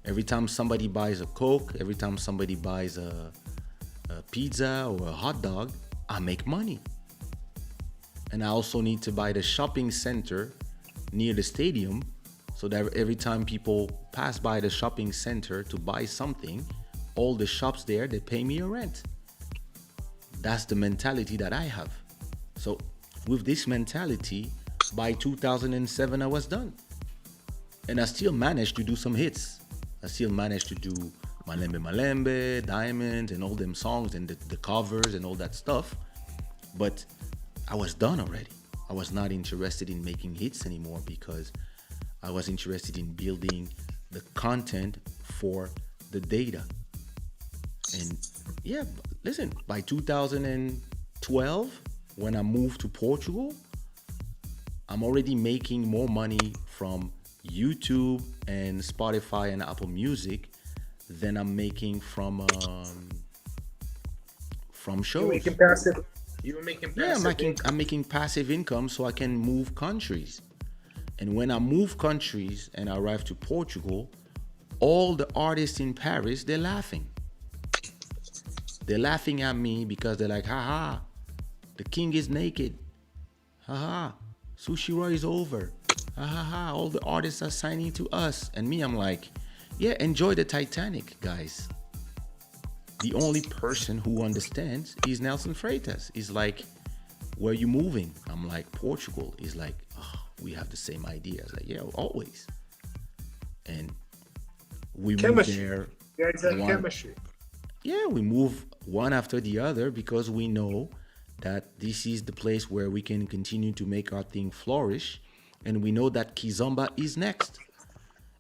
every time somebody buys a Coke, every time somebody buys a pizza or a hot dog, I make money. And I also need to buy the shopping center near the stadium so that every time people pass by the shopping center to buy something, all the shops there, they pay me a rent. That's the mentality that I have. So with this mentality, by 2007, I was done. And I still managed to do some hits. I still managed to do Malembe Malembe, Diamond, and all them songs and the covers and all that stuff. But I was done already. I was not interested in making hits anymore because I was interested in building the content for the data. And yeah, listen, by 2012, when I moved to Portugal, I'm already making more money from YouTube and Spotify and Apple Music than I'm making from shows. You were making passive. Yeah, I'm making passive income so I can move countries. And when I move countries and I arrive to Portugal, all the artists in Paris, they're laughing. They're laughing at me because they're like, haha, the king is naked. Haha, sushiraw is over. Haha, all the artists are signing to us. And me, I'm like, yeah, enjoy the Titanic, guys. The only person who understands is Nelson Freitas. He's like, where you moving? I'm like, Portugal. He's like, oh, we have the same idea. I was like, yeah, always. And we moved Chemistry. there. You guys have one, chemistry. yeah, we move one after the other because we know that this is the place where we can continue to make our thing flourish. And we know that Kizomba is next.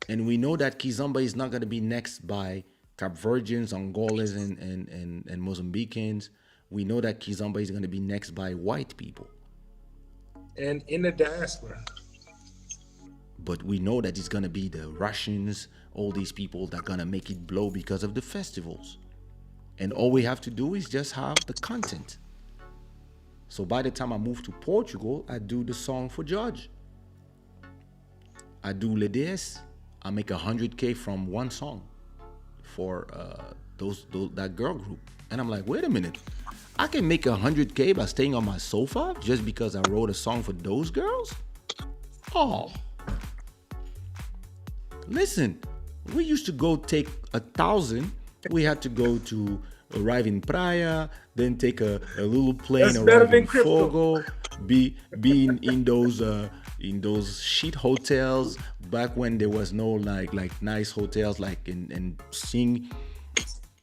And we know that Kizomba is not going to be next by Cape Verdeans, Angolans, and Mozambicans. We know that Kizomba is going to be next by white people. And in the diaspora. But we know that it's going to be the Russians, all these people that are going to make it blow because of the festivals. And all we have to do is just have the content. So by the time I move to Portugal, I do the song for George. I do Le Déesse. I make 100K from one song for that girl group. And I'm like, wait a minute. I can make 100K by staying on my sofa just because I wrote a song for those girls? Oh. Listen, we used to go take 1,000. We had to go to arrive in Praia, then take a little plane, arrive in Fogo, be in those shit hotels back when there was no like nice hotels, like and sing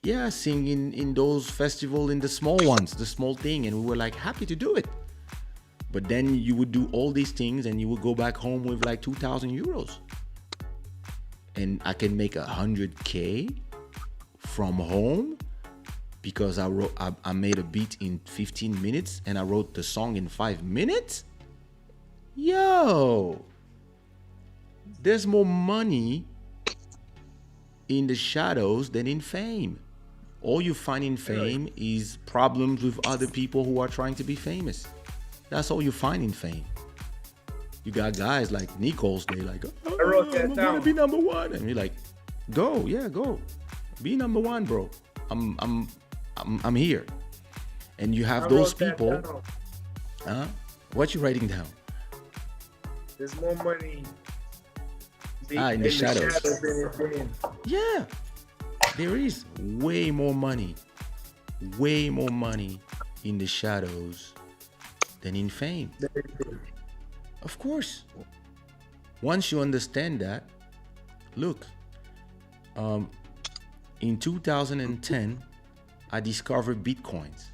in those festivals, in the small ones, the small thing, and we were like happy to do it. But then you would do all these things and you would go back home with like 2,000 euros. And I can make 100K from home because I made a beat in 15 minutes and I wrote the song in 5 minutes. Yo, there's more money in the shadows than in fame. All you find in fame is problems with other people who are trying to be famous. That's all you find in fame. You got guys like Nichols, they like, oh, I wrote that I'm down. gonna be number one, and you're like, go, be number one, bro. I'm here. And you have those people. Huh? What you writing down? There's more money in the shadows. than in fame. Yeah, there is way more money in the shadows than in fame. Of course. Once you understand that, look, in 2010, I discovered Bitcoins.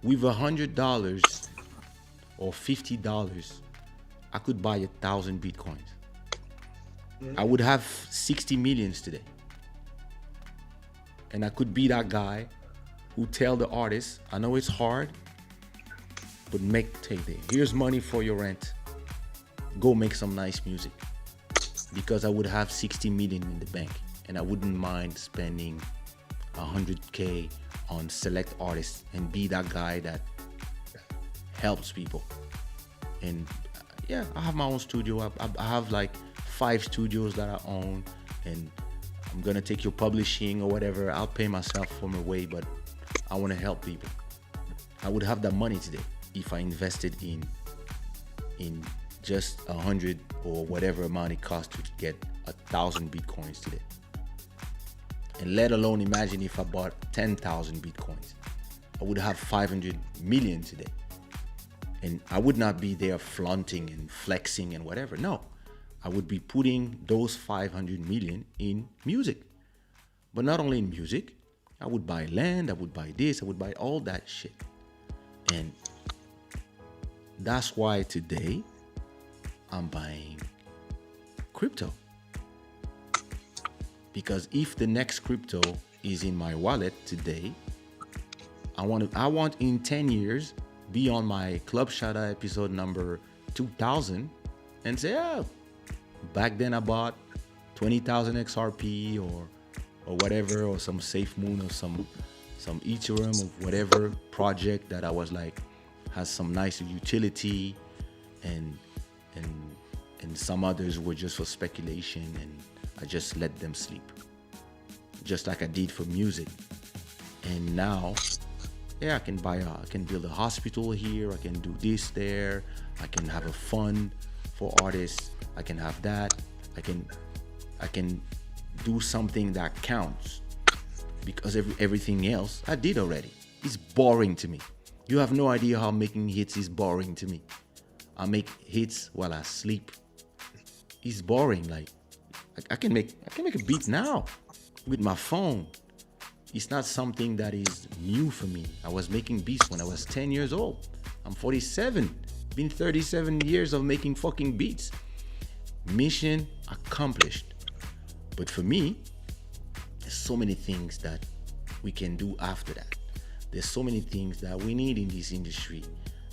With $100 or $50, I could buy 1,000 Bitcoins. I would have 60 millions today. And I could be that guy who tell the artist, I know it's hard, but here's money for your rent. Go make some nice music. Because I would have 60 million in the bank and I wouldn't mind spending 100K on select artists and be that guy that helps people. And yeah, I have my own studio. I have like 5 studios that I own, and I'm gonna take your publishing or whatever. I'll pay myself for my way, but I want to help people. I would have that money today if I invested in just 100 or whatever amount it costs to get 1,000 Bitcoins today. And let alone imagine if I bought 10,000 Bitcoins. I would have 500 million today. And I would not be there flaunting and flexing and whatever. No, I would be putting those 500 million in music. But not only in music, I would buy land, I would buy this, I would buy all that shit. And that's why today I'm buying crypto. Because if the next crypto is in my wallet today, I want in 10 years be on my Club Shada episode number 2000 and say, oh, back then I bought 20,000 XRP or whatever, or some Safe Moon or some Ethereum or whatever project that I was like has some nice utility, and some others were just for speculation, and I just let them sleep, just like I did for music. And now, yeah, I can build a hospital here, I can do this there, I can have a fund for artists, I can have that, I can do something that counts, because everything else I did already. It's boring to me. You have no idea how making hits is boring to me. I make hits while I sleep. It's boring. Like I can make a beat now with my phone. It's not something that is new for me. I was making beats when I was 10 years old. I'm 47. Been 37 years of making fucking beats. Mission accomplished. But for me, there's so many things that we can do after that. There's so many things that we need in this industry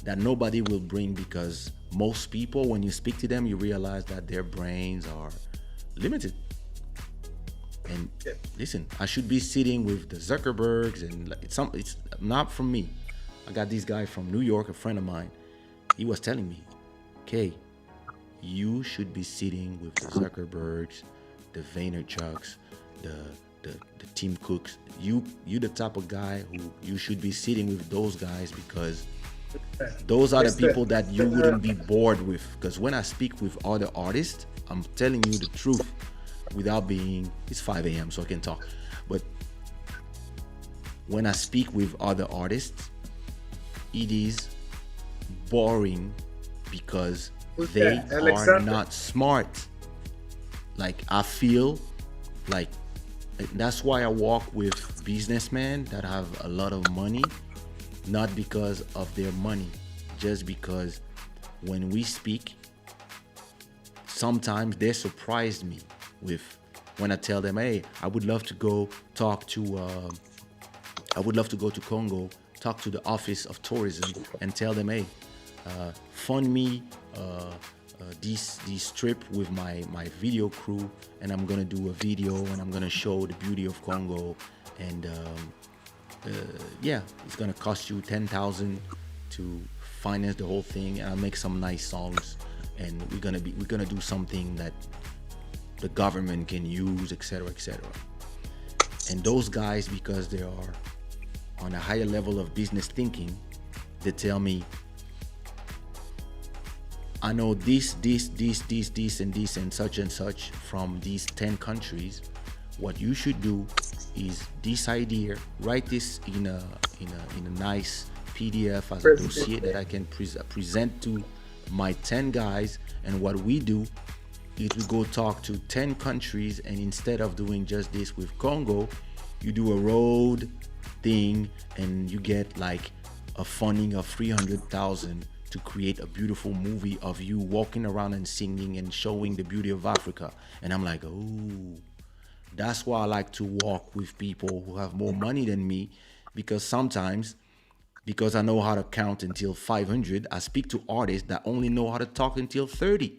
that nobody will bring, because most people, when you speak to them, you realize that their brains are limited. And listen, I should be sitting with the Zuckerbergs, and it's not from me. I got this guy from New York, a friend of mine. He was telling me, "Kay, you should be sitting with the Zuckerbergs, the Vaynerchuks, the Tim Cooks. You the type of guy who you should be sitting with those guys, because those are the people that you wouldn't be bored with." Because when I speak with other artists, I'm telling you the truth, without being, it's 5 a.m. so I can talk. But when I speak with other artists, it is boring because they are not smart. Like, I feel like that's why I walk with businessmen that have a lot of money, not because of their money, just because when we speak, sometimes they surprise me with, when I tell them, "Hey, I would love to go to Congo, talk to the Office of Tourism and tell them, hey, fund me this trip with my video crew, and I'm gonna do a video and I'm gonna show the beauty of Congo, and it's gonna cost you 10,000 to finance the whole thing, and I'll make some nice songs, and we're gonna do something that the government can use, etc., etc." And those guys, because they are on a higher level of business thinking, they tell me, "I know this, and such from these 10 countries. What you should do is this idea, write this in a nice PDF as a dossier that I can present to my 10 guys, and what we do is we go talk to 10 countries, and instead of doing just this with Congo, you do a road thing, and you get like a funding of 300,000 to create a beautiful movie of you walking around and singing and showing the beauty of Africa." And I'm like, oh, that's why I like to walk with people who have more money than me, because sometimes, because I know how to count until 500, I speak to artists that only know how to talk until 30.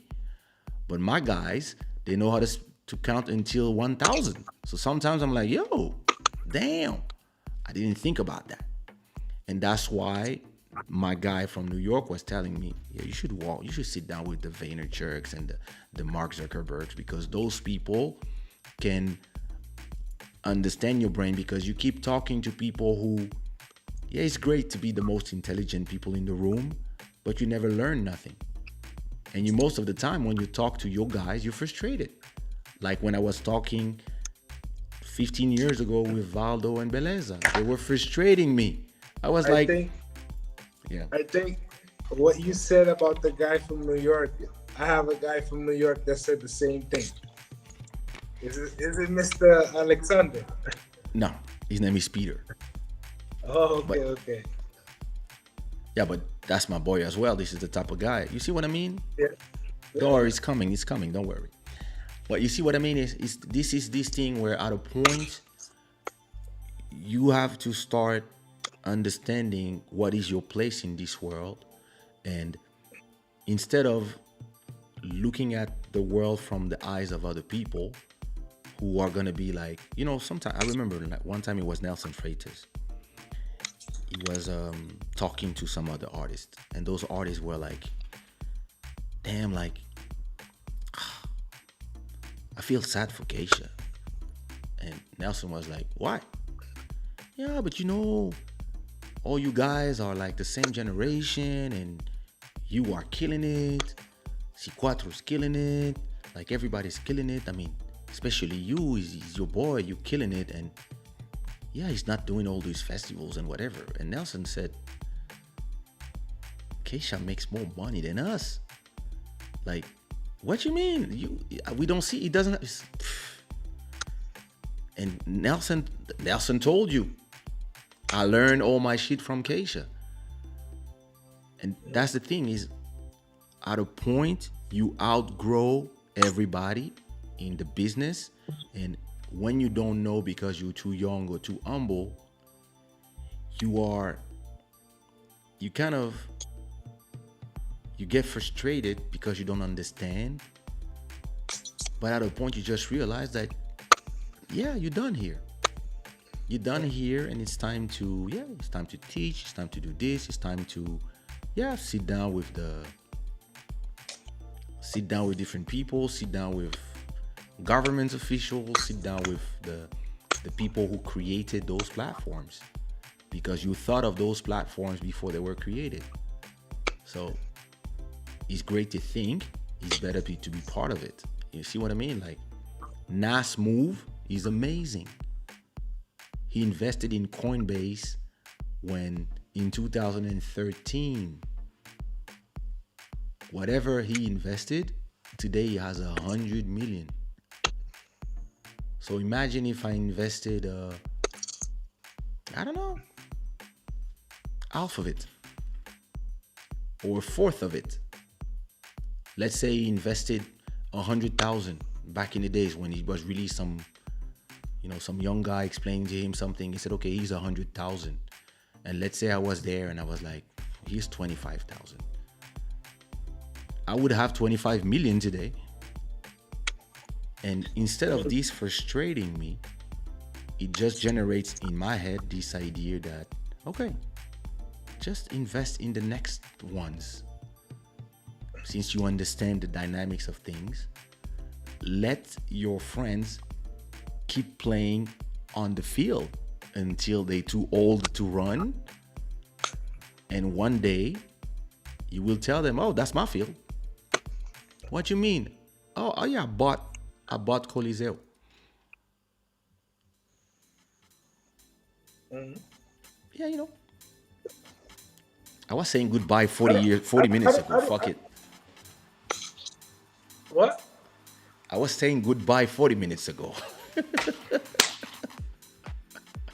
But my guys, they know how to count until 1,000. So sometimes I'm like, yo, damn, I didn't think about that. And that's why my guy from New York was telling me, yeah, you should sit down with the Vaynerchuks and the Mark Zuckerbergs, because those people can understand your brain, because you keep talking to people who, yeah, it's great to be the most intelligent people in the room, but you never learn nothing. And you, most of the time, when you talk to your guys, you're frustrated. Like when I was talking 15 years ago with Valdo and Beleza, they were frustrating me. I was I think what you said about the guy from New York, I have a guy from New York that said the same thing. Is it Mr. Alexander? No, his name is Peter. Oh, okay. Yeah, but that's my boy as well. This is the type of guy. You see what I mean? Yeah. Don't worry, it's coming. Don't worry. But you see what I mean is this thing where at a point you have to start understanding what is your place in this world, and instead of looking at the world from the eyes of other people who are gonna be like, sometimes I remember like one time it was Nelson Freitas. He was talking to some other artists, and those artists were like, damn, like, I feel sad for Kaysha. And Nelson was like, why? Yeah, but all you guys are like the same generation, and you are killing it. C4's killing it. Like, everybody's killing it. I mean, especially you, he's your boy, you killing it. And yeah, he's not doing all these festivals and whatever. And Nelson said, Kaysha makes more money than us. Like, what you mean? We don't see. He doesn't. And Nelson told you, I learned all my shit from Kaysha. And that's the thing is, at a point you outgrow everybody in the business, and when you don't know because you're too young or too humble, you are you kind of you get frustrated because you don't understand. But at a point you just realize that, yeah, you're done here. You're done here, and it's time to teach, it's time to do this, it's time to sit down with different people, sit down with government officials, sit down with the people who created those platforms, because you thought of those platforms before they were created. So it's great to think, it's better to be part of it. You see what I mean? Like, Nas move is amazing. He invested in Coinbase when in 2013, whatever he invested, today he has 100 million. So imagine if I invested, I don't know, half of it or a fourth of it. Let's say he invested 100,000 back in the days when he was really some young guy explaining to him something. He said, okay, he's 100,000. And let's say I was there and I was like, here's 25,000. I would have 25 million today. And instead of this frustrating me, it just generates in my head this idea that, okay, just invest in the next ones. Since you understand the dynamics of things, let your friends keep playing on the field until they're too old to run. And one day you will tell them, oh, that's my field. What you mean? Oh yeah, I bought Coliseo. Yeah, I was saying goodbye 40 minutes ago. Fuck it. What? I was saying goodbye 40 minutes ago.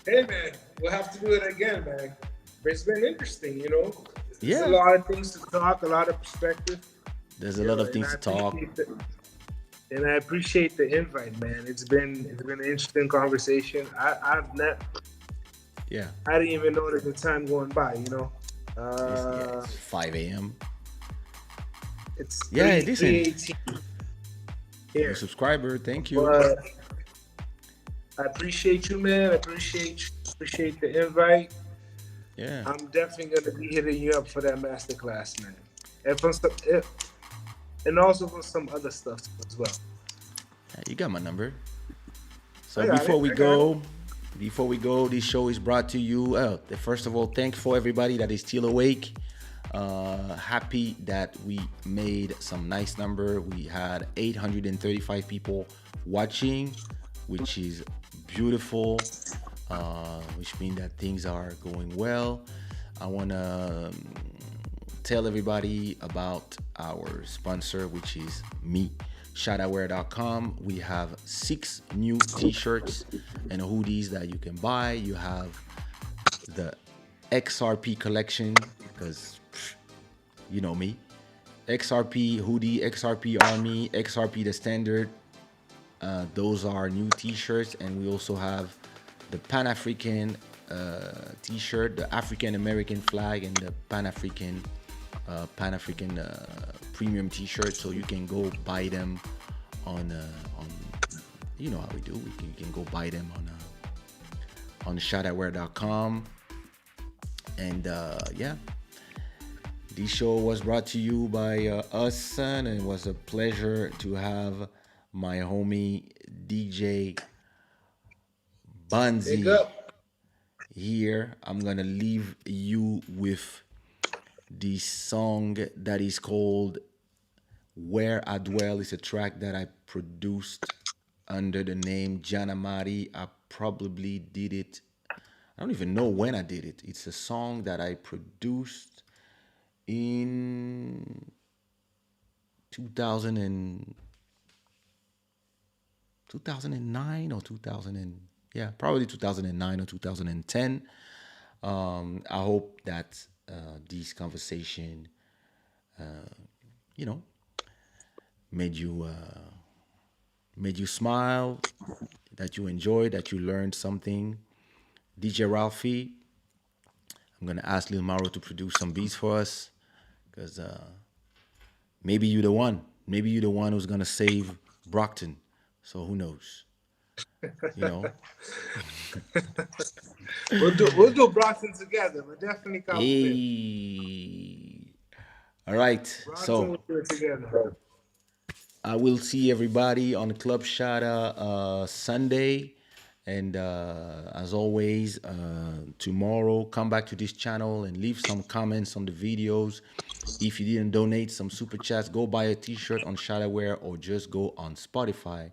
Hey man, we'll have to do it again, man. But it's been interesting, There's Yeah. a lot of things to talk, a lot of perspective. There's a lot of things to talk. And I appreciate the invite, man. It's been an interesting conversation. I've not. Yeah. I didn't even know the time going by. It's 5 a.m. It's Yeah, 3, listen. 3:18 here. Your subscriber, thank you. But I appreciate you, man. I appreciate the invite. Yeah. I'm definitely gonna be hitting you up for that masterclass, man. And also for some other stuff as well. Yeah, you got my number. So I got before it, we I go, this show is brought to you. First of all, thanks for everybody that is still awake. Happy that we made some nice number. We had 835 people watching, which is beautiful, which means that things are going well. I want to tell everybody about our sponsor, which is me, shadawear.com. We have 6 new t-shirts and hoodies that you can buy. You have the XRP collection, because you know me, XRP hoodie, XRP army, XRP the standard. Those are new t-shirts. And we also have the Pan-African t-shirt, the African American flag, and the Pan-African premium t-shirt. So you can go buy them on you know how we do. You can go buy them on shadawear.com. And yeah, this show was brought to you by us, and it was a pleasure to have my homie DJ Banzi Big up. here. I'm gonna leave you with the song that is called Where I Dwell. It's a track that I produced under the name Janamari. I probably did it, I don't even know when I did it. It's a song that I produced in 2000 and 2009 or 2000 and yeah, probably 2009 or 2010. I hope that this conversation, you know, made you smile, that you enjoyed, that you learned something. DJ Ralphie, I'm gonna ask Lil Mauro to produce some beats for us, because maybe you're the one. Maybe you're the one who's gonna save Brockton. So who knows? You know. We'll do Brockton together, but definitely complement. Hey. All right. Brockton So will do it together. I will see everybody on Club Shada Sunday. And as always, tomorrow, come back to this channel and leave some comments on the videos. If you didn't donate some super chats, go buy a t-shirt on Shadaware, or just go on Spotify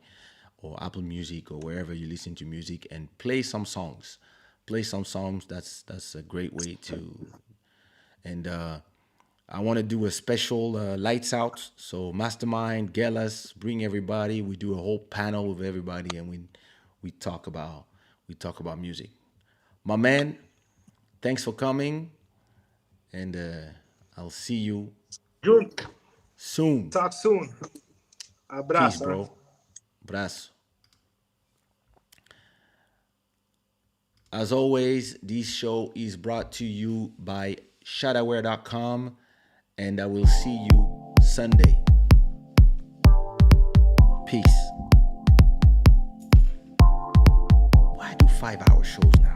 or Apple Music or wherever you listen to music and play some songs. Play some songs. That's a great way to. And I want to do a special lights out. So Mastermind, get us, bring everybody. We do a whole panel with everybody, and we talk about music. My man, thanks for coming, and I'll see you June, soon. talk soon. Peace, Abraço. bro. Braço. As always, this show is brought to you by shadaware.com, and I will see you Sunday. Peace. Why do 5-hour shows now?